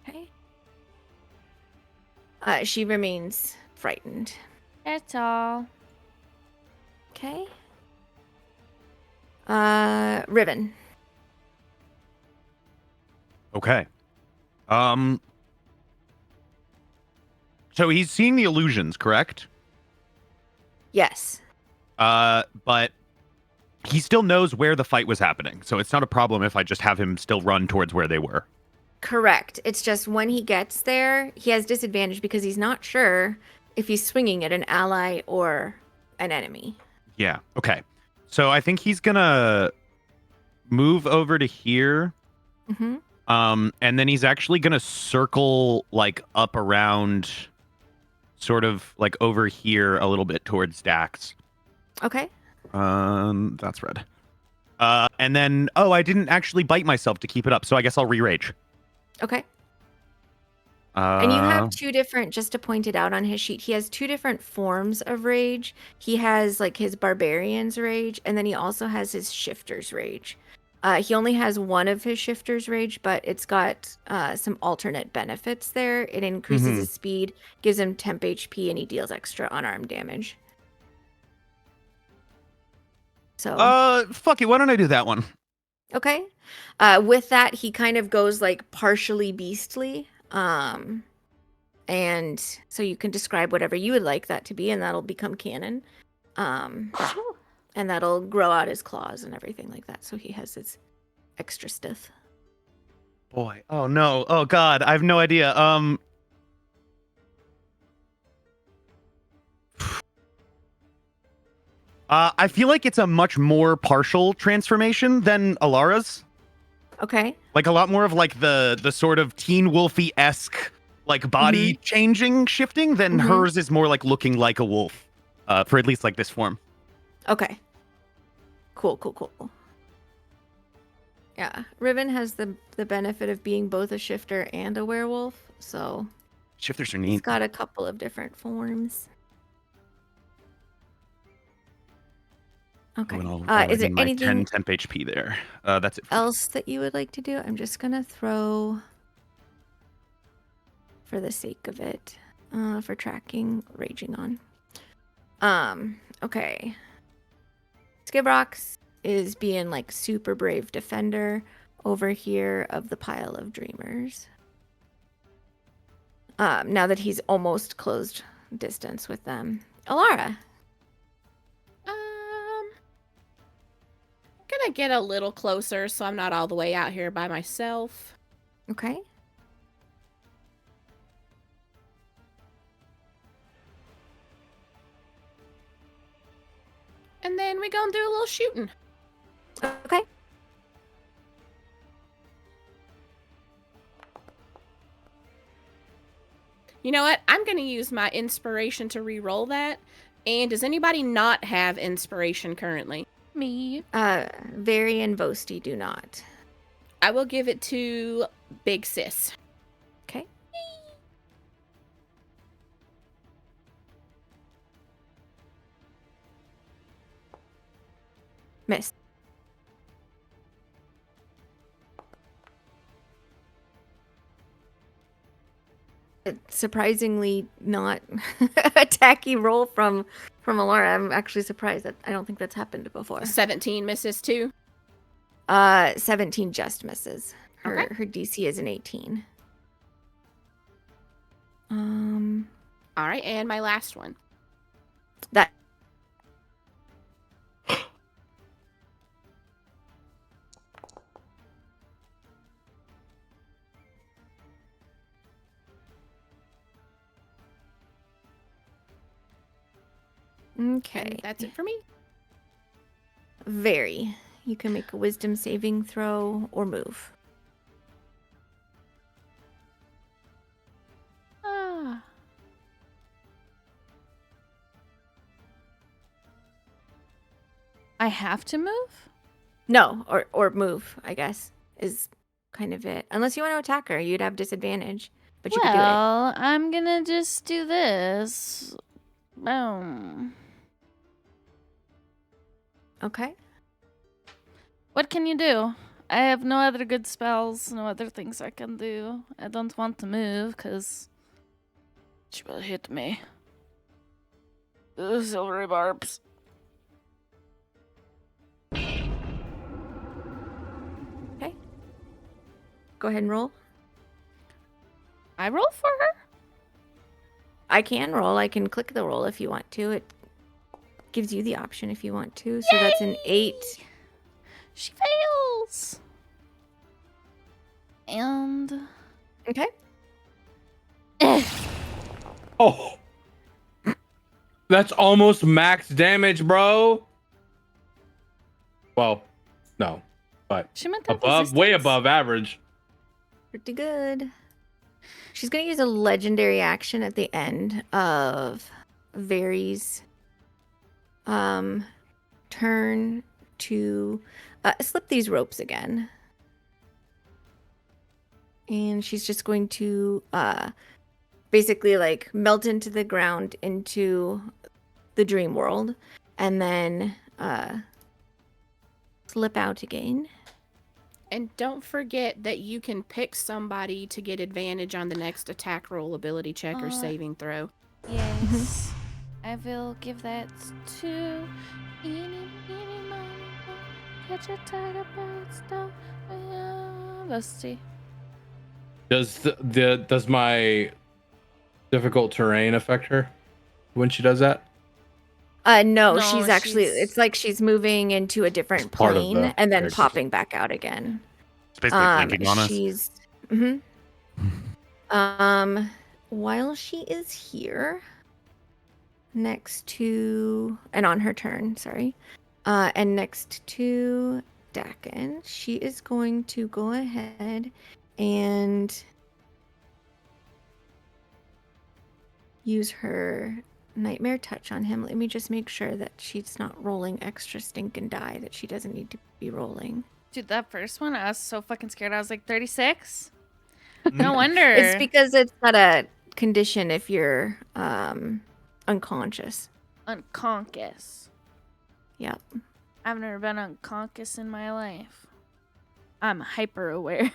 Okay. She remains frightened. That's all. Okay. Riven. Okay. So he's seeing the illusions, correct? Yes. But he still knows where the fight was happening, so it's not a problem if I just have him still run towards where they were. Correct. It's just when he gets there, he has disadvantage because he's not sure if he's swinging at an ally or an enemy. Yeah. Okay. So I think he's gonna move over to here. Mm-hmm. And then he's actually gonna circle like up around, sort of like over here a little bit towards Dax. Okay. That's red. And then I didn't actually bite myself to keep it up, so I guess I'll re-rage. Okay. And you have two different, just to point it out on his sheet, he has two different forms of rage. He has like his barbarian's rage, and then he also has his shifter's rage. He only has one of his shifter's rage, but it's got some alternate benefits there. It increases his speed, gives him temp HP, and he deals extra unarmed damage. So fuck it, why don't I do that one? okay. With that, he kind of goes like partially beastly. And so you can describe whatever you would like that to be, and that'll become canon. And that'll grow out his claws and everything like that. So he has his extra stuff. Boy, oh no, oh god, I have no idea. I feel like it's a much more partial transformation than Alara's. Okay. Like a lot more of like the sort of Teen Wolfy-esque like body changing shifting than hers is more like looking like a wolf. For at least like this form. Okay. Cool. Yeah. Riven has the benefit of being both a shifter and a werewolf, so Shifters are he's neat. got a couple of different forms. Okay. Is there my 10 anything temp HP there? That's it. else that you would like to do? I'm just gonna throw, for the sake of it, for tracking, raging on. Okay. Skibrox is being like super brave defender over here of the pile of dreamers. Now that he's almost closed distance with them. Alara. gonna get a little closer so I'm not all the way out here by myself. Okay. And then we gonna do a little shooting. Okay. You know what? I'm gonna use my inspiration to re-roll that. And does anybody not have inspiration currently? Me. Very and Boasty do not. I will give it to Big Sis. Okay. Miss. Surprisingly not a tacky roll from Alara. I'm actually surprised that I don't think that's happened before. 17 misses too. 17 just misses. Her Okay. her DC is an 18. All right, and my last one. That okay. And that's it for me. Very. You can make a wisdom saving throw or move. Ah. I have to move? No, or move, I guess, is kind of it. Unless you want to attack her, you'd have disadvantage, but you could do it. Well, I'm gonna just do this. Boom. Okay. What can you do? I have no other good spells, no other things I can do. I don't want to move because she will hit me. Ugh, silvery barbs. Okay. Go ahead and roll. I roll for her? I can roll. I can click the roll if you want to. It gives you the option if you want to. So that's an 8. She fails. And Okay. Oh, that's almost max damage, bro. Well, no, but she meant that way resistance. above average. Pretty good. She's going to use a legendary action at the end of Very's turn to slip these ropes again. And she's just going to basically like melt into the ground into the dream world and then slip out again. And don't forget that you can pick somebody to get advantage on the next attack roll, ability check, or saving throw. Yes. I will give that to catch a tiger by its tail. Let's see. Does my difficult terrain affect her when she does that? No, No, she's actually, she's- it's like she's moving into a different part of plane the and then character. popping back out again. It's basically blinking on us. She's, while she is here, next to, and on her turn, sorry, and next to Dakin, she is going to go ahead and use her Nightmare Touch on him. Let me just make sure that she's not rolling extra stinking die that she doesn't need to be rolling. Dude, that first one, I was so fucking scared. I was like 36. No wonder. It's because it's not a condition if you're unconscious. Unconscious. Yep. I've never been unconscious in my life. I'm hyper aware.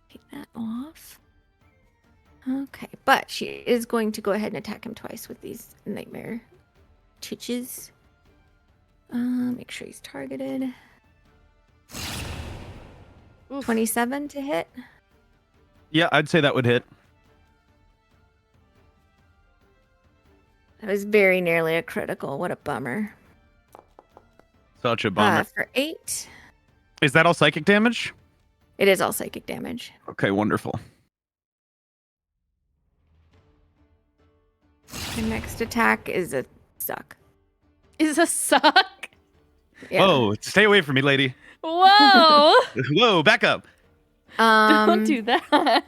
Take that off. Okay, but she is going to go ahead and attack him twice with these Nightmare Touches. Make sure he's targeted. Oof. 27 to hit. Yeah, I'd say that would hit. That was very nearly a critical. What a bummer. Such a bummer. For 8. Is that all psychic damage? It is all psychic damage. Okay, wonderful. The next attack is a suck. Is a suck. Yeah. Whoa, stay away from me, lady. Whoa! Whoa, back up. Don't do that.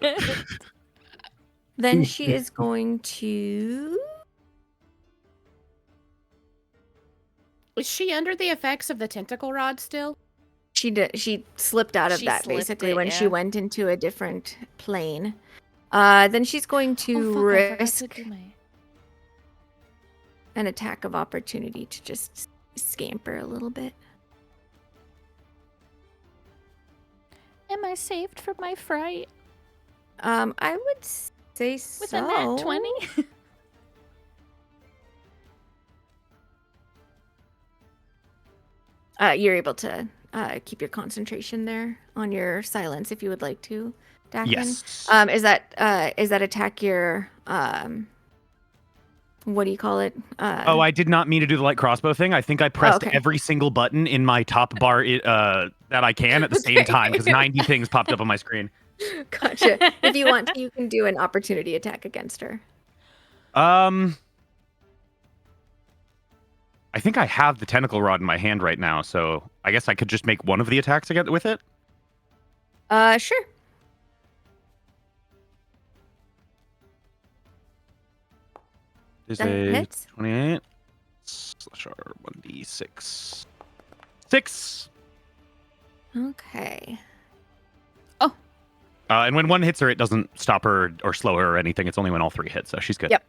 Then she is going to. Is she under the effects of the tentacle rod still? She slipped out of She that slipped basically it, when she yeah. went into a different plane. Then she's going to Oh, fuck, I forgot risk to do my- an attack of opportunity to just scamper a little bit. Am I saved from my fright I would say with so. a nat 20? You're able to keep your concentration there on your silence if you would like to, Dakin. Yes. Is that attack your what do you call it? Oh, I did not mean to do the light crossbow thing. I think I pressed okay. every single button in my top bar that I can at the same time because 90 things popped up on my screen. Gotcha. If you want to, you can do an opportunity attack against her. I think I have the tentacle rod in my hand right now, so I guess I could just make one of the attacks again with it. Sure. Is That a hits. 28 slash R 1d6. 6. Okay. And when one hits her, it doesn't stop her or slow her or anything. It's only when all 3 hit, so she's good. Yep.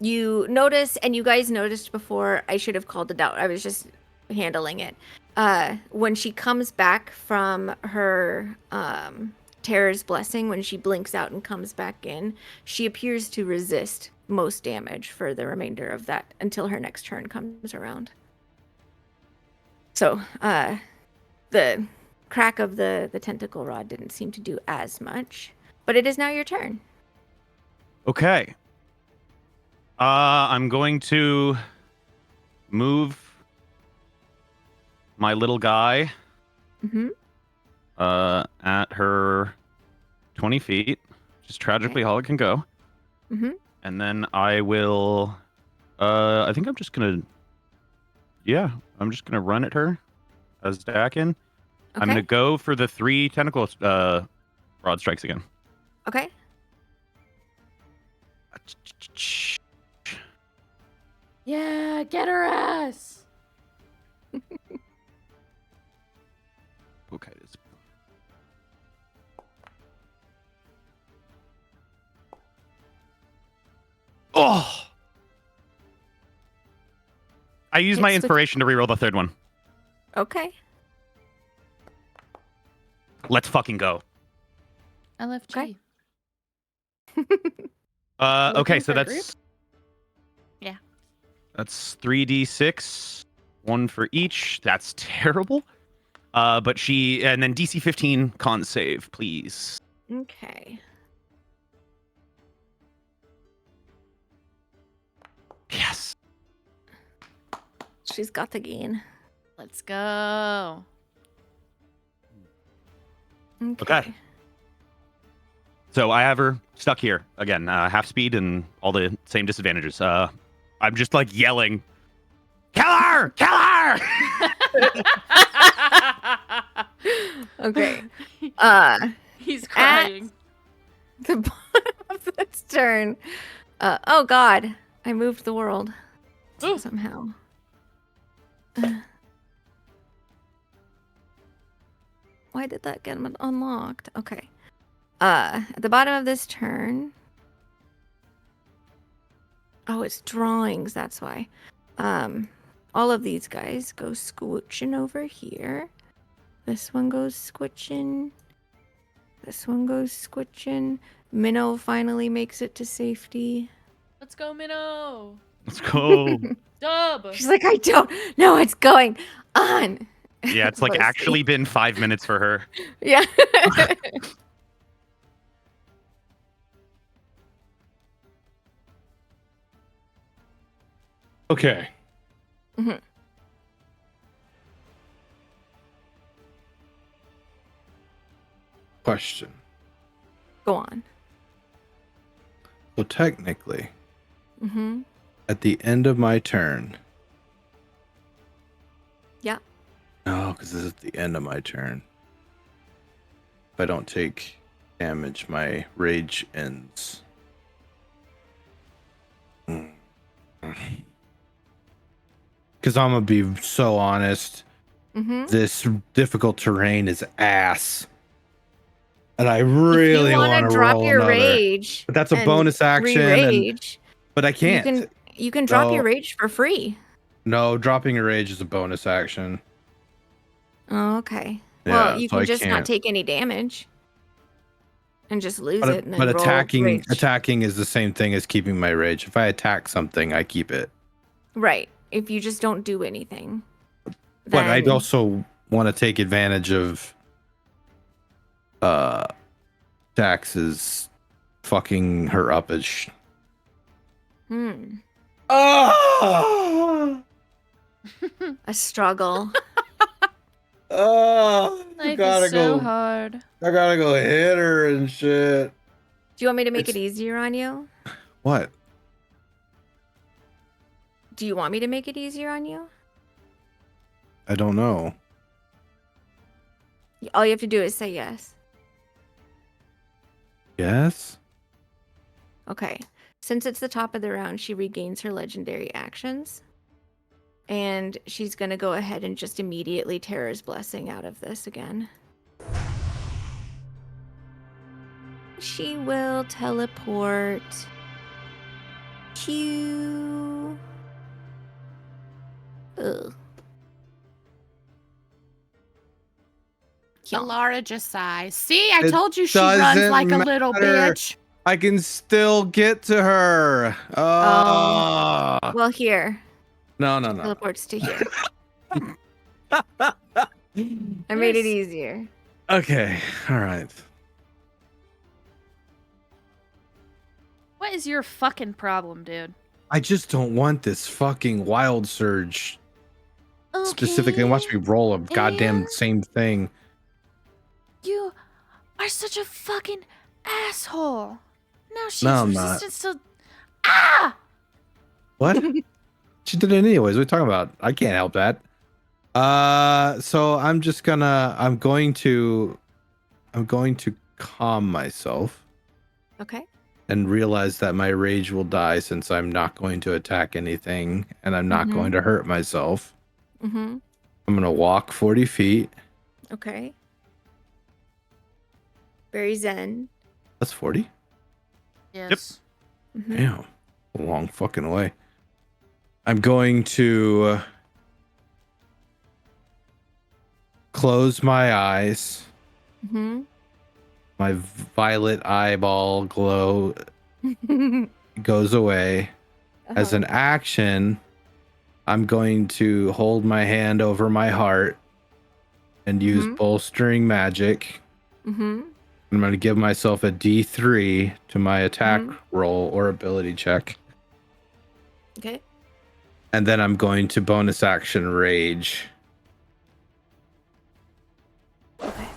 You notice, and you guys noticed before, I should have called it out. I was just handling it. When she comes back from her Terror's Blessing, when she blinks out and comes back in, she appears to resist most damage for the remainder of that until her next turn comes around. So, the crack of the tentacle rod didn't seem to do as much, but it is now your turn. Okay. I'm going to move my little guy Mm-hmm. at her 20 feet, just tragically all it can go. Mm-hmm. And then I will, I think I'm just going to run at her as Dakin. I'm Okay. going to go for the 3 tentacle rod strikes again. Okay. Yeah, get her ass. Okay. Oh! I used my It's the- inspiration to reroll the 3rd one. Okay. Let's fucking go. I left Okay. G. Okay, Looking so for a that's group? Yeah. That's 3d6, 1 for each. That's terrible. But she and then DC 15 con save, please. Okay. Yes. She's got the gain. Let's go. Okay. So I have her stuck here again, half speed and all the same disadvantages. I'm just like yelling, "Kill her! Kill her!" Okay. He's crying. The bottom of this turn. Oh God, I moved the world somehow. Why did that get unlocked? Okay. At the bottom of this turn. Oh, it's drawings. That's why. All of these guys go squooching over here. This one goes squitching. This one goes squitching. Minnow finally makes it to safety. Let's go, Minnow. Let's go. Dub. She's like, I don't know what's going on. Yeah, it's like Mostly. actually been 5 minutes for her. Yeah. Okay. Mhm. Question. Go on. So technically, Mm-hmm. at the end of my turn. Yeah. No, because this is the end of my turn. If I don't take damage, my rage ends. Because I'm gonna be so honest, Mm-hmm. this difficult terrain is ass, and I If really you want want to to drop roll your another. rage, But that's a and bonus action, re-rage, but I can't. you can drop your No. rage for free. No, dropping a rage is a bonus action. Oh, okay. Yeah, Well, you so can I just not can't. take any damage and just lose But, it and then but roll attacking rage. attacking is the same thing as keeping my rage. If I attack something, I keep it. Right. If you just don't do anything. But I'd then- also want to take advantage of Dax's fucking her up as Hmm. Oh, A struggle. oh, Life is so hard. I gotta go hit her and shit. Do you want me to make It's- it easier on you? What? Do you want me to make it easier on you? I don't know. All you have to do is say yes. Yes? Okay. Since it's the top of the round, she regains her legendary actions. And she's going to go ahead and just immediately Terror's Blessing out of this again. She will teleport to... Ugh. Yeah. Alara just sighs. See, I It told you she runs doesn't like a little matter. bitch. I can still get to her. Oh. Well, here. No. Teleports to here. I made it easier. Okay. All right. What is your fucking problem, dude? I just don't want this fucking wild surge specifically. Watch me roll a goddamn and- same thing. You are such a fucking asshole. Now she's No, I'm not. resistant to. Ah! What? She did it anyways. What are you talking about? I can't help that. So I'm going to calm myself Okay. and realize that my rage will die since I'm not going to attack anything and I'm not going to hurt myself. Mm-hmm. I'm going to walk 40 feet. Okay. Very zen. That's 40? Yes. Mhm. Damn. A long fucking way. I'm going to close my eyes. Mm-hmm. My violet eyeball glow goes away. As an action, I'm going to hold my hand over my heart and use bolstering magic. Mm-hmm. I'm going to give myself a D3 to my attack roll or ability check. Okay. And then I'm going to bonus action rage. Okay.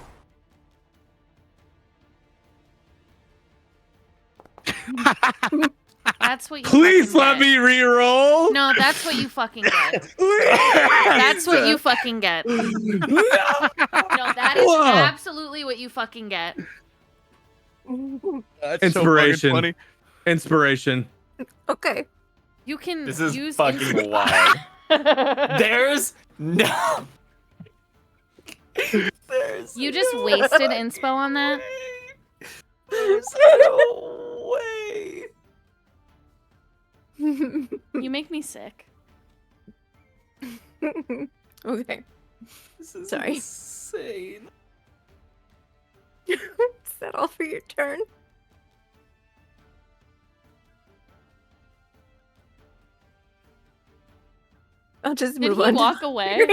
That's what you Please fucking let get. me reroll. No, that's what you fucking get. That's what you fucking get. No, that is Whoa. absolutely what you fucking get. That's Inspiration. So fucking funny. Inspiration. Okay. You can This is use fucking wild. There's no. There's You just wasted inspo on that? There's no way. You make me sick. Okay. This is Sorry. insane. Is that all for your turn? I'll just Did move he on. walk away?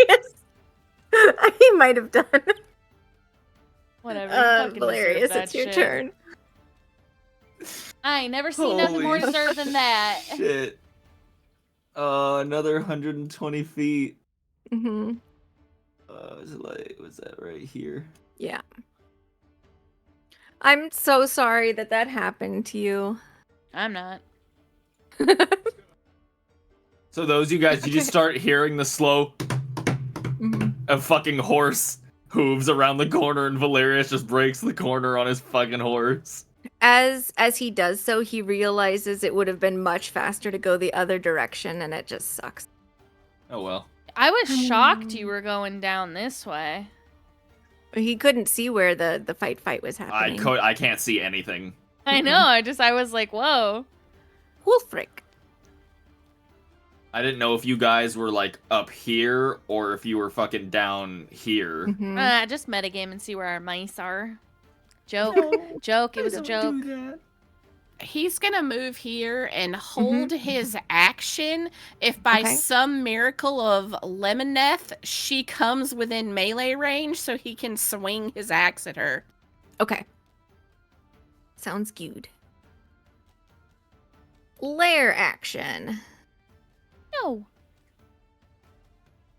He might have done. Whatever. You fucking deserve Hilarious. that It's your shit. turn. I ain't never seen nothing more Holy deserved than that. Shit. Another 120 feet. Mm-hmm. Was that right here? Yeah. I'm so sorry that happened to you. I'm not. So those you guys, you just start hearing the slow of fucking horse hooves around the corner, and Valerius just breaks the corner on his fucking horse. As he does so, he realizes it would have been much faster to go the other direction, and it just sucks. Oh well. I was shocked you were going down this way. He couldn't see where the fight was happening. I can't see anything. I know. I was like, whoa. Wulfric. I didn't know if you guys were like up here or if you were fucking down here. Just metagame and see where our mice are. Joke. Joke. It was a joke. He's gonna move here and hold his action if by some miracle of Lemoneth she comes within melee range so he can swing his axe at her. Okay. Sounds good. Lair action. No.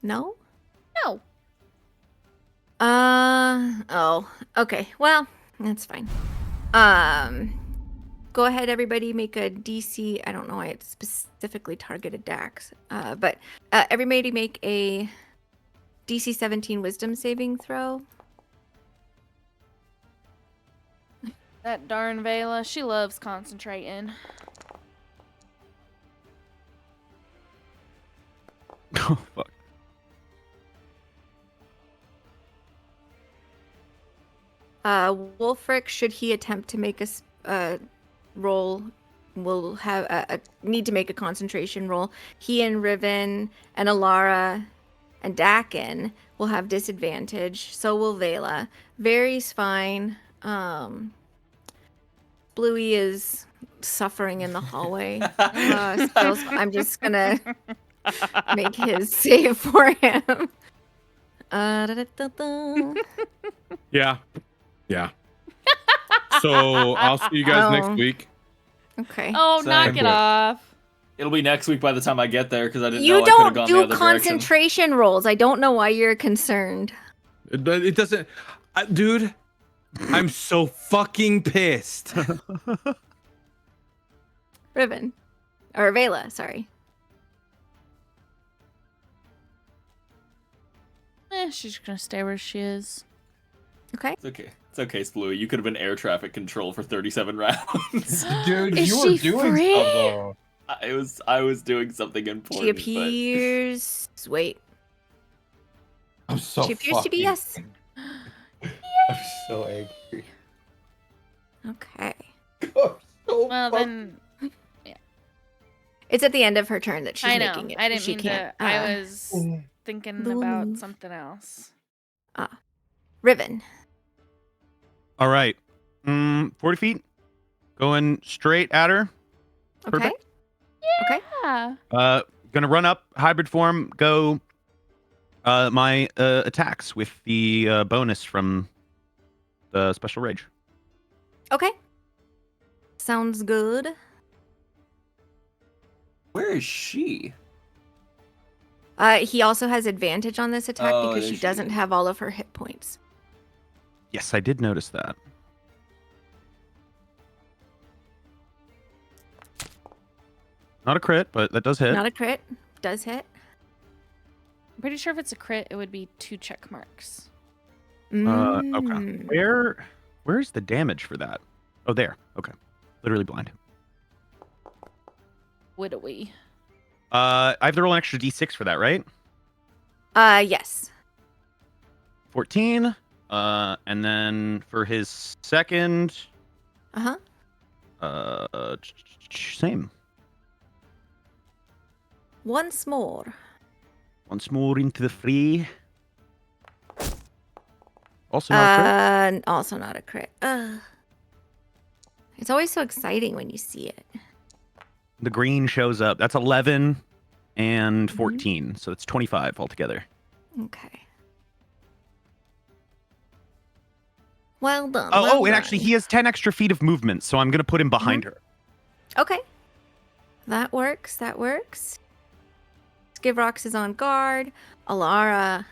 No? No. Oh. Okay. Well, that's fine. Go ahead, everybody, make a DC. I don't know why it specifically targeted Dax. But everybody make a DC 17 Wisdom saving throw. That darn Vela, she loves concentrating. Oh, fuck. Wulfric, should he attempt to make a roll, will have need to make a concentration roll. He and Riven and Alara and Dakin will have disadvantage. So will Vela. Vary's fine. Bluey is suffering in the hallway. I'm just gonna make his save for him. Yeah. So I'll see you guys next week. Okay. Oh, knock Same. it off. It'll be next week by the time I get there because I didn't know You I could have don't gone the do other direction. concentration rolls. I don't know why you're concerned. It doesn't, dude. I'm so fucking pissed. Riven. Or Vela, sorry. She's gonna stay where she is. Okay. It's okay. It's okay, Splooey. You could have been air traffic control for 37 rounds. Dude, Is you were she doing free? stuff though. I was doing something important. She appears. Wait. I'm so She appears to be yes. I'm so angry. Okay. I'm so Well, then, It's at the end of her turn that she's I know. making it. I didn't she mean can't. to. I was thinking about move. something else. Riven. All right. 40 feet. Going straight at her. Okay. Perfect. Okay. Yeah. Gonna run up hybrid form. Go. My attacks with the bonus from the special rage. Okay. Sounds good. Where is she? He also has advantage on this attack Oh, because there she she doesn't is. have all of her hit points. Yes, I did notice that. Not a crit, but that does hit. Not a crit. Does hit. I'm pretty sure if it's a crit, it would be 2 check marks. Okay. Mm. Where's the damage for that? Oh, there. Okay. Literally blind. Widowy. I have to roll an extra d6 for that, right? Yes. 14. And then for his second, Uh-huh. same. Once more. Once more into the fray. Also not a crit. Also not a crit. It's always so exciting when you see it. The green shows up. That's 11 and 14. So it's 25 altogether. Okay. Well done. Oh, well and done. actually, he has 10 extra feet of movement. So I'm going to put him behind her. Okay. That works. That works. Skivrox is on guard. Alara.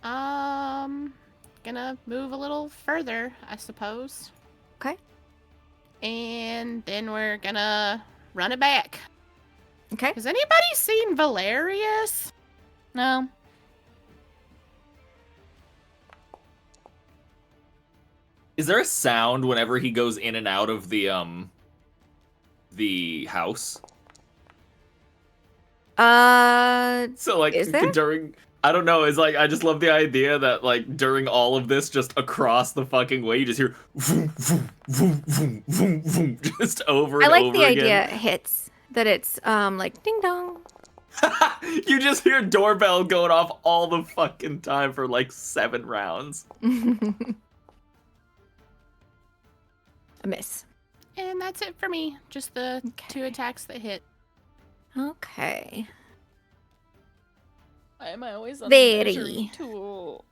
Gonna move a little further, I suppose. Okay. And then we're gonna run it back. Okay. Has anybody seen Valerius? No. Is there a sound whenever he goes in and out of the house? So like Is there? during, I don't know, it's like I just love the idea that like during all of this, just across the fucking way, you just hear vroom, vroom, vroom, vroom, vroom, vroom, just over I and like over the again. idea it hits. That it's like ding dong. You just hear doorbell going off all the fucking time for like 7 rounds. A miss. And that's it for me. Just the Okay. 2 attacks that hit. Okay. Why am I always on Very. the measuring tool?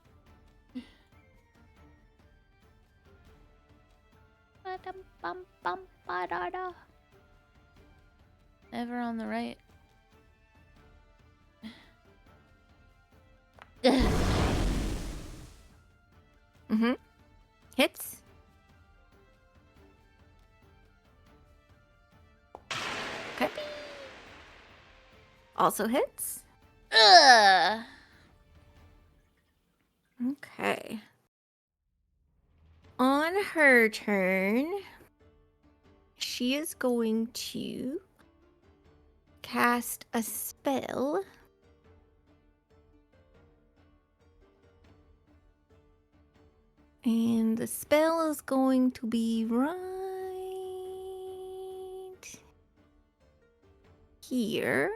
Never on the right. Mm-hmm. Hits. Okay. Also hits. Ugh. Okay. On her turn, she is going to cast a spell. And the spell is going to be right here.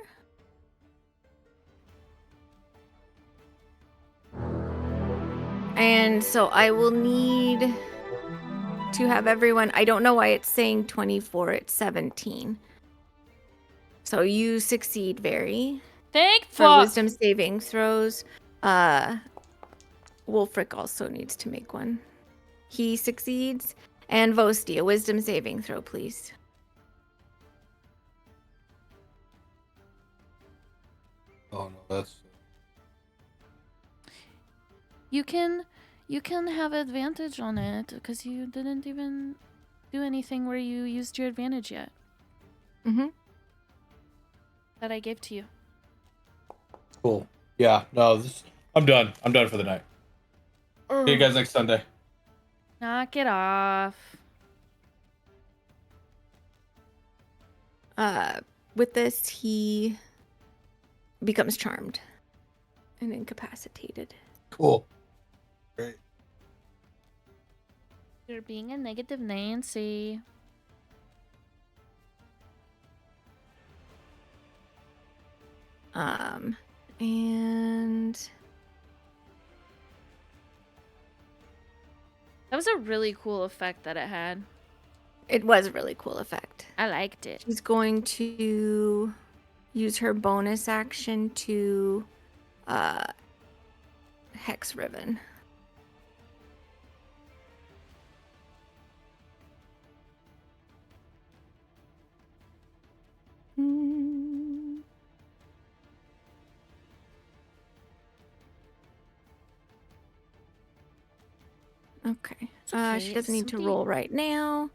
And so I will need to have everyone. I don't know why it's saying 24, it's 17. So you succeed, Very. Thank For fuck. wisdom saving throws. Wolfric also needs to make one. He succeeds. And Vosti, a wisdom saving throw, please. Oh no, that's You can have advantage on it because you didn't even do anything where you used your advantage yet Mm-hmm. that I gave to you. cool. Yeah, no, I'm done. I'm done for the night. See you guys next Sunday. Knock it off. With this, he becomes charmed and incapacitated. Cool. Great. You're being a negative Nancy. And That was a really cool effect that it had. it was a really cool effect. I liked it. She's going to use her bonus action to Hex Riven. Okay. It's okay, She doesn't need to something- roll right now.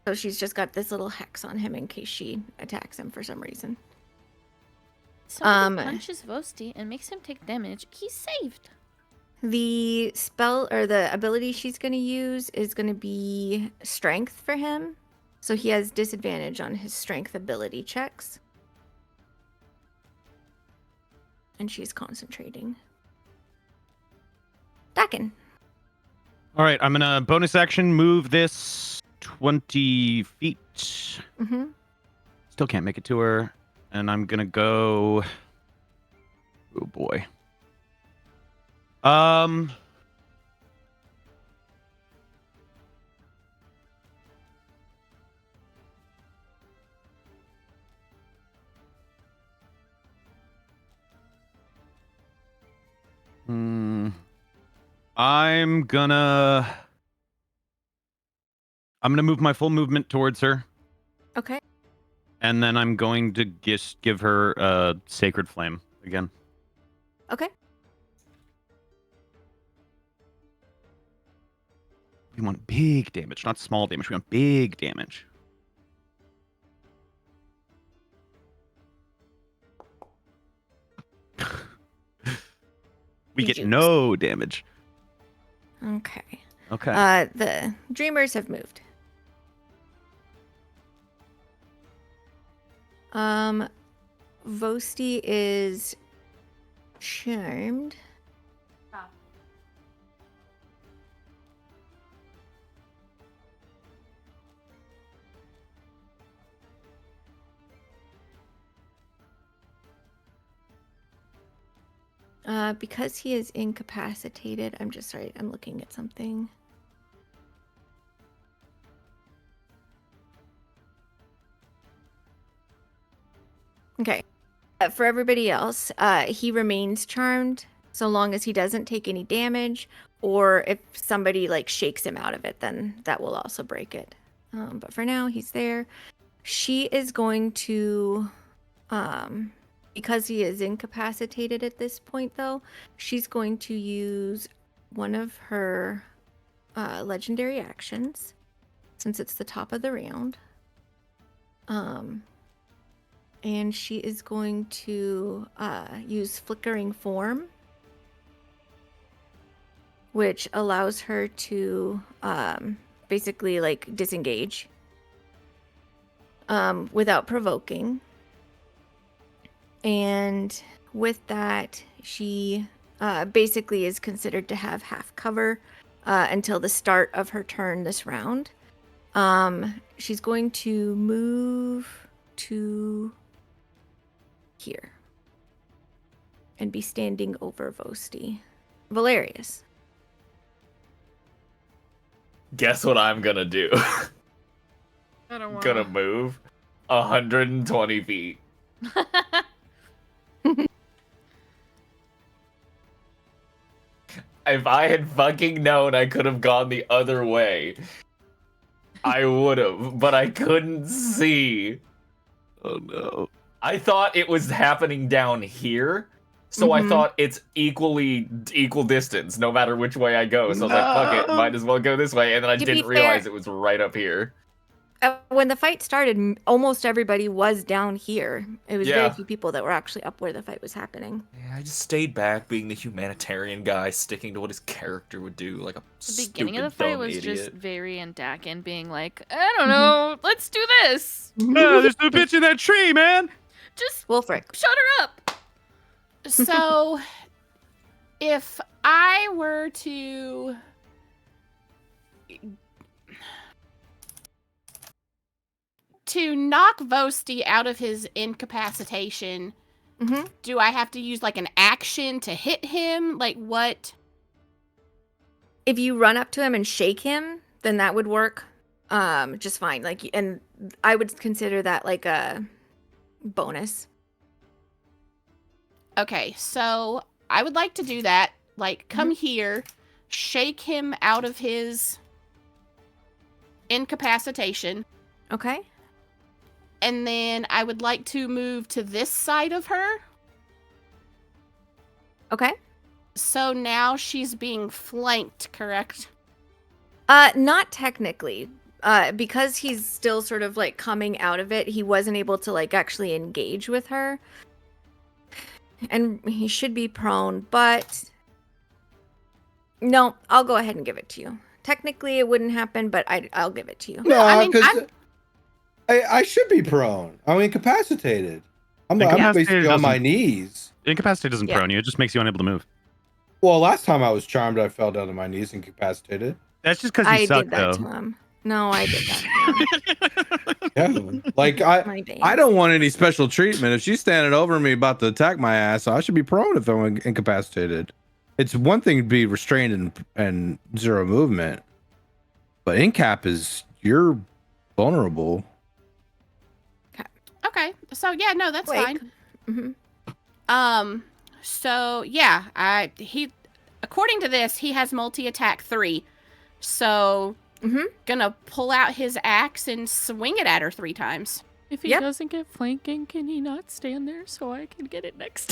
So she's just got this little hex on him in case she attacks him for some reason. Somebody punches Vosti and makes him take damage. He's saved. The spell or the ability she's going to use is going to be strength for him. So he has disadvantage on his strength ability checks. And she's concentrating. Dakin. All right, I'm gonna bonus action move this 20 feet. Mm-hmm. Still can't make it to her, and I'm gonna go. Oh boy. I'm gonna move my full movement towards her. Okay. And then I'm going to just give her a Sacred Flame again. Okay. We want big damage, not small damage. We want big damage. We get Jukes. no damage. Okay. Okay. The dreamers have moved. Vosti is charmed. Because he is incapacitated, I'm just sorry, I'm looking at something. Okay. For everybody else, he remains charmed so long as he doesn't take any damage, or if somebody like shakes him out of it, then that will also break it. But for now, he's there. She is going to, because he is incapacitated at this point, though, she's going to use one of her legendary actions, since it's the top of the round. And she is going to use Flickering Form, which allows her to basically like disengage without provoking. And with that, she basically is considered to have half cover until the start of her turn this round. She's going to move to here and be standing over Vosti. Valerius. Guess what I'm gonna do? I don't want Gonna move 120 feet. If I had fucking known I could have gone the other way, I would have, but I couldn't see. Oh no. I thought it was happening down here, so I thought it's equal distance no matter which way I go. So I was like, fuck it, might as well go this way. And then I To be didn't realize fair- it was right up here. When the fight started, almost everybody was down here. It was very Yeah. few people that were actually up where the fight was happening. Yeah, I just stayed back being the humanitarian guy, sticking to what his character would do, like a The beginning of the stupid, fight dumb was idiot. just Vary and Dakin being like, I don't know, let's do this. No, there's no bitch in that tree, man. Just Wolfric. shut her up. So, if I were to knock Vosti out of his incapacitation, Mm-hmm. do I have to use like an action to hit him? Like what? If you run up to him and shake him, then that would work just fine. Like, and I would consider that like a bonus. Okay, so I would like to do that. Like, come here, shake him out of his incapacitation, Okay. and then I would like to move to this side of her. Okay. So now she's being flanked, correct? Not technically. Because he's still sort of like coming out of it, he wasn't able to like actually engage with her. And he should be prone, but no, I'll go ahead and give it to you. Technically, it wouldn't happen, but I'll give it to you. No, I mean, because I should be prone. I'm incapacitated. I'm Incapacitated basically on my doesn't- knees. Incapacitate doesn't Yeah. prone you. It just makes you unable to move. Well, last time I was charmed, I fell down to my knees incapacitated. That's just because I you suck, did that though. to him. No, I did that. Yeah. Like My bad. I don't want any special treatment. If she's standing over me about to attack my ass, I should be prone if I'm incapacitated. It's one thing to be restrained and zero movement, but incap is you're vulnerable. Okay, so yeah, no, that's Wait. fine. Mm-hmm. So yeah, he, according to this, he has multi-attack 3. So, Mhm. gonna pull out his axe and swing it at her 3 times. If he Yep. doesn't get flanking, can he not stand there so I can get it next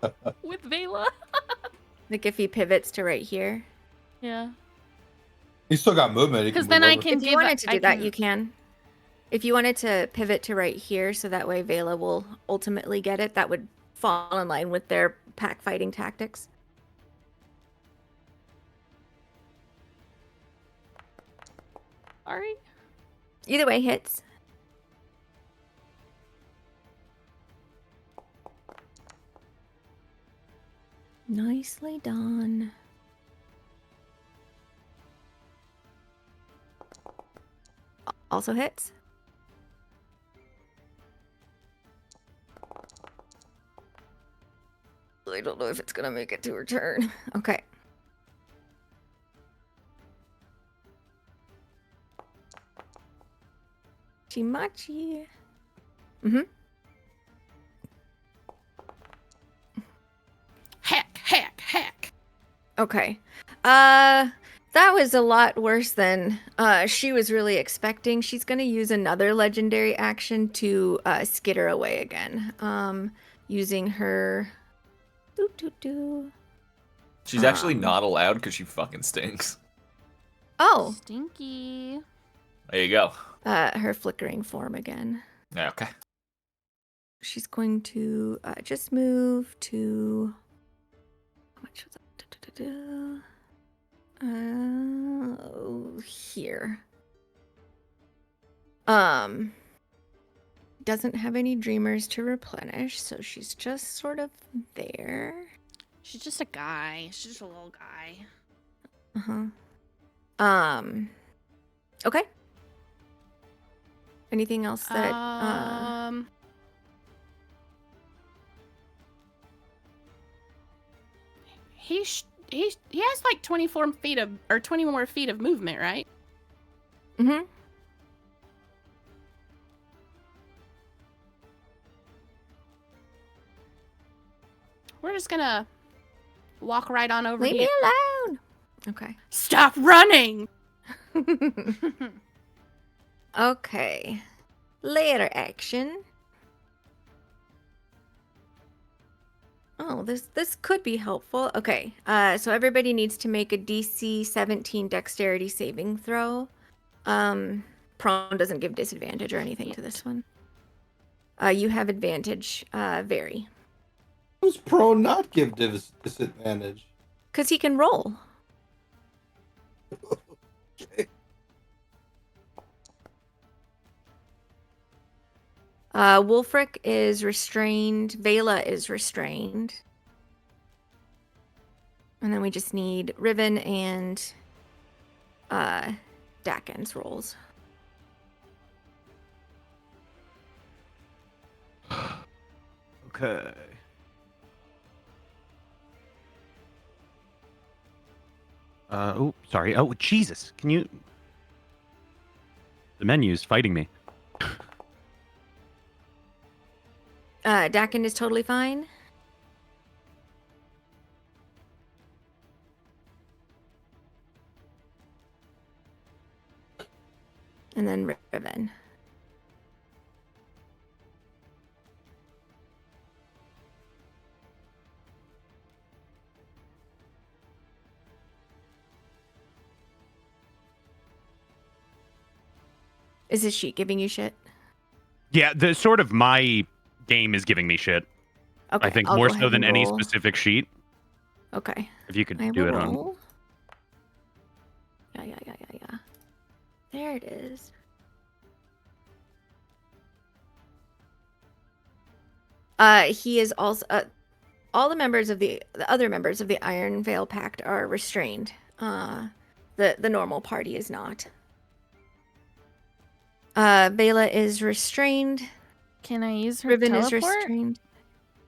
time? With Vela? Like if he pivots to right here. Yeah. He's still got movement. He can Because then move I over. can If you give wanted to do I that, can- you can. If you wanted to pivot to right here, so that way Vela will ultimately get it, that would fall in line with their pack fighting tactics. Sorry. Either way, hits. Nicely done. Also hits. I don't know if it's gonna make it to her turn. Okay. Chimachi. Mm-hmm. Heck. Okay. That was a lot worse than she was really expecting. She's gonna use another legendary action to skitter away again. Using her She's actually not allowed because she fucking stinks. Oh, Stinky. There you go. her flickering form again. Yeah, okay. She's going to just move to how much was that? Here. Doesn't have any dreamers to replenish, so she's just sort of there. She's just a guy. She's just a little guy. Okay. Anything else that He has like 24 feet of, or 20 more feet of movement, right? Mm-hmm. We're just gonna walk right on over Leave here. me alone. Okay. Stop running! Okay. Later action. Oh, this could be helpful. Okay. So everybody needs to make a DC 17 dexterity saving throw. Prone doesn't give disadvantage or anything to this one. You have advantage, Very. How does prone not give disadvantage? Because he can roll. Okay. Wulfric is restrained. Vela is restrained. And then we just need Riven and Dakin's rolls. Okay. Oh, sorry. Oh, Jesus. Can you... The menu's fighting me. Dakin is totally fine. And then Riven. Is this sheet giving you shit? Yeah, the sort of my game is giving me shit. Okay. I think I'll more go so ahead than and any roll. specific sheet. Okay. If you could I do will it on. roll. Yeah. There it is. He is also all the members of the other members of the Iron Veil Pact are restrained. The normal party is not. Vela is restrained. Can I use her Riven is teleport? restrained.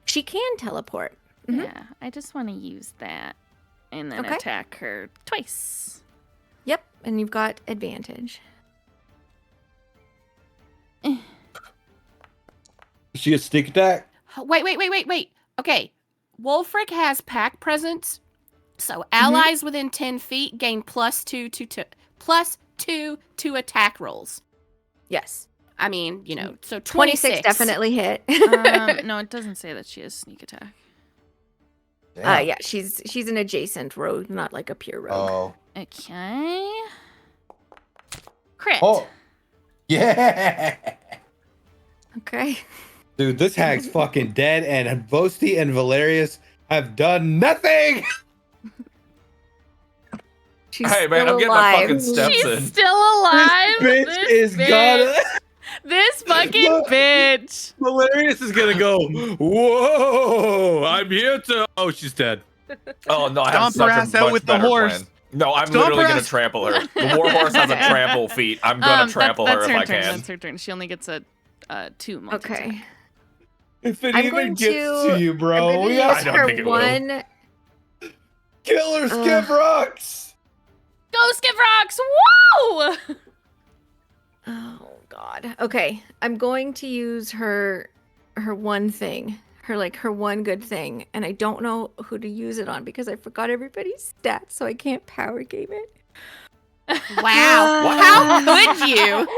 She can teleport. Mhm. Yeah, I just want to use that and then Okay. attack her twice. Yep, and you've got advantage. Is she a sneak attack? Wait. Okay. Wulfric has pack presence, so allies within 10 feet gain +2 to attack rolls. Yes. I mean, so 26 26 definitely hit. No, it doesn't say that she has sneak attack. Damn. Yeah, she's an adjacent rogue, not like a pure rogue. Oh. Okay. Crit. Oh. Yeah. Okay. Dude, this hag's fucking dead, and Vosti and Valerius have done nothing. She's Hey man, still I'm getting alive. my fucking steps She's in. still alive. Bitch is gonna. This fucking Look. bitch. Valerius is gonna go. Whoa! I'm here to. Oh, she's dead. Oh no, I have Stomp her such a ass out much with the better horse. plan. No, I'm Stomp literally her gonna ass- trample her. The warhorse has a trample feat. I'm gonna trample her that's if her I turn. can. That's her turn. She only gets a 2 multi. Okay. If it I'm even going gets to you, I'm bro, gonna we use got I don't her think it will. one. kill her, skip rocks. Go skip rocks! Woo! Oh God. Okay, I'm going to use her one thing, her one good thing, and I don't know who to use it on because I forgot everybody's stats, so I can't power game it. Wow. How could you?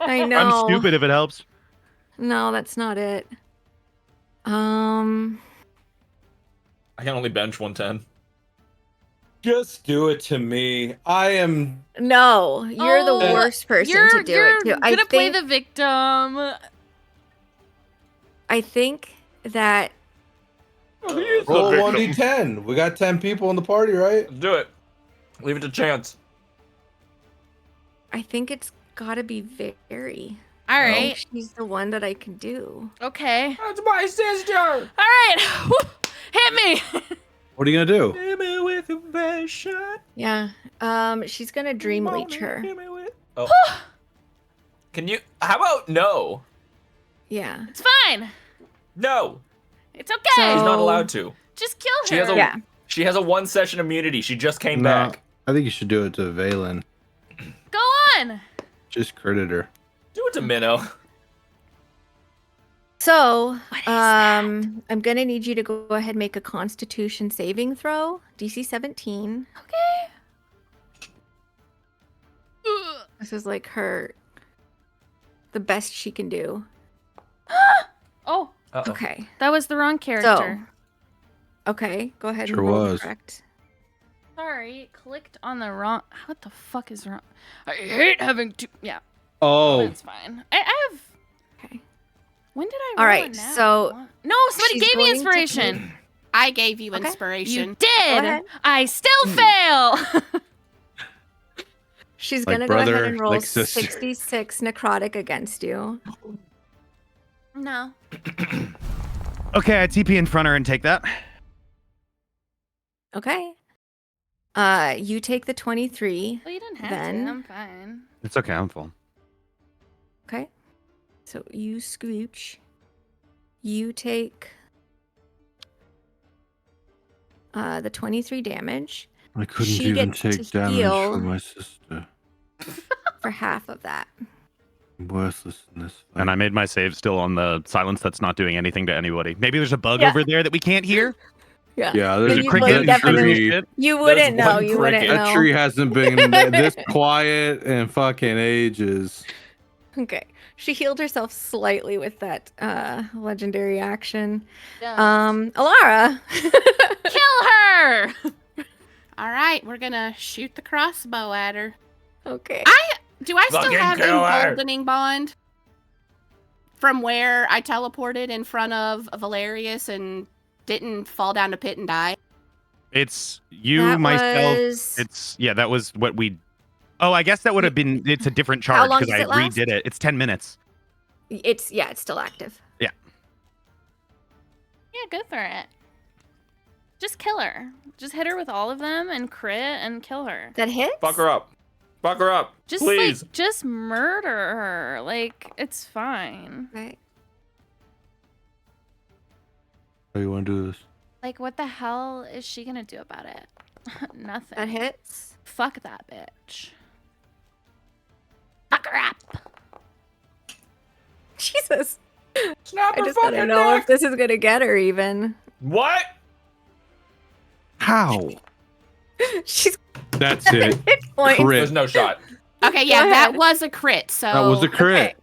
I know. I'm stupid if it helps. No, that's not it. I can only bench 110. Just do it to me. I am. No, you're the Oh, worst person you're to do it to. gonna play the victim. I think that Roll 1d10. We got 10 people in the party, right? Do it. Leave it to chance. it's gotta be Very. All right. She's the one that I can do. Okay. That's my sister. All right. Woo. Hit me. What are you gonna do? Hit me with a best shot. Yeah. She's gonna dream leech her. Hit me with... Oh. Can you? How about no? Yeah. It's fine. No. It's okay. So- She's not allowed to. Just kill her. She has a Yeah. She has a 1 session immunity. She just came No, back. I think you should do it to Valen. Go on. Just critted her. Do it to Minnow. So, What is that? I'm gonna need you to go ahead and make a Constitution saving throw, DC 17. Okay. Ugh. This is like the best she can do. Oh, Uh-oh. Okay. that was the wrong character. Okay. Go ahead Sure and roll was. correct. Sorry, clicked on the wrong. What the fuck is wrong? I hate having to. Yeah, Oh, that's fine. I have. Okay. When did I? All roll right, it now? so No, somebody she's gave me going to inspiration. I gave you Okay. inspiration. You did. ahead. I still fail. She's Like gonna go brother, ahead and roll like sister. 66 necrotic against you. No. Okay, I TP in front of her and take that. Okay. You take the 23. Well, you didn't have Then- to. I'm fine. It's okay, I'm full. Okay. So you scooch. You take the 23 damage I couldn't She even gets to take damage heal. from my sister. for half of that. I'm worthless in this fight. And I made my save still on the silence that's not doing anything to anybody. Maybe there's a bug Yeah. over there that we can't hear. Yeah. Yeah, Then there's a you cricket would and definitely. shit. You wouldn't There's know. one You wouldn't cricket. know. That tree hasn't been this quiet in fucking ages. Okay. She healed herself slightly with that legendary action. Yeah. Alara. Kill her. All right, we're gonna shoot the crossbow at her. Okay. Do I still Fucking have kill her. emboldening bond from where I teleported in front of Valerius and didn't fall down a pit and die? It's you, That myself. was- It's that was what we. Oh, I guess that would have been. It's a different How charge long because does I it last? redid it. It's 10 minutes. It's still active. Yeah, go for it. Just kill her. Just hit her with all of them and crit and kill her. That hits? Fuck her up. Fuck her up. Just Please. like, just murder her. Like, it's fine. Right. How you want to do this? Like, what the hell is she gonna do about it? Nothing. That hits. Fuck that bitch. Fuck her up. Jesus. Snap I her just don't fucking know neck. if this is gonna get her even. What? How? She's That's it. hit points. Crit. There's no shot. Okay, yeah, Go that ahead. was a crit. So That was a crit. Okay.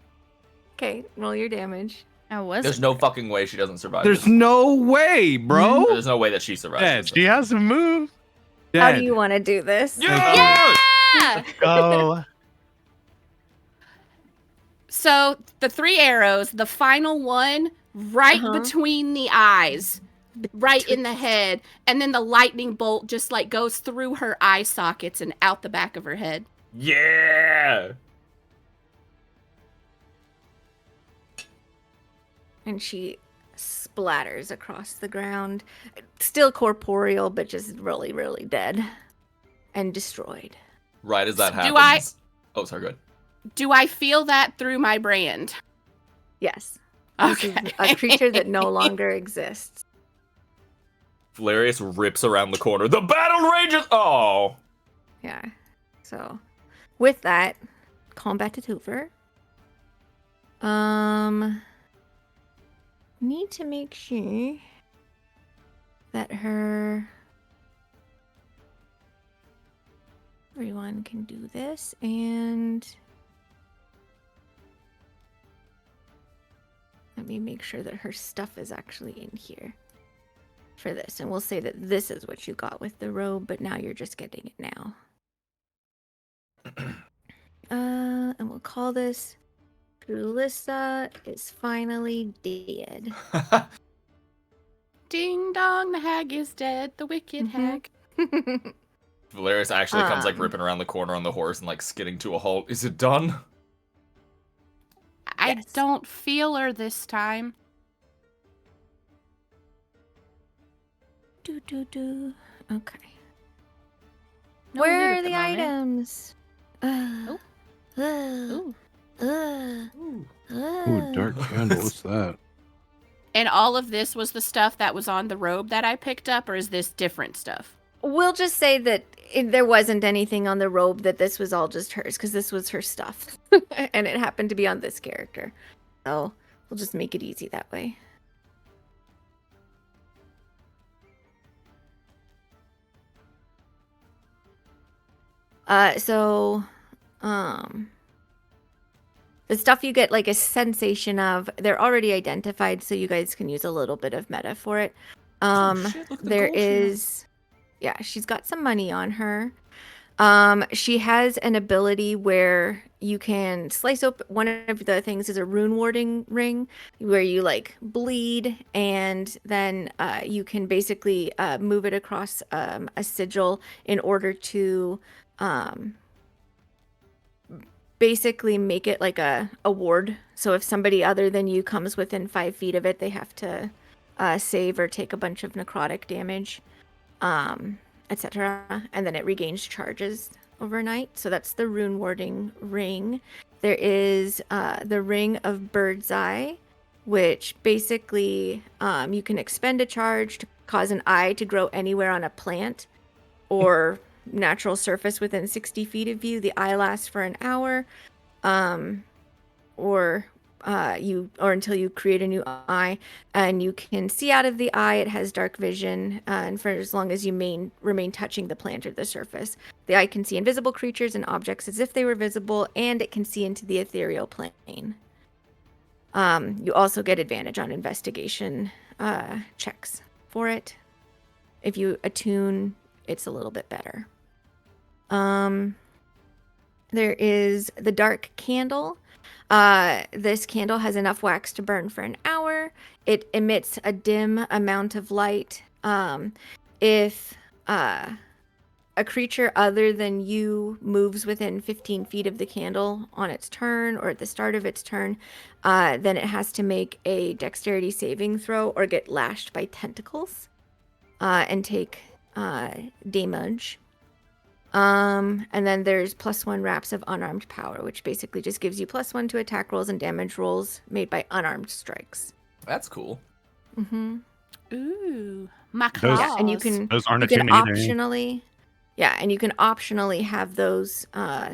Okay, roll your damage. I was. There's no fucking way she doesn't survive. There's this. no way, bro. There's no way that she survives. Dead. this. She has some moves. How Dead. do you want to do this? Yeah! Yeah! Go. So the 3 arrows, the final one right between the eyes, right in the head, and then the lightning bolt just like goes through her eye sockets and out the back of her head. Yeah. And she splatters across the ground. Still corporeal, but just really, really dead. And destroyed. Right as that Do happens. I- Oh, sorry. Go ahead. Do I feel that through my brand? Yes. This Okay. is a creature that no longer exists. Valerius rips around the corner. The battle rages. Oh. Yeah. So, with that, combat is over. Need to make sure that everyone can do this, and let me make sure that her stuff is actually in here for this. And we'll say that this is what you got with the robe, but now you're just getting it now. And we'll call this Julissa is finally dead. Ding dong, the hag is dead. The wicked hag. Valerius actually comes like ripping around the corner on the horse and like skidding to a halt. Is it done? I Yes. don't feel her this time. Do. Okay. No Where loot are at the moment. items? Ooh. Ooh, dark candle. What's that? And all of this was the stuff that was on the robe that I picked up, or is this different stuff? We'll just say that there wasn't anything on the robe, that this was all just hers, because this was her stuff. And it happened to be on this character. So we'll just make it easy that way. The stuff you get like a sensation of, they're already identified, so you guys can use a little bit of meta for it. Shit, look at the There gold she has. is, yeah, she's got some money on her. She has an ability where you can slice open. One of the things is a rune warding ring, where you like bleed, and then you can basically move it across a sigil in order to basically make it like a ward. So if somebody other than you comes within 5 feet of it, they have to save or take a bunch of necrotic damage, etc. And then it regains charges overnight. So that's the rune warding ring. There is the ring of bird's eye, which basically you can expend a charge to cause an eye to grow anywhere on a plant or natural surface within 60 feet of you. The eye lasts for an hour, or until you create a new eye, and you can see out of the eye. It has dark vision, and for as long as you remain touching the plant or the surface. The eye can see invisible creatures and objects as if they were visible, and it can see into the ethereal plane. You also get advantage on investigation checks for it. If you attune, it's a little bit better. There is the dark candle. This candle has enough wax to burn for an hour. It emits a dim amount of light. If a creature other than you moves within 15 feet of the candle on its turn or at the start of its turn, then it has to make a dexterity saving throw or get lashed by tentacles and take damage. And then there's +1 wraps of unarmed power, which basically just gives you +1 to attack rolls and damage rolls made by unarmed strikes. That's cool. Mm-hmm. Ooh, my Those- claws. Yeah, and you can Those aren't you can attuned either. optionally, yeah, and you can optionally have those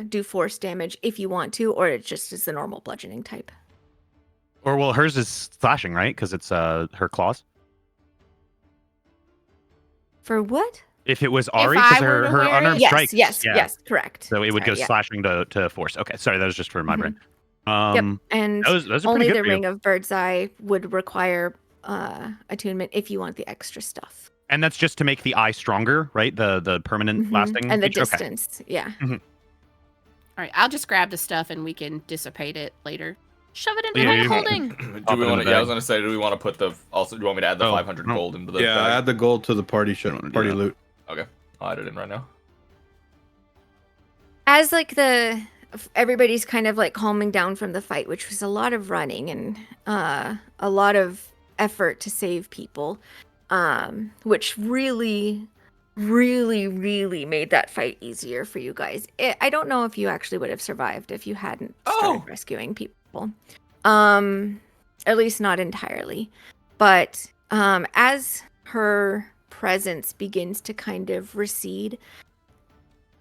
do force damage if you want to, or it just is the normal bludgeoning type. Or well, hers is slashing, right? Because it's her claws. For what? If it was Ari, I because were her to wear unarmed it? Yes, strikes. yes, yeah. yes, correct. So it would Sorry, go yeah. slashing to force. Okay, sorry, that was just for my Mhm. brain. Yep, and those are pretty only good the for you. Ring of Bird's Eye would require attunement if you want the extra stuff. And that's just to make the eye stronger, right? The permanent Mhm. lasting and the feature? Okay. distance. Yeah. All right, I'll just grab the stuff and we can dissipate it later. Shove it into Yeah, my you- holding. Do Pop we it in want the to? Yeah, I was bag. gonna say, do we want to put the? Also, do you want me to add the Oh, 500 no. gold into the? Yeah, bag? add the gold to the party I don't wanna do party that. loot. Okay, I'll add it in right now. As like everybody's kind of like calming down from the fight, which was a lot of running and a lot of effort to save people, which really made that fight easier for you guys. I don't know if you actually would have survived if you hadn't started rescuing people. At least not entirely. But as her presence begins to kind of recede,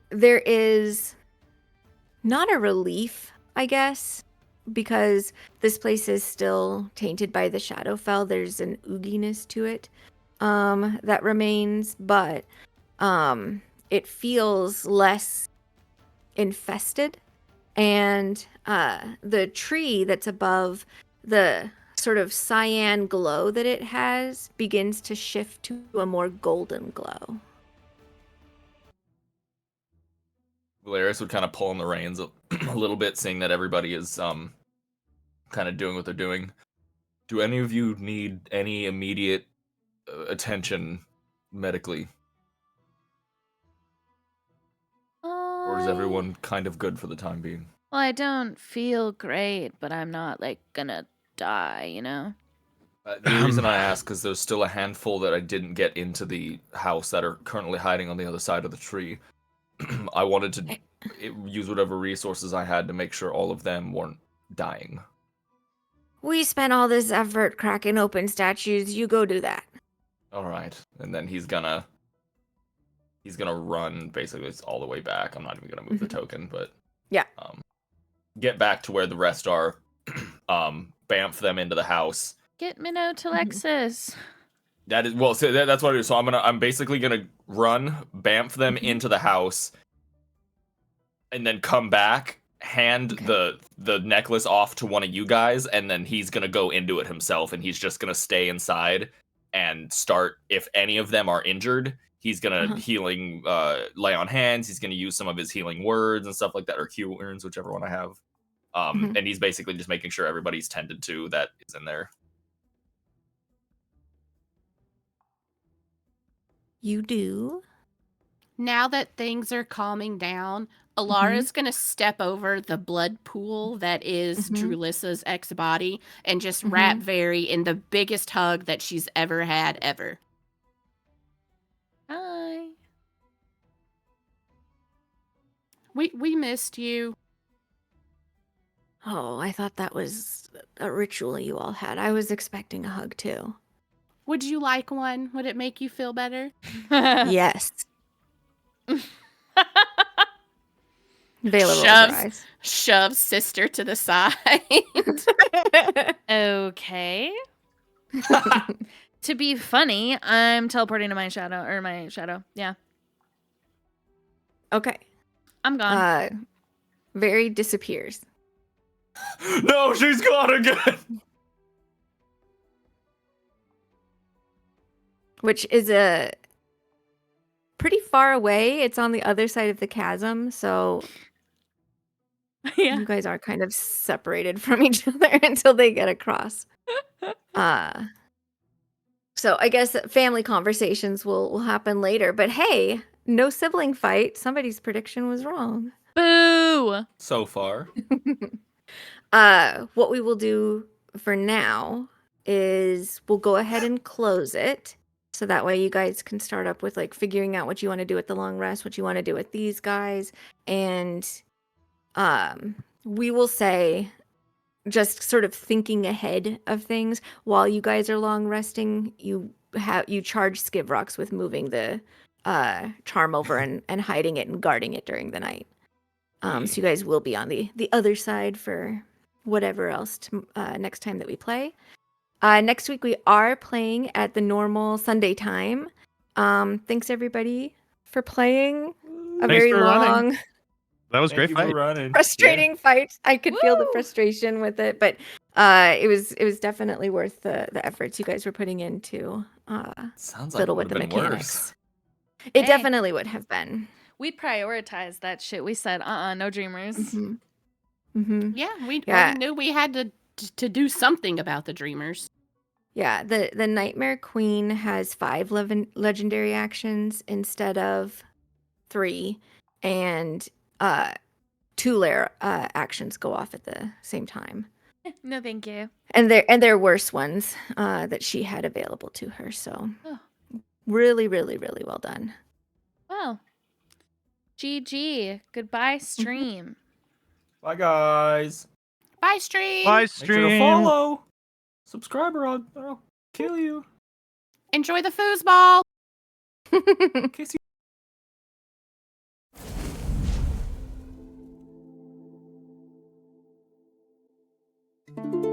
there is not a relief, I guess, because this place is still tainted by the Shadowfell. There's an ooginess to it that remains, but it feels less infested. And the tree that's above the sort of cyan glow that it has begins to shift to a more golden glow. Valerius would kind of pull on the reins a little bit, seeing that everybody is kind of doing what they're doing. Do any of you need any immediate attention medically, or is everyone kind of good for the time being? Well, I don't feel great, but I'm not like gonna die, you know? The reason I ask is there's still a handful that I didn't get into the house that are currently hiding on the other side of the tree. I wanted to use whatever resources I had to make sure all of them weren't dying. We spent all this effort cracking open statues. You go do that. All right, and then he's gonna run basically it's all the way back. I'm not even gonna move the token, but Yeah. Get back to where the rest are. Bamf them into the house. Get Minnow to Lexus. That is well. So that's what I do. So I'm basically gonna run, bamf them into the house, and then come back, hand the necklace off to one of you guys, and then he's gonna go into it himself, and he's just gonna stay inside and start. If any of them are injured, he's gonna healing, lay on hands. He's gonna use some of his healing words and stuff like that, or cure wounds, whichever one I have. And he's basically just making sure everybody's tended to that is in there. You do. Now that things are calming down, Alara's gonna step over the blood pool that is Drulissa's ex-body and just wrap Very in the biggest hug that she's ever had ever. Hi. We missed you. Oh, I thought that was a ritual you all had. I was expecting a hug too. Would you like one? Would it make you feel better? Yes. Vela rolls her eyes. Shoves sister to the side. Okay. To be funny, I'm teleporting to my shadow. Yeah. Okay. I'm gone. Very disappears. No, she's gone again. Which is a pretty far away. It's on the other side of the chasm, so Yeah. you guys are kind of separated from each other until they get across. So I guess that family conversations will happen later. But hey, no sibling fight. Somebody's prediction was wrong. Boo! So far. What we will do for now is we'll go ahead and close it. So that way you guys can start up with like figuring out what you want to do with the long rest, what you want to do with these guys. And we will say, just sort of thinking ahead of things while you guys are long resting, you charge Skiv Rocks with moving the charm over and hiding it and guarding it during the night. So you guys will be on the other side for whatever else next time that we play. Next week we are playing at the normal Sunday time. Thanks everybody for playing a Thanks very for running. long That was a Thank great you fight. for running. Frustrating fight. I could feel the Woo! frustration with it, but it was definitely worth the efforts you guys were putting into Sounds like fiddle it with would the have been worse. mechanics. It Hey. definitely would have been. We prioritized that shit. We said, no dreamers. Mm-hmm. Mm-hmm. Yeah, we Yeah. knew we had to do something about the dreamers. Yeah, the Nightmare Queen has 5 legendary actions instead of 3, and 2 lair actions go off at the same time. No, thank you. And they're worse ones that she had available to her. So Oh. really, really, really well done. Well, GG. Goodbye, stream. Bye, guys. Bye, stream. Bye, Make sure to stream. follow. Subscribe or I'll kill you. Enjoy the foosball. Kiss you.